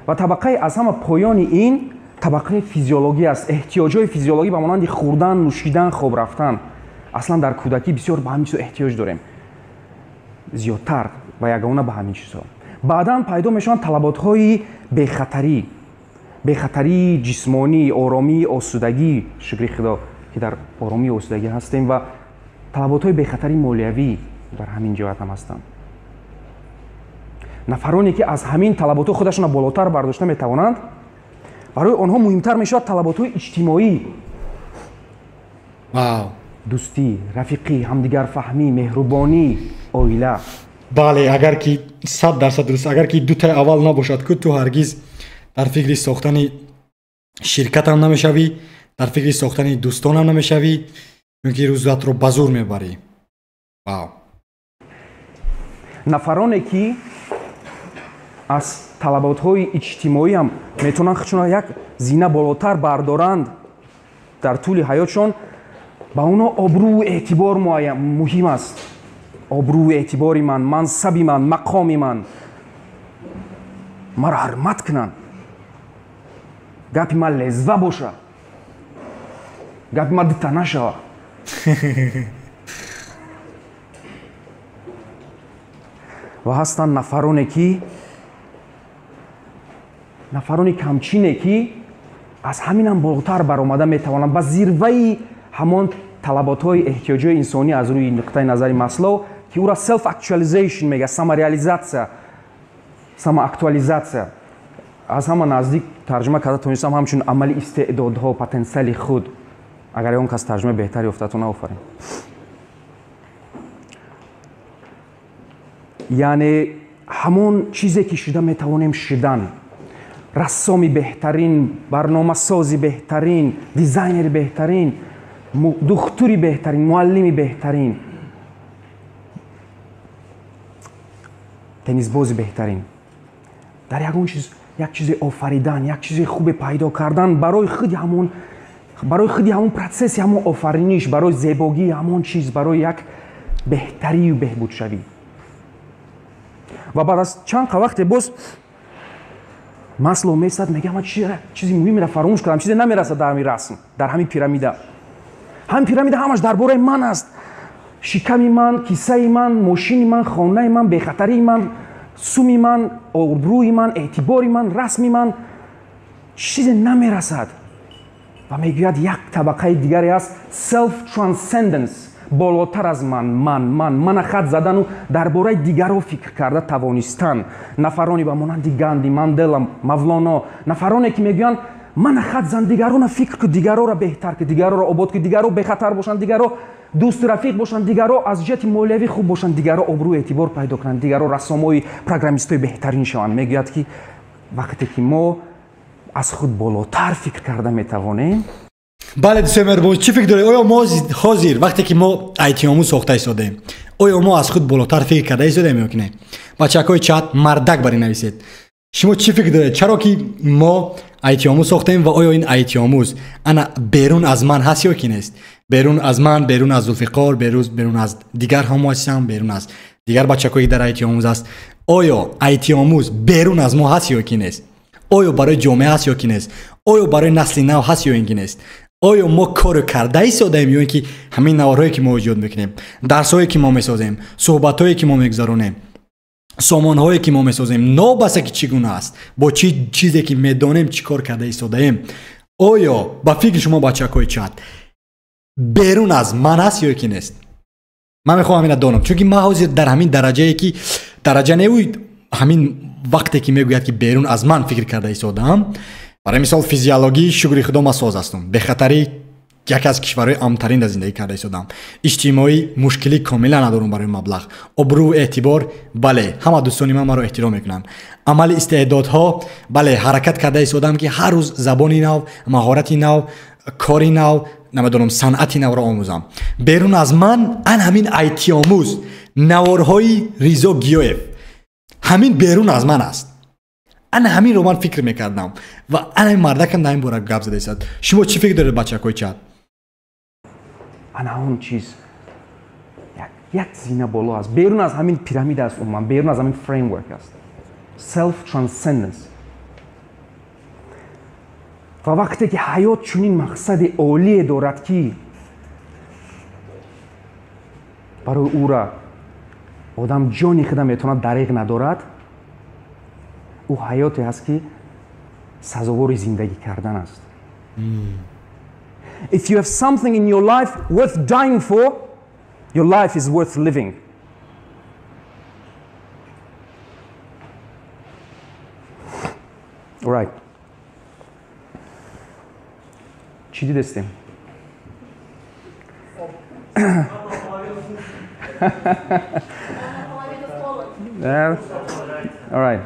Speaker 5: ва табақаи аз ҳама поёни ин табақаи физиологӣ аст эҳтиёҷҳои физиологӣ ба монанди хӯрдан нӯшидан хоб рафтан аслан дар кӯдакӣ бисёр ба ҳамин чизо эҳтиёҷ дорем зиёдтар ва ягона ба ҳамин чизо баъдан пайдо мешаванд талаботҳои бехатарии ҷисмонӣ оромӣ осудагӣ шукри худо ки дар оромӣ осудагӣ ҳастем ва талаботҳои бехатарии молиявӣ дар ҳамин ҷоят ҳам ҳастанд нафароне ки аз ҳамин талаботҳо худашонро болотар бардошта метавонанд барои онҳо муҳимтар мешавад талаботҳои иҷтимоӣ дӯстӣ рафиқӣ ҳамдигарфаҳмӣ меҳрубонӣ оила
Speaker 1: бале агар ки 100% дуруст агар ки дутаи аввал набошад ку ту ҳаргиз дар фикри сохтани ширкатам намешавӣ дар фикри сохтани дӯстонам намешавӣ чунки рӯзатро ба зур мебарӣ
Speaker 5: нафароне ки аз талаботҳои иҷтимоиам метавонанд худшонро як зина болотар бардоранд дар тӯли ҳаётшон ба онҳо обрӯву эътибор муҳим аст обрӯву эътибори ман мансаби ман мақоми ман маро ҳурмат кунанд гапи ман лезва боша гапи ман дита нашава ва ҳастанд нафарони камчине ки аз ҳаминам болотар баромада метавонанд ба зирваи ҳамон талаботҳои эҳтиёҷҳои инсонӣ аз рӯи нуқтаи назари Маслоу ки ӯра self actualization мегӯяд самореализатсия самоактуализатсия аз ҳама наздик тарҷума карда тонистам ҳамчун амали истеъдодҳо потенсиали худ агар он кас тарҷумаи беҳтари ёфтатон афарин яъне ҳамон чизе ки шуда метавонем шудан рассоми беҳтарин барномасози беҳтарин дизайнери беҳтарин духтури беҳтарин муаллими беҳтарин теннисбози беҳтарин дар ягон чиз як чизе офаридан як чизи хубе пайдо кардан барои худи ҳамон протсесси ҳамон офариниш барои зебогии ҳамон чиз барои як беҳтарию беҳбудшавӣ ва баъд аз чанд вақте боз Маслоу месад мега ман чизи муҳимеро фаромӯш кардам чизе намерасад дар ҳамин расм дар ҳамин пирамида ҳамаш дар бораи ман аст шиками ман киссаи ман мошини ман хонаи ман бехатарии ман суми ман обрӯи ман эътибори ман расми ман чизе намерасад ва мегӯяд як табақаи дигаре аст self transcendence болотар аз мана хат задану дар бораи дигаро фикр карда тавонистан нафарони ба монанди ганди мандела мавлоно нафароне ки мегӯянд мана хат зан дигарона фикр ку дигароро беҳтар ку дигароро обод ку дигаро бехатар бошанд дигаро дӯсту рафиқ бошанд дигаро аз ҷиҳати молиявӣ хуб бошанд дигаро обрӯ эътибор пайдо кунанд дигаро рассомои программистои беҳтарин шаванд мегӯяд ки вақте ки мо аз худ болотар фикр карда метавонем.
Speaker 1: бале дӯстои меҳрубон чӣ фикр доред оё мо ҳозир вақте ки мо айтиому сохта истодаем оё мо аз худ болотар фикр карда истодаем ё ки не бачакҳои чат мардак бар ин нависед шумо чӣ фикр доред чаро ки мо айтиому сохтаем ва оё ин айтиомуз ана берун аз ман ҳаст ё ки нест берун аз ман берун аз зулфиқор берун аз дигар ҳамо ҳастам берун аз дигар бачакҳое ки дар айтиомуз аст оё айтиомуз берун аз мо ҳаст ё ки нест оё барои ҷомеа ҳаст ё ки нест оё барои насли нав ҳаст ё ин ки нест оё мо коро карда истодаем ё ин ки ҳамин наварҳое ки мо эҷод мекунем дарсҳое ки мо месозем суҳбатҳое ки мо мегузаронем сомонҳое ки мо месозем нобаста ки чӣ гуна аст бо чӣ чизе ки медонем чӣ кор карда истодаем оё ба фикри шумо бачакҳои чат берун аз ман аст ё ки нест ман мехоҳам ина донам чунки ман ҳозир дар ҳамин дараҷае ки дараҷа невуд ҳамин вақте ки мегӯяд ки берун аз ман фикр карда истодаам барои мисол физиологӣ шукри худо ман соз ҳастам бехатарӣ яке аз кишварҳои амнтаринда зиндагӣ карда истодаам иҷтимоӣ мушкилӣ комилан надорам барои маблағ обрӯ эътибор бале ҳама дӯстони ман маро эҳтиром мекунанд амали истеъдодҳо бале ҳаракат карда истодаам ки ҳар рӯз забони нав маҳорати нав кори нав намедонам санъати навро омӯзам берун аз ман ан ҳамин айтиомӯз наворҳои ризо гиёев ҳамин берун аз ман аст ана ҳаминро ман фикр мекардам ва ана ин мардакам дар ин бора гап зада истад шумо чӣ фикр доред бачакҳои чат
Speaker 5: ана он чиз як зина боло аст берун аз ҳамин пирамида аст умуман берун аз ҳамин фреймворк аст self transcendence ва вақте ки ҳаёт чунин мақсади олие дорад ки барои ӯра одам ҷони худа метавонад дариғ надорад ӯ ҳаёте ҳаст ки сазовори зиндагӣ кардан аст if you have something in your life worth dying for your life is worth living all right چی دیدستیم؟ Alright.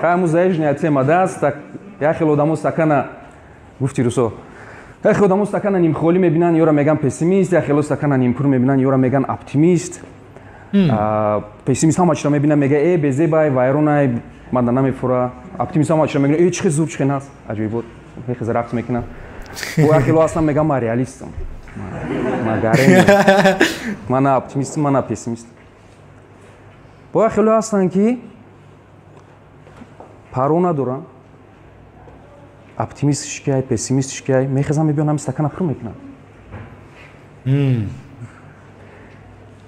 Speaker 5: خیلی زایش تема دست так я خیلی آدمو стакана گفتی روسو я خیلی آدمو стакана نیم خالی میبینن یا را میگن پسیمیست یا خیلی стакана نیم پر میبینن یا را میگن اپتیمیست پسیمیست هم چرا میبینن میگه ای بزیبای وایرونای مادر نمیفوره اپتیمیست هم چرا میگن ای چه زور چه ناس عجیب بود خیلی رفت میکنن бо хело ҳастам мегам ман реалистам ман гарем ман оптимистам ман пессимистам бо хело ҳастан ки паро надорам оптимистиш кай пессимистиш кай мехезам мебиёнам стакана пур мекунам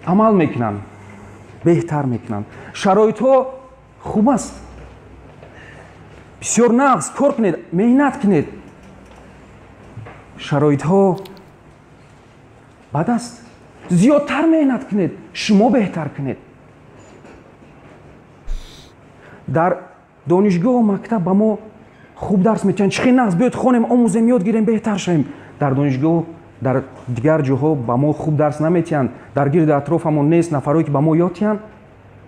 Speaker 5: амал мекунам беҳтар мекунам шароитҳо хуб аст бисёр нағз кор кунед меҳнат кунед шароитҳо бад аст зиёдтар меҳнат кунед шумо беҳтар кунед дар донишгоҳу мактаб ба мо хуб дарс метиҳанд чӣ хел нағз биёед хонем омӯзем ёд гирем беҳтар шавем дар донишгоҳ дар дигар ҷоҳо ба мо хуб дарс наметиҳанд дар гирди атрофамон нест нафарое ки ба мо ёд тиҳанд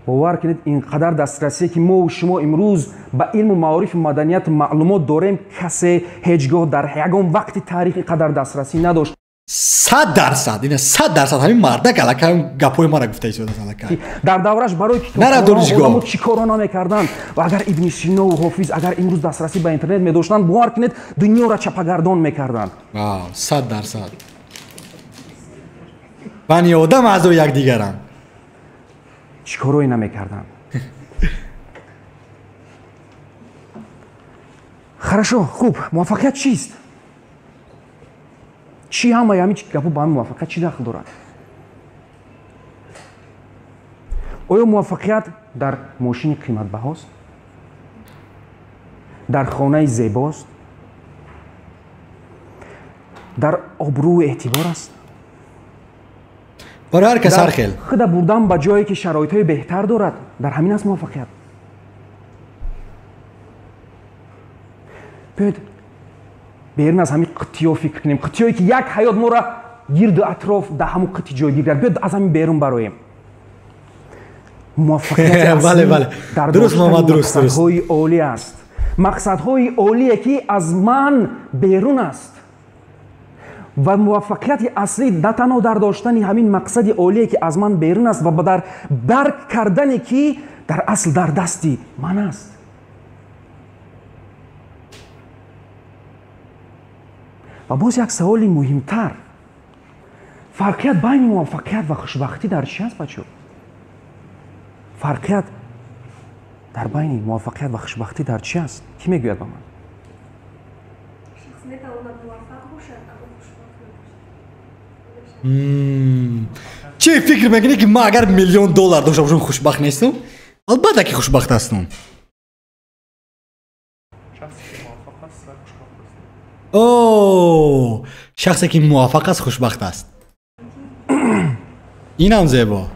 Speaker 5: бовар кунед ин қадар дастрасие ки мо шумо имрӯз ба илму маорифу маданияту маълумот дорем касе ҳеҷ гоҳ дар ягон вақти таърих ин қадар дастрасӣ надошт
Speaker 1: 100% ина 100% ҳамин мардак аллакай гапҳои мара гуфта истодааст аллакай
Speaker 5: дар давраш барои китобхонаодамон чӣ корона мекарданд ва агар ибни синову ҳофиз агар имрӯз дастрасӣ ба интернет медоштанд бовар кунед дунёро чапагардон мекарданд
Speaker 1: 100% бани одам аъзои якдигаранд
Speaker 5: чӣ корое намекарданд хорошо хуб муваффақият чист чӣ ҳамаи ҳамин гапо ба ҳамин муваффақият чӣ дахл дорад оё муваффақият дар мошини қиматбаҳост дар хонаи зебост дар обрӯу эътибор аст
Speaker 1: барои ҳар кас ҳар хел
Speaker 5: худа бурдан ба ҷое ки шароитҳои беҳтар дорад дар ҳамин аст муваффақият биёед берун аз ҳамин қитъиҳо фикр кунем қитъиҳое ки як ҳаёт моро гирду атроф дар ҳамун қитъи ҷойгир кард биёед аз ҳамин берун бароем муваффақияти аслӣ дар доштани мақсадҳои олӣ аст мақсадҳои олие ки аз ман берун аст ва муваффақияти аслӣ на танҳо дар доштани ҳамин мақсади олие ки аз ман берун аст ва дар дарк кардане ки дар асл дар дасти ман аст. ва боз як саволи муҳимтар, фарқият байни муваффақият ва хушбахтӣ дар чи аст бачо? фарқият дар байни муваффақият ва хушбахтӣ дар чи аст? Кӣ мегӯяд ба ман?
Speaker 6: شخص میتواند موفق باشد اما خوشبخت نباشد.
Speaker 1: چی فکر میکنی که ما اگر میلیون دلار داشته باشم خوشبخت نیستم؟ البته که خوشبخت هستم. اوه، شخصی که موفق است خوشبخت است. این هم زیبا.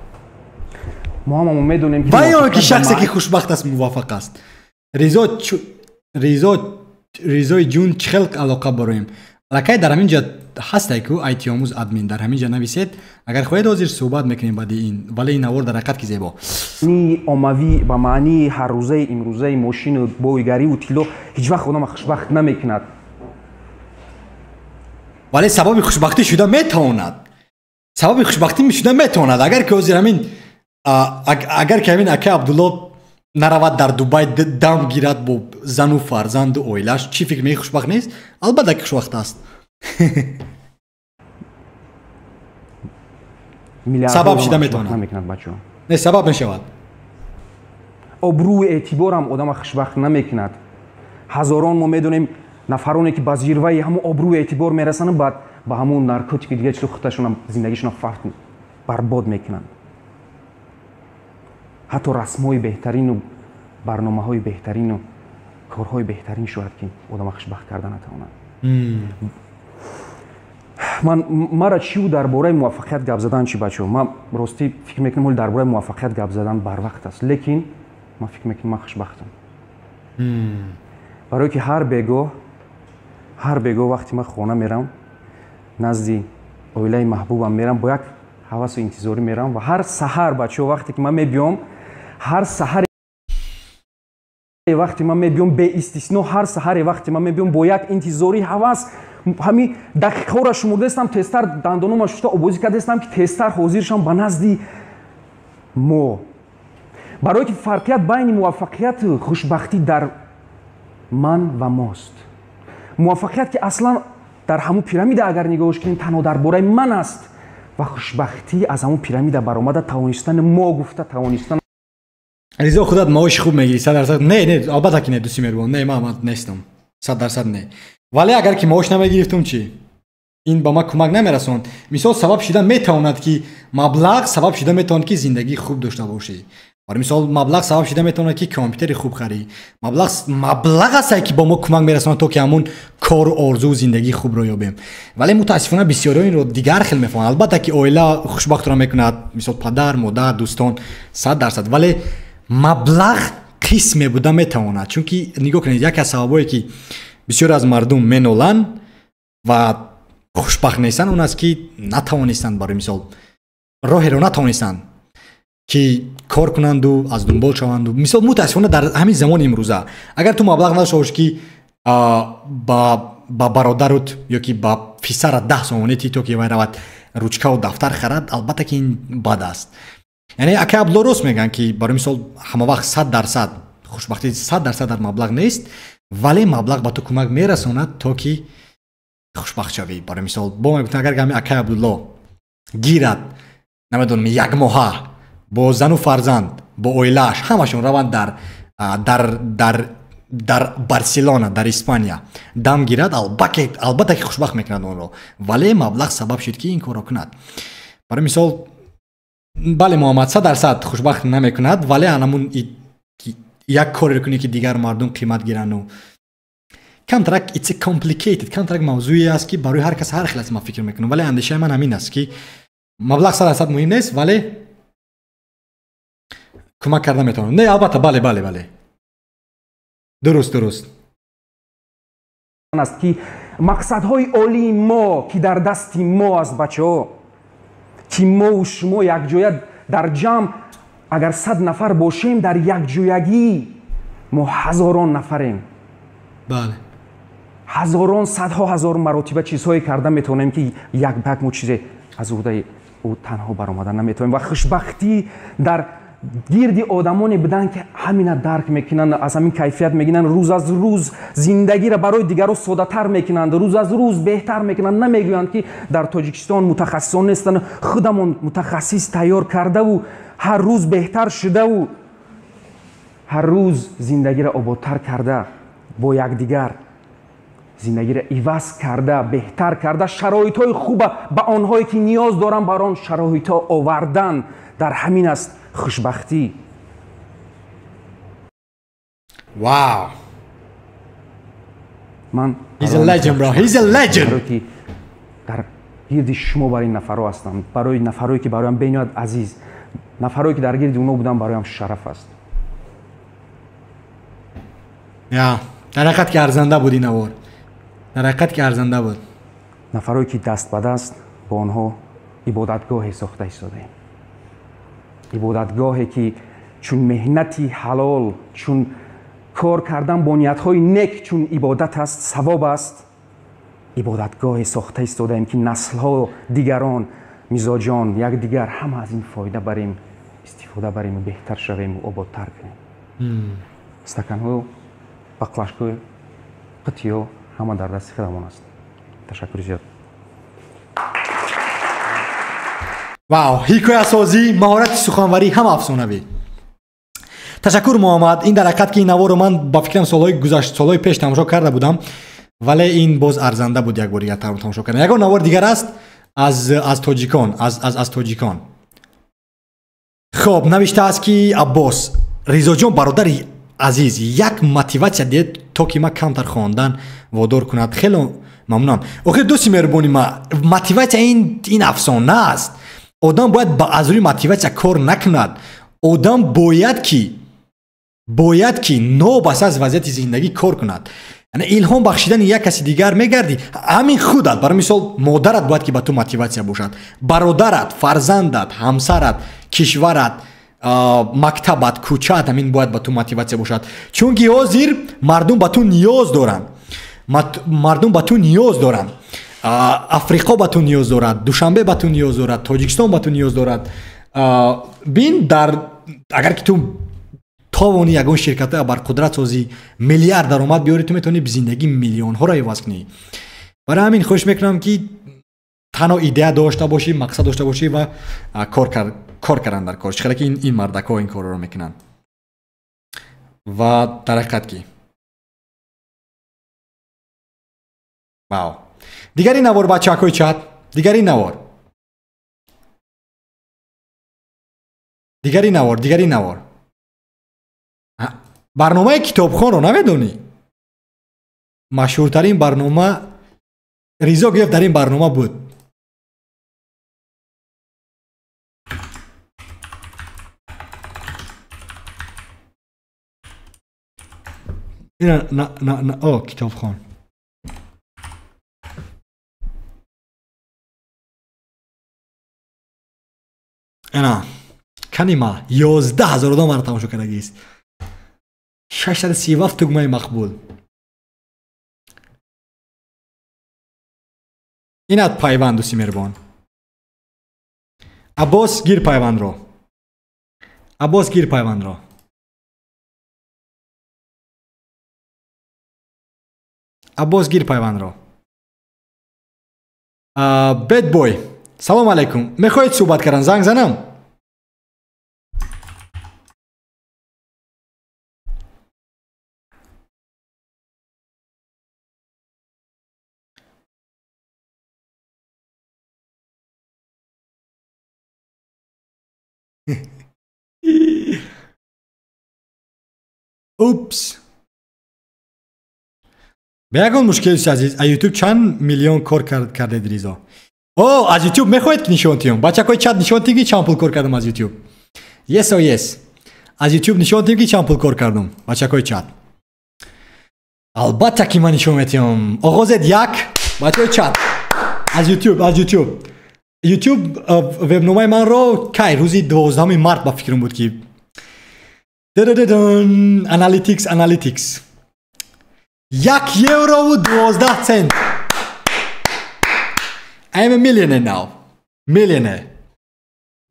Speaker 5: ما هم میدونیم که
Speaker 1: بیان که شخصی که خوشبخت است موفق است. رضا جون چه خلق علاقه برایم. لکه در همین جا هسته که آیتی آموز ادمین در همین جا نویسید. اگر خواهید حاضر صحبت میکنیم بعد این، ولی این نوار در حقیقت که زیبا.
Speaker 5: نی آموی با معنی هر روزه امروزه ماشین و بویگری و تیلو هیچ وقت آدم خوشبخت نمیکند.
Speaker 1: ولی سبب خوشبختی شده میتواند. سبب خوشبختی شده میتواند. اگر که حاضر همین اگر که همین اکه عبدالله نرود در دبی دم گیرد با زن و فرزند و اویلش، چی فکر میگی خوشبخت نیست؟ البته که خوشبخت است. سبب شده میتواند. نه سبب نشود.
Speaker 5: ابرو اعتبار هم آدم خوشبخت نمیکند. هزاران ما میدونیم نفرانی که با زیروی همون ابرو اعتبار میرسن بعد با همون نارکوتیک دیگه چلو خودشون زندگیشون فرد برباد میکنن. حتی رسم‌های بهترین و برنامه‌های بهترین و کارهای بهترین شاید که آدم خوشبخت کردن نتوانند. مرا چی درباره موفقیت گپ زدن چی بچه؟ من راستی فکر میکنم درباره موفقیت گپ زدن بر وقت است، لیکن من فکر میکنم من خوشبختم. برای که هر بگاه وقتی من خانه میرم نزد اویلای محبوبم میرم با یک حواس و انتظاری میرم و هر سحر بچه وقتی که من میبیام هر سحر وقتی من میبیام به استثنا هر سحر وقتی من میبیام با یک انتظاری حواس همین دقیقه را شمرده استم تستر دندانم شفته آبازی کرده استم که تستر حاضر شم به نزد ما برای که فرقیت بین موفقیت خوشبختی در من و ماست. موفقیت که اصلا در همون پیرامید اگر نگاهش کنیم تنها درباره من است و خوشبختی از همون پیرامید برآمده توانستن ما گفته توانستن.
Speaker 1: علیزا خودت معاش خوب میگیری 100%؟ نه البته که نه دوستی میرم. نه من نیستم 100% نه. ولی اگر که معاش نمیگرفتم چی؟ این با ما کمک نمیرسوند. مثال سبب شده میتواند که مبلغ سبب شده میتواند که زندگی خوب داشته باشی. برای مثال مبلغ سبب شده میتونه که کامپیوتر خوب خری. مبلغ است که با ما کمک میرسونه تا که همون کار و آرزو و زندگی خوب رو یابیم. ولی متاسفانه بسیاری این رو دیگر خیلی میفهمن. البته که اویلا خوشبخت رو میکند، مثال پدر، مادر، دوستان 100%. ولی مبلغ قسمی بوده میتونه. چون که نگاه کنید یک از سببایی که بسیار از مردم مینالن و خوشبخت نیستن اون است که نتوانستند برای مثال راهی رو نتوانستند که کار کنند و از دنبال شوند. مثال متاسفانه در همین زمان امروزه اگر تو مبلغ نداشته باشی که با برادرت یا که با پسرت 10 سومونتی تو که باید روچکا و دفتر خرد، البته که این بد است. یعنی اگه درست میگن که برای مثال همه وقت 100% خوشبختی 100% در مبلغ نیست، ولی مبلغ با تو کمک میرسوند تا که خوشبخت شوی. برای مثال با میگفتن اگر همین اکای عبدالله گیرد نمیدونم یک ماه با زن و فرزند با اویلاش همشون روند در بارسلونا در اسپانیا دم گیرد، البته که خوشبخت میکند اون رو، ولی مبلغ سبب شد که این کارو کند. برای مثال بله محمد 100% خوشبخت نمیکند، ولی همون یک کاری کنی که دیگر مردم قیمت گیرن و کمترک it's complicated. کمترک موضوعی است که برای هر کس هر خلاص ما فکر میکنم، ولی اندیشه من همین است که مبلغ 100% مهم نیست، ولی کمک کردن میتونم. نه البته بله درست
Speaker 5: است که مقصدهای عالی ما که در دست ما است بچه‌ها، که ما و شما یک جای در جمع اگر 100 نفر باشیم در یک جایگی ما هزاران نفریم.
Speaker 1: بله
Speaker 5: ҳазорон садҳо ҳазор маротиба чизҳое карда метавонем ки як бак мо чизе аз ӯдаи ӯ танҳо баромада наметавонем ва хушбахтӣ дар гирди одамоне буданд ки ҳамина дарк мекунанд аз ҳамин кайфият мегиранд рӯз аз рӯз зиндагиро барои дигарро содатар мекунанд рӯз аз рӯз беҳтар мекунанд намегӯянд ки дар тоҷикистон мутахассисон нестанд худамон мутахассис тайёр кардаву ҳар рӯз беҳтар шудаву ҳар рӯз зиндагиро ободтар карда бо якдигар зиндагиро иваз карда беҳтар карда шароитҳои хуба ба онҳое ки ниёз доранд бар он шароитҳо овардан дар ҳамин аст хушбахтӣ.
Speaker 1: Wow.
Speaker 5: Ман
Speaker 1: He's a legend, bro. He's a legend.
Speaker 5: ки дар гирди шумо барои нафарҳо ҳастанд, барои нафарҳое ки бароям бениҳоят азиз, нафарҳое ки дар гирди онҳо буданд бароям шараф аст.
Speaker 1: Я, дар ҳақиқат ки арзанда буд ин навор. Дар ҳақиқат ки арзанда буд.
Speaker 5: нафарҳое ки даст ба даст бо онҳо ибодатгоҳе сохта истодаем. ибодатгоҳе ки чун меҳнати ҳалол, чун кор кардан бо ниятҳои нек, чун ибодат аст, савоб аст, ибодатгоҳе сохта истодаем ки наслҳо дигарон, мизоҷон, якдигар ҳама аз ин фоида барем, истифода барему, беҳтар шавему, ободтар кунем. стаканҳо, баклашко, қитиҳо ҳама дар дасти худамон аст. ташаккури зиёд.
Speaker 1: Вау, ҳикоясозӣ, маҳорати суханварӣ ҳама афсонавӣ. Ташаккур Муҳаммад. Ин дар ҳақиқат ки ин наворро ман ба фикрам солҳои гузашта, солҳои пеш тамошо карда будам, вале ин боз арзанда буд як бор дигар тамошо кардам. Ягон навор дигар аст аз тоҷикон, аз тоҷикон. Хоб, навиштааст ки Аббос Ризоҷон бародари азиз, як мотиватсия диҳед то ки ман камтар хондан водор кунад. Хело мамнунам. Охир дӯсти меҳрубони ман, мотиватсия ин афсона аст. Одам бояд ба аз рӯи мотиватсия кор накунад. Одам бояд ки нобаста аз вазъияти зиндагӣ кор кунад. яъне илҳом бахшидани як каси дигар мегарди. ҳамин худат, барои мисол модарат бояд ки ба ту мотиватсия бошад, бародарат, фарзандат, ҳамсарат, кишварат, мактабат, кӯчаат ҳамин бояд ба ту мотиватсия бошад. Чунки ҳозир мардум ба ту ниёз доранд. мардум ба ту ниёз доранд. африқо ба ту ниёз дорад, душанбе ба ту ниёз дорад, тоҷикистон ба ту ниёз дорад. бин дар агар ки ту тавони ягон ширкатро бар қудрат созӣ миллиард даромад биёрӣ, ту метавонӣ зиндагии миллионҳоро иваз кунӣ. барои ҳамин хоҳиш мекунам ки танҳо идея дошта бошӣ, мақсад дошта бошӣ ва кор кардан дар кор. чиқадр ки ин мардакҳо ин корро мекунанд. ва дар ҳақиқат ки вау. дигари навор бачаҳакҳои чат, дигари навор. барномаи китобхонро намедонӣ? машҳуртарин барнома Ризо гӯяф дар ин барнома буд. китобхон. ана канима 11000 одам баро тамошо кардагист. 637 тугмаи мақбул. инат пайванд дӯсти меҳрубон. Аббос гир пайвандро. Бедбой, салом алайкум. Мехоҳед суҳбат кардан, занг занам? Упс. به یگان مشکلش عزیز از یوتیوب چند میلیون کار کردید ریزا؟ از یوتیوب میخواید که نشون تیم بچه کوی چت نشون تیم که چند پول کار کردم از یوتیوب. یس او یس از یوتیوب نشون تیم که چند پول کار کردم بچه کوی چت. البته که من نشون میتیم آغازت یک بچه کوی چت از یوتیوب وبنامه من رو کی روزی 12 مارت با فکرم بود که انالیتیکس €1 و 12 سنت. I am a millionaire now. Millionaire.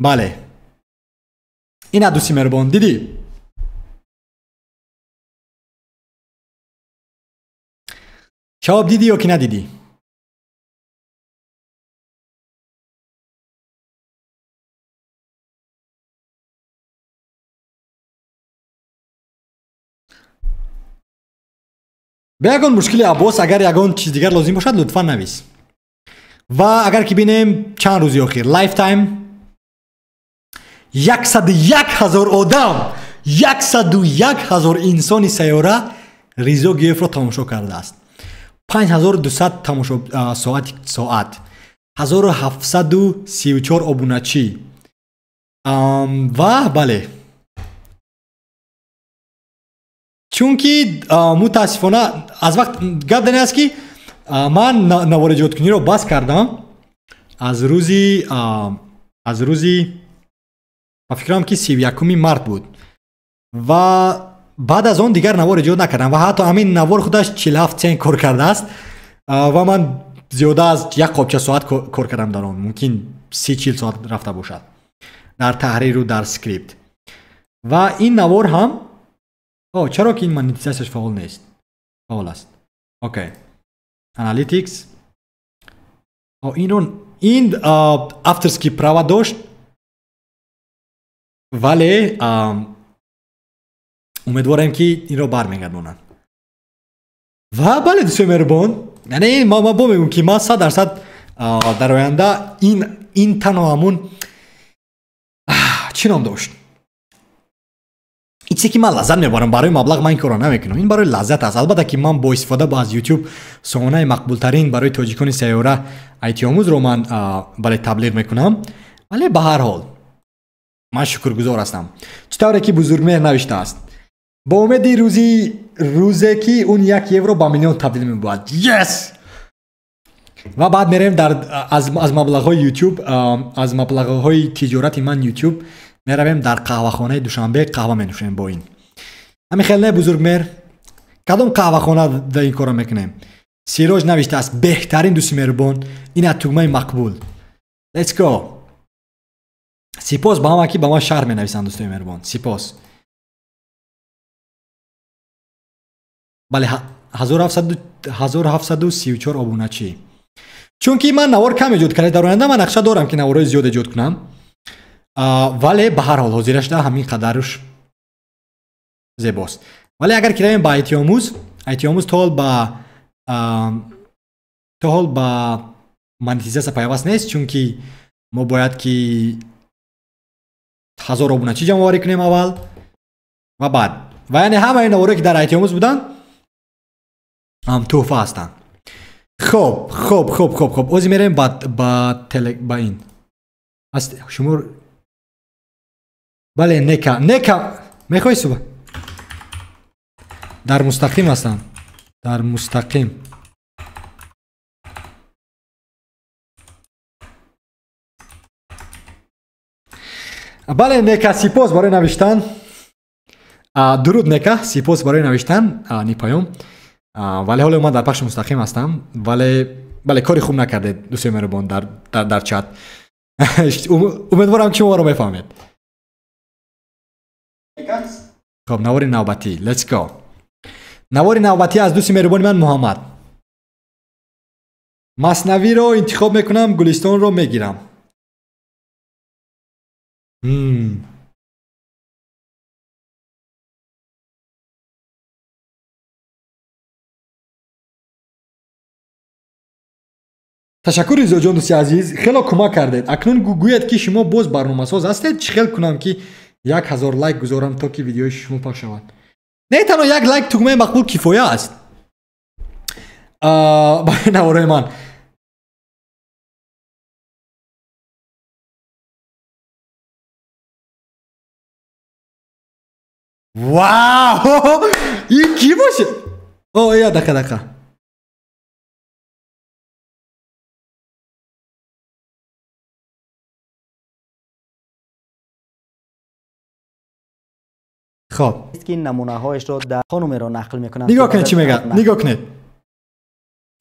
Speaker 1: بله. این دوستی مهربان دیدی؟ شاب دیدی یا که ندیدی؟ به یگان مشکل عباس اگر یگان چیز دیگر لازم باشد لطفا نویس. و اگر که بینیم چند روزی اخیر لایف تایم 101,000 آدم 101,000 انسانی سیاره ریزو گیف را تماشا کرده است. 5200 تماشا ساعت 1734 ابونچی و بله چونکی متاسفانه از وقت گپ دنی است که من نوار ایجاد کنی رو بس کردم از روزی من فکرم که 31 مارت بود و بعد از اون دیگر نوار ایجاد نکردم و حتی همین نوار خودش 47 سنت کار کرده است و من زیاده از یک قابچه ساعت کار کردم در آن. ممکن 30-40 ساعت رفته باشد در تحریر و در اسکریپت. و این نوار هم چرا که این مانیتیزیشنش فعال نیست؟ فعال است. اوکی. انالیتیکس. این افتر اسکیپ پروا داشت ولی امیدوارم که این رو برمیگردونن. و بله دوستان مهربان، یعنی ما میگم که ما 100% در آینده این تنها همون چی نام داشت؟ این چیزی که من لذت میبرم برای مبلغ من این کارو نمیکنم. این برای لذت است. البته که من با استفاده از یوتیوب سامانه مقبول ترین برای تاجیکان سیاره ایتی آموز رو من برای تبلیغ میکنم. ولی به هر حال من شکرگزار هستم. چطوره که بزرگمهر نوشته است با امید روزی که اون €1 با میلیون تبدیل میبود. یس. و بعد میریم از مبلغ‌های یوتیوب، از مبلغ‌های تجارت من یوتیوب میرویم در قهوه‌خانه دوشنبه قهوه مینوشیم با این. همین خیلی بزرگمهر کدام قهوه‌خانه در این کارو میکنیم؟ سیراج نوشته است بهترین دوستی مهربان این اتومای مقبول. لیتس گو. سپاس با همه که با ما شهر مینویسن دوستای مهربان. سپاس. بله 1734 ابونچی. چون که من نوار کم ایجاد کردم در آینده من نقشه دارم که نوارای زیاد ایجاد کنم. ولی به هر حال حاضرش ده همین قدرش زیباست. ولی اگر کردیم با ایتی آموز تا حال با مانیتیزیشن پیوست نیست چون که ما باید که 1000 ابونچی جمع آوری کنیم اول و بعد و یعنی همه این نوارایی که در ایتی آموز بودن هم تحفه هستن. خب اوزی میریم با این است شما بله نکا میخوای صبح در مستقیم هستم در مستقیم. بله نکا سپاس برای نوشتن. درود نکا سپاس برای نوشتن نیپایوم. ولی حالا من در پخش مستقیم هستم ولی کاری خوب نکرده دوستای مهربان در چت. امیدوارم که شما رو بفهمید. خب نوار نوبتی لیتس گو. نوار نوبتی از دوست مهربان من محمد. مثنوی رو انتخاب میکنم گلستان رو میگیرم. تشکر رضا جان دوستی عزیز خیلی کمک کردید. اکنون گوید که شما باز برنامه ساز هستید. چخیل کنم که 1000 لایک گذارم تا که ویدیوی شما پخش شود. نه تنها یک لایک تو مقبول کفایه است برای نوارای من. واو این کی باشه؟ یا دقیقه خب
Speaker 7: است که نمونه هایش را در خانم را نقل میکنند.
Speaker 1: نگاه کنید چی میگه. نگاه کنید.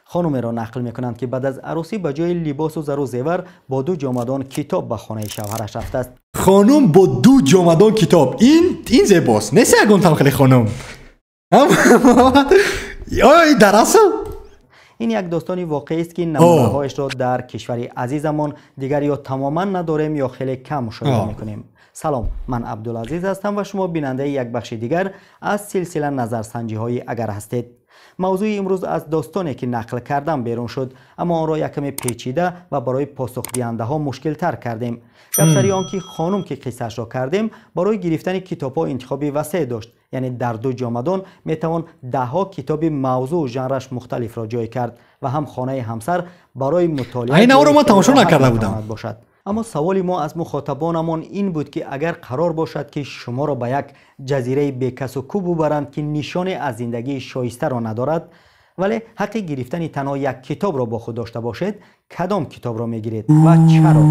Speaker 7: خانم را نقل میکنند که بعد از عروسی به جای لباس و زر و زیور با 2 جامدان کتاب به خانه شوهرش رفته است.
Speaker 1: خانم با 2 جامدان کتاب. این زیباست. نیست یگون تام خیلی خانم. آی در اصل
Speaker 7: این یک داستانی واقعی است که نمونه هایش را در کشور عزیزمان دیگر یا تماما نداریم یا خیلی کم مشاهده میکنیم. سلام، من عبدالعزیز هستم و شما بیننده یک بخش دیگر از سلسله نظرسنجی های اگر هستید. موضوع امروز از داستانی که نقل کردم بیرون شد، اما آن را یکمی پیچیده و برای پاسخ دهنده ها مشکل تر کردیم. گفتاری آن که خانم که قصهش را کردیم برای گرفتن کتاب ها انتخابی وسیع داشت، یعنی در 2 جامدان میتوان 10 کتاب موضوع و ژانرش مختلف را جای کرد و هم خانه همسر برای مطالعه
Speaker 1: این رو ما تماشا نکرده بودم
Speaker 7: باشد. اما سوالی ما از مخاطبانمان این بود که اگر قرار باشد که شما را به یک جزیره بیکس و کو ببرند که نشانی از زندگی شایسته را ندارد ولی حق گرفتن تنها یک کتاب را با خود داشته باشید، کدام کتاب را میگیرید و چرا؟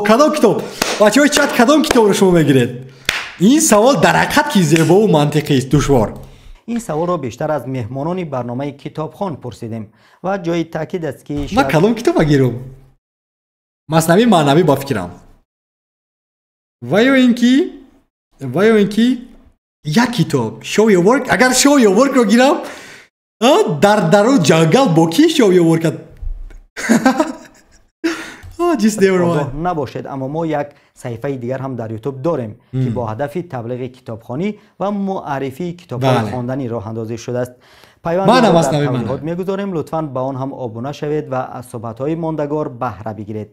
Speaker 1: کدام کتاب؟ بچه‌های چت کدام کتاب را شما میگیرید؟ این سوال در حقیقت که زیبا و منطقی است. دشوار.
Speaker 7: این سوال را بیشتر از مهمانان برنامه کتابخوان پرسیدیم و جای تاکید است که
Speaker 1: من کدام کتاب بگیرم؟ مثنوی معنوی با فکرم و یا اینکه یک کتاب show your work. اگر show your work رو گیرم در جنگل با کی show your work
Speaker 7: نباشد. اما ما یک صفحه دیگر هم در یوتیوب داریم که با هدف تبلیغ کتابخوانی و معرفی کتاب‌های خواندنی راه اندازی شده است. پیوند را در توضیحات می‌گذاریم، لطفاً به آن هم ابونه شوید و از صحبت‌های ماندگار بهره بگیرید.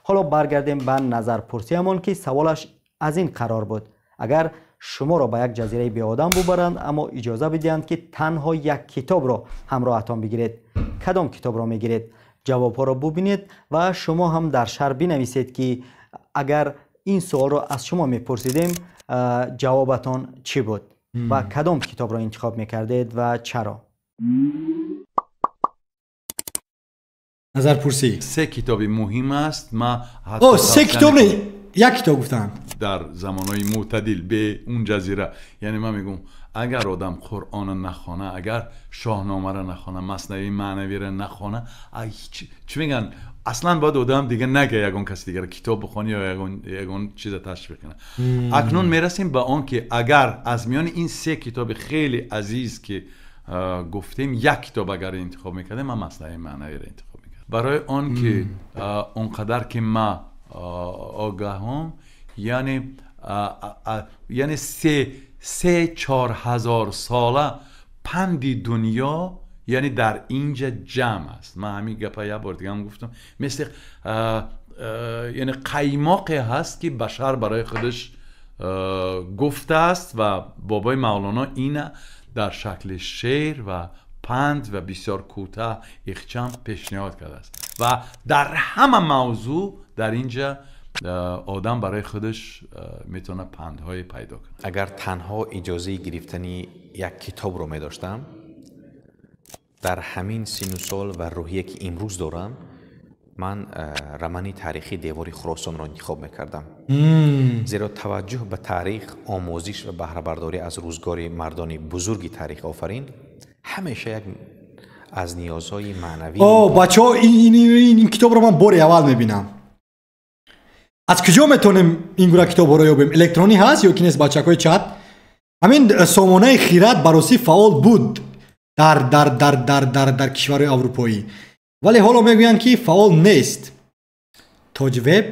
Speaker 7: حالا برگردیم به نظرپرسیمان که سوالش از این قرار بود: اگر شما را به یک جزیره بی آدم ببرند اما اجازه بدهند که تنها یک کتاب را همراهتان بگیرید، کدام کتاب را میگیرید؟ جواب‌ها را ببینید و شما هم در شرح بنویسید که اگر این سوال را از شما میپرسیدیم جوابتان چی بود و کدام کتاب را انتخاب میکردید و چرا؟
Speaker 1: نظرپرسی
Speaker 8: 3 کتابی مهم است. ما
Speaker 1: 3 کتاب نه، یک کتاب گفتن
Speaker 8: در زمانهای معتدل به اون جزیره. یعنی من میگم اگر آدم قرآن نخونه، اگر شاهنامه را نخونه، مثنوی معنوی را نخونه، چی میگن، اصلا باید آدم دیگه نگه یگون کسی دیگه کتاب بخونه یا یگون چیز تشویق کنه. اکنون میرسیم به آن که اگر از میان این 3 کتاب خیلی عزیز که گفتیم یک کتاب اگر انتخاب میکردیم، من مثنوی معنوی را انتخاب میکردم. برای آن که اونقدر که ما آگاهم، یعنی 3-4 هزار ساله پند دنیا یعنی در اینجا جمع است. من همین گپا یه بار دیگه هم گفتم، مثل یعنی قیماقی هست که بشر برای خودش گفته است و بابای مولانا اینه در شکل شعر و پند و بسیار کوتاه یخچم پیشنهاد کرده است و در همه موضوع در اینجا آدم برای خودش میتونه پندهای پیدا کنه.
Speaker 9: اگر تنها اجازه گرفتنی یک کتاب رو میداشتم در همین سن و سال و روحیه که امروز دارم، من رمانی تاریخی دیواری خراسان رو انتخاب میکردم. زیرا توجه به تاریخ، آموزش و بهره برداری از روزگار مردان بزرگ تاریخ آفرین همیشه یک از نیازهای معنوی.
Speaker 1: بچه‌ها این کتاب رو من بار اول میبینم. از کجا میتونیم این گونه کتاب رو یابیم؟ الکترونی هست یا کی نیست بچه‌های چت؟ همین سامانه خیرات بررسی فعال بود در کشور اروپایی، ولی حالا میگویند که فعال نیست. تاج وب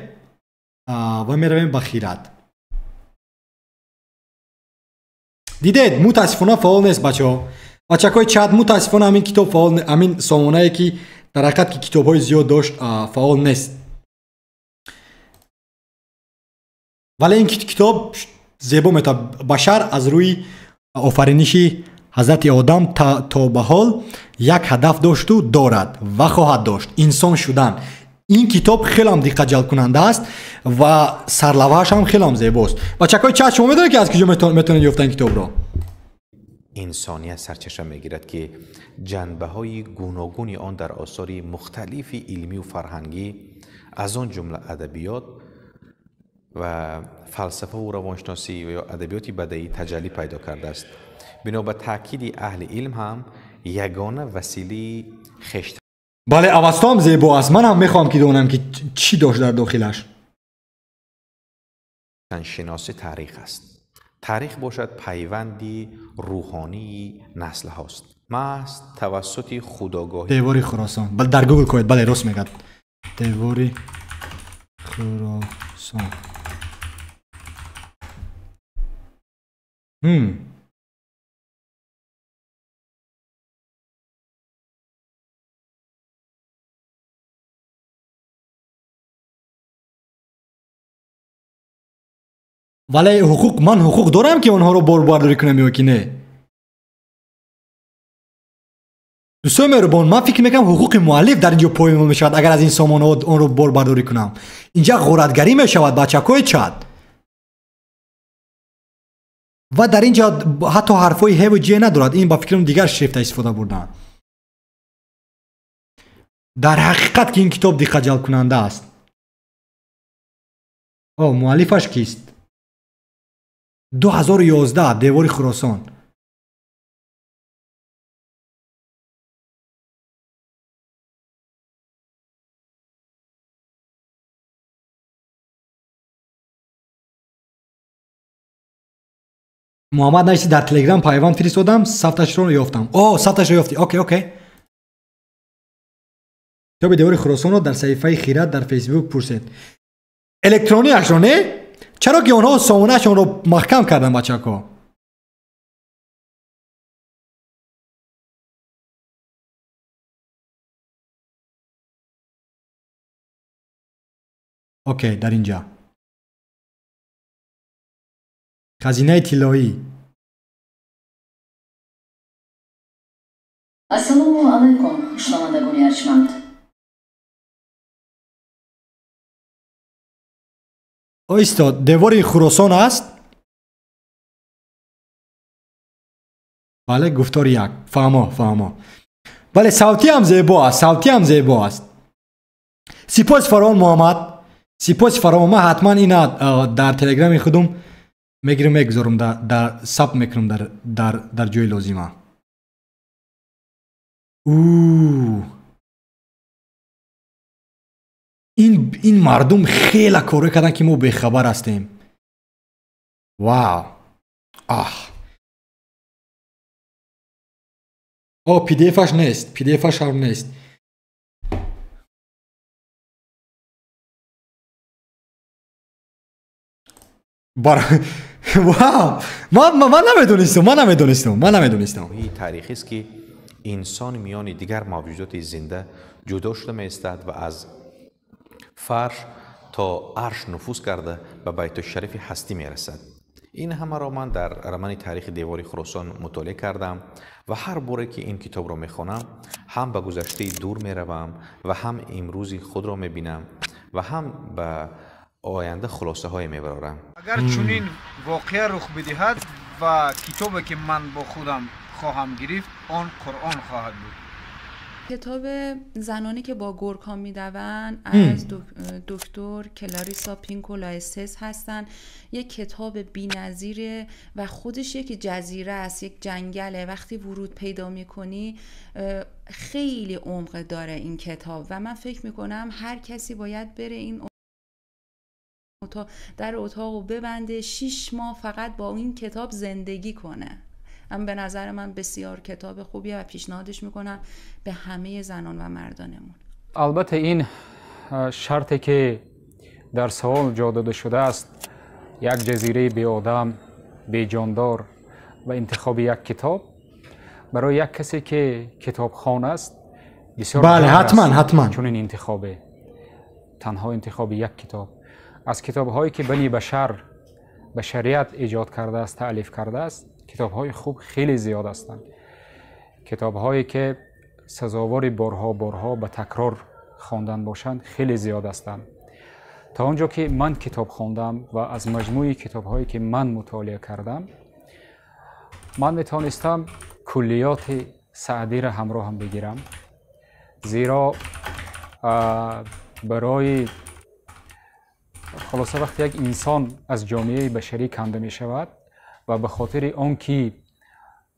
Speaker 1: و میرویم به خیرات. دیدید متاسفانه فعال نیست بچه‌های چت. متاسفانه همین کتاب فعال، همین سامانه‌ای که در حقیقت که کتاب‌های زیاد داشت فعال نیست. ولی این کتاب زیبا میتونه بشر از روی آفرینشی حضرت آدم تا به حال یک هدف داشت و دارد و خواهد داشت: انسان شدن. این کتاب خیلی هم دقت جلب کننده است و سرلوحش هم خیلی هم زیباست. بچه‌های چت شما میدونید که از کجا میتونید یافتن کتاب را؟
Speaker 9: انسانیت سرچشمه میگیرد که جنبه‌های گوناگونی آن در آثار مختلف علمی و فرهنگی از آن جمله ادبیات و فلسفه و روانشناسی و یا ادبیات بدیعی تجلی پیدا کرده است. بنا به تاکید اهل علم هم یگانه وسیله خشت
Speaker 1: بله اوستام زیبا است. من هم میخوام که دونم که چی داشت در داخلش.
Speaker 9: شناسی تاریخ است. تاریخ باشد پیوندی روحانی نسل هاست. محض توسط خودآگاهی
Speaker 1: دیواری خراسان. بله در گوگل کنید. بله راست میگد. دیواری خراسان. ولی من حقوق دارم که اونها رو باربرداری کنم یا که نه؟ دوستان مهربان من فکر میکنم حقوق مؤلف در اینجا پایمال میشود اگر از این سامانات اون رو باربرداری کنم. اینجا غارتگری میشود بچه‌های چاد. و در اینجا حتی حرفای ه و ج ندارد. این با فکرم دیگر شرفت استفاده بردن. در حقیقت که این کتاب دقت جلب کننده است. مؤلفش کیست؟ 2011 دیواری خراسان. محمد نایسی در تلگرام پیوند فرستادم صفحه‌اش رو یافتم. صفحه‌اش رو یافتی. اوکی. کتاب دیواری خراسان رو در صفحه خیرات در فیسبوک پرسید. الکترونی اش رو نه؟ چرا که اونها سامانه‌شون رو محکم کردن بچه‌ها؟ اوکی در اینجا. خزینه طلایی.
Speaker 10: Assalomu alaykum xushnomandagoni arjmand.
Speaker 1: استاد دیواری خراسان است؟ بله گفتار یک. فهمو. بله صوتی هم زیبا است. سپاس فراوان محمد. سپاس فراوان. من حتما اینا در تلگرام خودم میگذارم در ثبت میکنم در جای لازمه. این مردم خیلی کار کردن که ما بیخبر هستیم. واو. پی دی افش نیست. پی دی افش هم نیست. واو. من نمیدونستم.
Speaker 9: این تاریخی است که انسان میان دیگر موجودات زنده جدا شده می‌ایستد و از فرش تا عرش نفوذ کرده به بیت الشریف هستی میرسد. این همه را من در رمان تاریخ دیواری خراسان مطالعه کردم و هر باره که این کتاب را میخوانم هم به گذشته دور میروم و هم امروزی خود را میبینم و هم به آینده خلاصه های میبرم.
Speaker 11: اگر چنین واقعه رخ بدهد و کتابی که من با خودم خواهم گرفت آن قرآن خواهد بود.
Speaker 12: کتاب زنانی که با گورکا میدوند از دکتر کلاریسا پینکولایسس هستن. یک کتاب بی‌نظیره و خودش یک جزیره است، یک جنگله. وقتی ورود پیدا میکنی خیلی عمق داره این کتاب و من فکر میکنم هر کسی باید بره این در اتاق ببنده 6 ماه فقط با این کتاب زندگی کنه. به نظر من بسیار کتاب خوبیه و پیشنهادش میکنم به همه زنان و مردانمون.
Speaker 5: البته این شرطی که در سوال جا داده شده است، یک جزیره بی آدم، بی جاندار و انتخاب یک کتاب برای یک کسی که کتابخوان است بسیار
Speaker 1: بله حتما
Speaker 5: چون این انتخابه، تنها انتخاب یک کتاب از کتاب‌هایی که بنی بشریت ایجاد کرده است، تألیف کرده است. کتاب‌های خوب خیلی زیاد هستند. کتاب‌هایی که سزاوار بارها به تکرار خواندن باشند خیلی زیاد هستند. تا اونجا که من کتاب خواندم و از مجموعه کتاب‌هایی که من مطالعه کردم، من میتونستم کلیات سعدی را همراه هم بگیرم، زیرا برای خلاصه وقتی یک انسان از جامعه بشری کنده می شود و به خاطر آنکه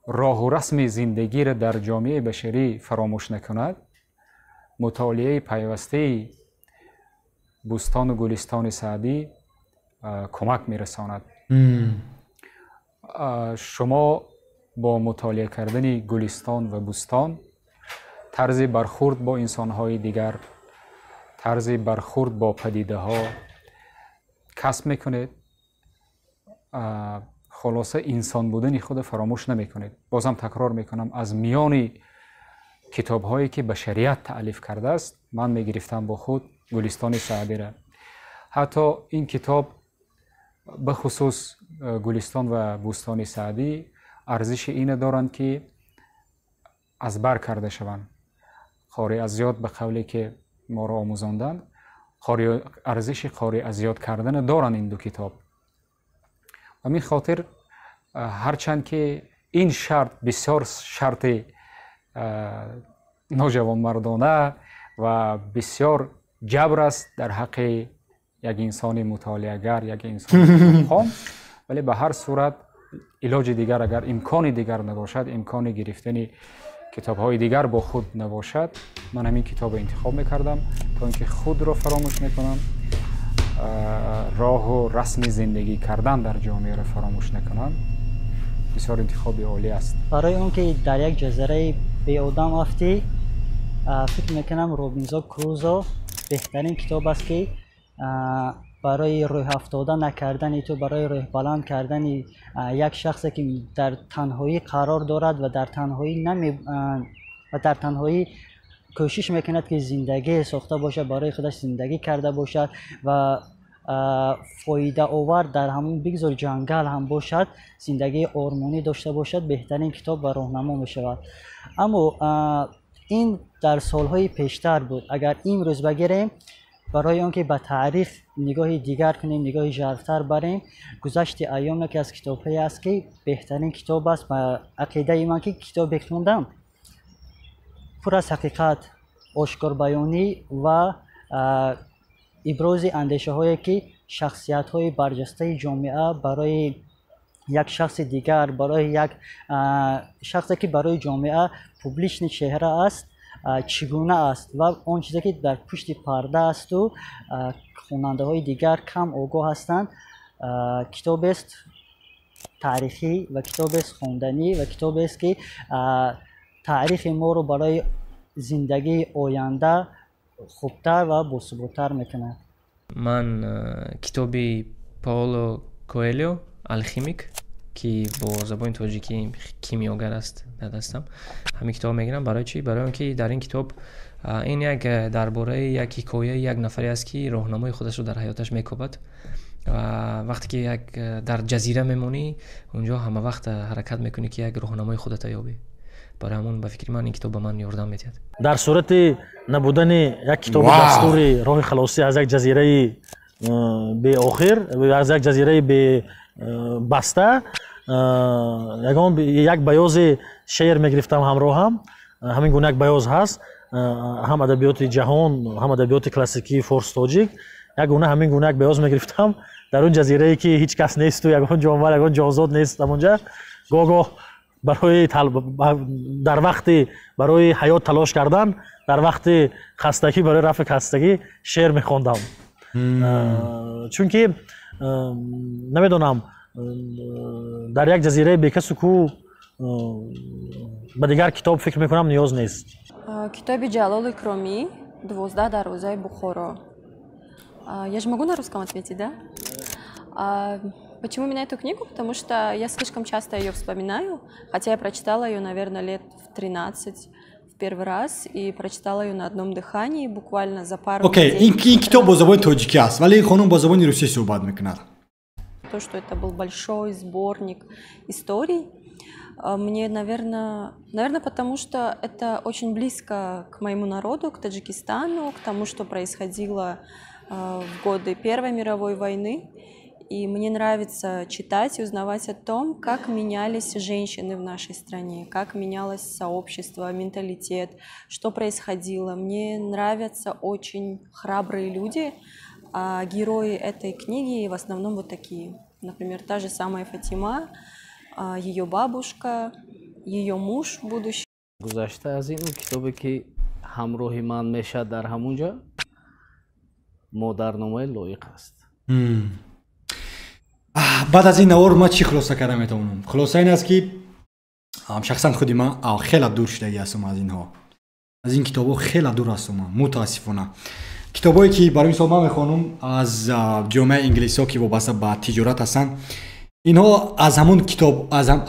Speaker 5: راه و رسم زندگی را در جامعه بشری فراموش نکند، مطالعه پیوسته بوستان و گلستان سعدی کمک می رساند. شما با مطالعه کردن گلستان و بوستان طرز برخورد با انسانهای دیگر، طرز برخورد با پدیده ها کسب میکنید. خلاصه انسان بودن خود فراموش نمیکنید. بازم تکرار میکنم، از میان کتاب هایی که بشریت تألیف کرده است من میگرفتم با خود گلستان سعدی را. حتی این کتاب به خصوص گلستان و بوستان سعدی ارزش اینه دارند که از بر کرده شوند. قاری از یاد به قولی که ما را آموزاندند، ارزش قاری از یاد کردن دارند این دو کتاب. و می خاطر هرچند که این شرط بسیار شرط نوجوانمردانه و بسیار جبر است در حق یک انسان مطالعه‌گر، یک انسان خام، ولی به هر صورت علاج دیگر اگر امکان دیگر نباشد، امکان گرفتن کتاب‌های دیگر با خود نباشد، من همین کتاب انتخاب می‌کردم تا اینکه خود را فراموش نکنم، راه و رسم زندگی کردن در جامعه را فراموش نکنم. بسیار انتخاب عالی است.
Speaker 13: برای اون که در یک جزیره بی آدم افتی، فکر میکنم روبینزون کروزو بهترین کتاب است که برای راه افتاده نکردن تو، برای راه بلند کردن یک شخصی که در تنهایی قرار دارد و در تنهایی کوشش میکند که زندگی ساخته باشد، برای خودش زندگی کرده باشد و فایده آور در همون بگذار جنگل هم باشد، زندگی آرمانی داشته باشد، بهترین کتاب و راهنما می شود. اما این در سالهای پیشتر بود. اگر امروز بگیریم برای آنکه به تاریخ نگاه دیگر کنیم، نگاه ژرفتر بریم، گذشت ایام که از کتابی است که بهترین کتاب است و عقیده من که کتاب خوندم پر از حقیقت، آشکار بیانی و ابراز اندیشه هایی که شخصیت های برجسته جامعه برای یک شخص دیگر، برای یک شخصی که برای جامعه پوبلیشن چهره است چگونه است و آن چیزی که در پشت پرده است و خواننده های دیگر کم آگاه هستند. کتاب است تاریخی و کتاب است خواندنی و کتاب است که تاریخ ما رو برای زندگی آینده خوبتر و باثبات‌تر میکنه.
Speaker 14: من کتابی پائولو کوئلیو الخیمیک که با زبان تاجیکی کیمیاگر است در دستم، همین کتاب میگیرم. برای چی؟ برای اینکه در این کتاب این یک درباره یک حکایه یک نفری است که راهنمای خودش رو در حیاتش میکوبد و وقتی که یک در جزیره میمونی اونجا همه وقت حرکت میکنی که یک راهنمای خودت یابی. برای همون به فکر من این کتاب به من یاردم میدهد.
Speaker 15: در صورت نبودن یک کتاب دستور راه خلاصی از یک جزیره به آخر، از یک جزیره به بسته، یک بیاز شعر میگرفتم همراه هم. همین گونه یک بیاز هست، هم ادبیات جهان هم ادبیات کلاسیکی فارس تاجیک. یک گونه همین گونه یک بیاز میگرفتم در اون جزیره ای که هیچ کس نیست و یگان جانور یگان جانزاد نیست اونجا. گاه برای در وقت برای حیات تلاش کردن، در وقت خستگی برای رفع خستگی شعر میخوندم. چون که نمیدونم در یک جزیره بیکس و کو به دیگر کتاب فکر میکنم نیاز نیست.
Speaker 16: کتاب جلال کرامی 12 дарвозаи Бухоро. Я же могу на русском ответить, да? Почему именно эту книгу? Потому что я слишком часто ее вспоминаю, хотя я прочитала ее, наверное, лет в 13 в первый раз и прочитала ее на одном дыхании буквально за пару недель.
Speaker 1: Окей, این کتاب با زبان تاجیکی است ولی خانم با زبان روسی صحبت میکنه.
Speaker 16: То, что это был большой сборник историй, мне, наверное, потому что это очень близко к моему народу, к Таджикистану, к тому, что происходило в годы Первой мировой войны. И мне нравится читать и узнавать о том, как менялись женщины в нашей стране, как менялось сообщество, менталитет, что происходило. Мне нравятся очень храбрые люди, А герои этой книги в основном вот такие. Например, та же самая Фатима, ее бабушка, ее муж будущий.
Speaker 17: гузашта аз ин китобе ки ҳамроҳи ман мешавад дар ҳамун ҷо модарномаи лоиқ аст.
Speaker 1: баъд аз ин навор ман чӣ хулоса карда метавонам? хулоса ин аст ки шахсан худи ман хеле дур шудагӣ ҳастам аз инҳо. аз ин китобҳо хеле дур ҳастам ман, мутаассифона. китобҳое ки барои мисол ман мехонам аз ҷомеаи инглисиҳо ки вобаста ба тиҷорат ҳастанд, инҳо аз ҳамун китоб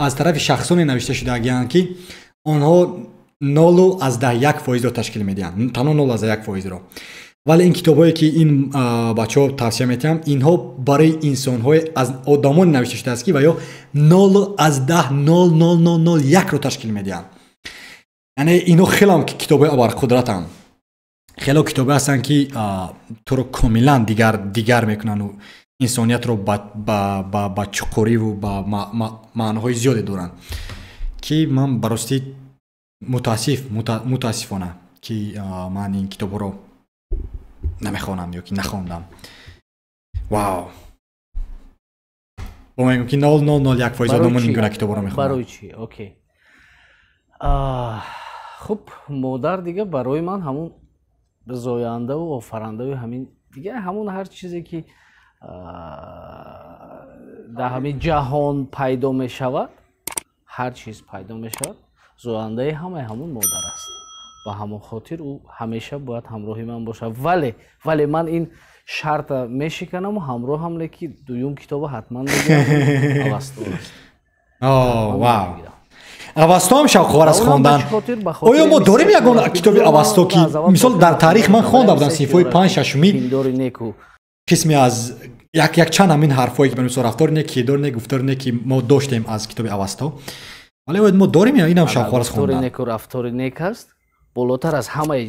Speaker 1: аз тарафи шахсоне навишта шудагиянд ки онҳо 0.1% ташкил медиҳанд, танҳо 0.1%. вале ин китобҳое ки ин бачаҳо тавсия метиҳам, инҳо барои инсонҳое аз одамоне навишта шудааст ки ва ё 0.00001-ро ташкил медиҳанд. яъне инҳо хелам китобҳои абарқудратанд. хело китобе ҳастанд ки туро комилан дигар мекунанд ва инсониятро ба чуқуриву ба маъноҳои зиёде доранд ки ман барости мутаассифона ки ман ин китобҳоро намехонам ё ки нахондам. вау, бо мегӯям ки 0.001% одамон ин гуна китобҳоро мехонанд.
Speaker 17: барои чӣ? окей. хуб, модар дига барои ман ҳамун зояндаву офарандаву ҳамин дига ҳамун ҳар чизе ки дар ҳамин ҷаҳон пайдо мешавад, ҳар чиз пайдо мешавад, зояндаи ҳамаи ҳамун модар аст. ба ҳамон хотир ӯ ҳамеша бояд ҳамроҳи ман бошад. вале ман ин шарта мешиканаму ҳамроҳам ки дуюм китоба ҳатман мегирам. авастор аст.
Speaker 1: вау. авасто ҳам шавқовар аст хондан. оё мо дорем ягон китоби авасто ки мисол дар таърих ман хонда будам синфҳои 5-6-уми қисме аз як чанд ҳамин ҳарфҳое ки мисол рафтори нек, кирдори нек, гуфтори нек ки мо доштем аз китоби авасто. вале мо дорем ё инам шавқовар аст хондан.
Speaker 17: рафтори нек аст болотар аз ҳамаи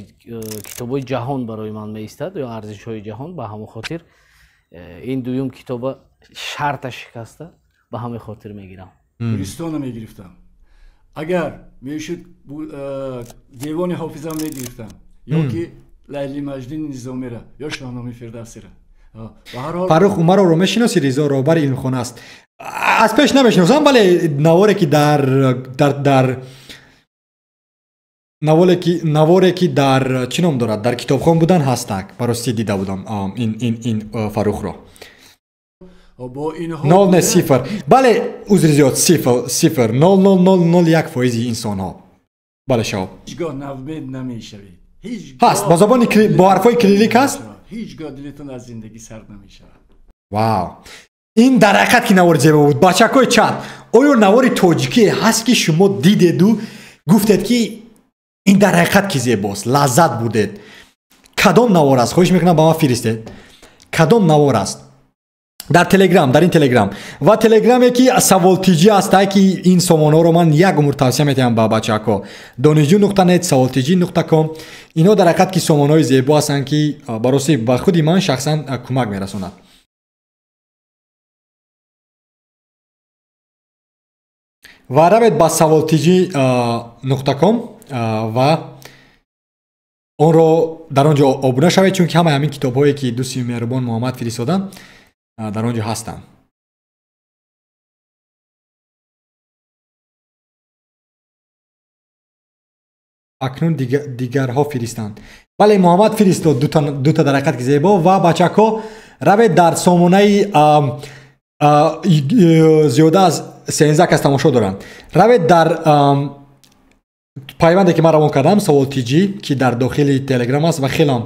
Speaker 17: китобҳои ҷаҳон барои ман меистад ё арзишҳои ҷаҳон. ба ҳамон хотир ин дуюм китоба шарта шикаста ба ҳамин хотир мегирам.
Speaker 18: туристона мегирифтам. агар мешуд девони ҳофизам мегирифтам ё ки лайли маҷнуни низомира ё шоҳномаи фирдавсира.
Speaker 1: фаррух умаровро мешиноси? ризо роҳбари илмхона аст. аз пеш намешиносам, вале наворе ки наворе ки дар чӣ ном дорад, дар китобхон будан ҳастак. барости дида будам ин фаррухро. 0.0 бале узри зиёд 0.0001% инсонҳо. бале шав
Speaker 18: ҳеҷ гоҳ навмед намешавед.
Speaker 1: ҳаст бо забони бо ҳарфҳои клирик ҳаст.
Speaker 18: ҳеҷ гоҳ дилатон аз зиндагӣ сард намешавад.
Speaker 1: вау, ин дар ҳақиқат ки навори зебо буд. бачакҳои чат, оё навори тоҷикие ҳаст ки шумо дидеду гуфтед ки ин дар ҳақиқат ки зебост, лаззат бурдед? кадом навор аст? хоҳиш мекунам ба ман фиристед. кадом навор аст? дар телеграм, дар ин телеграм ва телеграме ки саволтиҷӣ аст, ки ин сомонаҳоро ман як умр тавсия метиҳам ба бачаҳо. doniju.net savoltiji.com. инҳо дар ҳақиқат ки сомонаҳои зебо ҳастанд ки барости ба худи ман шахсан кӯмак мерасонад. ва равед ба savoltiji.com ва онро дар он ҷо обуна шавед, чунки ҳамаи ҳамин китобҳое ки дӯсти меҳрубон муҳаммад фиристоданд дар он ҷо ҳастанд. акнун дигарҳо фиристанд. бале муҳаммад фиристод дута дар ҳақиқат ки зебо. ва бачаҳо равед дар сомонаи зиёда аз 13 кас тамошо доранд. равед дар пайванде ки ман равон кардам саволтиҷӣ ки дар дохили телеграм аст ва хелам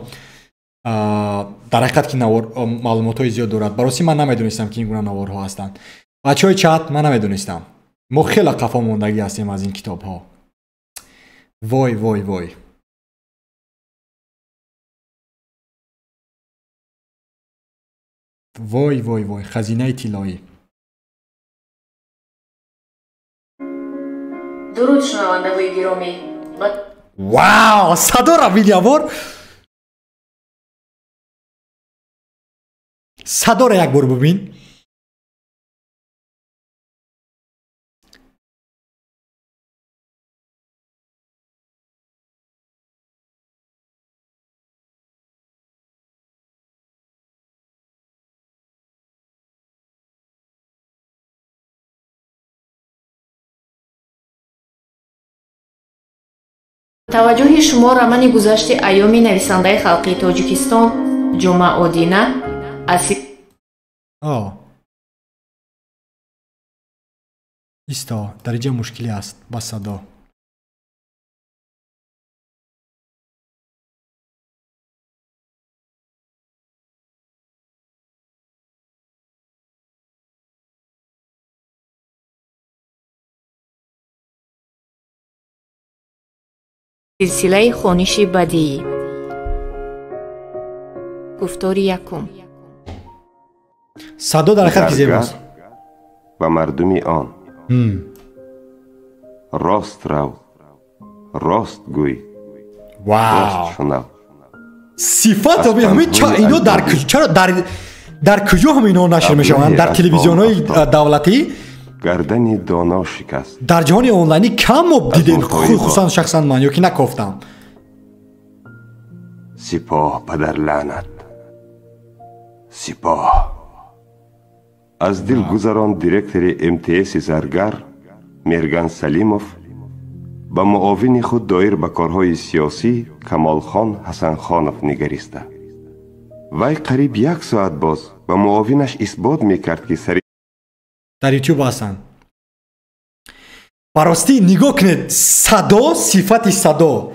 Speaker 1: дар ҳақиқат ки маълумотҳои зиёд дорад. бароси ман намедонистам ки ин гуна наворҳо ҳастанд. бачаҳои чат, ман намедонистам. мо хеле қафо мондагӣ ҳастем аз ин китобҳо. вой вой вой. вой вой вой, хазинаи тиллоӣ.
Speaker 10: дуруд шунавандаҳои гиромӣ.
Speaker 1: вау, садоро бинявор. садоро як бор бубин.
Speaker 10: توجه شما романи گذشت ایامی نویسنده خلقی تاجیکستان جمع‌الدینه از
Speaker 1: ایستا در اینجا مشکلی است با صدا.
Speaker 10: سلسله خوانش بدیعی گفتار یکم
Speaker 1: صدا در خط زیباست
Speaker 19: و مردمی آن راست رو راست گوی راست شنو
Speaker 1: صفات همین چرا اینا در کجا هم اینا نشر میشوند؟ در تلویزیون های دولتی
Speaker 19: گردن دانا شکست.
Speaker 1: در جهان آنلاینی کم دیدین، خصوصا شخصا من یا که نگفتم.
Speaker 19: سپاه پدر لعنت، سپاه از دل گذران دیرکتر MTS زرگر مرگان سلیموف با معاون خود دایر به کارهای سیاسی کمال خان حسن خانوف نگریسته. وی قریب 1 ساعت باز با معاونش اثبات میکرد که سری
Speaker 1: در یوتیوب هستن. براستی نگاه کنید صدا، صفت صدا.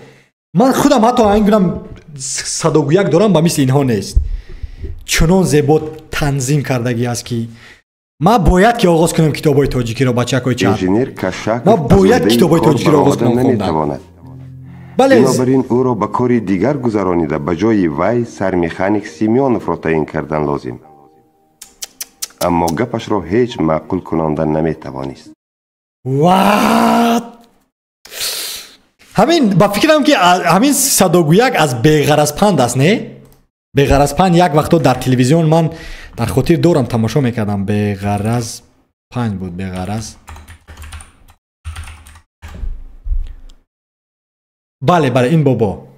Speaker 1: من خودم حتی اینگونم صداگویک دارم با مثل اینها نیست. چنان زیبا تنظیم کردگی است که ما باید که آغاز کنم کتابای تاجیکی را بچه های چند. ما باید کتابای تاجیکی را آغاز کنم خوندن.
Speaker 19: بنابراین او را به کاری دیگر گذرانیده به جای وی سرمیخانیک سیمیانوف را تعیین کردن لازم. اما گپش را هیچ معقول کننده نمیتوانست.
Speaker 1: وات همین با فکرم که همین صداگویک از بیغرض پند است نه؟ بیغرض پند یک وقتا در تلویزیون من در خاطر دورم تماشا میکردم. بیغرض پند بود. بیغرض بله این بابا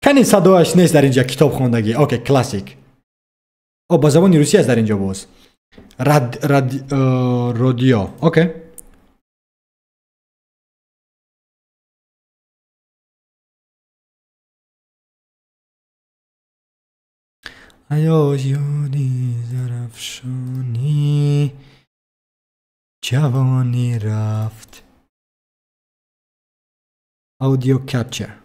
Speaker 1: کنی صداش نیست در اینجا. کتاب خوندگی اوکی کلاسیک با زبان روسی است در اینجا. باز رادیو اوکی. ایاز یادی زرفشانی جوانی رفت. اودیو کپچر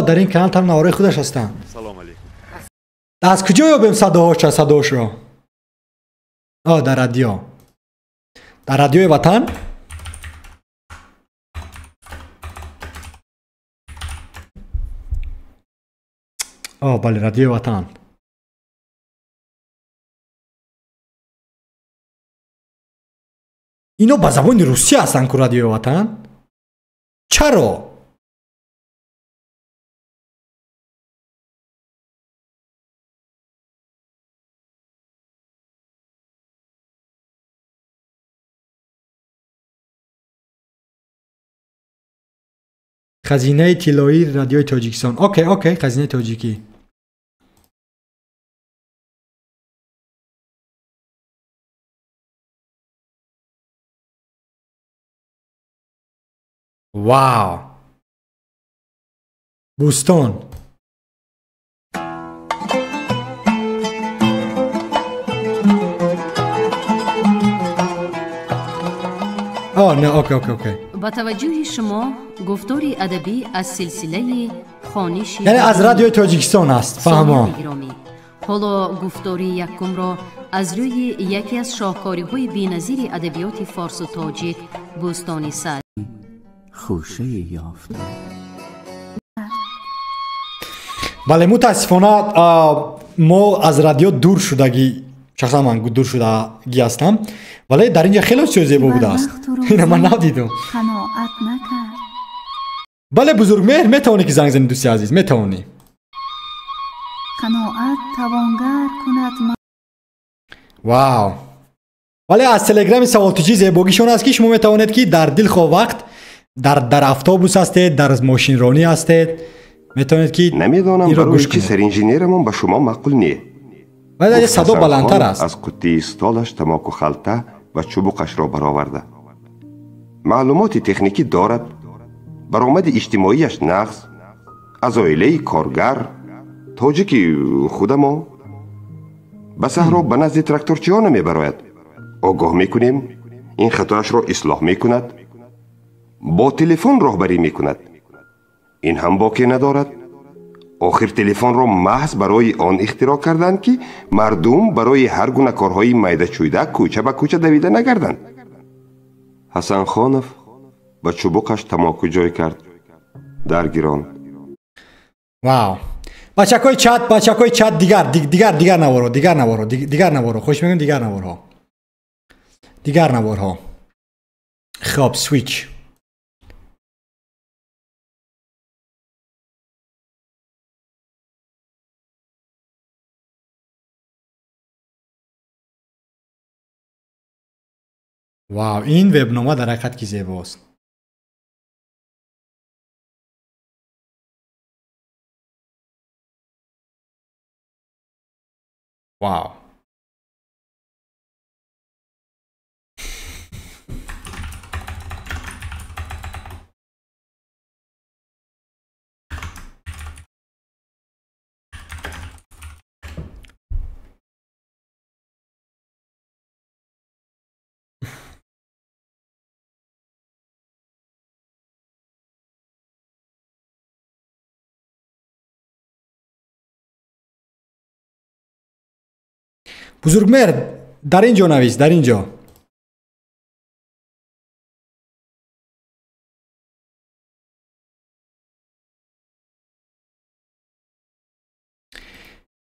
Speaker 1: در این کانال هم نواره خودش هستن.
Speaker 20: سلام علیکم.
Speaker 1: از کجا یابیم صداهاش رو؟ در رادیو. در رادیوی وطن. بله رادیوی وطن. اینو با زبان روسی هستن که رادیوی وطن؟ چرا؟ خزینه طلایی رادیوی تاجیکستان. اوکی خزینه تاجیکی. واو بوستون. نه اوکی.
Speaker 21: با توجه شما گفتاری ادبی از سلسله خوانش
Speaker 1: یعنی از رادیوی تاجیکستان است. فهمم.
Speaker 21: حالا گفتاری یکم را از روی یکی از شاهکاری‌های بی‌نظیر ادبیات فارس و تاجیک بوستانی سعد
Speaker 22: خوشه یافته.
Speaker 1: بله متاسفانه ما از رادیو دور شدگی شخصا من دور شدگی هستم ولی در اینجا خیلی چیز زیبا بوده است اینا من ندیدم
Speaker 6: قناعت نکرد
Speaker 1: بله بزرگ مهر میتونی که زنگ زنی دوستی عزیز میتونی
Speaker 6: قناعت توانگر کند
Speaker 1: واو ولی از تلگرام سوال تو چیز زیباگیشون است که شما میتوانید که در دل خواه وقت در اتوبوس هستید در ماشین رانی هستید میتونید که
Speaker 19: نمیدونم برای چی سر انجینیرمون به شما معقول نیه
Speaker 1: ولی صدا بلندتر است
Speaker 19: از قطعه استالش تماک و خلطه و چوبقش را برآورده معلومات تکنیکی دارد برآمد اجتماعیش نقص از عائله کارگر تاجیک خودمو به صحرا به نزد تراکتورچی ها نمیبراید آگاه میکنیم این خطایش را اصلاح میکند با تلفن راهبری میکند این هم باکی ندارد آخر تلفن را محض برای آن اختراع کردند که مردم برای هر گونه کارهای میده چویده کوچه به کوچه دویده نگردند حسن خانف با چوبکش تماکو جای کرد در گیران
Speaker 1: واو بچکای چت دیگر نوارو خوش میگن دیگر نوارها خب سویچ واو این وبنامه در حقیقت که زیباست واو بزرگ مرد در اینجا نویس در اینجا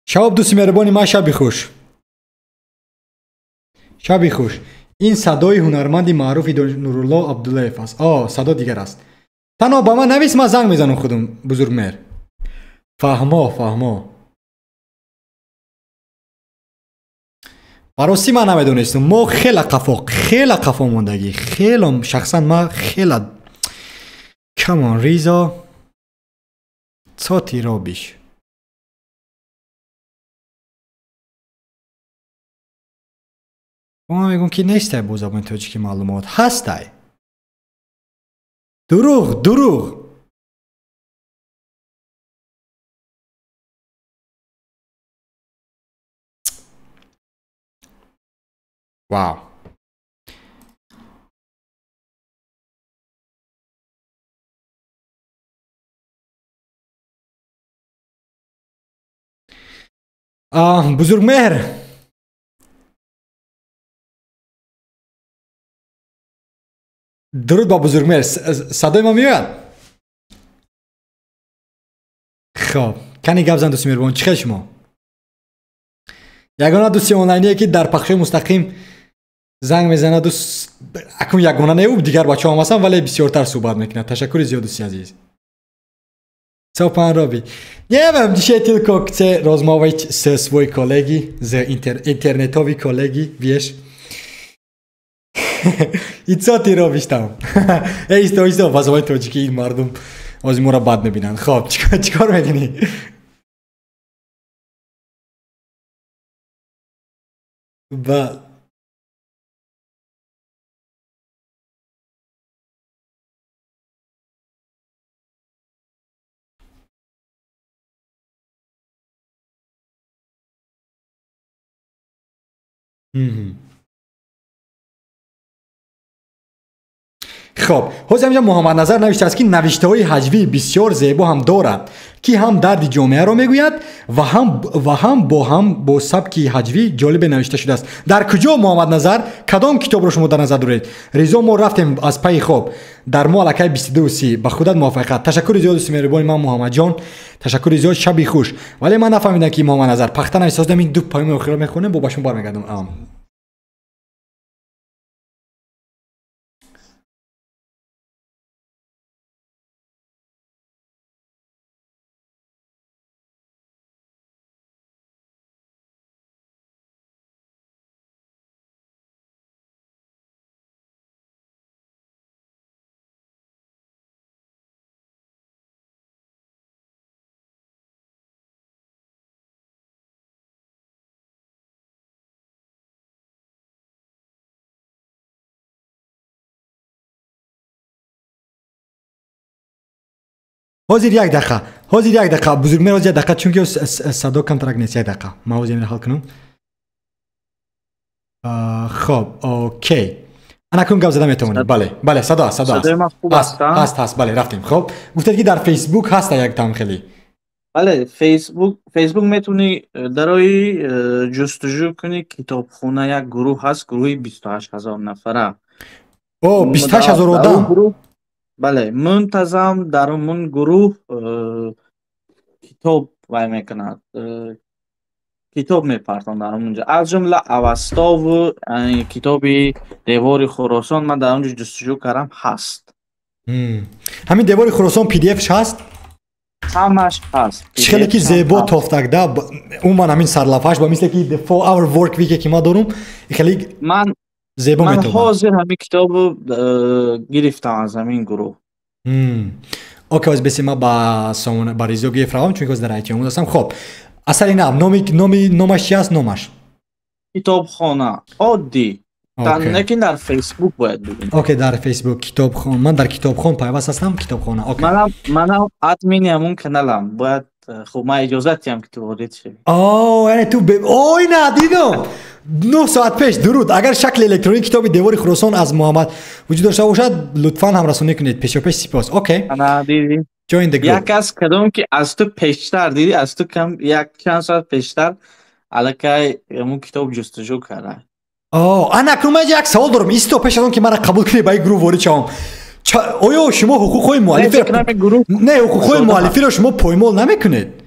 Speaker 1: شب دوستی مهربانی ما شبی خوش این صدای هنرمند معروف نورالله عبداللهیف است صدا دیگر است تنها با من نویس ما زنگ میزنم خودم بزرگ مهر فهما براستی من نمیدونستم ما خیلی قفا موندگی خیلی شخصا ما خیلی کمان ریزا ساتی را بیش ما میگم که نیسته با زبان تاجیکی معلومات هسته دروغ واو بزرگ مهر درود با بزرگ مهر صدای ما میاد خب کنی گپ زن دوستی مهربان چی شما یگانه دوستی آنلاینیه که در پخش مستقیم زنگ میزنه دوست اکنون یگانه نه دیگر بچه هم هستن ولی بسیارتر صحبت میکنه تشکر زیاد دوستی عزیز Co pan robi? Nie wiem, dzisiaj tylko chcę rozmawiać ze swoimi kolegi, z internetowi kolegi, wiesz? I co ty robisz tam? Ej, stoj, واسه تو که این مردم از ما را بد نبینن. خب چیکار میکنی؟ با خب حسین اینجا محمد نظر نوشته است که نوشته های هجوی بسیار زیبا هم دارد که هم درد جامعه را میگوید و هم با سبکی هجوی جالب نوشته شده است. در کجا محمد نظر کدام کتاب را شما در نظر دارید؟ رضا ما رفتیم از پای خواب در ماه الکی 22 به خودت موافقت. تشکر زیاد دوست مهربان من محمد جان، تشکر زیاد، شب خوش. ولی من نفهمیدم که محمد نظر پختن احساس دادم این دو پیام اخیر میخونم با شما برمیگردم. حاضر یک دقیقه بزرگ میراز یک دقیقه چون که صدا کم ترک نیست. یک دقیقه ما حاضر حل کنم. خب اوکی انا کنم گپ زدم میتونید. بله صدا هست. بله رفتیم. خب گفتید که در فیسبوک هست یک تام خیلی.
Speaker 2: بله فیسبوک میتونی درای جستجو کنی کتابخونه یک گروه هست، گروهی 28000 نفره.
Speaker 1: 28000 آدم.
Speaker 2: بله منتظم در اون گروه کتاب وای میکند، کتاب میپرتن در اونجا، از جمله اوستا و کتاب دیوار خراسان من در اونجا جستجو کردم هست.
Speaker 1: همین دیوار خراسان پی دی افش هست؟
Speaker 2: همش هست.
Speaker 1: خیلی که زیبا تافتکده اون من همین سرلفش با مثل که the 4 hour work week که ما دارم خیلی زیبا
Speaker 2: من حاضر همین کتاب گرفتم از همین گروه.
Speaker 1: اوکی از بسیم ما با ریزو گرفتم چون که از در ایتیوم داشتم. خب اصلا نامش چی است؟ نامش
Speaker 2: کتابخانه عادی نکن در فیسبوک باید ببینید.
Speaker 1: اوکی در فیسبوک کتابخانه. من در کتابخانه پیوست هستم. کتابخانه اوکی.
Speaker 2: منم ادمین همون کانالم. باید خب ما اجازه هم که تو وارد شوی.
Speaker 1: یعنی تو نه دیدم 9 ساعت پیش. درود. اگر شکل الکترونیک کتاب دیوار خراسان از محمد وجود داشته باشد لطفاً هم رسونی کنید. پیش سپاس. اوکی
Speaker 2: انا دیدی یک از کدام که از تو پیشتر دیدی، از تو کم یک چند ساعت پیشتر الکی همون کتاب جستجو کرده.
Speaker 1: انا اکنون من یک سوال دارم. ایستو پیش از اون که من قبول کنی با این گروه وارد شوم. آیا شما حقوق مؤلفی نه حقوق مؤلفی رو شما پایمال نمیکنید؟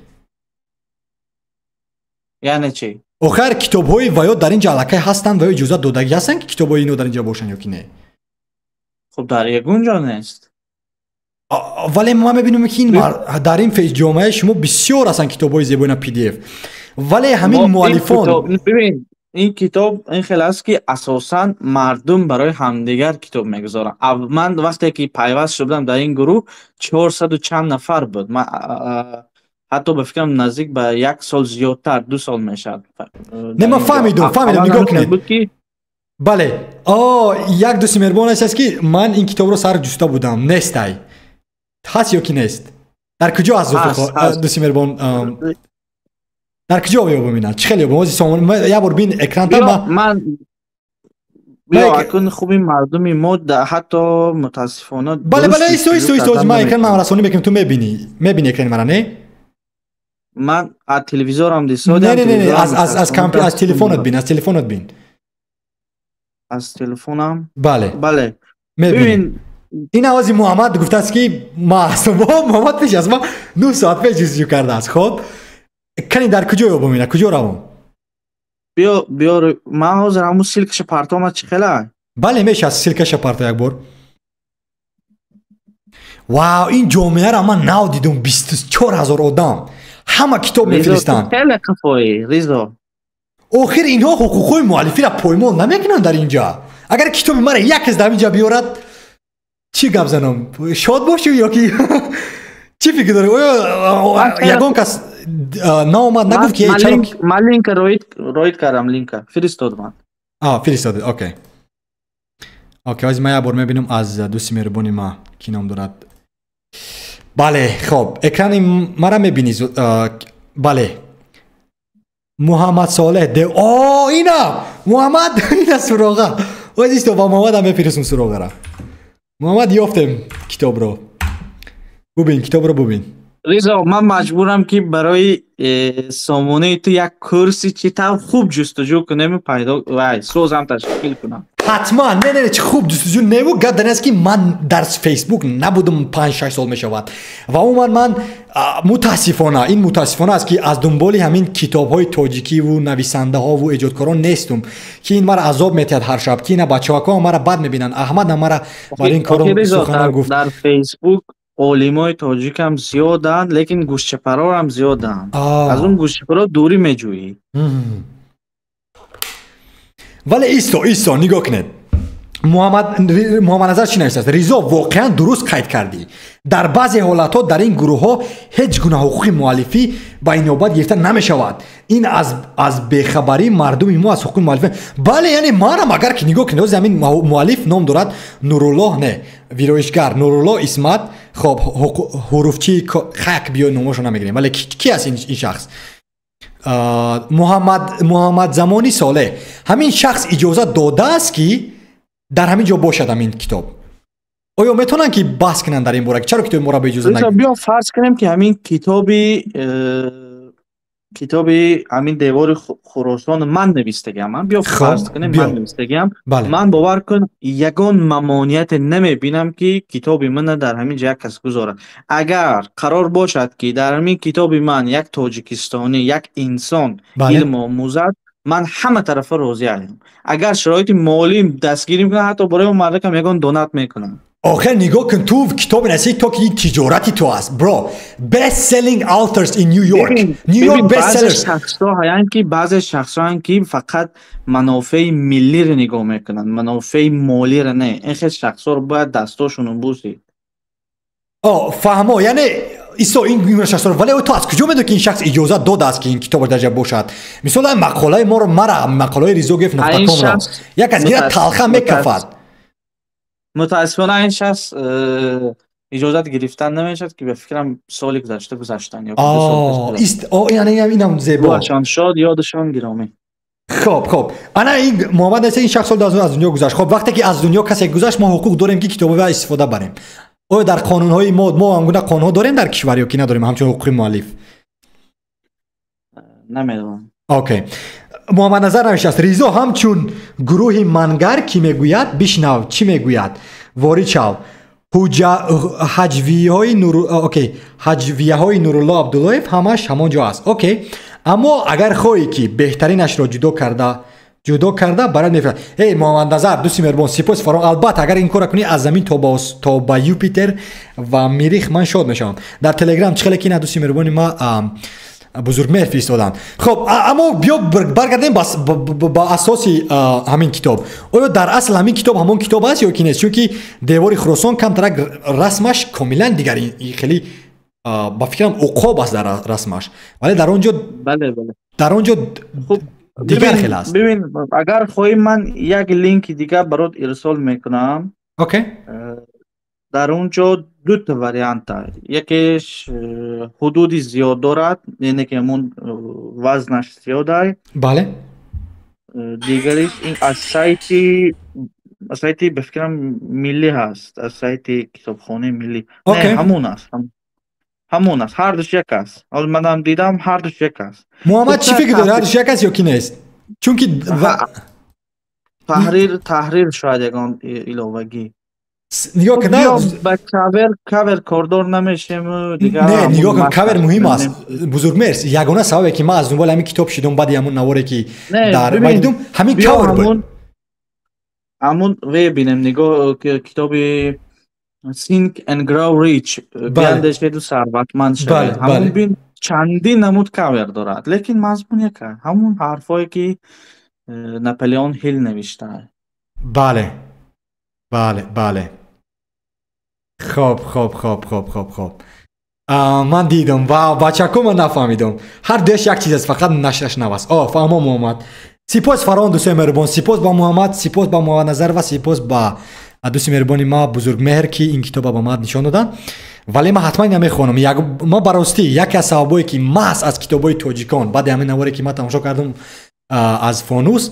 Speaker 2: یعنی چی؟
Speaker 1: آخر کتاب‌های ویا در اینجا الکی هستند و اجازه دادگی هستند که کتاب‌های اینو در اینجا باشن یا که نه؟
Speaker 2: خب در یگونجا نیست.
Speaker 1: ولی ما می‌بینیم که این در این فیس جامعه شما بسیار هستن کتاب‌های زیبا پی دی اف. ولی همین مؤلفان
Speaker 2: ببین این کتاب این خیلی است که اساساً مردم برای همدیگر کتاب میگذارن. من وقتی که پیوست شدم در این گروه 400 و چند نفر بود. من حتی به فکرم نزدیک به 1 سال زیادتر 2 سال میشد.
Speaker 1: نه من فهمیدم نگاه کنید. بله یک دوست مهربان است که من این کتاب رو سر جسته بودم نیستای هست یا کی نیست؟ در کجا از دوست مهربان در کجا ببینم؟ چه خیلی بازی سامان یه بار بین اکران تا
Speaker 2: من بیا اکن خوبی مردمی ما حتی متاسفانه
Speaker 1: بله ایستو ما اکران من رسانی میکنم تو میبینی اکران مرا نه؟
Speaker 2: من از تلویزیونم دیدم.
Speaker 1: نه از تلفنت بین
Speaker 2: از تلفنم.
Speaker 1: بله ببین این آوازی محمد گفته است که محمد پیش از ما 9 ساعت پیش جستجو کرده است. خب کنی در کجا ببینم کجا روم؟
Speaker 2: بیا من حاضر همون سلکش پرتام چی خیلی؟
Speaker 1: بله میشه از سلکش پرتا یک بار. واو این جامعه را من نو دیدم 24000 آدم همه کتاب میفرستن.
Speaker 2: خیلی کفایی ریزا.
Speaker 1: آخر اینها حقوق مؤلفی را پایمال نمیکنن در اینجا. اگر کتاب مرا یک از در اینجا بیارد چی گپ زنم؟ شاد باشی یا کی؟ چی فکر داری؟ یگان کس نامد نگفت که
Speaker 2: من لینک روید کردم. لینک فرستاد من.
Speaker 1: فرستاده. اوکی از من یه بار میبینم از دوست مهربانی ما کی نام دارد. بله خب اکران مرا میبینی. بله محمد صالح اینا محمد اینا سراغه واسه تو با محمد هم بفرستم سراغه را. محمد یافتم کتاب رو. ببین کتاب رو ببین.
Speaker 2: ریزا من مجبورم که برای سامانه تو یک کورسی چی تا خوب جستجو کنم پیدا و سوزم تشکیل کنم.
Speaker 1: حتما نه چه خوب جستجو نمو گفتن است که من در فیسبوک نبودم 5-6 سال می شود و عموما من متاسفانه است که از دنبال همین کتاب های تاجیکی و نویسنده ها و ایجادکاران نیستم که این مرا عذاب میتید هر شب که اینا بچه‌ها مرا بد میبینن. احمد مرا برای این کارم سخن گفت.
Speaker 2: در فیسبوک علمای تاجیک هم زیادن لیکن گوشت پرار هم زیادن. از اون گوشت پرار دوری میجویی.
Speaker 1: ولی ایستا نگاه کنید. محمد نظر چی نوشته است؟ ریزا واقعا درست قید کردی. در بعضی حالتها در این گروه ها هیچ گونه حقوق مؤلفی به این نوبت گرفته نمی شود. این از بیخبری مردم ما از حقوق مؤلفه. بله یعنی ما را مگر که نگاه کنید زمین مؤلف نام دارد نورالله نه ویرایشگر نورالله اسمت. خب حروفچی خاک بیا نامشو نمیگیریم ولی کی است این شخص؟ محمد زمانی صالح. همین شخص اجازه داده است که در همین جا باشد همین کتاب. آیا میتونن که بحث کنن در این باره چرا کتاب ما را به اجازه نگیرن؟
Speaker 2: بیا فرض کنیم که همین کتابی همین دیوار خراسان من نوشتگم. من بیا فرض کنیم من نوشتگم. من باور کن یگان ممانعت نمیبینم که کتاب من در همین جا کس گذاره. اگر قرار باشد که در همین کتاب من یک تاجیکستانی یک انسان علم آموزد من همه طرف راضی ام. اگر شرایط مالی دستگیری میکنه حتی برای اون مردم یگان دونات میکنم.
Speaker 1: آخر نگاه کن تو کتاب نویسی تو که تجارتی تو هست برو best selling authors in New York. best sellers.
Speaker 2: بعضی شخصا هستن که فقط منافع ملی رو نگاه میکنن منافع مالی رو نه. این خیلی شخصا رو باید دستاشون بوسید.
Speaker 1: فهمو یعنی این شخص رو ولی تو از کجا میدونی که این شخص اجازه داده است که این کتاب در جا باشد؟ مثلا مقاله ما رو مقاله ریزو گفت نقطه کام را یک از گیره تلخه میکفد.
Speaker 2: متاسفانه این شخص اجازه گرفتن نمیشد که به فکرم سالی گذشتن یا
Speaker 1: یعنی اینم زیبا
Speaker 2: شاد یادشان گرامی.
Speaker 1: خب انا این محمد این شخص از دنیا گذشت. خب وقتی که از دنیا کسی گذشت ما حقوق داریم که کتاب را استفاده بریم. او در قانون های ما همگونه قانون ها داریم در کشور یا که نداریم همچون حقوق مؤلف؟
Speaker 2: نمیدونم.
Speaker 1: اوکی. محمد نظر نوشته است ریزا همچون گروه منگر کی میگوید بشنو چی میگوید واری چاو حجویه های نورالله عبداللهیف همش همانجا است. اوکی. اما اگر خواهی که بهترینش را جدا کرده برای نفرت. محمد نظر دوستی مهربان سپاس فرام. البته اگر این کار کنی از زمین تا با یوپیتر و مریخ من شاد میشم. در تلگرام چخیلی که دوستی مهربان ما بزرگ مهر فرستادن. خب اما بیا برگردیم با اساسی همین کتاب. آیا در اصل همین کتاب همون کتاب است یا کی نیست؟ چون که دیوار خراسان کم ترک رسمش کاملا دیگر خیلی با فکرم عقاب است در رسمش ولی در اونجا در اونجا
Speaker 2: خب دیگر خیلی است. ببین اگر خواهی من یک لینک دیگه برات ارسال میکنم.
Speaker 1: اوکی.
Speaker 2: در اونجا دو تا وریانت هست. یکیش حدودی زیاد دارد یعنی که همون وزنش زیاده.
Speaker 1: بله.
Speaker 2: دیگریش این از سایتی بفکرم ملی هست. از سایت کتابخانه ملی. نه همون است. هر دوش یک است. من دیدم هر دوش یک است.
Speaker 1: محمد چی فکر داره؟ هر دوش یک است یا کی نیست؟ چون که
Speaker 2: تحریر شاید یکان ایلاوگی
Speaker 1: نگاه کن
Speaker 2: با کاور کاردار نمیشیم دیگه.
Speaker 1: نه نگاه کن کاور مهم است. بزرگ مرس یگانه سببی که من از دنبال همین کتاب شدم بعد همون نواره که در دیدم همین کاور بود.
Speaker 2: همون ببینم نگاه کتاب Think and Grow Rich بیاندش دو ثروتمند شده. همون بین چندین نمود کاور دارد لیکن مضمون یکه همون حرفایی که ناپلیون هیل نوشته.
Speaker 1: بله خب من دیدم و بچه‌کو من نفهمیدم. هر دوش یک چیز است فقط نشرش نوست. فهمم محمد. سپاس فران دوست مهربان. سپاس با محمد. سپاس با محمد نظر و سپاس با دوست مهربانی ما بزرگ مهر که این کتاب با ما نشان دادن. ولی ما حتما نمیخوانم. ما براستی یکی از سببایی که محض از کتابای تاجیکان بعد همین نواری که ما تماشا کردم از فانوس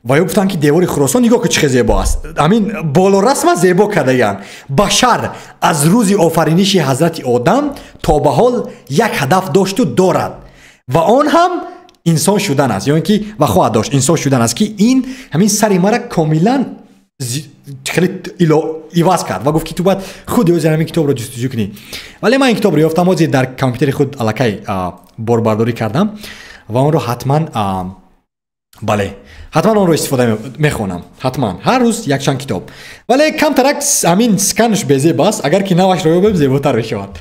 Speaker 1: و گفتن که دیوار خراسان نگاه که چه زیبا است. همین بالا رسم زیبا کردن. بشر از روز آفرینش حضرت آدم تا به حال یک هدف داشت و دارد و آن هم انسان شدن است، یا اینکه و خواهد داشت انسان شدن است، که این همین سر ما را کاملا خیلی ایواز کرد و گفت که تو باید خود از همین کتاب رو جستجو کنی. ولی من این کتاب رو یافتم، از در کامپیوتر خود الکی باربرداری کردم و اون رو حتما بله حتما اون رو استفاده میخونم، حتما هر روز یک چند کتاب، ولی کم ترک همین سکنش بزی بس، اگر که نوش رو ببینیم زیباتر بشود.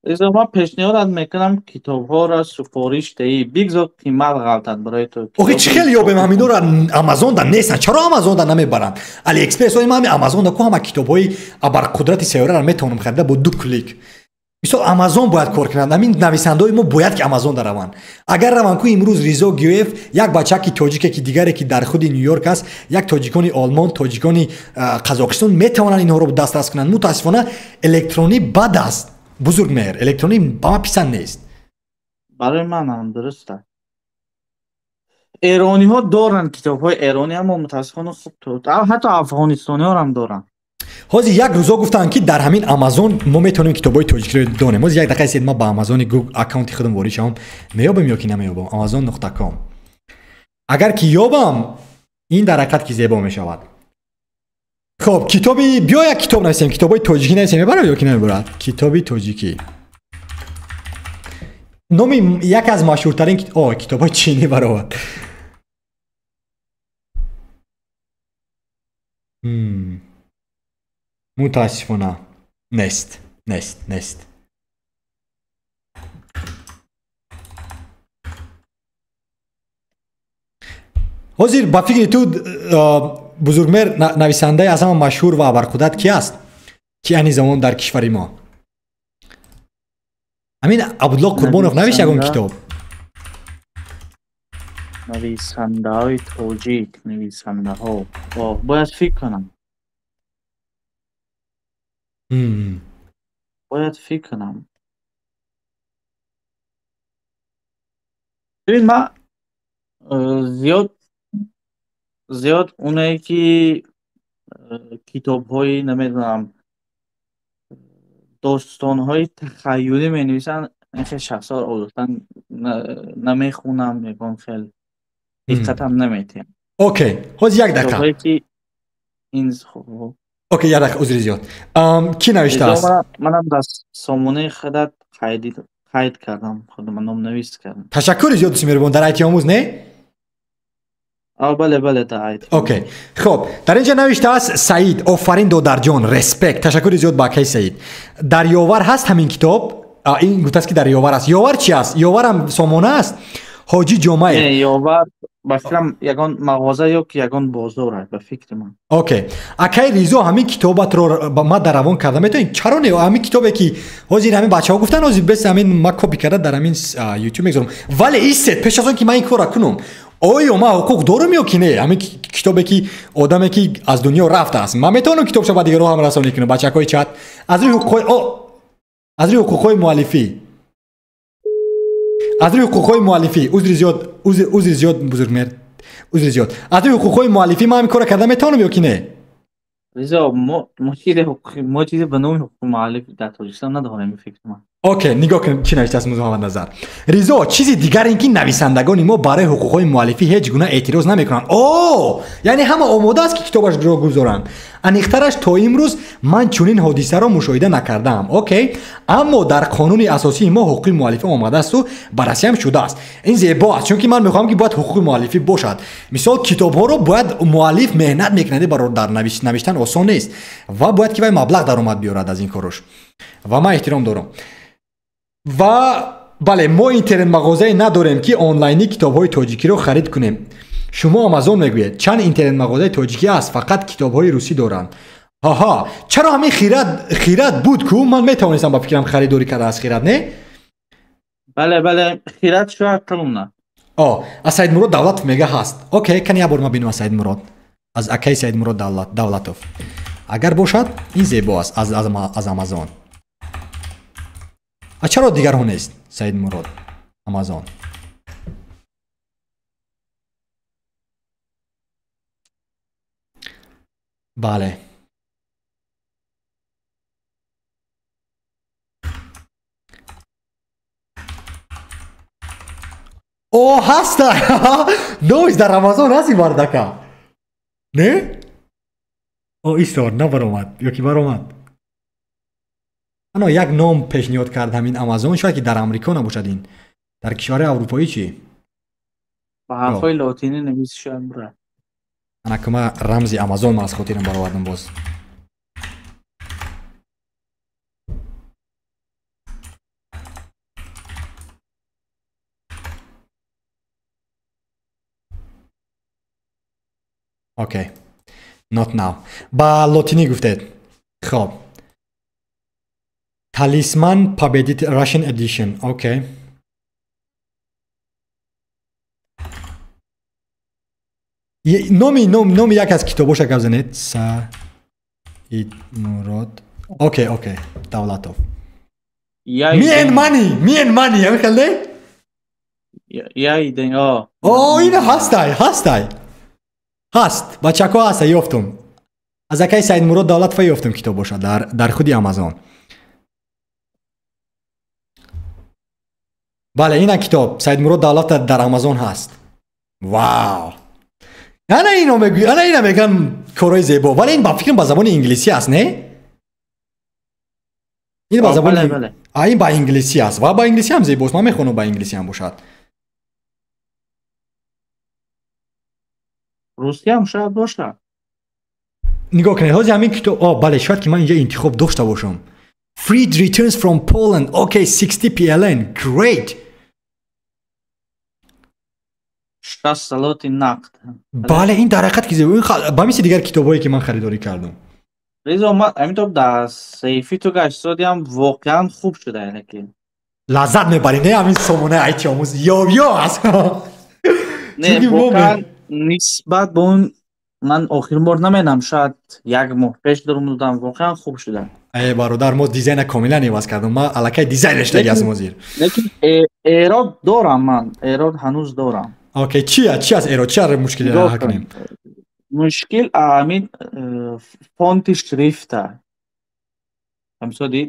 Speaker 2: ایزا من پیشنهاد میکنم کتاب ها را سفارش دهی، بگذار قیمت غلطت برای تو.
Speaker 1: اوکی چه خیلی یابیم همینا را آمازون دا نیستن، چرا آمازون دا نمیبرند؟ علی اکسپرس های من آمازون دا کو همه کتاب های ابر قدرت سیاره را میتونم خریده با 2 کلیک. مثلا آمازون باید کار کنند، همین نویسنده های ما باید که آمازون دا روند. اگر روان کو امروز ریزا گیوف یک بچه کی تاجیک کی دیگری که در خود نیویورک است، یک تاجیکانی آلمان، تاجیکانی قزاقستان میتونن اینها رو دسترس کنند. متاسفانه الکترونی بد است بزرگ مهر، الکترونی با ما پسند نیست.
Speaker 2: برای من هم درسته. ایرانی ها دارن کتاب های ایرانی، اما متاسفانه خوب تو حتی افغانستانی ها هم دارن.
Speaker 1: حاجی یک روزا گفتن که در همین آمازون ما میتونیم کتابای تاجیکی رو دونیم. یک دقیقه سید ما با آمازون گوگل اکانت خودم وارد شدم، میابم یا که نمیابم amazon.com. اگر که یابم این در حقیقت که زیبا میشود. خب کتابی بیا یک کتاب نویسیم، کتابای تاجیکی نویسیم، میبره یا که نمیبره؟ کتابی تاجیکی نامی یک از مشهورترین کتابای چینی برات. متاسفانه نیست. حاضر با فکر تو بزرگمهر نویسنده از همه مشهور و ابرقدرت کی است که این زمان در کشور ما؟ امین عبدالله قربانوف نوشت یگان کتاب.
Speaker 2: نویسنده های تاجیک، نویسنده ها باید فکر کنم. ببین من زیاد اونایی که کتاب های نمیدونم داستان های تخیلی می نویسن خیلی شخص ها عادتا نمیخونم، میگم خیلی دقت هم نمیتیم.
Speaker 1: اوکی حاضر یک دقیقه اوکی یک دقیقه عذر زیاد کی نوشته است؟
Speaker 2: منم در سامانه خودت قید کردم، خودم نام نویس کردم.
Speaker 1: تشکر زیاد دوست میربون در ایتی آموز نه؟
Speaker 2: بله در ایتی.
Speaker 1: اوکی خب در اینجا نوشته است سعید آفرین دادر جان رسپکت. تشکر زیاد با کی سعید. در یاور هست همین کتاب؟ این گفته است که در یاور است. یاور چی است؟ یاور هم سامانه است؟ حاجی جمعه
Speaker 2: یاور بفکرم یگان مغازه یا که یگان بازار است به فکر من.
Speaker 1: اوکی اکی ریزو همین کتابت رو ما در روان کردم. میتونین چرا نه همین کتابی که حاضر همین بچه‌ها گفتن حاضر بس همین ما کپی کرده در همین یوتیوب میذارم، ولی ایست پیش از اون که من این کارو کنم آیا ما حقوق دارم یا که نه؟ همین کتابی که آدمی که از دنیا رفته است من میتونم کتابشو بعد دیگه رو هم رسانی کنم. بچه‌های چت از روی حقوق‌های مؤلفی از روی حقوق‌های مؤلفی عذر زیاد بزرگمهر عذر زیاد از روی حقوق‌های مؤلفی ما همین کارو کردم میتونم یا که نه؟
Speaker 2: رضا ما چیزی به نام حقوق مؤلفی در تاجیکستان نداریم فکر من.
Speaker 1: اوکی نگاه کن چی نوشته است محمد نظر. رضا چیزی دیگر این که نویسندگان ما برای حقوق‌های مؤلفی هیچ گونه اعتراض نمیکنن. یعنی همه آماده است که کتابش رو گذارن. انیخترش تا امروز من چنین حادثه را مشاهده نکردم. اوکی اما در قانون اساسی ما حقوق مؤلفی آمده است و بررسی هم شده است. این زیبا است چون که من میخوام که باید حقوق مؤلفی باشد. مثلا کتاب ها رو باید مؤلف مهنت میکنه برای در نوشتن آسان نیست و باید که مبلغ درآمد بیارد از این کارش و من احترام دارم. و بله ما اینترنت مغازه نداریم که آنلاینی کتاب‌های تاجیکی رو خرید کنیم. شما آمازون میگوید چند اینترنت مغازه تاجیکی است فقط کتاب‌های روسی دارن. چرا همین خیرات بود کو من میتونستم با فکرم خریداری کرده از خیرات نه؟
Speaker 2: بله خیرات شاید کلم نه.
Speaker 1: از سید مراد دولت میگه هست. اوکی کنی بار ما ببینم از سید مراد از اکی سید مراد دولتوف اگر باشد این زیبا است از آمازون. چرا دیگر ها نیست؟ سید مراد آمازون. بله او هستا نویز در آمازون هستی باردکا نه؟ او ایستار نه برامد یکی برامد انا یک نام پیشنهاد کردم این آمازون شاید که در امریکا نباشد این در کشور اروپایی چی؟
Speaker 2: با حرفای لاتینی نویس شاید بره
Speaker 1: انا که ما رمزی آمازون ما از خاطرم برآوردم باز اوکی not now با لاتینی گفتید خب تالیسمان победит Russian edition اوکی نومی یک از کتابوش اگر بزنید سعید مراد اوکی دولتوف مین مانی همین خلده
Speaker 2: یا ایدن
Speaker 1: این هستای هست بچه که هست یافتم از اکی سعید مراد دولتوف یافتم کتابوش در خودی آمازون بله این کتاب سعید مراد دولت در آمازون هست واو انا اینا میگن کارای زیبا ولی این با فکرم با زبان انگلیسی است نه این با زبان
Speaker 2: بله.
Speaker 1: این با انگلیسی است و با انگلیسی هم زیباست من میخوام با انگلیسی هم باشد
Speaker 2: روسی هم شاید باشه
Speaker 1: نگاه کنید حاضر همین کتاب بله شاید که من اینجا انتخاب داشته باشم Freed returns from Poland okay 60 PLN great
Speaker 2: 60 سالات نقد
Speaker 1: بله این در حقیقت که زیبا با مثل دیگر کتابایی که من خریداری کردم
Speaker 2: ریزا ما همینطور در سیفی تو گشتادی هم واقعا خوب شده اینکه
Speaker 1: لذت میبری نه همین سامونه ایتی آموز یا هست
Speaker 2: نه واقعا نسبت به اون من آخرین بار نمینم شاید یک ماه پیش درم دادم واقعا خوب شده
Speaker 1: ای برادر ما دیزاین کاملا عوض کردم ما الکی دیزاینش دیگه از مازیر
Speaker 2: لیکن ایراد دارم من ایراد هنوز دارم
Speaker 1: اوکی چی از ایراد چه مشکلی حل کنیم
Speaker 2: مشکل همین فونت شرifte همسودی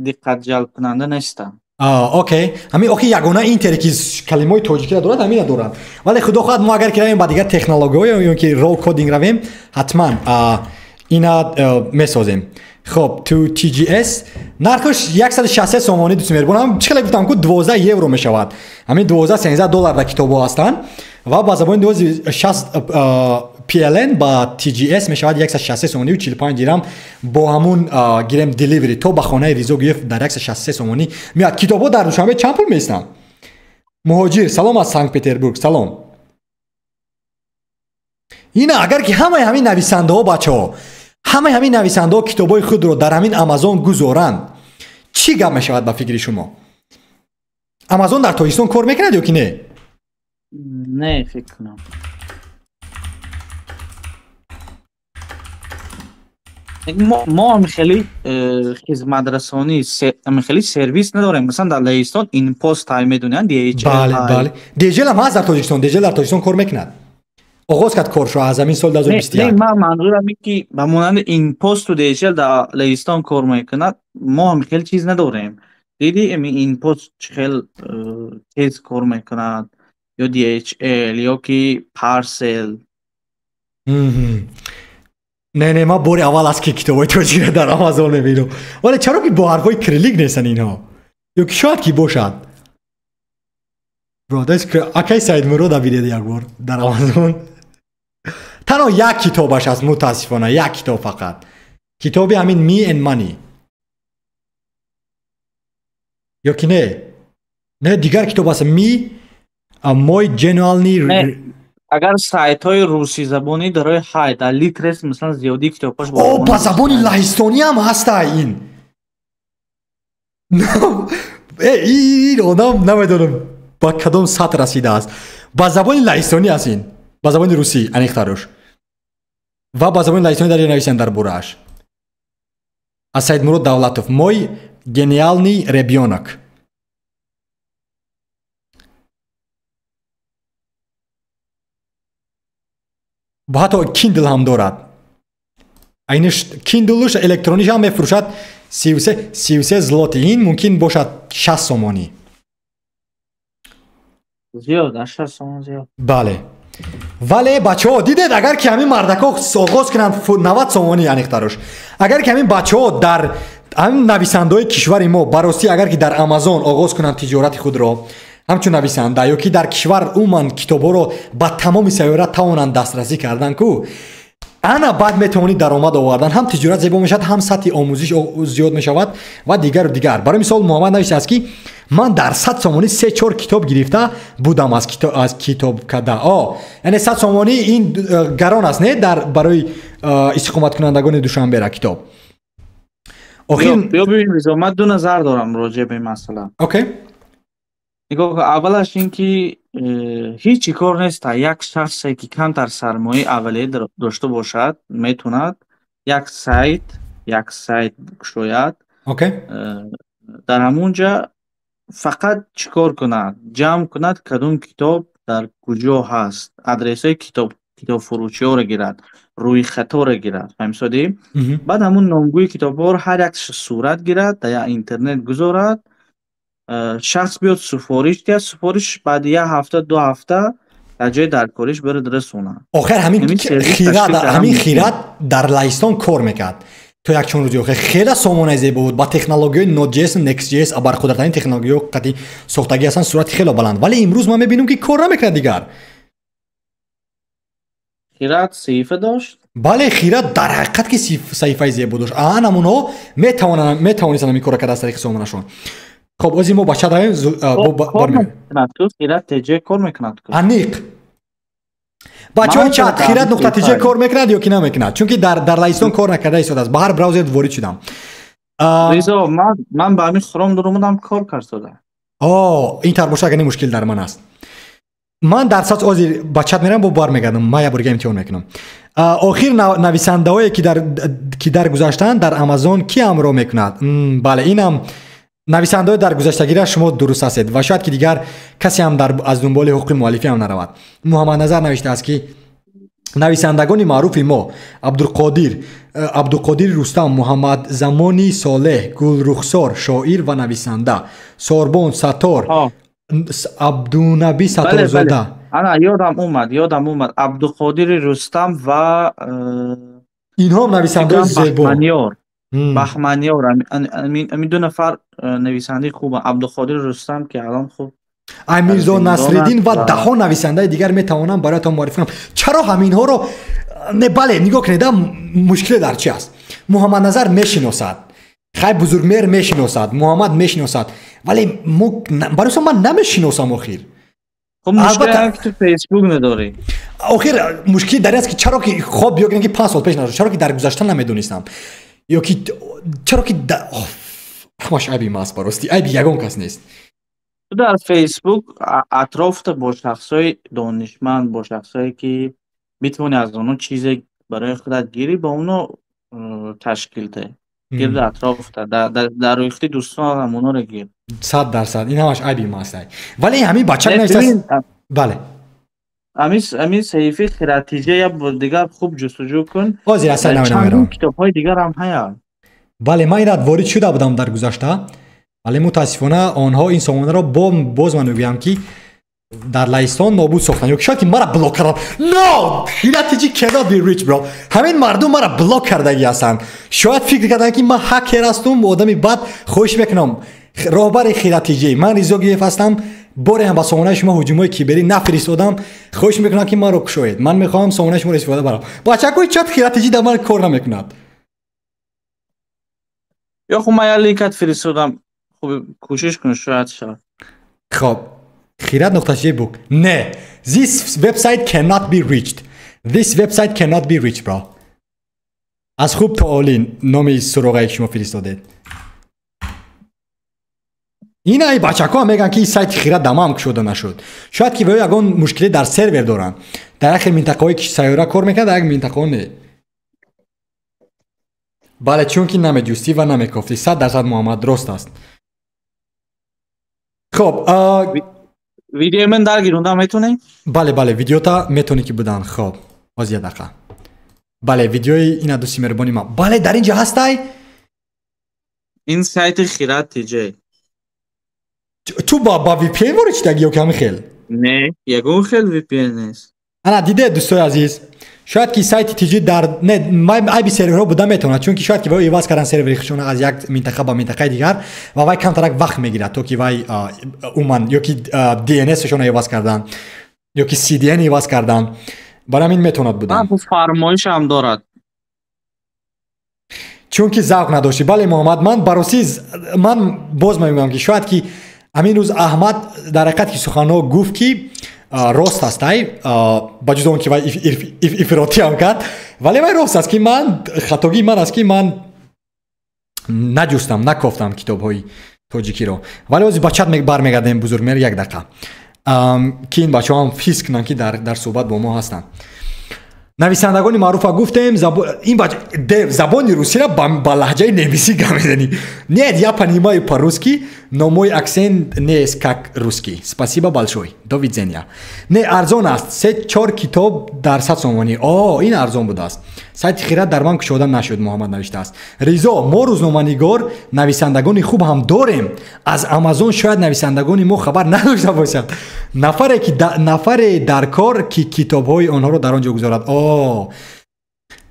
Speaker 2: دقت جلب کننده نیستم
Speaker 1: اوکی همین اوکی یگانه این ترکیز کلمات تاجیکی دارد همین دارد ولی خدا خواهد ما اگر کردیم با دیگر تکنولوژی یا که رو کدینگ رویم حتما اینا میسازیم خب تو تی جی اس نرخش 163 سومانی دوست میربونم چقدر گفتم که 12 یورو میشود همین 12 13 دلار در کتابا هستن و با زبان 60 PLN با تی جی اس میشود 163 سومانی و 45 درهم با همون گیرم دیلیوری تو به خانه ریزو گرفت در 163 سومانی میاد کتابا در دوشنبه چند پول میستن مهاجر سلام از سنت پترزبورگ سلام اینا اگر که همین نویسنده ها بچه‌ها همین نویسنده ها کتابای خود رو در همین آمازون گذارند چی گپ میشود با فکر شما آمازون در تاجیکستان کار میکنه یا که نه
Speaker 2: نه فکر کنم ما هم خیلی خدمت رسانی خیلی سرویس نداریم مثلا در لهستان این پست تایم میدونن دی ایچ
Speaker 1: بله دیجل هم هست در تاجیکستان دیجل در تاجیکستان کار میکنه آغاز کرد کارشو از همین سال 2021
Speaker 2: نه من منظورم اینه که به مانند این پست و دیجل در لهستان کار میکنه ما هم خیلی چیز نداریم دیدی این پست خیلی چیز کار میکنه یا دی ایچ ال یا که پارسل
Speaker 1: نه ما بار اول از که کتابای تاجیکی در آمازون میبینم ولی چرا که با حرفای کریلیک نیستن اینها یا که شاید که باشد برادرز که اکی سعید مراد بیدید یک بار در آمازون تنها یک کتابش هست متاسفانه یک کتاب فقط کتابی همین می and money یا که نه دیگر کتاب هست می مای جنوالنی
Speaker 2: اگر سایت های روسی زبانی داره های در لیترس مثلا زیادی کتاباش
Speaker 1: با زبان لهستانی هم هست این این آدم نمیدونم با کدام سطح رسیده است با زبان لهستانی هست این با زبان روسی انیختاروش و با زبان لهستانی در نویسن در بورش از سعید مراد دولتوف مای گنیالنی ربیونک با حتی کیندل هم دارد اینش کیندلش الکترونیش هم میفروشد 33 زلوتی این ممکن باشد 60 سومانی
Speaker 2: زیاد 8 سوم زیاد.
Speaker 1: بله ولی بچه‌ها دیدید اگر که همین مردکا آغاز کنن 90 سومانی یعنی اختراش اگر که همین بچه‌ها در همین نویسنده‌های کشور ما براستی اگر که در آمازون آغاز کنن تجارت خود را همچون نویسنده یا که در کشور عموما کتابا رو با تمام سیاره توانند دسترسی کردن کو انا بعد میتونید درآمد آوردن هم تجارت زیبا میشد هم سطح آموزش زیاد میشود و دیگر برای مثال محمد نوشته است که من در 100 سومانی 3-4 کتاب گرفته بودم از کتاب کده یعنی 100 سومانی این گران است نه در برای استقامت کنندگان دوشنبه را کتاب
Speaker 2: بیا ببین من دو نظر دارم راجع به این مسئله.
Speaker 1: اوکی
Speaker 2: نگاه اولش این که هیچ کار نیست یک شخصی که کمتر سرمایه اولیه داشته باشد میتوند یک سایت شاید در همونجا فقط چیکار کند جمع کند کدوم کتاب در کجا هست آدرس های کتاب فروشی ها را گیرد روی خطا را گیرد فهمیدی بعد همون نامگوی کتاب ها را هر یک صورت گیرد در اینترنت گذارد شخص بیاد سفارش دهد سفارش بعد 1 هفته 2 هفته در جای درکاریش بره رسونه
Speaker 1: آخر همین خیرات در لهستان کار میکرد تو یک چند روزی آخر خیلی سامانه زیبا بود با تکنولوژی نود جی اس نکست جی اس برخوردارترین تکنولوژی قطعی ساختگی هستن صورت خیلی بلند ولی امروز ما میبینیم که کار نمیکنه دیگر
Speaker 2: خیرات صحیفه داشت
Speaker 1: بله خیرات در حقیقت که صحیفه زیبا داشت همونها میتوانستن این کار کرده از طریق سامانه‌شون خب از این ما بچه داریم
Speaker 2: کار میکند تو خیرات تجه کار میکند
Speaker 1: انیق بچه های چت خیرات نقطه تجه کار میکند یا که نمیکند چون که در لهستان کار نکرده ایستاد است به هر براوزر وارد شدم
Speaker 2: ریزا من به همین خروم درومدم کار کرده
Speaker 1: این تر باشه اگه مشکل در من است من در ساعت آزی بچت میرم با بار میگردم ما یه بار امتحان میکنم آخر نویسنده هایی که در گذاشتن در آمازون کی امرو میکند بله اینم نویسنده در گذشتگی را شما درست هستید و شاید که دیگر کسی هم از دنبال حقوق مؤلفی هم نرود محمد نظر نوشته است که نویسندگان معروف ما عبدالقادر رستم محمد زمانی صالح گل رخسار شاعر و نویسنده ساربان ستار عبدالنبی ستارزاده
Speaker 2: انا یادم اومد عبدالقادر رستم و
Speaker 1: اینها هم نویسنده زیبا
Speaker 2: بهمنیار همین 2 نفر نویسنده خوبه عبدالقادر رستم که الان خوب
Speaker 1: امیرزا نصرالدین و ده ها نویسنده دیگر میتوانم برایتان معرفی کنم چرا همین ها رو بله نگاه کنید مشکل در چی است محمد نظر میشناسد خیلی بزرگمهر میشناسد محمد میشناسد ولی برای من نمیشناسم آخر
Speaker 2: خب مشکل که تو فیسبوک نداری
Speaker 1: آخر مشکل در است که چرا که خواب بیا که 5 سال پیش نشد چرا که در گذشته نمیدونستم یا که چرا که همش عیبی ماست براستی عیبی یگان کس نیست
Speaker 2: تو در فیسبوک اطراف با شخصای دانشمند با شخصایی که میتونی از اونو چیزی برای خودت گیری با اونو تشکیل ده گیر در اطراف در رویختی دوستان هم اونو رو گیر
Speaker 1: 100% این همش عیبی ماست ولی همین بچه نیست بله
Speaker 2: همین صحیفه خیراتیجه یا دیگر خوب جستجو کن
Speaker 1: بازی اصلا
Speaker 2: چند کتاب های دیگر هم هست
Speaker 1: بله من ایراد وارد شده بودم در گذشته ولی متاسفانه آنها این سامانه را باز من میگویم که در لهستان نابود ساختن یا شاید که مرا بلاک کردن نو خیراتیجی cannot be rich bro همین مردم مرا بلاک کردگی هستن شاید فکر کردن که من هکر هستم آدمی بد خوش میکنم راهبر خیراتیجی من ریزا گیف هستم باره هم با سامانه شما هجومای کیبری نفرستادم خوش میکنم که من رو کشوید من میخوام سامانه شما رو استفاده برم بچه کوی چت خیراتیجی در من کار نمیکند
Speaker 2: یا خب من یه لینکت فرستادم خوب کوشش کن شاید شد
Speaker 1: خب خیرات.jee book نه this website cannot be reached this website cannot be reached bro از خوب تا عالی نام سراغه که شما فرستاده این ای بچه ها میگن که این سایت خیرات دمام شده نشد شاید که باید اگه مشکلی در سرور دارن در اخر منطقه های که سیاره کار میکنه در اگه منطقه ها نه بله چون که نمیجوستی و نمیکافتی 100% محمد درست است خب
Speaker 2: ویدیو من در گیروندم میتونی؟
Speaker 1: بله ویدیو تا میتونی که بودن خب از یه دقیقه بله ویدیوی این دوستی مهربانی ما بله در اینجا هستی؟
Speaker 2: این سایت خیراتیجی
Speaker 1: تو با وی پی ان وارد شدی یا که همین خیل؟
Speaker 2: نه یگون خیلی VPN نیست.
Speaker 1: انا دیده دوستای عزیز شاید که سایت تیجی در نه من ای بی سرورها بوده میتونه چون که شاید که وای ایواز کردن سروریشون از یک منطقه به منطقه دیگر و وای کم ترک وقت میگیره تو که وای اومن یا که DNS شون ایواز کردن یا که CDN ایواز کردن برای همین میتونه بودن.
Speaker 2: من فرمایش هم دارد.
Speaker 1: چون که ذوق نداشتی. بله محمد من براسی من باز میگم که شاید که همین روز احمد در حقیقت که سخنو گفت که راست است با جز اون که افراطی هم کرد ولی من راست است که من خطاگی من است که من نجستم نکفتم کتاب های تاجیکی رو ولی از بچت برمیگردیم بزرگ میر یک دقیقه که این بچه هم فیس کنن که در صحبت با ما هستن. نویسندگان معروف گفتیم این زبان روسی را با لهجه نمیسی گمیدنی нет я понимаю по-русски но мой акцент не как русский спасибо большое до видения не ارزان است 3-4 کتاب در 100 سومانی این ارزان بوده است سایت خیرات در من کشوده نشد محمد نوشته است ریزا ما روزنامه‌نگار نویسندگان خوب هم داریم از آمازون شاید نویسندگان ما خبر نداشته باشند نفر در کار که کتاب‌های آنها را در آنجا گذارد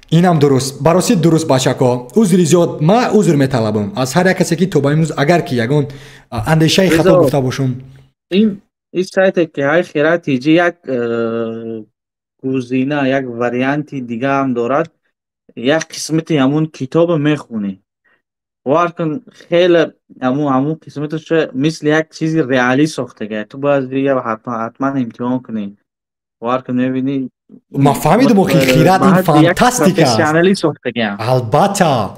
Speaker 1: اینم درست براسی درست باشه که عذر زیاد ما عذر میطلبم از هر یک کسی که تو با امروز اگر که یگان اندیشه خطا گفته باشم
Speaker 2: این سایت که های خیرات تیجی یک گزینه یک وریانتی دیگه هم دارد یک قسمتی همون کتاب میخونی وارکن خیلی همون قسمتش مثل یک چیزی ریالی ساخته گه تو باز دیگه حتما امتحان کنی وارکن میبینی
Speaker 1: ما فهمیدم که خیرات این فانتاستیک است البته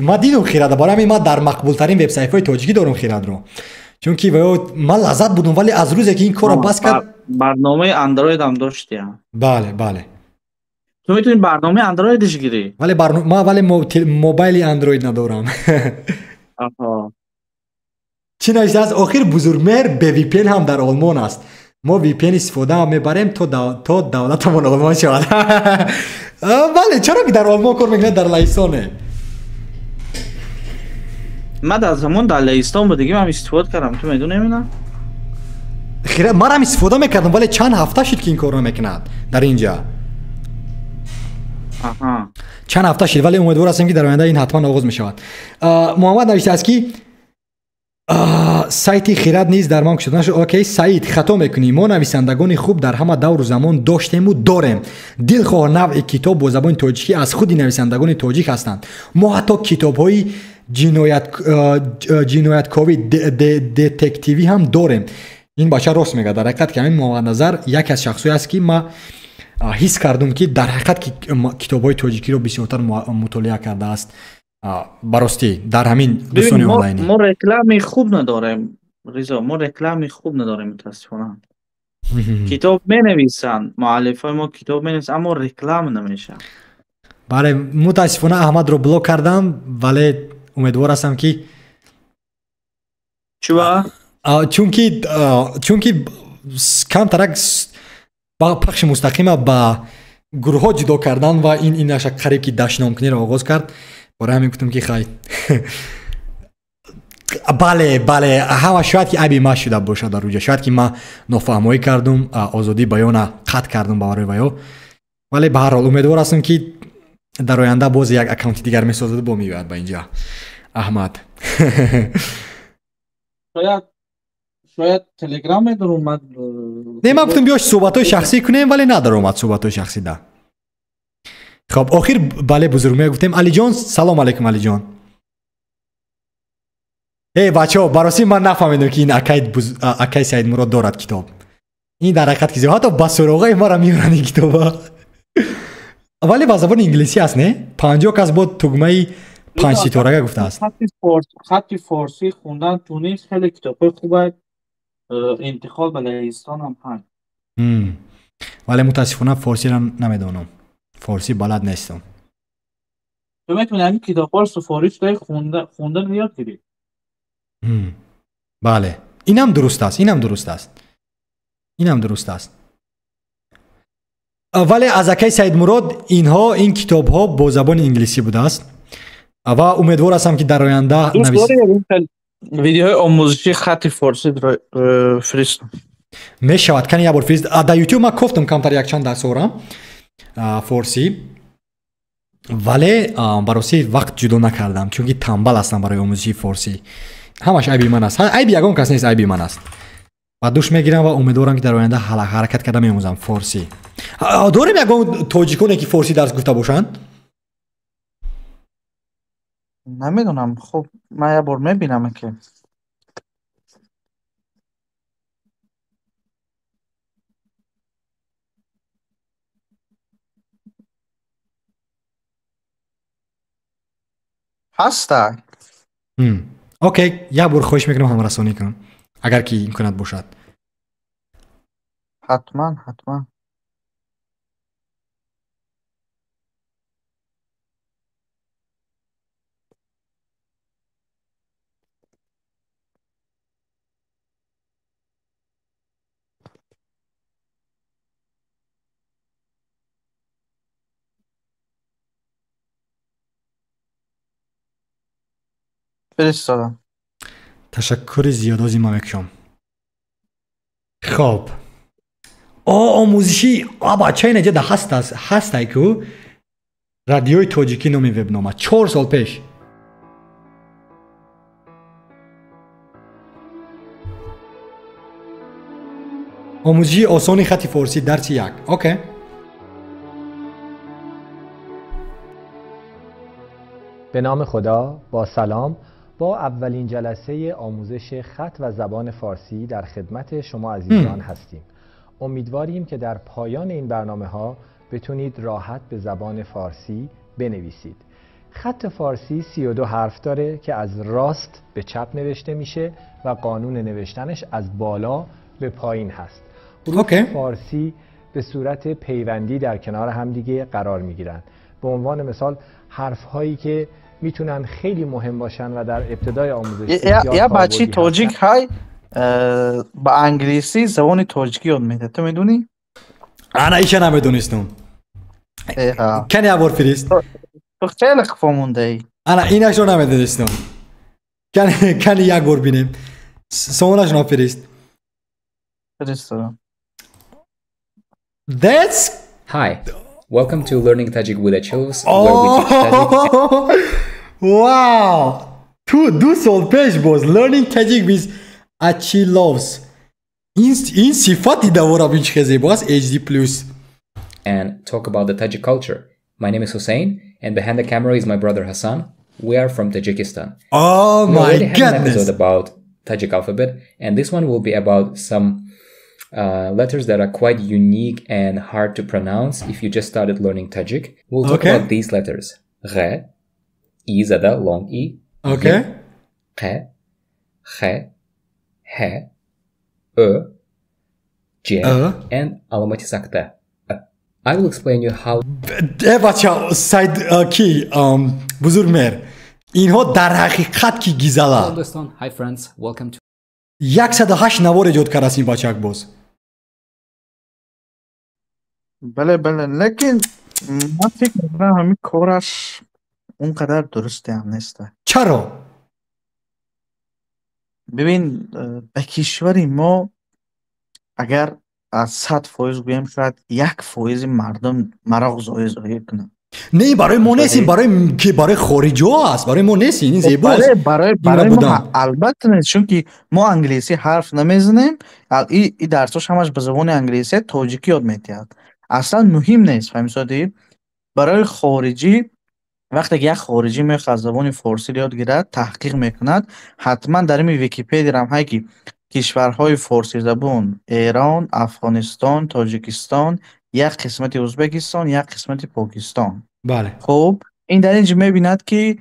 Speaker 1: ما دیدم خیرات برای همین ما در مقبول ترین وب سایت های تاجیکی دارم خیرات رو چون که من لذت بودم ولی از روزی که این کارو بس کرد
Speaker 2: برنامه اندروید هم داشتی
Speaker 1: بله
Speaker 2: تو میتونی برنامه اندرویدش گیری
Speaker 1: ولی ولی موبایل اندروید ندارم چی نوشته از آخر بزرگمهر به وی پی ان هم در آلمان است ما وی پی ان استفاده هم میبریم تا دولتمون آلمان شود بله چرا که در آلمان کار میکنه در لهستانه
Speaker 2: من در زمان در لهستان بودگیم هم استفاده کردم تو میدونی اینا
Speaker 1: خیره من هم استفاده میکردم ولی چند هفته شد که این کار رو میکند در اینجا چند هفته شد ولی امیدوار هستم که در آینده این حتما آغاز میشود. محمد نوشته است که سایت خیرات نیز در من شده نشد. اوکی سعید خطا میکنی ما نویسندگان خوب در همه دور و زمان داشتیم و داریم دلخواه نوع کتاب با زبان تاجیکی از خودی نویسندگان تاجیک هستند ما حتی کتاب های جنایتکاری دتکتیوی هم داریم. این بچه راست میگه در حقیقت که همین محمد نظر یک از شخصی است که ما حس کردم که در حقیقت که کتاب‌های تاجیکی رو بسیارتر مطالعه کرده است براستی در همین دوستان آنلاینی
Speaker 2: ما رکلام خوب نداریم ریزا ما رکلام خوب نداریم متاسفانه کتاب می‌نویسن مؤلفای ما کتاب می‌نویسن اما رکلام نمیشه
Speaker 1: بله متاسفانه احمد رو بلاک کردم ولی امیدوار هستم که چون که کم ترک با پخش مستقیم با گروه ها جدا کردن و این نشه قریب که دشنام کنی رو آغاز کرد برای همین گفتم که خواهی بله همه شاید که عیبی ما شده باشه در روجه شاید که ما نافهمایی کردم آزادی بیان قطع کردم باوری ویو ولی به هر حال امیدوار هستم که در آینده باز یک اکانت دیگر میسازد با میاد با اینجا احمد
Speaker 2: شاید تلگرام در اومد
Speaker 1: نه من گفتم بیاش صحبت‌های شخصی کنیم ولی نداره اومد صحبت‌های شخصی ده. خب آخر بله بزرگمی گفتیم علی جان سلام علیکم علی جان بچه‌ها براسی من نفهمیدم که این اکای سعید مراد دارد کتاب این در حقیقت که حتی با سراغای ما را میارن این کتابا ولی با زبان انگلیسی است نه 50 کس بود تگمه 5 ستاره گفته است
Speaker 2: خط فارسی خوندن تونیس خیلی کتابای خوبه انتقال به لهستان هم هست
Speaker 1: ولی متاسفانه فارسی را نمیدانم فارسی بلد نیستم
Speaker 2: تو میتونی همین کتاب ها رو سفارش دهی خوندن یاد گیری
Speaker 1: بله اینم درست است ولی از اکای سعید مراد این کتاب ها با زبان انگلیسی بوده است و امیدوار هستم که در آینده
Speaker 2: ویدیوهای آموزشی خط فارسی فرستم
Speaker 1: мешавад. Кани як бор фирист. Дар YouTube ман кофтам камтар якчанд дарс орам форсӣ, вале бароси вақт ҷудо накардам, чунки тамбал ҳастам барои омӯзиши форсӣ. ҳамаш айби ман аст. Айби ягон кас нест, айби ман аст. ва душ мегирам ва умедворам ки дар оянда ҳаракат карда меомӯзам форсӣ. дорем ягон тоҷиконе ки форсӣ дарс гуфта бошанд?
Speaker 2: намедонам. хуб ман як бор мебинам ки ҳаста.
Speaker 1: окей, як бор хоҳиш мекунам ҳамрасонӣ кунам, агар ки имконат бошад.
Speaker 2: ҳатман. فرستادم.
Speaker 1: تشکر زیاد از این مکشم. خب آموزشی بچه این اینجا هست که رادیوی تاجیکی نامی وبنامه 4 سال پیش. آموزشی آسانی خط فارسی درس 1. اوکی.
Speaker 3: به نام خدا، با سلام، با اولین جلسه آموزش خط و زبان فارسی در خدمت شما عزیزان هستیم. امیدواریم که در پایان این برنامه ها بتونید راحت به زبان فارسی بنویسید. خط فارسی 32 حرف داره که از راست به چپ نوشته میشه و قانون نوشتنش از بالا به پایین هست. حروف فارسی به صورت پیوندی در کنار همدیگه قرار میگیرن. به عنوان مثال حرف هایی که میتونن خیلی مهم باشن و در ابتدای آموزش
Speaker 2: یا بچه تاجیک های با انگلیسی زبان تاجیکی یاد میده. تو میدونی؟
Speaker 1: انا ایش نمیدونستم. کنی ابور فریست؟
Speaker 2: تو خیلی خفامونده ای.
Speaker 1: انا اینش رو نمیدونستم. کنی یک بار بینیم. سوالش نفریست.
Speaker 2: فرستادم.
Speaker 1: That's
Speaker 20: Hi. Welcome to Learning Tajik with Achilles, where we teach Tajik.
Speaker 1: Wow! دو سال پیش باز Learning Tajik with Achilles. این صفتی دارم این چه زیباست HD+.
Speaker 20: And talk about the Tajik culture. My name is Hussein, and behind the camera is my brother Hassan. We are from Tajikistan.
Speaker 1: Oh
Speaker 20: we
Speaker 1: my
Speaker 20: already had an
Speaker 1: goodness!
Speaker 20: episode about Tajik alphabet, and this one will be about some letters that are quite unique and hard to pronounce if you just started learning Tajik. We'll talk about these letters. Ghe, I zada, long E.
Speaker 1: Okay.
Speaker 20: Qe, Khe, He, Ö, J, and alamati sakta. I will explain you how...
Speaker 1: بچه ساید کی بزرگ مر اینها در حقیقت کی گیزالا.
Speaker 20: Hi friends, welcome to
Speaker 1: 108 نوار ایجاد کرده است این بچه باز.
Speaker 2: بله لیکن من فکر میکنم همین کارش اونقدر درسته هم نیسته.
Speaker 1: چرا؟
Speaker 2: ببین به کشور ما اگر از 100% گویم شاید 1% مردم مرا زایه کنن.
Speaker 1: نه برای ما نیست، این برای خارجی ها است، برای ما نیست، این زیباست.
Speaker 2: برای ما البته نیست، چون که ما انگلیسی حرف نمیزنیم. این درساش همش به زبان انگلیسی، تاجیکی یاد میدهد. اصلا مهم نیست. فهمیدید؟ برای خارجی وقتی یک خارجی میخواد زبان فارسی یاد گیرد، تحقیق میکند، حتما در این ویکی‌پدیا هم هست که کشورهای فارسی زبان ایران، افغانستان، تاجیکستان، یک قسمت ازبکستان، یک قسمت پاکستان.
Speaker 1: بله.
Speaker 2: خب این در اینجا میبیند که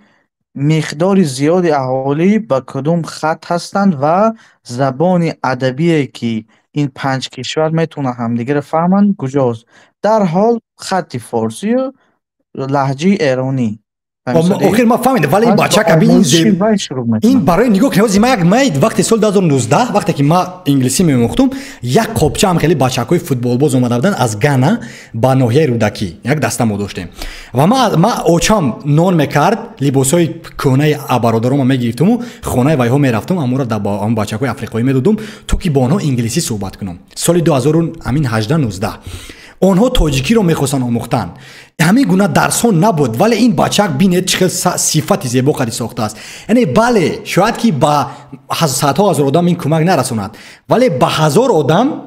Speaker 2: مقدار زیاد اهالی با کدوم خط هستند و زبان ادبی که این 5 کشور میتونه همدیگه رو فهمند کجاست. در حال خط فارسی و لهجه ایرانی.
Speaker 1: آخر ما فهمیدم ولی این بچه که این برای نگاه کنید ما یک مید وقتی سال 2019 وقتی که ما انگلیسی می‌آموختم یک قبچه هم خیلی بچه‌های فوتبال باز اومده بودن از گانا با ناحیه رودکی یک دسته ما داشتیم و ما اوچام نون میکرد لباسای کهنه برادرام میگرفتم و خانه وایها میرفتم امورا با اون بچه‌های آفریقایی میدادم تو که با آنها انگلیسی صحبت کنم سال 2018 19 آنها تاجیکی رو میخواستن آموختن همین گونه درس ها نبود ولی این بچه بینید چه صفت زیبا قدی ساخته است یعنی بله شاید که با صدها هزار آدم این کمک نرسوند ولی با هزار آدم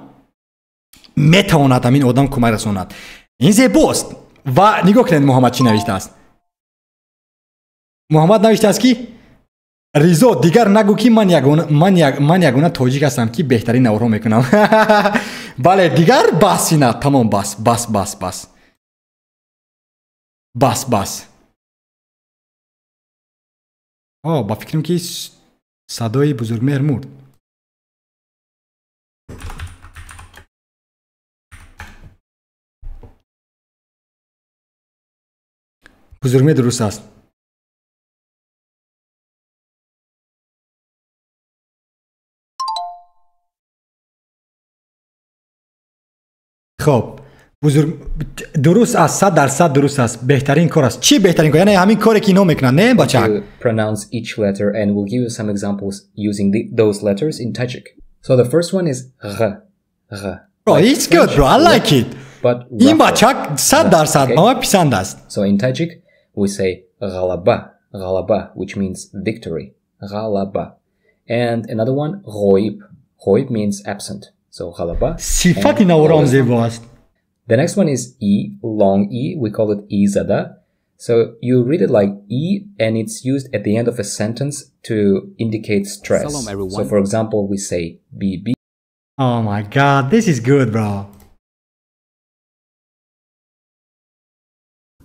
Speaker 1: میتواند همین آدم کمک رسوند این زیباست و نگاه کنید محمد چی نوشته است محمد نوشته است که ریزو دیگر نگو که من یگونه تاجیک هستم که بهترین نوارها میکنم بله دیگر بحثی نه تمام بس با فکرم که صدای بزرگمهر مرد بزرگمهر درست است خب درست است 100% درست است بهترین کار است چی بهترین کار یعنی همین کاری که اینا میکنن نه بچه
Speaker 20: pronounce each letter and we'll give you some examples using those letters in Tajik. So the first one is r.
Speaker 1: Bro, it's good bro I like it این بچه 100% ما پسند است
Speaker 20: So in Tajik we say ghalaba which means victory ghalaba and another one ghoib means absent so ghalaba
Speaker 1: صفت نورام زیبا است
Speaker 20: The next one is E, long E. We call it E zada. So you read it like E and it's used at the end of a sentence to indicate stress.
Speaker 9: Salam, everyone.
Speaker 20: So for example, we say BB.
Speaker 1: Oh my god, this is good, bro.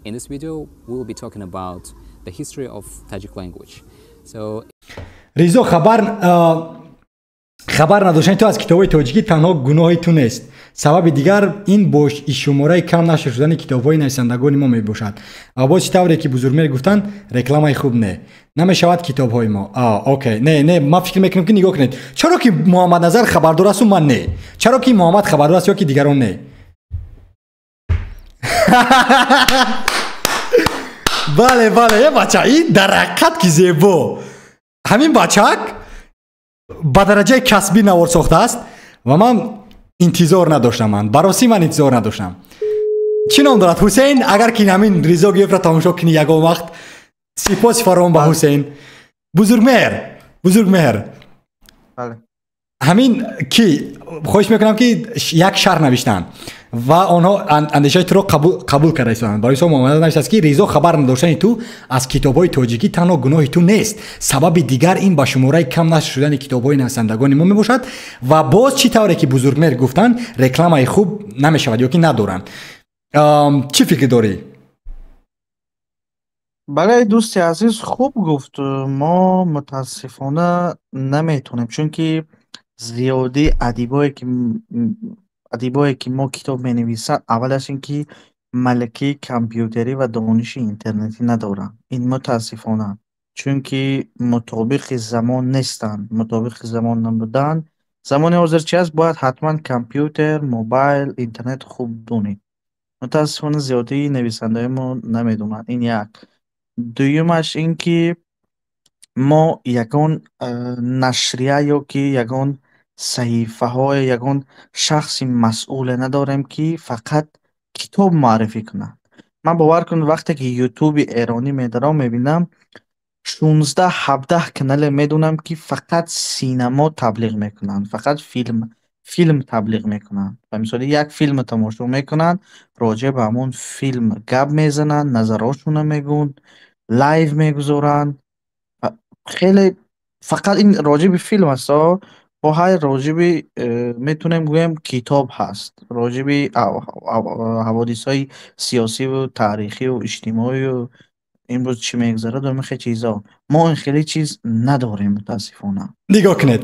Speaker 9: In this video, we will be talking about the history of Tajik language. So
Speaker 1: ریزو خبر نداشتن تو از کتابای تاجیکی تنها گناهی تو نیست سبب دیگر این باش شماره کم نشر شدن کتاب‌های نویسندگان ما میباشد و باز طوری که بزرگمهر گفتن رکلامای خوب نه نمیشود کتاب‌های ما اوکی نه ما فکر میکنم که نگاه کنید چرا که محمد نظر خبردار است و من نه چرا که محمد خبردار است یا که دیگران نه بله یه بچه این درقت که زیبا همین بچک با درجه کسبی نوار ساخته است و من انتظار نداشتم براسی من انتظار نداشتم چی نام دارد حسین اگر که همین ریزا گیف را تماشا کنی یکم وقت سپاس فراوان به حسین بزرگمهر
Speaker 2: بله
Speaker 1: همین کی خواهش میکنم که یک شرح نوشتن و آنها اندیشه تو رو قبول کرده ایستان برای شما محمد نوشته است که ریزا خبر نداشتن تو از کتاب‌های تاجیکی تنها گناه تو نیست سبب دیگر این با شماره کم نشر شدن کتاب‌های نویسندگان ما میباشد و باز چی طوری که بزرگمهر گفتن رکلامای خوب نمیشود یا که ندارن چی فکر داری
Speaker 2: بله دوستی عزیز خوب گفت ما متاسفانه نمیتونیم چون که زیادی ادیبایی که ما کتاب می نویسن اولش این که ملکه کامپیوتری و دانش اینترنتی ندارن این متاسفانه چون که مطابق زمان نیستن مطابق زمان نبودن زمان حاضر چی است باید حتما کامپیوتر موبایل اینترنت خوب دونید متاسفانه زیادی نویسنده ما نمیدونن این یک دویمش این که ما یگان نشریه یا که یگان صحیفه های یگان شخصی مسئول نداریم که فقط کتاب معرفی کنند من باور کن وقتی که یوتیوب ایرانی میدارم میبینم 16-17 کانال میدونم که فقط سینما تبلیغ میکنن فقط فیلم تبلیغ میکنن و مثلا یک فیلم تماشا میکنن راجع به همون فیلم گپ میزنن نظراشون میگون لایو میگذارن خیلی فقط این راجع به فیلم هست با های راجع به میتونیم گویم کتاب هست راجع به حوادث های سیاسی و تاریخی و اجتماعی و امروز چی میگذره در خیلی چیزا ما این خیلی چیز نداریم متاسفانه
Speaker 1: نگاه کنید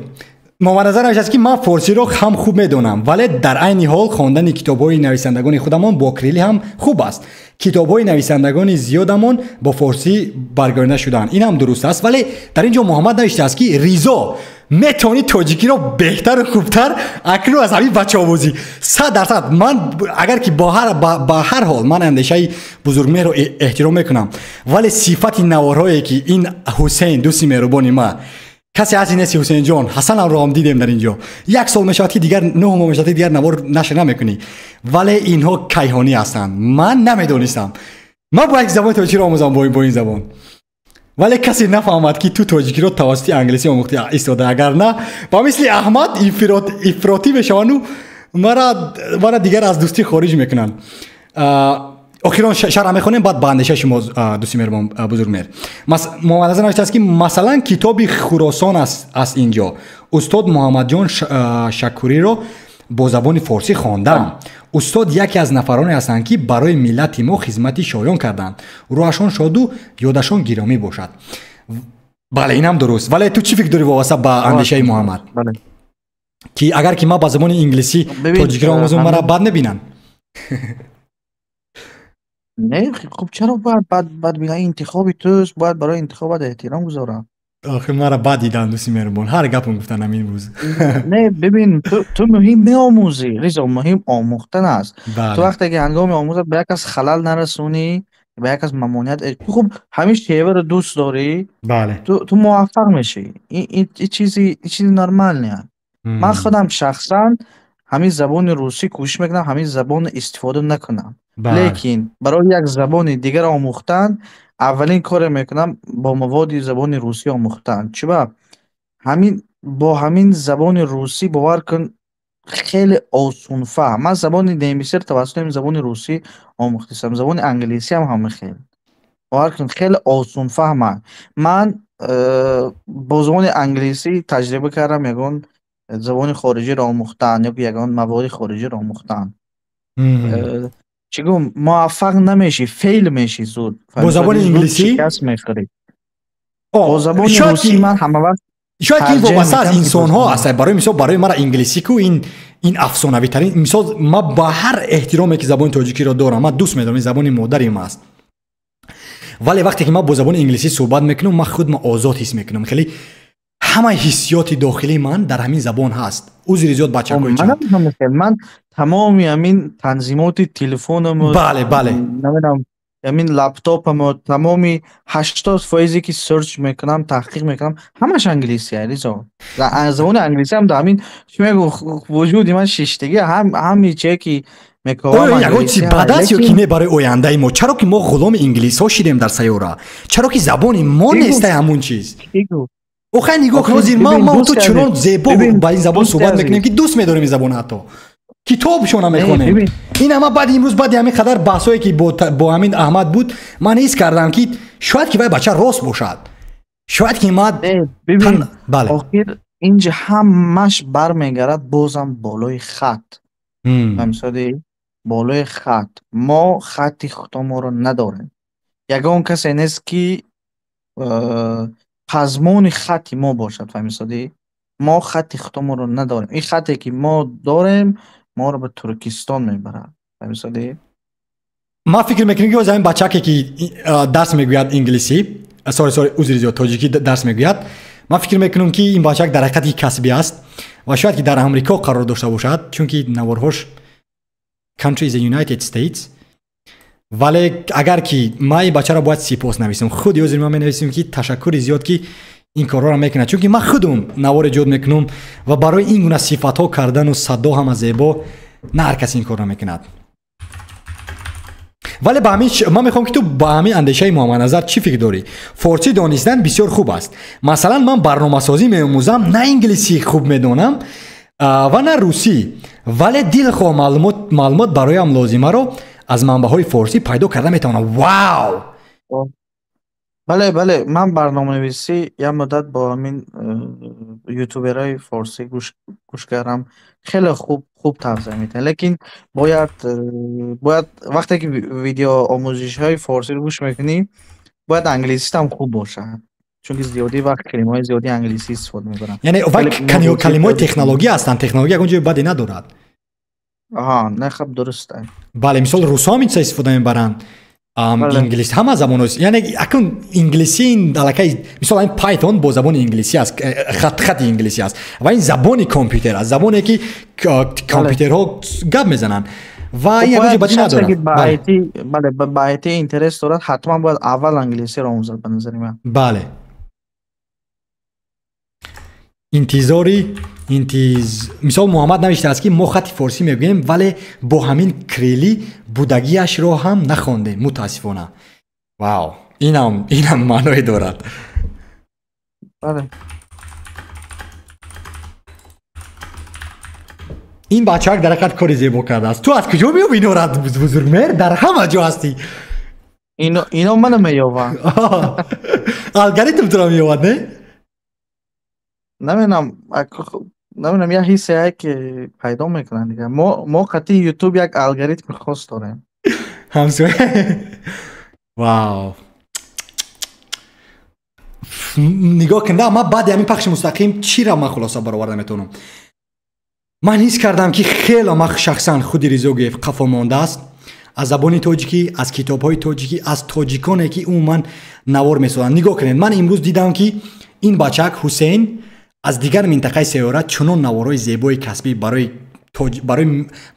Speaker 1: محمد نظر نوشته است که من فارسی رو هم خوب میدونم ولی در عین حال خواندن کتاب‌های نویسندگان خودمان با کریلی هم خوب است. کتاب‌های نویسندگان زیادمان با فارسی برگردانده شدن. این هم درست است ولی در اینجا محمد نوشته است که ریزا میتونی تاجیکی رو بهتر و خوبتر اکنون از همین بچه آموزی 100%. من اگر که با هر حال من اندیشه بزرگمهر رو احترام میکنم ولی صفت نوارهایی که این حسین دوستی مهربانی ما کسی از این نیست حسین جان حسن هم رو هم دیدیم در اینجا 1 سال میشود که دیگر 9 ماه میشود دیگر نوار نشر نمیکنی ولی اینها کیهانی هستند. من نمیدونستم من باید زبان تاجیکی رو آموزم با این زبان ولی کسی نفهمد که تو تاجیکی رو توسط انگلیسی آموخته ایستاده. اگر نه با مثل احمد افراطی بشون مرا دیگر از دوستی خارج میکنن. اخیرا شرح میخونیم بعد به اندیشه شما دوستی مهربان بزرگ مهر. محمد نظر نوشته است که مثلا کتاب خراسان است اینجا استاد محمد جان شکوری رو با زبان فارسی خواندم. استاد یکی از نفرانی هستند که برای ملت ما خدمت شایان کردند. روحشان شاد و یادشان گرامی باشد. بله این هم درست ولی تو چی فکر داری واسه با اندیشه محمد؟
Speaker 2: بله.
Speaker 1: که اگر که ما با زبان انگلیسی تاجیکی رو آموزم مرا بد نبینن.
Speaker 2: نه خب چرا باید بگه انتخاب توست باید برای انتخابات احترام گذارم.
Speaker 1: آخه مرا بد دیدن دوستی مهربان هر گپم گفتن همین روز.
Speaker 2: نه ببین تو مهم میآموزی ریزا مهم آموختن است. تو وقتی که هنگام آموزش به یک از خلل نرسونی به یک از ممانعت خب همین شیوه رو دوست داری
Speaker 1: بله
Speaker 2: تو موفق میشی. این چیزی نرمال نه. من خودم شخصا همین زبان روسی کوشش میکنم همین زبان استفاده نکنم لیکن برای یک زبان دیگر آموختن اولین کار میکنم با مواد زبان روسی آموختن. چرا با همین زبان روسی باور کن خیلی آسون فهم. من زبان نمیسی توسط همین زبان روسی آموختم زبان انگلیسی هم خیلی باور کن خیلی آسون فهمه. من با زبان انگلیسی تجربه کردم یگان زبان خارجی را آموختن یا یگان مواد خارجی را آموختن چگم موفق نمیشی فیل میشی زود
Speaker 1: با زبان انگلیسی
Speaker 2: شکست میخوری. با زبان روسی من همه وقت
Speaker 1: شاید این وابسته از انسان ها است. برای مثال برای مرا انگلیسی کو این افسانوی ترین مثال ما با هر احترامی که زبان تاجیکی را دارم من دوست میدارم زبان مادری ما است ولی وقتی که ما با زبان انگلیسی صحبت میکنم من خودم آزاد حس میکنم. خیلی همه حسیات داخلی من در همین زبان هست. عذر زیاد بچه‌های
Speaker 2: من تمامی همین تنظیمات تلفنم
Speaker 1: بله
Speaker 2: نمیدونم همین لپتاپم تمامی 80% که سرچ میکنم تحقیق میکنم همش انگلیسی هست. زبان انگلیسی هم در همین شما وجودی من شیشتگی همین چیزی که میکنم
Speaker 1: یگو چی بد است یا که نه برای آینده ما چرا که ما غلام انگلیس ها شدیم در سیاره چرا که زبان ما نیست همون چیز اوخه نگاه کن زیر ما تو چنان زیبا با این زبان صحبت میکنیم که دوست میداریم این زبان حتی کتابشون هم میخونیم. این اما بعد امروز بعد همین قدر بحثایی که با همین احمد بود من حس کردم که شاید که بچه راست باشد شاید که ما
Speaker 2: ببین آخر اینجا همش برمیگرد بازم بالای خط همساده بالای خط ما خطی خودمون رو نداریم. یگان کسی نیست که پزمون خطی ما باشد فهمیدی ما خطی خودمون رو نداریم. این خطی که ما داریم ما رو به ترکستان میبرد فهمیدی.
Speaker 1: ما فکر میکنیم که همین بچه که درس میگوید انگلیسی سوری عذر تاجیکی درس میگوید من فکر میکنم که این بچه در حقیقت کسبی است و شاید که در امریکا قرار داشته باشد چون که نوارهاش country is the United States ولی اگر که ما این بچه را باید سپاس نویسم خود یوزر ما نویسیم که تشکر زیاد که این کار را میکنه چون که من خودم نوار ایجاد میکنم و برای این گونه صفات ها کردن و صدا هم زیبا نه هر کسی این کار را میکند. ولی با همین من میخوام که تو با همین اندیشه محمد نظر چی فکر داری؟ فارسی دانستن بسیار خوب است. مثلا من برنامه سازی میآموزم نه انگلیسی خوب میدونم و نه روسی ولی دلخواه معلومات برایم لازمه رو از منبع‌های فارسی پیدا کرده میتونم. واو
Speaker 2: بله من برنامه نویسی یه مدت با همین یوتیوبرهای فارسی گوش کردم خیلی خوب تغذیه میتن لیکن باید وقتی که ویدیو آموزش های فارسی رو گوش میکنی باید انگلیسی هم خوب باشه چون زیادی وقت کلمه‌های زیادی انگلیسی استفاده می‌کنن.
Speaker 1: یعنی کلمه‌های تکنولوژی هستن، تکنولوژی اونجا بدی ندارد.
Speaker 2: آها نه خب درسته.
Speaker 1: بله مثال روسا هم استفاده می‌برن. انگلیسی همه زبان است. یعنی اکنون انگلیسی این دلکه مثلا این پایتون با زبان انگلیسی است، خط انگلیسی است و این زبان کامپیوتر است، زبانی که کامپیوترها گپ میزنن و این اگه بدی نداره.
Speaker 2: بله با ایت اینترست دارد حتما باید اول انگلیسی را آموزد به نظر من.
Speaker 1: بله مثال محمد نوشته است که ما خط فارسی میگوییم ولی با همین کریلی بودگیش رو هم نخونده متاسفانه. واو اینم معنی دارد.
Speaker 2: بله
Speaker 1: این بچه‌ها در حقیقت کاری زیبا کرده است. تو از کجا می‌بینی نورد بزرگ مهر در همه جا هستی.
Speaker 2: اینو منو می‌یابم.
Speaker 1: الگوریتم تو رو می‌یابد نه؟
Speaker 2: نمیدونم یه حسی که پیدا میکنن دیگه. ما قطعی یوتیوب یک الگوریتم خاص داریم.
Speaker 1: همسایه واو نگاه کنده ما بعد همین پخش مستقیم چی را من خلاصه برآورده میتونم. من حس کردم که خیلی ما شخصا خودی ریزوگیف قفا مانده است از زبان تاجیکی، از کتاب‌های تاجیکی، از تاجیکانی که عموما نوار میسازن. نگاه کنید من امروز دیدم که این بچک حسین از دیگر منطقه سیاره چنون نوارای زیبای کسبی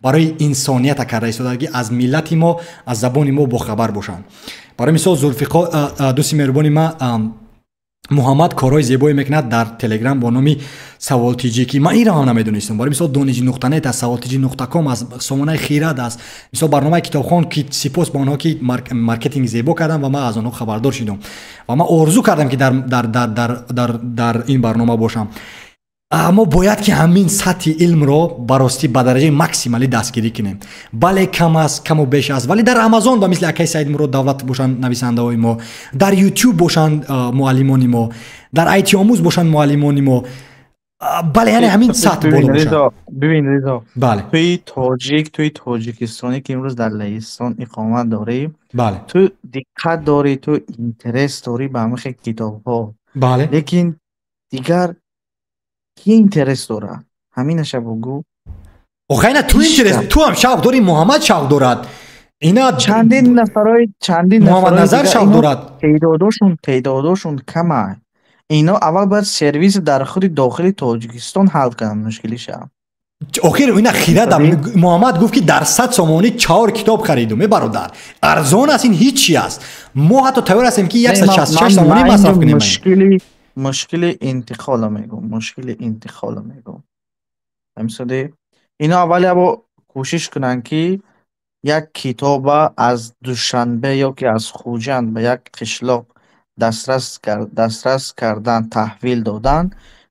Speaker 1: برای انسانیت کرده است که از ملت ما از زبان ما با خبر باشند. برای مثال ذوالفقار دوست مهربان ما محمد کارهای زیبایی میکند در تلگرام با نام سوال تیجیکی. من این را هم نمیدونستم. برای مثال دانشی.net از سوالتیجی.com از سامانه خیرات است. مثال برنامه کتابخوان که سپاس با آنها که مارکتینگ زیبا کردن و من از آنها خبردار شدم و من آرزو کردم که در این برنامه باشم. اما باید که همین سطح علم را براستی به درجه ماکسیمالی دستگیری کنیم. بله کم است، کم و بیش است، ولی در آمازون و مثل اکای سعید مراد دولت باشن نویسنده های ما، در یوتیوب باشن معلمان ما، در آیتی آموز باشن معلمان ما. بله یعنی همین سطح بالا باشن.
Speaker 2: ببین رضا
Speaker 1: بله
Speaker 2: توی تاجیکستانی که امروز در لهستان اقامت داری،
Speaker 1: بله
Speaker 2: تو دقت داری، تو اینترست داری به همه کتاب ها.
Speaker 1: بله
Speaker 2: لیکن دیگر کی اینترست داره همینش بگو.
Speaker 1: آخه نه تو اینترست، تو هم شوق داری، محمد شوق دارد، اینا
Speaker 2: چندین نفرای
Speaker 1: محمد نظر شوق دارد،
Speaker 2: تعدادشون کمه. اینا اول باید سرویس در خود داخل تاجیکستان حل کنن مشکلیش.
Speaker 1: آخر اینا خیره محمد گفت که در 100 سامانی 4 کتاب خریدم. برادر ارزان است، این هیچی است. ما حتی تیار هستیم که 166 سامانی مصرف کنیم.
Speaker 2: مشکل انتقال میگم. همساده اینا اولی با کوشش کنن که یک کتاب از دوشنبه یا که از خوجند به یک قشلاق دسترس کردن، تحویل دادن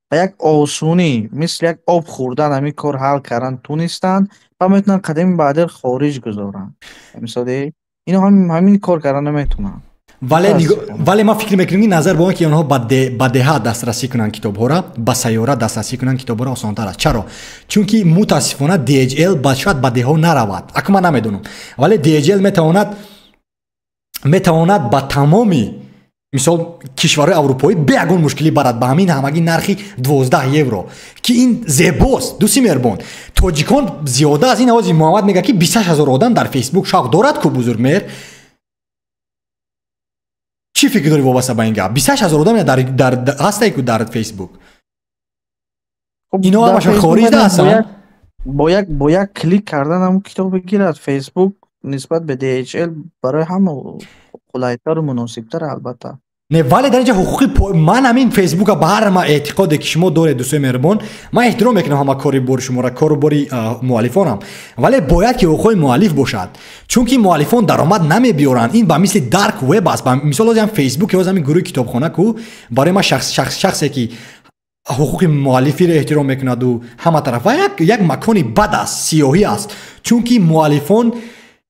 Speaker 2: به یک آسونی مثل یک آب خوردن همین کار حل کردن تونستن و میتونن قدم بعد خارج گذارن. همساده اینا همین کار کردن نمیتونن.
Speaker 1: ولی ما فکر میکنیم نظر با اینکه آنها به دهات دسترسی کنن کتاب ها را، به سیاره دسترسی کنن کتاب ها را آسان‌تر است. چرا؟ چون که متاسفانه DHL شاید به ده ها نرود. اما من نمیدونم، ولی DHL میتواند با تمامی مثال کشورهای اروپایی به یگان مشکلی برد به همین همگی نرخی 12 یورو که این زیباست. دوستی مهربان تاجیکان زیاده از این آواز محمد میگه که 28000 آدم در فیسبوک شوق دارد که بزرگ مهر. چی فکر داری وابسته به این گپ؟ 28000 آدم در هسته که در فیسبوک اینا همشون خارج هستن.
Speaker 2: با یک کلیک کردن هم کتاب بگیرد فیسبوک نسبت به DHL برای همه قلایتر و مناسبتر البته.
Speaker 1: نه ولی در اینجا حقوقی من همین فیسبوک به هر ما اعتقاد که شما داره دوستای مهربان من احترام میکنم همه کاری بر شما را کارو بری مؤلفانم، ولی باید که حقوق مؤلف باشد چون که مؤلفان درآمد نمیبیارن. این با مثل دارک وب است. مثلا لازم فیسبوک یا همین گروه کتابخانه کو برای ما شخصی که حقوق مؤلفی را احترام میکند و همه طرف یک مکانی بد است، سیاهی است، چون که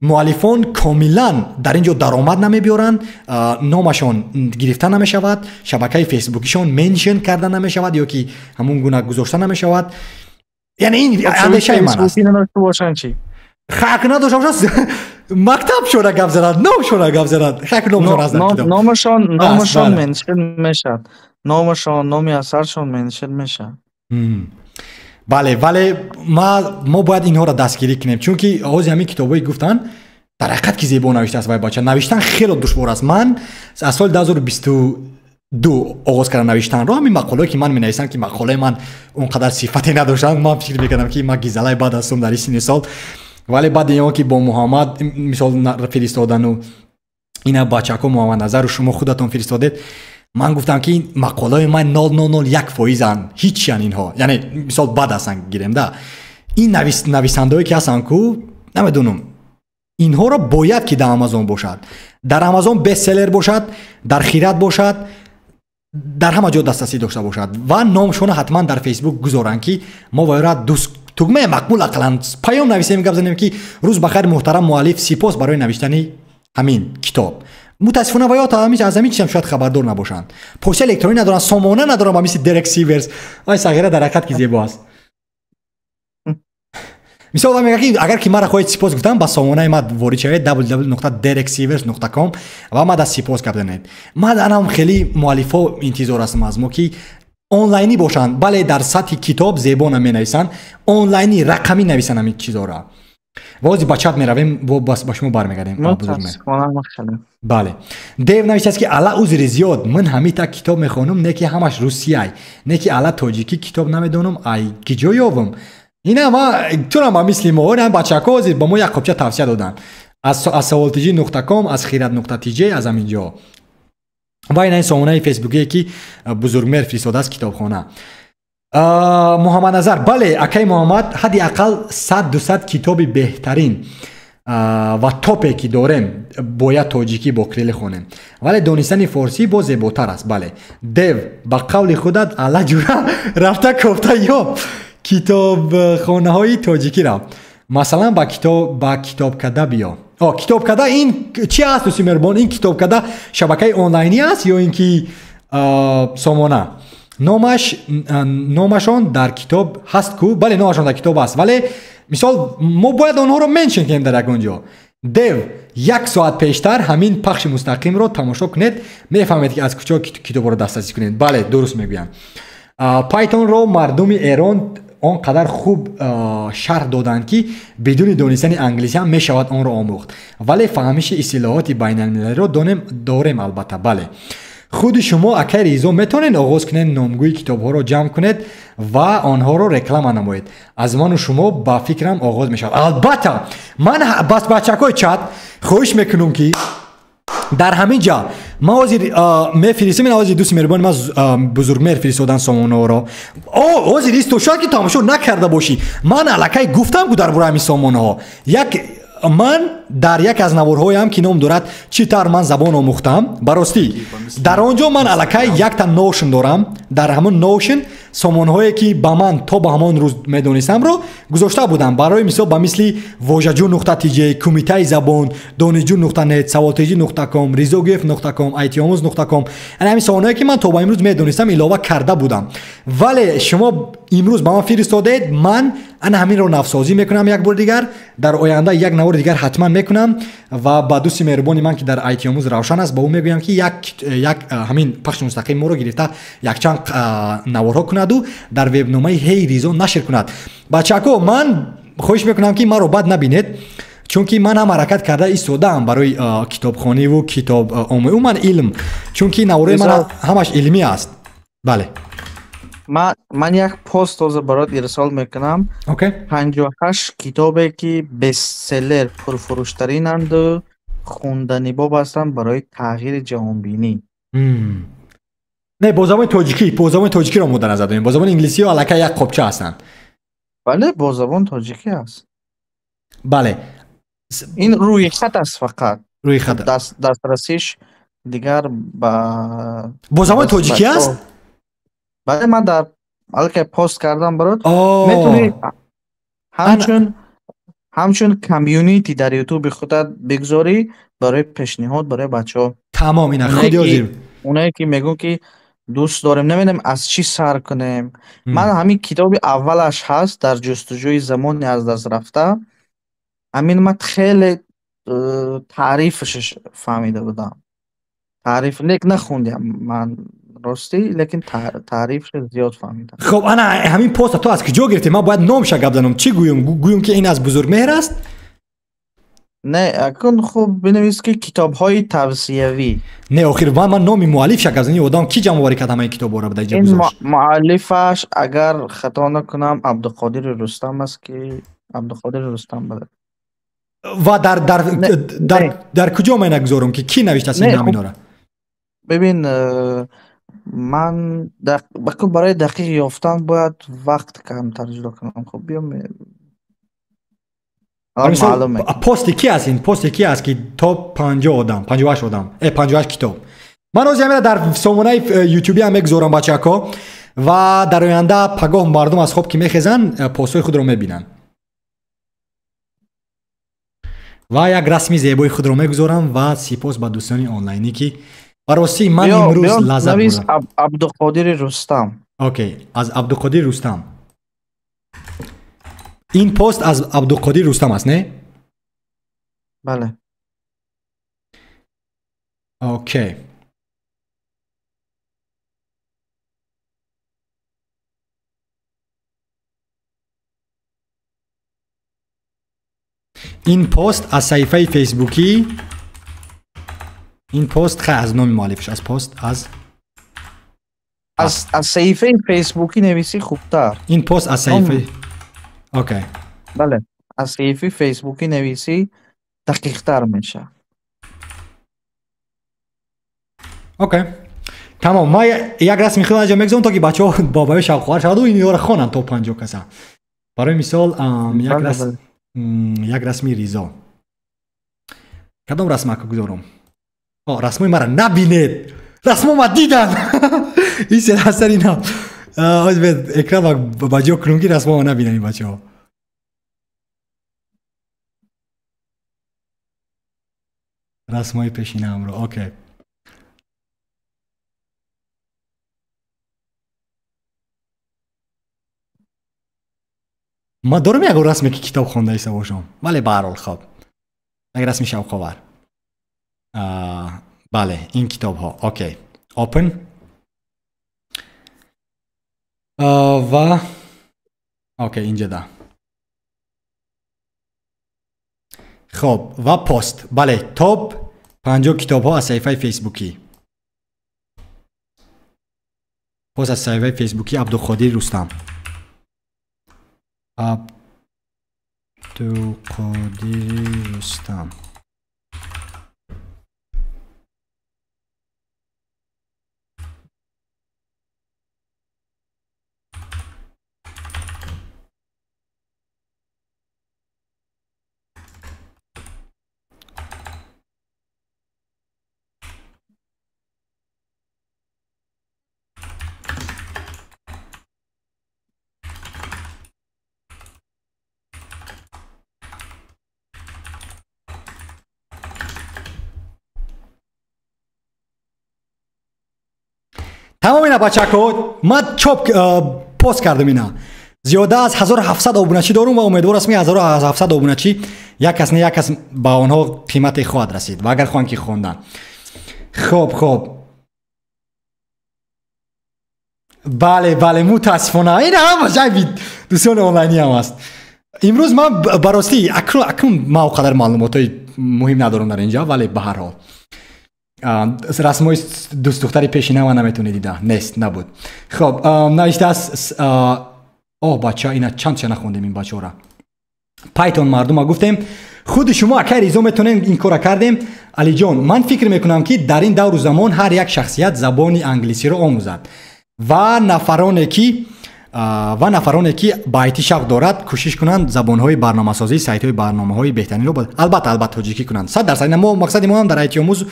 Speaker 1: مؤلفان کاملا در اینجا درآمد نمیبیارن، نامشان گرفته نمیشود، شبکه فیسبوکیشان منشن کرده نمیشود یا که همون گونه گذاشته نمیشود. یعنی این اندیشه من است. хак надошта бошад мактаб шона гап занад ном шона гап занад хак номшон аст дар китоб
Speaker 2: номашон меншин мешад номашон номи асаршон меншин мешад
Speaker 1: бале вале мо бояд инҳоро дастгирӣ кунем чунки оғози ҳамин китобҳои гуфтан дар ҳақиқат ки зебо навиштааст вай бача навиштан хело душвор аст ман аз соли 2022 оғоз кардам навиштанро ҳамин мақолаое ки ман менависам ки мақолаи ман он қадар сифате надоштанд ман фикр мекардам ки ман гизалаи бад ҳастам дар ин синни сол вале баъди он ки бо муҳаммад мисол фиристодану ина бачако муҳаммад назару шумо худатон фиристодед ман гуфтам ки мақолаи ман 0.01% ҳичиан инҳо яъне мисол бад ҳастан гирем да ин нависандаое ки ҳастан ку намедонам инҳоро бояд ки дар амазон бошад дар амазон бестселер бошад дар хират бошад дар ҳама ҷо дастарсӣ дошта бошад ва номшона ҳатман дар фейсбук гузоранд ки мо вайра тугмаи мақбул ақлан паём нависем гап занем ки рӯз бахайр муҳтарам муаллиф сипос барои навиштани ҳамин китоб мутаассифона ва ё аз ҳамин чизам шояд хабардор набошанд почта электронӣ надоранд сомона надоранд ба мисли Derek Sivers ай сағира дар ҳақиқат ки зебо аст мисол мегӯям ки агар ки маро хоҳед сипос гуфтам ба сомонаи ман ворид шавед www.dereksivers.com ва ман дар сипос гап занед ман анам хеле муаллифо интизор ҳастам аз мо ки онлайнӣ бошанд бале дар сатҳи китоб зебо наменависанд онлайнӣ рақамӣ нависанд ҳамин чизоро вози ба чат меравем ба шумо бармегардем бале дев навиштааст ки ала узри зиёд ман ҳамита китоб мехонам не ки ҳамаш русияй не ки ала тоҷикӣ китоб намедонам ай киҷо ёвам ина ма тунам ба мисли мо ҳам бачако ҳозир ба мо як қопча тавсия доданд аз savoltg.com аз khirat.tj аз ҳамин ҷо ва ина ин сомонаи фейсбукие ки бузургмер фиристодааст китобхона муҳаммад назар бале акай муҳаммад ҳадди ақал 100-200 китоби беҳтарин ва топе ки дорем бояд тоҷикӣ бо кириллӣ хонем вале донистани форсӣ бо зеботар аст бале дев ба қавли худат алла ҷура рафта кофта ё китобхонаҳои тоҷикиро масалан ба китобкада биё китобкада ин чи аст дӯсти меҳрубон ин китобкада шабакаи онлайнӣ аст ё ин ки сомона номашон дар китоб ҳаст ку бале номашон дар китоб аст вале мисол мо бояд онҳоро меншин кунем дар ягон ҷо дев 1 соат пештар ҳамин пахши мустақимро тамошо кунед мефаҳмед ки аз куҷо китобро дастарсӣ кунед бале дуруст мегӯям пайтонро мардуми эрон он қадар хуб шарҳ доданд ки бидуни донистани англисӣ ҳам мешавад онро омӯхт вале фаҳмиши истлоҳоти байналмилалиро дорем албатта бале худи шумо акай ризо метавонед оғоз кунед номгӯи китобҳоро ҷамъ кунед ва онҳоро реклама намоед аз ману шумо ба фикрам оғоз мешавад албатта ман бас бачакои чат хоҳиш мекунам ки дар ҳамин ҷа ман ҳозир мефиристам ин ҳозир дӯсти меҳрубони ман бузургмер фиристодан сомонаҳоро ҳозир исто шояд ки тамошо накарда бошӣ ман аллакай гуфтам ку дар бораи ҳамин сомонаҳо ман дар яке аз наворҳоям ки ном дорад чӣ тавр ман забон омӯхтам ба ростӣ дар он ҷо ман аллакай якта ношн дорам дар ҳамон ношн сомонаҳое ки ба ман то ба ҳамон рӯз медонистамро гузошта будам барои мисол ба мисли вожаҷу.tj кумитаи забон донишҷу.net savoltg.com rizogef.com itомӯз.com ана ҳамин сомонаҳое ки ман то ба имрӯз медонистам илова карда будам вале шумо имрӯз ба ман фиристодед ман ана ҳаминро навсозӣ мекунам як бори дигар дар оянда як навори дигар ҳатман мекунам ва ба дӯсти меҳрубони ман ки дар itомӯз равшан аст ба ӯ мегӯям ки як ҳамин пахши мустақим моро гирифта якчанд наворҳо кунаду дар вебномаи ҳей ризо нашр кунад бачако ман хоҳиш мекунам ки маро бад набинед чунки ман ҳам ҳаракат карда истодаам барои китобхониву китоб омӯзан илм чунки навораи ман ҳамаш илмӣ аст бале
Speaker 2: ман як пост ҳозир бароят ирсол мекунам 58 китобе ки бестселер пурфурӯштаринанду хунданибоб ҳастанд барои тағйири ҷаҳонбинӣ
Speaker 1: не бо забони тоҷикиро мо дар назар дорем бо забони инглисиё аллакай як қопча ҳастанд
Speaker 2: бале бо забони тоҷикӣ аст
Speaker 1: бале
Speaker 2: ин рӯйхат аст фақат
Speaker 1: рӯйхат
Speaker 2: дастрасиш дигар
Speaker 1: бо забони тоҷикӣ аст
Speaker 2: бале ман дар аллакай пост кардам барот метавонӣ ҳамчун комьюнити дар ютуби худат бигзорӣ барои пешниҳод барои бачаҳо
Speaker 1: тамом ина худи ҳозир
Speaker 2: онае ки мегӯям ки дӯст дорем намедонем аз чӣ сар кунем ман ҳамин китоби аввалаш ҳаст дар ҷустуҷӯи замони аз даст рафта همین من خیلی تعریفش فهمیده بودم. تعریف لیک نخوندم من راستی، لیکن تعریفش زیاد فهمیدم.
Speaker 1: خب انا همین پست تو از کجا گرفتی؟ من باید نامش گپ زنم. چی گویم که این از بزرگ مهر است؟
Speaker 2: نه اکن خوب بنویس که کتاب های توصیوی.
Speaker 1: نه آخر من نام مؤلف شگم زنی آدم کی جمع آوری کرد همه کتابا رو بده
Speaker 2: این مؤلفش اگر خطا نکنم عبدالقادر رستم است که عبدالقادر رستم بده.
Speaker 1: و در کجا من نگذارم که کی نوشته است این نامینا را؟
Speaker 2: ببین من برای دقیق یافتن باید وقت کم ترجمه کنم. خب بیام معلومه
Speaker 1: پست کی است این؟ پست کی است که تا 50 آدم 58 آدم 58 کتاب. من روز همین در سامانه یوتیوبی هم میگذارم بچه‌ها و در آینده پگاه مردم از خواب که میخیزن پست‌های خود رو میبینن و یک رسمی زیبای خود رو میگذارم و سپاس به دوستان آنلاینی که براستی من امروز لذت بردم.
Speaker 2: عبدالقادر رستم.
Speaker 1: اوکی، از عبدالقادر رستم. این پست از عبدالقادر رستم است نه؟
Speaker 2: بله.
Speaker 1: اوکی. این پست از صفحه فیسبوکی، این پست خیلی از نام مؤلفش از پست
Speaker 2: از صفحه فیسبوکی نویسی خوبتر.
Speaker 1: این پست از صفحه اوکی.
Speaker 2: بله از صفحه فیسبوکی نویسی دقیق تر میشه. اوکی
Speaker 1: تمام. ما یک رسمی خود انجام میگذارم تا که بچه‌ها بابای شوق خوار شد و این رو خوانن تا 50 کسا. برای مثال یک رسمی ریزا. کدام رسمه که گذارم؟ رسمای مرا نبینید، رسما ما دیدن. این سر اثر اینا آج به اکرام بجا کنم که رسما ما نبینن این بچه ها. رسمای پیشینه هم رو اوکی. ما دارم یک رسمی که کتاب خونده ایسا باشم ولی به هر حال خوب یک رسمی شوق آور. بله این کتاب ها اوکی اوپن و اوکی اینجا ده. خب و پست بله تاپ 50 کتاب ها از صفحه فیسبوکی. پست از صفحه فیسبوکی عبدالقادر رستم. عبدالقادر رستم. تمام اینا بچه‌ها من چاپ پست کردم اینا. زیاده از 1700 آبونچی دارم و امیدوار هستم 1700 آبونچی یک کس نه یک کس با آنها قیمت خواهد رسید و اگر خواهند که خوندن. خب بله متاسفانه این هم جای دوستان آنلاینی هم است. امروز من براستی اکنون ما قدر معلومات مهم ندارم در اینجا ولی به هر حال رسمای دوست دختری پیشینه و نمیتونه دیده نیست نبود. خب نوشته است بچه اینا چند چه نخوندیم این بچه را. پایتون مردم ها گفتیم خود شما اگر ریزو میتونین این کار کردیم. علی جان من فکر میکنم که در این دور و زمان هر یک شخصیت زبان انگلیسی رو آموزد و نفرانی که با ایتی شوق دارد کوشش کنند زبان‌های برنامه‌سازی سایت‌های برنامه‌های بهترین رو البته تاجیکی کنند. 100% ما مقصد ما هم در ایتی آموز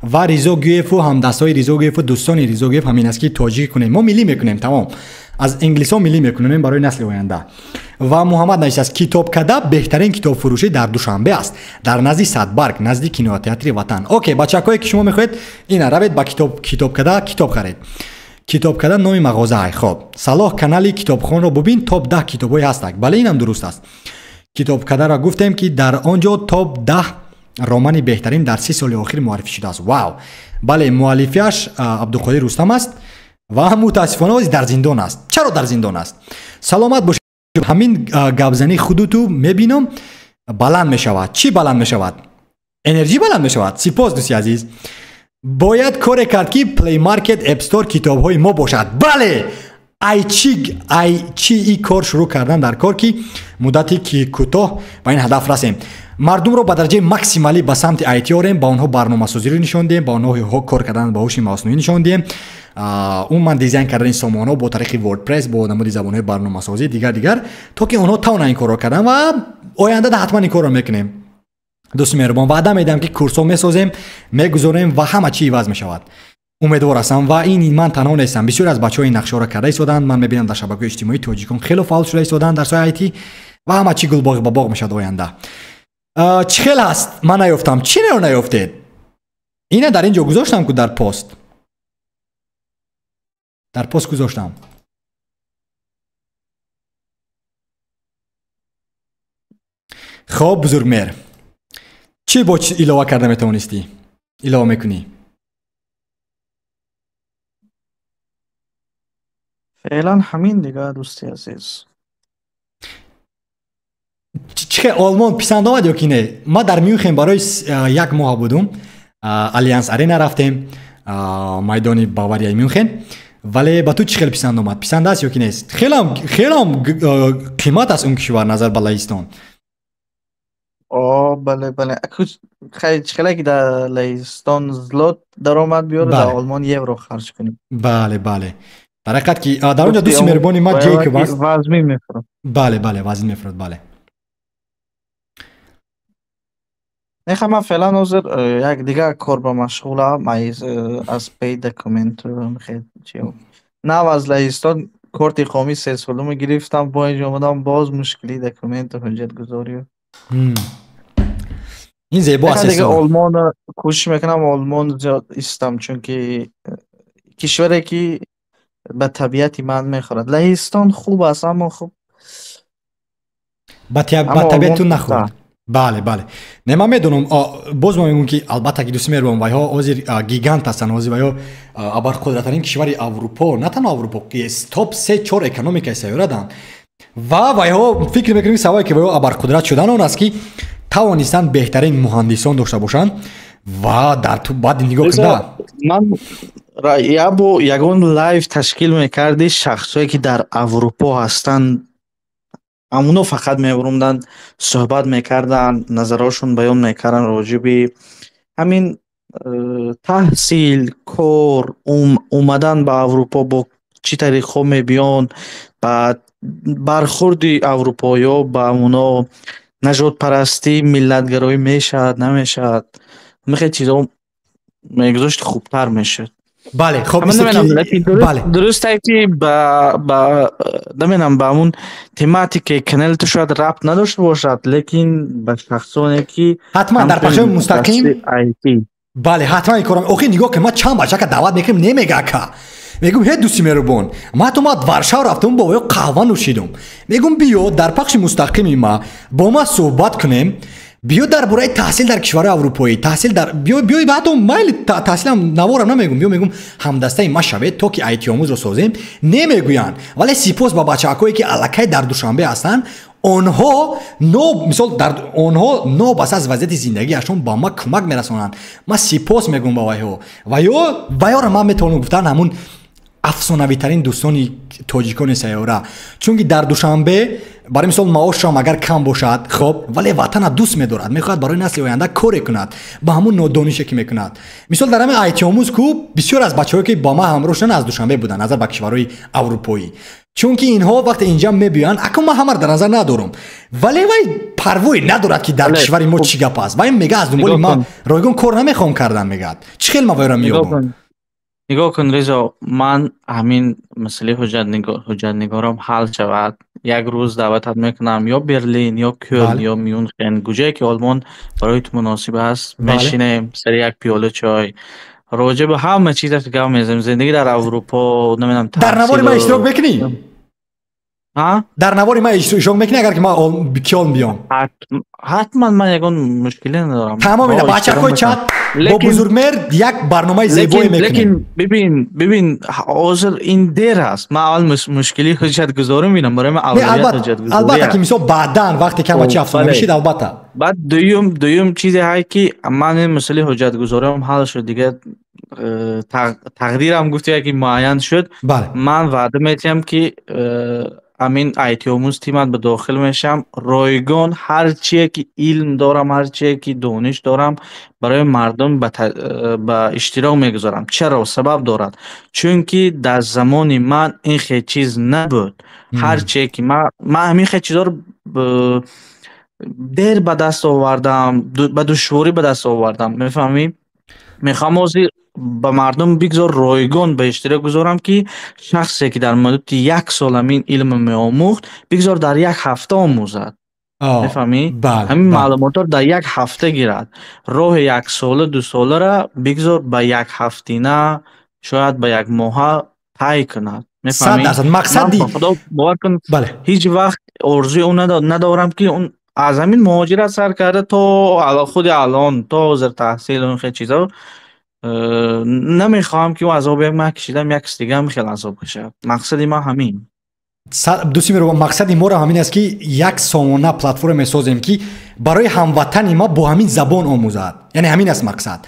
Speaker 1: و ریزوگیف و همدستای ریزوگیف و دوستان ریزوگیف همین است که تاجیکی کنیم. ما ملی میکنیم تمام از انگلیسی ملی میکنیم برای نسل آینده. و محمد نوشته است کتاب کده بهترین کتاب فروشی در دوشنبه است در نزد صدبرگ نزدیک کینوتئاتر وطن. اوکی بچه‌ها که شما میخواید اینا روید با کتاب کده کتاب خرید. کتاب کده نام مغازه های. خب صلاح کانال کتابخوان رو ببین تاپ 10 کتابای هست. بله اینم درست است. کتابکده را گفتیم که در آنجا تاپ 10 رمان بهترین در 30 سال اخیر معرفی شده است. واو. بله، مؤلفش عبدالقادر رستم است و متاسفانه در زندان است. چرا در زندان است؟ سلامت باش. همین گپزنی خودتو میبینم بلند میشود. چی بلند میشود؟ انرژی بلند میشود. سپاس دوستی عزیز. باید کار کرد که پلی مارکت اپ استور کتاب های ما باشد. بله، ای چی ای کار شروع کردن در کار که مدتی که کوتاه با این هدف رسیم. مردم رو به درجه ماکسیمالی به سمت آیتی آوریم، با اونها برنامه‌سازی رو نشون دهیم، با اونها کار کردن با هوش مصنوعی نشون دهیم. اون من دیزاین کردن سامانه با طریق وردپرس با نمود زبان‌های برنامه‌سازی دیگر تا که اونها توانن این کار رو کردن و آینده حتما این کار رو میکنیم. دوست مهربان، وعده میدم که کورس‌ها میسازیم، میگذاریم و همه چی عوض میشود. امیدوار هستم و این من تنها نیستم. بسیار از بچه‌ها این نقشه را کرده ایستادند. من میبینم در شبکه‌های اجتماعی تاجیکان خیلی فعال شده ایستادند در سایه آیتی و همه چی گل باغ به باغ میشد آینده. چه خیلی هست من نیافتم. چی رو نیافتید؟ اینه در اینجا گذاشتم که در پست گذاشتم. خب بزرگ مهر، چی با چی علاوه کرده میتونستی؟ علاوه میکنی؟
Speaker 2: فعلا همین دیگه دوستی عزیز.
Speaker 1: چه آلمان پسند آمد یا که نه؟ ما در میونخن برای 1 ماه بودم. الیانس ارینا رفتیم، میدان باوریای میونخن. ولی با تو چه خیلی پسند آمد؟ پسند است یا که نیست؟ خیلی قیمت است اون کشور نظر به لهستان.
Speaker 2: بله خیلی که در لهستان زلوت درآمد بیاره، در آلمان یورو خرج کنیم.
Speaker 1: بله در حقیقت که در اونجا دوستی مهربانی ما جایی که
Speaker 2: وزمی میفرد.
Speaker 1: بله وزن میفرد. بله
Speaker 2: نخواهم من فعلا حاضر یک دیگه کار با مشغولم از پی دکومنت خیلی چیو نه از لهستان کارت اقامتی 3 سالم گرفتم، با اینجا آمدم باز مشکلی دکومنت و حجت گذاری.
Speaker 1: این زیبا است.
Speaker 2: دیگه آلمان کوشش میکنم آلمان زیاد استم، چون که کشوری که به طبیعتی من میخورد. لهستان خوب است اما خوب
Speaker 1: به طبیعتون نخورد. بله نه من میدونم. باز ما میگم که البته که دوست میرم وایها اوزیر گیگانت هستن، اوزیر وایها ابرقدرترین کشور اروپا، نه تنها اروپا که توپ 3-4 اکونومیک سیاره دارن و وایها فکر میکنیم سوای که وایها ابرقدرت شدن اون است که توانستن بهترین مهندسان داشته باشن و در تو بعد نگاه کنه.
Speaker 2: من یگون لایو تشکیل میکردی شخصایی که در اروپا هستن، همونو فقط میبروندن صحبت میکردن، نظراشون بیان میکردن راجبی همین تحصیل کار اومدن به اروپا با چی طریقه میبیان، بعد برخورد اروپایی ها با اونا نجات پرستی ملتگرایی میشد نمیشد، خیلی چیزا میگذاشت خوبتر میشد.
Speaker 1: بله خب
Speaker 2: درسته که نمیدونم با اون تماتیک کانال تو شاید ربط نداشته باشد، لیکن به شخصانی که
Speaker 1: حتما در بخش مستقیم بله حتما این کارم. اوکی نگاه که ما چند بچه که دعوت میکنیم نمیگه که میگم هی دوستی مهربان ما ورشاو رفتم با قهوه نوشیدم، میگم بیا در بخش مستقیم ما با ما صحبت کنیم، بیا درباره تحصیل در کشور اروپایی تحصیل در بیا بعد مایل تحصیلم نوارم نمیگم، میگم همدسته ما شوید تا که آیتی آموز رو سازیم نمیگوین. ولی سپاس با بچه‌هایی که الکی در دوشنبه هستن، آنها نو بس از وضعیت زندگیشون با ما کمک میرسونن. ما سپاس میگم با وایو رو من میتونم گفتن همون افسانه‌ای ترین دوستانی تاجیکان سیاره، چون که در دوشنبه برای مثال معاشم اگر کم باشد خب ولی وطن دوست می‌دارد، میخواد برای نسل آینده کار کند با همون نودانشی که میکند. مثال در همین آیتی آموز کو بسیار از بچه‌هایی که با ما همراه شدن از دوشنبه بودن نظر به کشورهای اروپایی، چون که اینها وقت اینجا میبیان اما ما همه در نظر ندارم، ولی وای پروایی ندارد که در کشور ما چی گپ است. وای میگه از دنبال ما رایگان کار نمیخوام کردن، میگه چه خیلی ما میگم.
Speaker 2: نگاه کن رضا، من همین مسئله حجت نگارم حل شود یک روز دعوتت میکنم یا برلین یا کلن یا میونخن، کجایی که آلمان برای تو مناسب است میشینیم سر یک پیاله چای راجع به همه چیز گپ میزنیم، زندگی در اروپا نمیدونم
Speaker 1: در نوار ما اشتراک بکنی در نوار ما اشتراک میکنی اگر که ما کیان بیام؟
Speaker 2: حتما من یگان مشکلی ندارم.
Speaker 1: تمام اینا بچه‌های چت با بزرگمرد یک برنامه زیبایی میکنیم.
Speaker 2: لیکن ببین حاضر این دیر است. من اول مشکلی حجت گذاری میبینم برای من اولویت حجت گذاری.
Speaker 1: البته که مثلا بعداً وقتی که ما چی افسانه میشید البته.
Speaker 2: بعد دویم چیزی هست که من این مسئله حجت گذاریم حل شد دیگه. تقدیرم گفتی که معین شد. من وعده میتیم که امین آیتی آموز تیمت به داخل میشم، رایگان هر چیه که علم دارم، هر چیه که دانش دارم برای مردم به اشتراک میگذارم. چرا؟ سبب دارد، چون که در زمان من این خیلی چیز نبود. هر چیه که من همین خیلی چیزا رو دیر به دست آوردم، به دشواری به دست آوردم. میفهمی؟ میخوام به مردم بگذار رایگان به اشتراک گذارم که شخصی که در مدت 1 سال همین علم میآموخت بگذار در 1 هفته آموزد. میفهمی؟ همین معلومات رو در 1 هفته گیرد. راه 1 ساله 2 ساله را بگذار به 1 هفته نه شاید به 1 ماه طی کند. میفهمی؟
Speaker 1: 100% مقصدی
Speaker 2: خدا باور کن هیچ وقت ارزوی اون ندارم که اون از همین مهاجرت سر کرده تا خود الان تا حاضر تحصیل اون خیلی چیزا نمیخوام که اون عذاب یک من کشیدم یک دیگه هم خیلی عذاب کشه. مقصدی ما همین
Speaker 1: دوستی میرو مقصدی ما را همین است که 1 سامانه پلتفرم میسازیم که برای هموطن ما با همین زبان آموزد. یعنی همین است مقصد.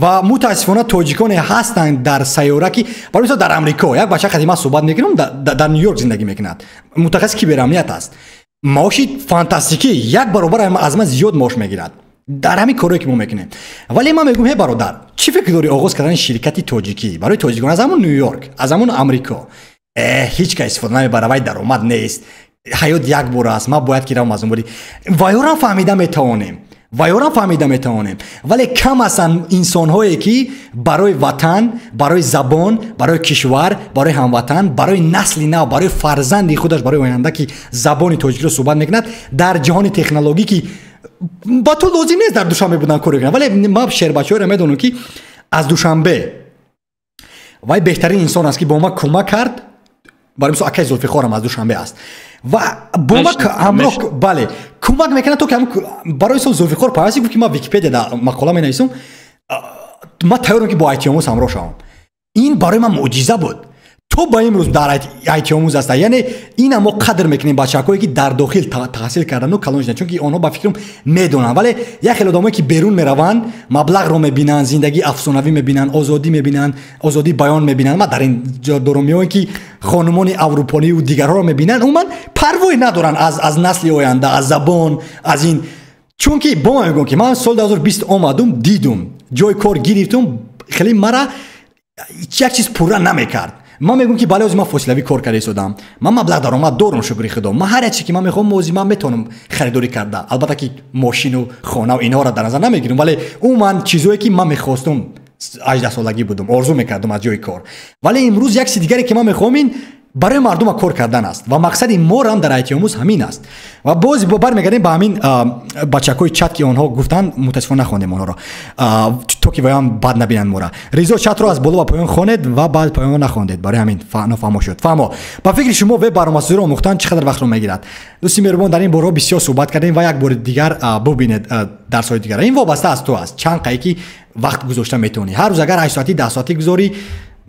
Speaker 1: و متاسفانه تاجیکان هستند در سیاره که برای مثلا در امریکا یک بچه قدیما صحبت میکنم در نیویورک زندگی میکند، متخصص کیبرامنیت است، معاشی فانتاستیکی 1 برابر از من زیاد معاش میگیرد در همین کاری که ما میکنیم. ولی من میگم هی برادر چی فکر داری آغاز کردن شرکتی تاجیکی برای تاجیکان از همون نیویورک از همون امریکا هیچ کس استفاده نمیبره، درآمد نیست، حیات 1 بار است، ما باید که از اون بری وایورا فهمیده میتوانیم ولی کم هستن انسان هایی که برای وطن، برای زبان، برای کشور، برای هموطن، برای نسل نو، برای فرزند خودش، برای آینده که زبان تاجیکی رو صحبت میکند در جهان تکنولوژی که با تو لازم نیست در دوشنبه بودن کار کنن. ولی ما شهر بچه‌ها رو میدونم که از دوشنبه وای بهترین انسان است که با ما کمک کرد. برای مثلا اکای زلفیخوارم از دوشنبه است و با ما همراه بله کمک میکنه. تو که برای مثلا زلفیخوار پیوستی گفت که ما ویکی‌پدیا در مقاله مینویسم، ما تیارم که با آیتی آموز همراه شوم. این برای من معجزه بود. تو با امروز در آیتی آموز هست، یعنی این ما قدر میکنیم بچه‌هایی که در داخل تحصیل کردن و کلانج نه، چون که آنها با فکرم میدونن. ولی یک خیلی آدمایی که بیرون میروند مبلغ رو میبینن، زندگی افسانه‌ای میبینن، آزادی میبینن، آزادی بیان میبینن. ما در این دوران میایم که خانمان اروپایی و دیگرها رو میبینن، اون من پروایی ندارن از نسل آینده، از زبان، از این. چون که با من میگم که من سال 2020 اومدم دیدم جای کار گرفتم، خیلی مرا یک چیز پورا نمیکرد. من میگم که بالا از ما فاصله کار کرده شدم، من مبلغ درآمد دارم شکر خدا، من هر چیزی که من میخوام موزی من میتونم خریداری کرده. البته که ماشین و خانه و اینا را در نظر نمیگیرم، ولی اون من چیزایی که من میخواستم 18 سالگی بودم آرزو میکردم از جای کار. ولی امروز یک چیز دیگری که من میخوام این برای مردم کار کردن است و مقصد ما هم در آیتی آموز همین است. و باز برمیگردیم به همین بچه‌های چت که آنها گفتن، متاسفانه نخوندیم آنها را تو که وایان بد نبینن ما را. ریزا چت رو از بالا و پایان خوانید و بعد پایان نخوندید، برای همین نفهمو شد. فهمو با فکر شما و برنامه‌سازی رو آموختن چقدر وقت رو میگیرد؟ دوستی مهربان در این باره بسیار صحبت کردیم و یک بار دیگر ببینید درس‌های دیگر. این وابسته است تو است چند دقیقه وقت گذاشته میتونی. هر روز اگر 8 ساعتی 10 ساعتی گذاری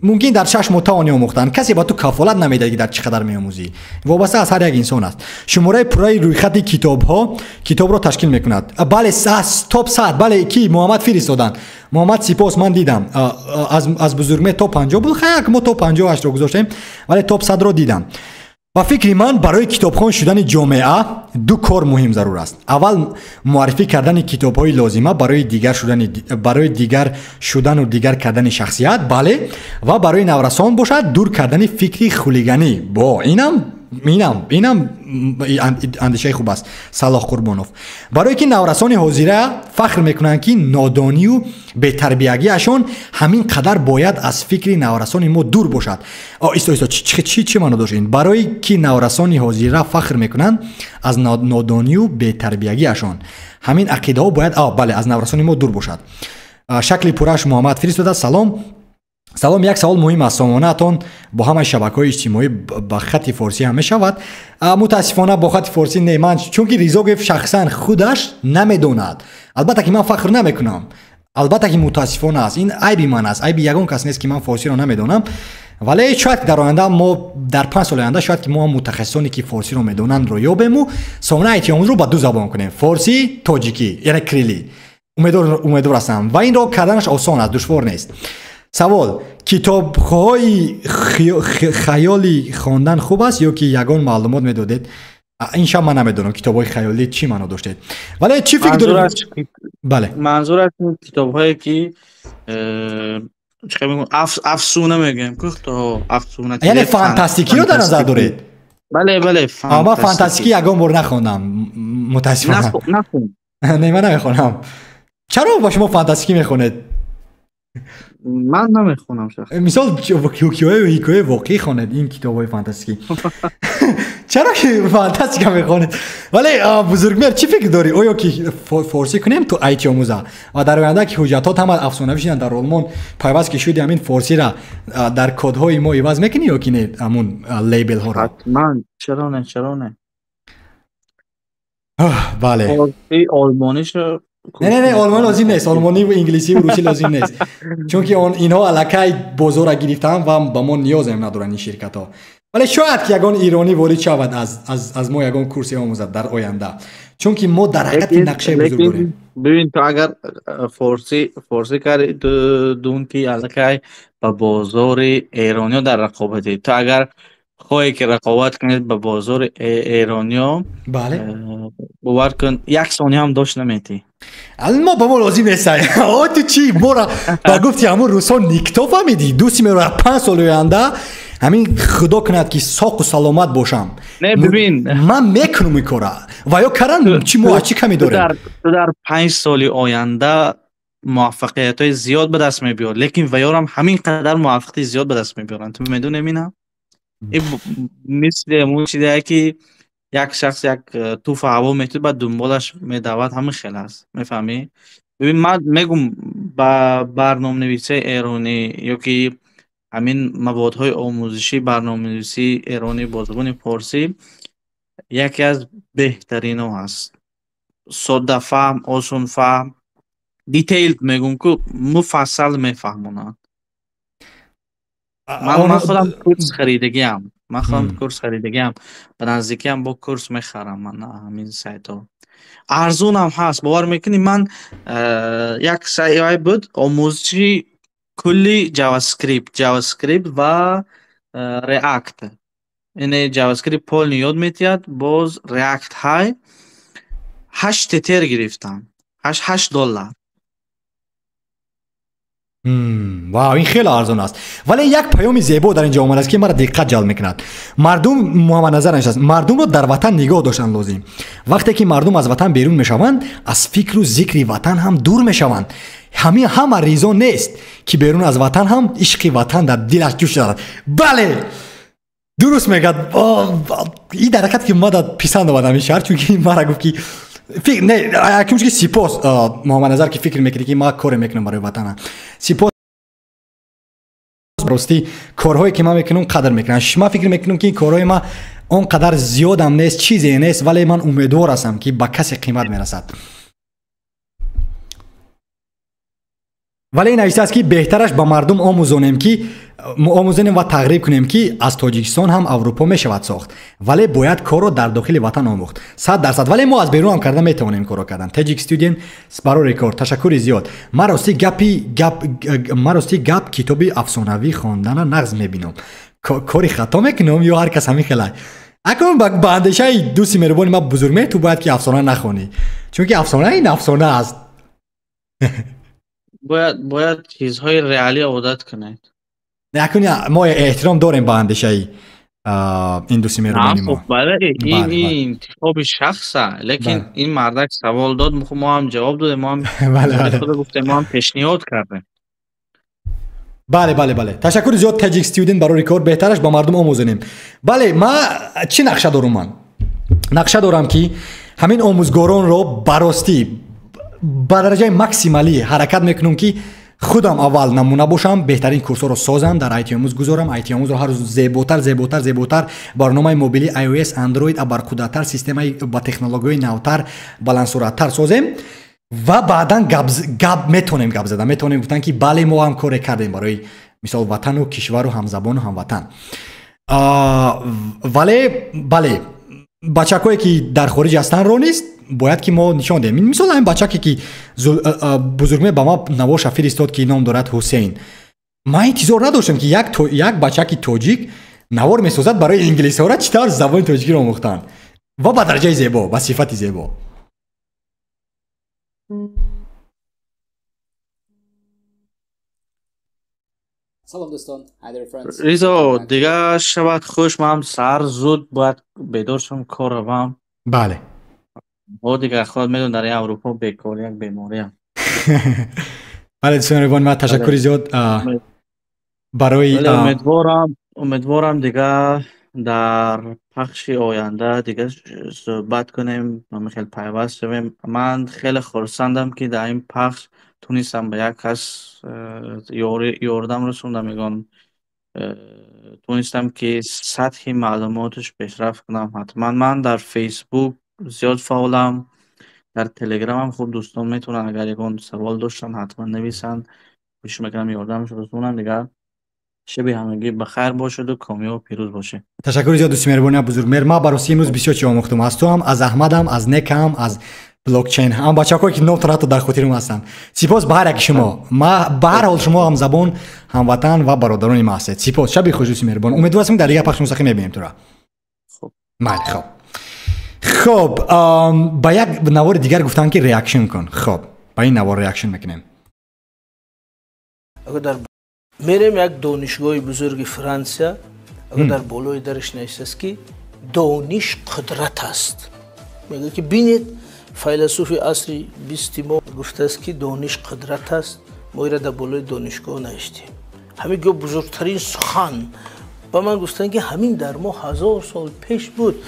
Speaker 1: ممکن در 6 ماه توانی آموختن. کسی با تو کفالت نمیده که در چقدر میآموزی. وابسته از هر یک انسان است. شماره پورای رویخط کتاب را تشکیل میکند. بله تاپ 100 بله کی محمد فرستادن. محمد سپاس، من دیدم از بزرگمه تا 50 بود، خیلی ما تا 58 رو گذاشتیم ولی تاپ 100 رو دیدم. و فکر من برای کتابخوان شدن جامعه 2 کار مهم ضرور است. اول معرفی کردن کتاب‌های لازمه برای دیگر شدن و دیگر کردن شخصیت، بله، و برای نورسان باشد دور کردن فکری خلیگانی. با اینم اندیشه خوب است. صلاح قربانوف برای که نورسان حاضره فخر میکنند که نادانی و بی‌تربیتیشان همین قدر باید از فکر نورسان ما دور باشد. چی معنی داشت این؟ برای که نورسان حاضره فخر میکنند از نادانی و بی‌تربیتیشان همین عقیده ها باید بله از نورسان ما دور باشد. شکل پورش محمد فرستاده. سلام салом, як савол муҳим аст. сомонаатон бо ҳамаи шабакаҳои иҷтимоӣ ба хати форсӣ ҳам мешавад. мутаассифона бо хати форсӣ не, ман чунки Ризогоев шахсан худаш намедонад. албатта ки ман фахр намекунам, албатта ки мутаассифона аст, ин айби ман аст, айби ягон кас нест ки ман форсиро намедонам. вале шояд дар оянда мо дар 5 соли оянда шояд ки мо мутахассисоне ки форсиро медонанд ро ёбему, сомона айти омӯзро ба ду забон кунем, форсӣ, тоҷикӣ, яъне крили. умедвор ҳастам ва инро карданаш осон аст, душвор нест. савол: китобҳои хаёли хондан хуб аст ё ки ягон маълумот медодед? ин шам ман намедонам китобҳои хаёлӣ чӣ маъно доштед, вале чӣ фикр доред? бале,
Speaker 2: манзур аст китобҳое ки چه میگم افسونه میگم که تو افسونه
Speaker 1: یعنی فانتاستیکی رو در نظر دارید؟
Speaker 2: بله بله
Speaker 1: اما فانتاستیکی یگان بار نخوندم متاسفانه.
Speaker 2: نخون
Speaker 1: نه من نمیخونم. چرا با شما فانتاستیکی میخونید؟
Speaker 2: من نمیخونم شخصا.
Speaker 1: مثال حکایه واقعی خوانید این کتابای فانتاستیکی. چرا که فانتاستیک میخونید؟ ولی بزرگمهر چی فکر داری؟ آیا که فارسی کنیم تو ایتی آموزه و در آینده که حجتات هم افسانه‌ای شدن در آلمان پیوست که شدی همین فارسی را در کدهای ما عوض میکنی یا که نه همون لیبل ها را؟
Speaker 2: حتما. چرا نه
Speaker 1: بله.
Speaker 2: فارسی آلمانیش
Speaker 1: نه آلمانی لازم نیست، آلمانی و انگلیسی و روسی لازم نیست، چون که اینها الکی بازار را گرفتن و با ما نیاز هم ندارن این شرکت ها. ولی شاید که یگان ایرانی وارد شود از ما یگان کورسی آموزد در آینده، چون که ما در حقیقت نقشه بزرگ داریم.
Speaker 2: ببین تو اگر فارسی کاری دون که الکی با بازار ایرانی در رقابتی، تو اگر خواهی که رقابت کنید با بازار ایرانی،
Speaker 1: بله
Speaker 2: باور کن یک ثانیه هم داشت نمیتی.
Speaker 1: ما با ما لازم نیست. تو چی ما را با گفتی همون روسان نیکتا فهمیدی دوستی می رو 5 سال آینده همین خدا کند که ساق و سلامت باشم.
Speaker 2: نه ببین
Speaker 1: من میکنم این کارا و یا کردن چی ما چی کمی داریم.
Speaker 2: تو در 5 سال آینده موفقیت های زیاد به دست میبیار، لیکن ویارم همین قدر موفقیت زیاد به دست میبیارن. تو میدونی مینا این مثل اون چیزی که یک شخص یک توف هوا میتونه بعد دنبالش میدود، همین خیلی است. میفهمی؟ ببین من میگم با برنامه‌نویسی ایرانی یا که همین موادهای آموزشی برنامه‌نویسی ایرانی با زبان فارسی یکی از بهترین ها هست. ساده فهم، آسان فهم، دیتیل میگم که مفصل میفهمونن. من خودم کورس خریدگیم. به نزدیکی هم با کورس میخرم من همین سایت ها. ارزون هم هست. باور میکنی من یک سایت بود آموزشی کلی جاوا اسکریپت و ریاکت. این جاوا اسکریپت پول یاد میتید، باز ریاکت های 8 تیر گرفتم، $8.
Speaker 1: واو این خیلی ارزان است. ولی یک پیام زیبا در اینجا آمده است که مرا دقت جلب میکند. مردم محمد نظر است مردم رو در وطن نگاه داشتن لازم. وقتی که مردم از وطن بیرون میشوند از فکر و ذکر وطن هم دور میشوند. همه ریزان نیست که بیرون از وطن هم عشق وطن در دلش جوش دارد. بله درست میگد. این درکت که ما در پسند آمدم این شهر، چون که مرا گفت که فکر نه اکنون که سپاس محمد نظر که فکر میکنی که ما کار میکنم برای وطن. سپاس راستی کارهایی که ما میکنم قدر میکنم. شما فکر میکنم که این کارهای ما اون قدر زیاد هم نیست، چیزی نیست، ولی من امیدوار هستم که با کسی قیمت میرسد. ولی این است که بهترش با مردم آموزانیم و تغریب کنیم که از تاجیکستان هم اروپا میشود ساخت، ولی باید کار رو در داخل وطن آموخت 100%. ولی ما از بیرون هم کردن میتونیم کارو کردن. تاجیک استودین برای ریکورد تشکر زیاد. من راستی گپ کتابی افسانوی خواندن نغز میبینم. کاری خطا میکنم یا هر کس همین خلای اکنون با اندیشه دوستی مهربان ما بزرگمهر تو باید که افسانه نخونی، چون که افسانه این افسانه است.
Speaker 2: باید چیزهای ریالی عادت کنید.
Speaker 1: نکنی ما احترام داریم با اندیشه این دوستی مهربانی ما.
Speaker 2: بله این انتخاب شخصه، لیکن این مردک سوال داد ما هم جواب دادیم، ما هم خود گفتیم، ما هم پیشنهاد کردیم.
Speaker 1: بله تشکر زیاد تاجیک استودنت برای ریکورد. بهترش با مردم آموزونیم. بله ما چی نقشه دارم؟ من نقشه دارم که همین آموزگاران رو براستی با درجه ماکسیمالی حرکت میکنم که خودم اول نمونه باشم، بهترین کورس ها رو سازم، در آیتی آموز گذارم، آیتی آموز رو هر روز زیباتر برنامه موبیلی iOS اندروید ابرقدرتر، سیستم با تکنولوژی نوتر، بلندسرعتتر سازیم و بعدا گپ میتونیم گپ زدن، میتونیم گفتن که بله ما هم کار کردیم برای مثال وطن و کشور و همزبان و هموطن. ولی بله بچه‌هایی که در خارج هستن رو نیست، باید که ما نشان دهیم. مثلا این بچه‌ای که بزرگمه با ما نواش فرستاد که نام دارد حسین، من انتظار نداشتم که یک بچه که تاجیک نوار میسازد برای انگلیسی ها را چطور زبان تاجیکی را آموختن و با درجه زیبا و صفت زیبا.
Speaker 4: سلام دوستان.
Speaker 2: ریزا دیگه شبت خوش، من سر زود باید بیدار شم کار روم.
Speaker 1: بله.
Speaker 2: او دیگه خود میدون در اروپا بیکاری یک بیماری هم.
Speaker 1: بله دوستان روان، من تشکر زیاد برای
Speaker 2: امیدوارم دیگه در پخش آینده دیگه صحبت کنیم و خیلی پیوست شویم. من خیلی خرسندم که در این پخش تونستم به یک کس یاردم رسوندم، میگم تونستم که سطح معلوماتش پیشرفت کنم. حتما من در فیسبوک زیاد فعالم، در تلگرام هم خوب دوستان میتونن اگر یکون سوال داشتن حتما نویسن، پیش میکنم یاردمش رسونم. دیگه شب همگی بخیر باشد و کامیاب و پیروز باشه.
Speaker 1: تشکر زیاد دوست مهربانی بزرگ مهر. ما برای امروز بسیار چی آموختم، از تو هم، از احمدم، از نکم، از بلاک چین هم، بچه‌ها که نو تا در خاطرم هستن. سپاس به هر یک شما. ما به هر حال شما هم زبان، هموطن و برادران ما هستید. سپاس. شب خوش دوست مهربان. امیدوارم در دیگه پخش مستقیم ببینیم تو را.
Speaker 2: خب.
Speaker 1: بله خب با یک نوار دیگر گفتن که ریاکشن کن. خب با این نوار ریاکشن میکنیم.
Speaker 17: اگر میریم یک دانشگاه بزرگ فرانسه، اگر در بالای درش نوشته که دانش قدرت است، میگه که ببینید فیلسوف عصری 20 ما گفته است که دانش قدرت است، ما را در بالای دانشگاه نوشتیم. همین گفت بزرگترین سخن با من گفتن که همین در ما 1000 سال پیش بود.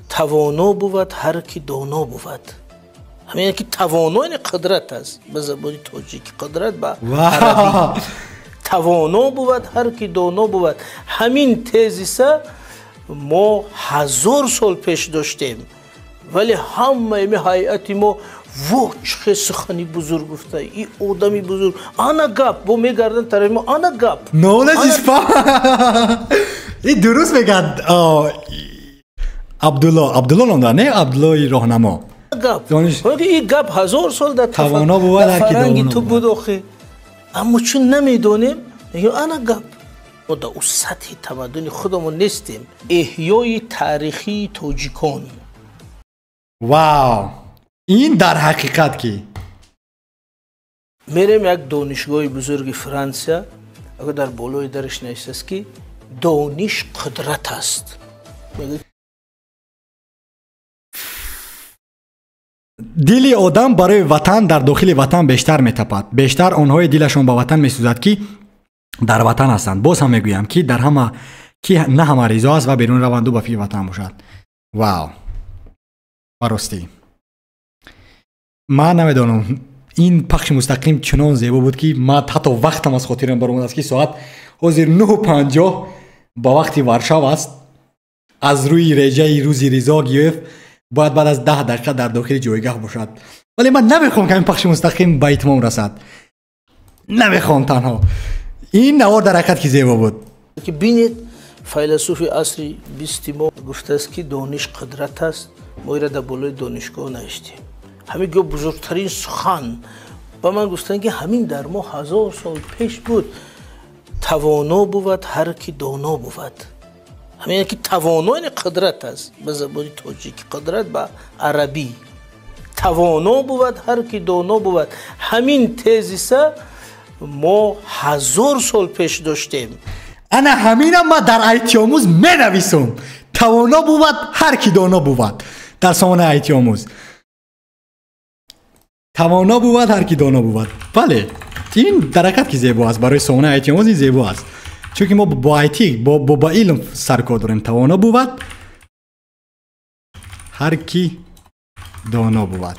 Speaker 17: توانا بود هر کی دانا بود. همین که توانا این قدرت است به زبان تاجیک، قدرت به عربی توانا بود هر کی دانا بود. همین تزیسه ما 1000 سال پیش داشتیم، ولی همه هیئت ما چه سخنی بزرگ گفته، این آدمی بزرگ انا گپ با میگردن طرف ما انا گپ
Speaker 1: knowledge is power. این درست میگن عبدالله نام داره، نه عبدالله راهنما.
Speaker 17: گپ این گپ 1000 سال در
Speaker 1: توانا بود هر کی
Speaker 17: فرنگی تو بود آخه، اما چون نمیدونیم میگیم انا گپ. ما در اون سطح تمدن خودمون نیستیم. احیای تاریخی تاجیکان.
Speaker 1: واو، این در حقیقت که
Speaker 17: میریم یک دانشگاه بزرگ فرانسه، اگر در بالای درش نوشته است که دانش قدرت است.
Speaker 1: دل آدم برای وطن در داخل وطن بیشتر میتپد، بیشتر آنهای دلشون با وطن میسوزد که در وطن هستند. باز هم میگویم که در همه که نه همه رضا است و بیرون روند و به فی وطن باشد. واو، براستی من نمیدانم این پخش مستقیم چنان زیبا بود که من حتی وقتم از خاطرم برآمد است که ساعت حاضر 9:50 با وقتی ورشاو است. از روی رژه روزی رضا گرفت باید بعد از 10 دقیقه در داخل جایگاه باشد، ولی من نمیخوام که این پخش مستقیم به اتمام رسد. نمیخوام تنها. این نوار در حقیقت که زیبا بود.
Speaker 17: که ببینید فیلسوف عصری 20 ما گفته است که دانش قدرت است، ما را در بالای دانشگاه نوشتیم. همین گفت بزرگترین سخن با من گفتن که همین در ما 1000 سال پیش بود. توانا بود هر کی دانا بود. همین که توانا این قدرت است به زبان تاجیک، قدرت به عربی توانا بود هر کی دانا بود. همین تزیسه ما 1000 سال پیش داشتیم.
Speaker 1: انا همینم ما در آیتی آموز می نویسم. توانا بود هر کی دانا بود. در سامانه آیتی آموز توانا بود هر کی دانا بود. بله این در حقیقت که زیبا است. برای سامانه آیتی آموز این زیبا است، چون که ما با آیتی با علم سرکار داریم. توانا بود هر کی دانا بود.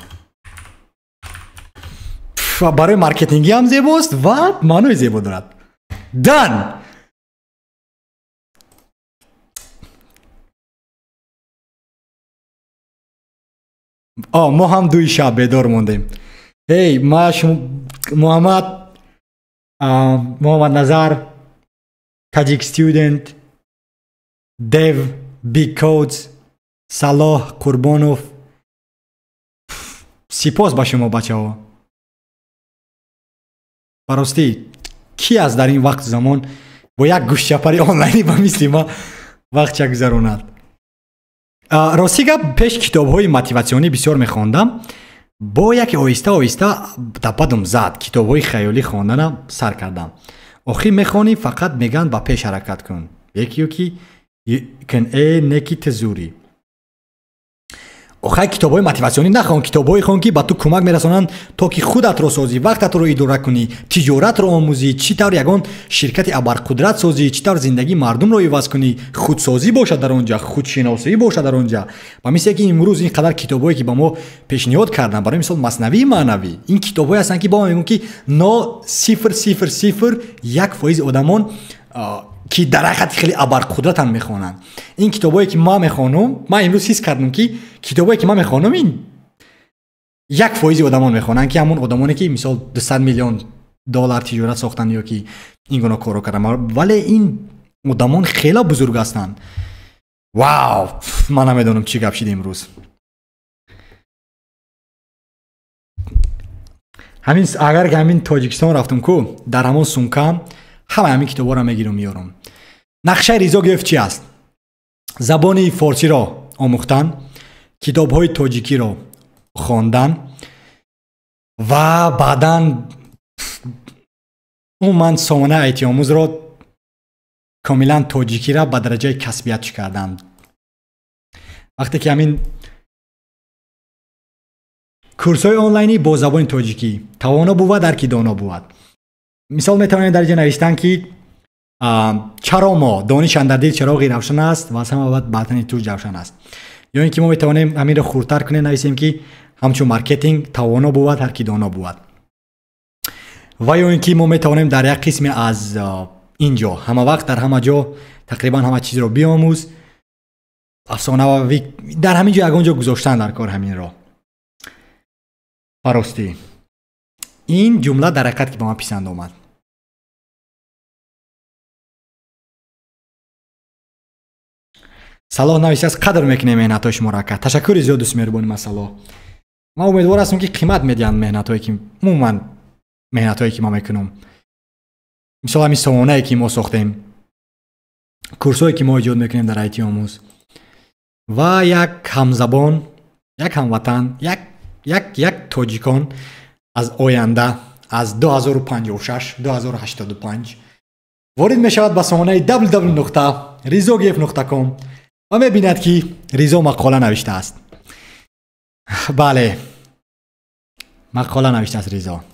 Speaker 1: برای مارکتینگی هم زیباست و معنای زیبا دارد. دن. ما هم دوی شب بیدار موندیم. هی محمد نظر، تاجیک استودنت، دیو، بیگ کودز، صلاح قربانوف، سپاس با شما بچه ها. براستی کی از در این وقت زمان با یک گوشت چپری آنلاینی با مثل ما وقت چه گذروند؟ راستی که پیش کتاب های موتیواسیونی بسیار میخواندم، با یک آهسته آهسته دپدم زد کتاب های خیالی خواندن سر کردم. آخی میخوانی فقط میگن با پیش حرکت کن، یکی کن نکی تزوری. آخه کتاب های موتیواسیونی نخوان، کتاب های خوان که با تو کمک میرسونن تا که خودت رو سازی، وقتت رو اداره کنی، تجارت رو آموزی، چی طور یگان شرکت ابرقدرت سازی، چی طور زندگی مردم رو عوض کنی، خودسازی باشه در اونجا، خودشناسی باشه در اونجا. و مثل که امروز این قدر کتابایی که با ما پیشنهاد کردن، برای مثال مثنوی معنوی، این کتابایی هستن که با ما میگن که 0.001% آدمان که در حقیقت خیلی ابرقدرت هم میخوانن. این کتابایی که ما میخوانم، من امروز حس کردم که کتابایی که ما میخوانم این 1% آدمان میخوانن، که همون آدمانی که مثال 200 میلیون دلار تجارت ساختن یا که این گونه کارو کردن، ولی این آدمان خیلی بزرگ هستن. واو، من نمیدونم چی گپ شد امروز. همین اگر که همین تاجیکستان رفتم کو، در همون سومکم همین کتابا رو میگیرم میارم. نقشه ریزا گرفت چی است؟ زبان فارسی را آموختن، کتاب های تاجیکی را خواندن و بعداً من سامانه ایتی آموز را کاملا تاجیکی را به درجه کسبیت کردم. وقتی که همین کورس های آنلاینی با زبان تاجیکی توانا بود در کی دانا بود. مثال میتوانید درجه نوشتن که چرا ما دانش اندر دل چراغی روشن است و از همه بعد باطن تو روشن است. یا اینکه ما میتوانیم همین رو خورتر کنیم، نویسیم که همچون مارکتینگ توانا بود هر کی دانا بود. و یا اینکه ما میتوانیم در یک قسم از اینجا همه وقت در همه جا تقریبا همه چیز رو بیاموز، افسانه و در همین جا یگان جا گذاشتن در کار همین را. براستی این جمله در حقیقت که به من پسند آمد. صلاح نویسته است قدر میکنه مهنت‌های شما را کرد. تشکر زیاد دوست مهربانی صلاح. من امیدوار هستم که قیمت میدین مهنت‌هایی که مهنت‌هایی که ما میکنم. مثلا همین سامانه‌ای که ما ساختیم، کورسایی که ما ایجاد میکنیم در ایتی آموز و یک همزبان، یک هموطن، یک تاجیکان از آینده از 2056-2085 وارد می شود به سامانه www.rizogf.com و می بیند که ریزا مقاله نوشته است. بله، مقاله نوشته است ریزا.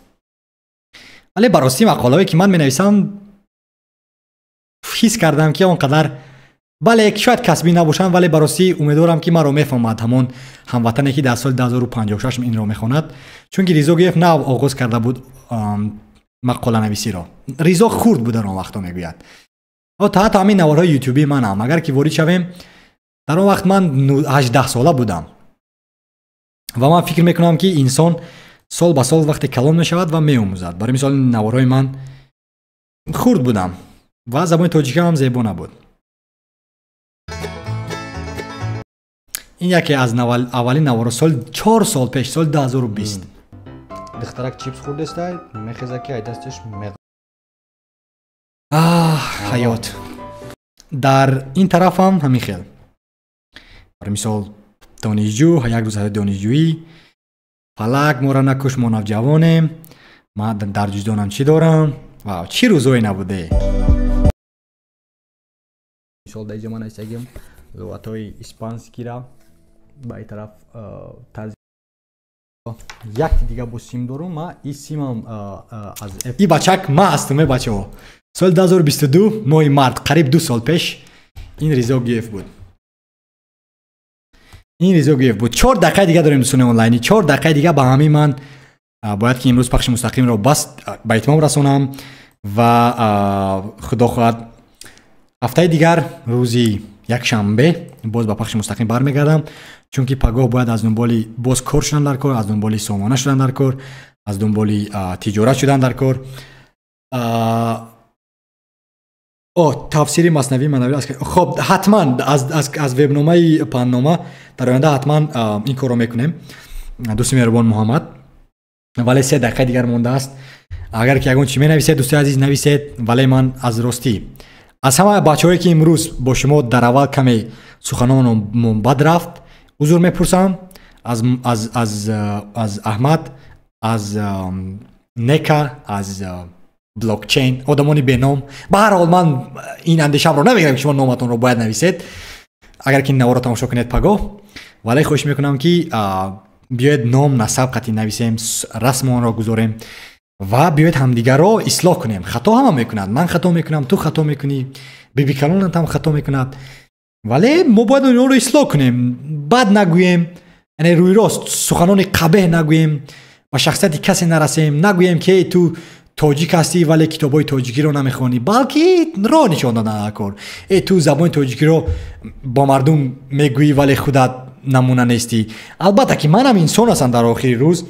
Speaker 1: ولی براستی مقاله که من می نویسم حس کردم که اونقدر بله شاید کسبی نباشن، ولی براستی امیدوارم که من رو میفهمد همون هموطنی که در سال 2056 این رو میخواند، چون که ریزا گفت نه آغاز کرده بود مقاله نویسی را. ریزا خورد بود در آن وقتا میگوید. تا حتی همین نوارهای یوتیوبی من هم اگر که وارد شویم، در آن وقت من 18 ساله بودم و من فکر میکنم که انسان سال به سال وقتی کلان میشود و میآموزد. برای مثال نوارهای من خورد بودم و زبان تاجیکی هم زیبا نبود. این یکی از اولین نوارا سال 4 سال پیش، سال 2020. دخترک چیپس خورده است، میخیزه که دستش حیات. در این طرف هم همین خیل. برای مثال دانشجو، یک روز دانشجویی، فلک ما را نکش ما نوجوانیم، ما در جدانم چی دارم، واو چی روزایی نبوده. مثال در زمان استگیم لغت‌های اسپانسکی را با این طرف یک دیگه با سیم دارم. ما این سیمم از این بچک ما هستم. بچه ها سال 2022 ماه مارد، قریب 2 سال پیش این ریزا گیف بود. این ریزا گیف بود. 4 دقیقه دیگه داریم دوستان آنلاینی. 4 دقیقه دیگه با همین من باید که امروز پخش مستقیم رو بس به اتمام رسونم و خدا خواهد هفته دیگر روزی یک شنبه باز با پخش مستقیم برمیگردم، چون که پگاه باید از دنبال باز کار شدن در کار، از دنبال سامانه شدن در کار، از دنبال تجارت شدن در کار. تفسیر مصنوی منوی است. خب حتما از وبنامه پنامه در آینده حتما این کار رو میکنیم دوست مهربان محمد. ولی 3 دقیقه دیگر مونده است. اگر که یگان چی می نویسید دوست عزیز نویسید. ولی من از راستی از همه بچه‌هایی که امروز با شما در اول کمی سخنانم بد رفت حضور میپرسم، از احمد، از نکا، از بلاک چین، آدمانی به نام. به هر حال من این اندیشم رو نمیگم که شما نامتون رو باید نویسید اگر که نوار رو تماشا کنید پگاه. ولی خوش میکنم که بیاید نام نسب قطعی نویسیم، رسم آن را گذاریم و بیاید همدیگر را اصلاح کنیم. خطا هم میکنند، من خطا میکنم، تو خطا میکنی، بیبی کلون هم خطا میکند، ولی ما باید اون رو اصلاح کنیم. بد نگوییم، یعنی روی راست سخنان قبیح نگوییم، و شخصیت کسی نرسیم، نگوییم که تو تاجیک هستی ولی کتابای تاجیکی رو نمیخوانی، بلکه راه نشان دادن کار. تو زبان تاجیکی رو با مردم میگویی ولی خودت نمونه نیستی. البته که من هم انسان هستم در آخر روز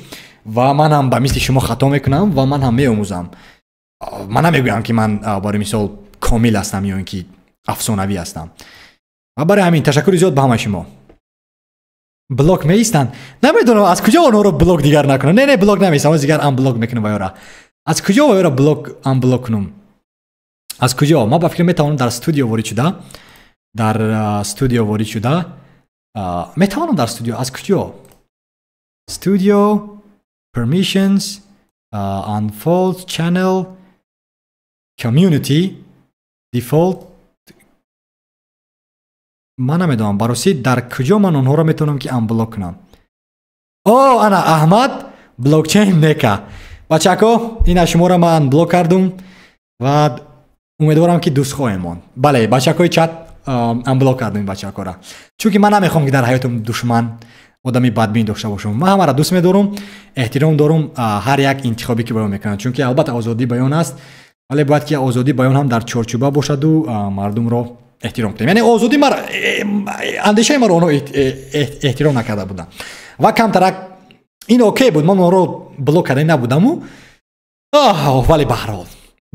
Speaker 1: و من هم به مثل شما خطا میکنم و من هم میآموزم. من نمیگویم که من برای مثال کامل هستم یا اینکه افسانوی هستم. و برای همین تشکر زیاد به همه شما. بلاک میستن، نمیدونم از کجا اونها رو بلاک دیگر نکنم. نه بلاک نمیستم، از دیگر ام بلاک میکنم وایرا. از کجا وایرا بلاک ام بلاک کنم؟ از کجا؟ ما با فکر میتوانم در استودیو وارد شده، در استودیو وارد شده میتوانم در استودیو. از کجا؟ استودیو permissions unfold channel community default. من نمیدونم براسی در کجا من اونها رو میتونم که ام بلاک کنم. انا احمد بلاکچین نکا. بچه‌ها این شما رو من بلاک کردم و امیدوارم که دوست خواهیم ماند. بله بچه‌های چت ام بلاک کردم این بچه‌ها را، چون که من نمیخوام که در حیاتم دشمن آدمی بدبین داشته باشم. من همه را دوست می‌دارم، احترام دارم هر یک انتخابی که بیان میکنن، چون که البته آزادی بیان است ولی باید که آزادی بیان هم در چارچوبه باشد و مردم را احترام کنیم. یعنی آزادی مرا اندیشه مرا اونها احترام نکرده بودن و کمترک این اوکی بود، من اون رو بلاک کرده نبودم و ولی به هر حال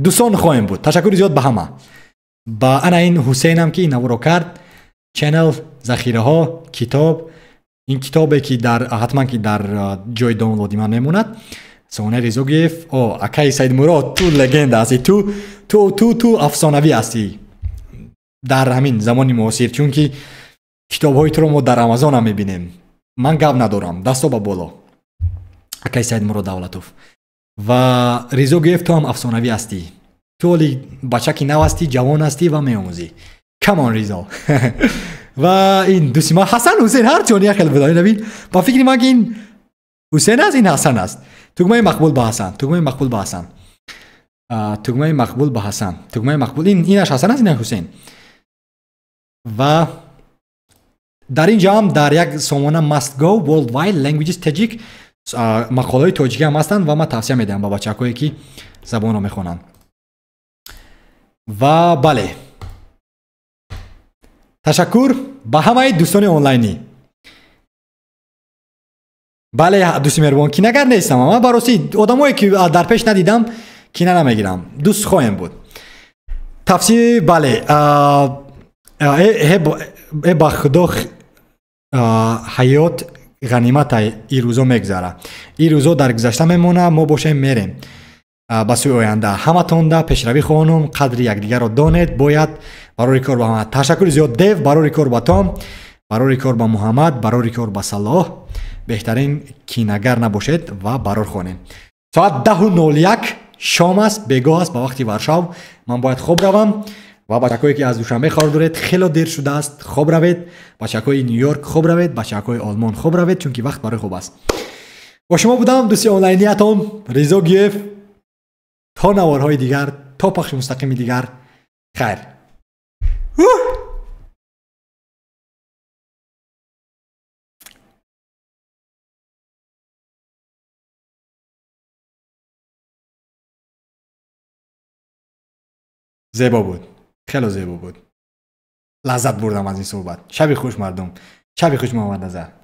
Speaker 1: دوستان خواهیم بود. تشکر زیاد به همه. با انا این حسینم که این رو کرد. چنل ذخیره ها کتاب، این کتابی که در حتما که در جای دانلودی من میموند. سونه ریزوگیف اکای سید مراد تو لگند هستی، تو افسانوی هستی در همین زمان معاصر، چون که کتاب های تو رو ما در آمازون هم میبینیم. من گپ ندارم، دستا با بالا. اکای سید مراد دولتوف و ریزوگیف تو هم افسانوی هستی، تو ولی بچه که نو هستی، جوان هستی و میآموزی. کمان ریزا. و این دوستی ما حسن حسین هر چونی خیلی بدایی نبین با فکری ما که این حسین است، این حسن است. تگمه مقبول به حسن، تگمه مقبول به حسن، تگمه مقبول به حسن، تگمه مقبول اینش حسن است، این حسین. و در اینجا هم در یک سامانه must go worldwide languages تاجیک مقاله‌های تاجیکی هم هستند و من توصیه میدم با بچه‌هایی که زبان رو میخونن. و بله تشکر به همه دوستان آنلاینی. بله دوستی مهربان کینگر نیستم، من براسی آدمایی که در پیش ندیدم کینه نمیگیرم، دوست خواهیم بود. تفسیر بله با خدا حیات غنیمت این روزا میگذره، این روزا در گذشته میمونه، ما باشیم میریم به سوی آینده. همتون ده پیشروی خواهنم، قدر یکدیگر رو دانید، باید برای کار با همه. تشکر زیاد دیو برای کار با تام، برای کار با محمد، برای کار با صلاح. بهترین کینگر نباشید و برار خونین. ساعت 10:01 شام است، بگاه است، با وقتی ورشاو. من باید خوب روم و بچه‌هایی که از دوشنبه کار دارید خیلی دیر شده است خوب روید. بچه‌های نیویورک خوب روید، بچه‌های آلمان خوب روید، چون که وقت برای خوب است. با شما بودم دوستی آنلاینیتون ریزا گیف. تا نوارهای دیگر، تا پخش مستقیم دیگر، خیر. زیبا بود، خیلی زیبا بود. لذت بردم از این صحبت. شبی خوش مردم. شبی خوش محمد نظر.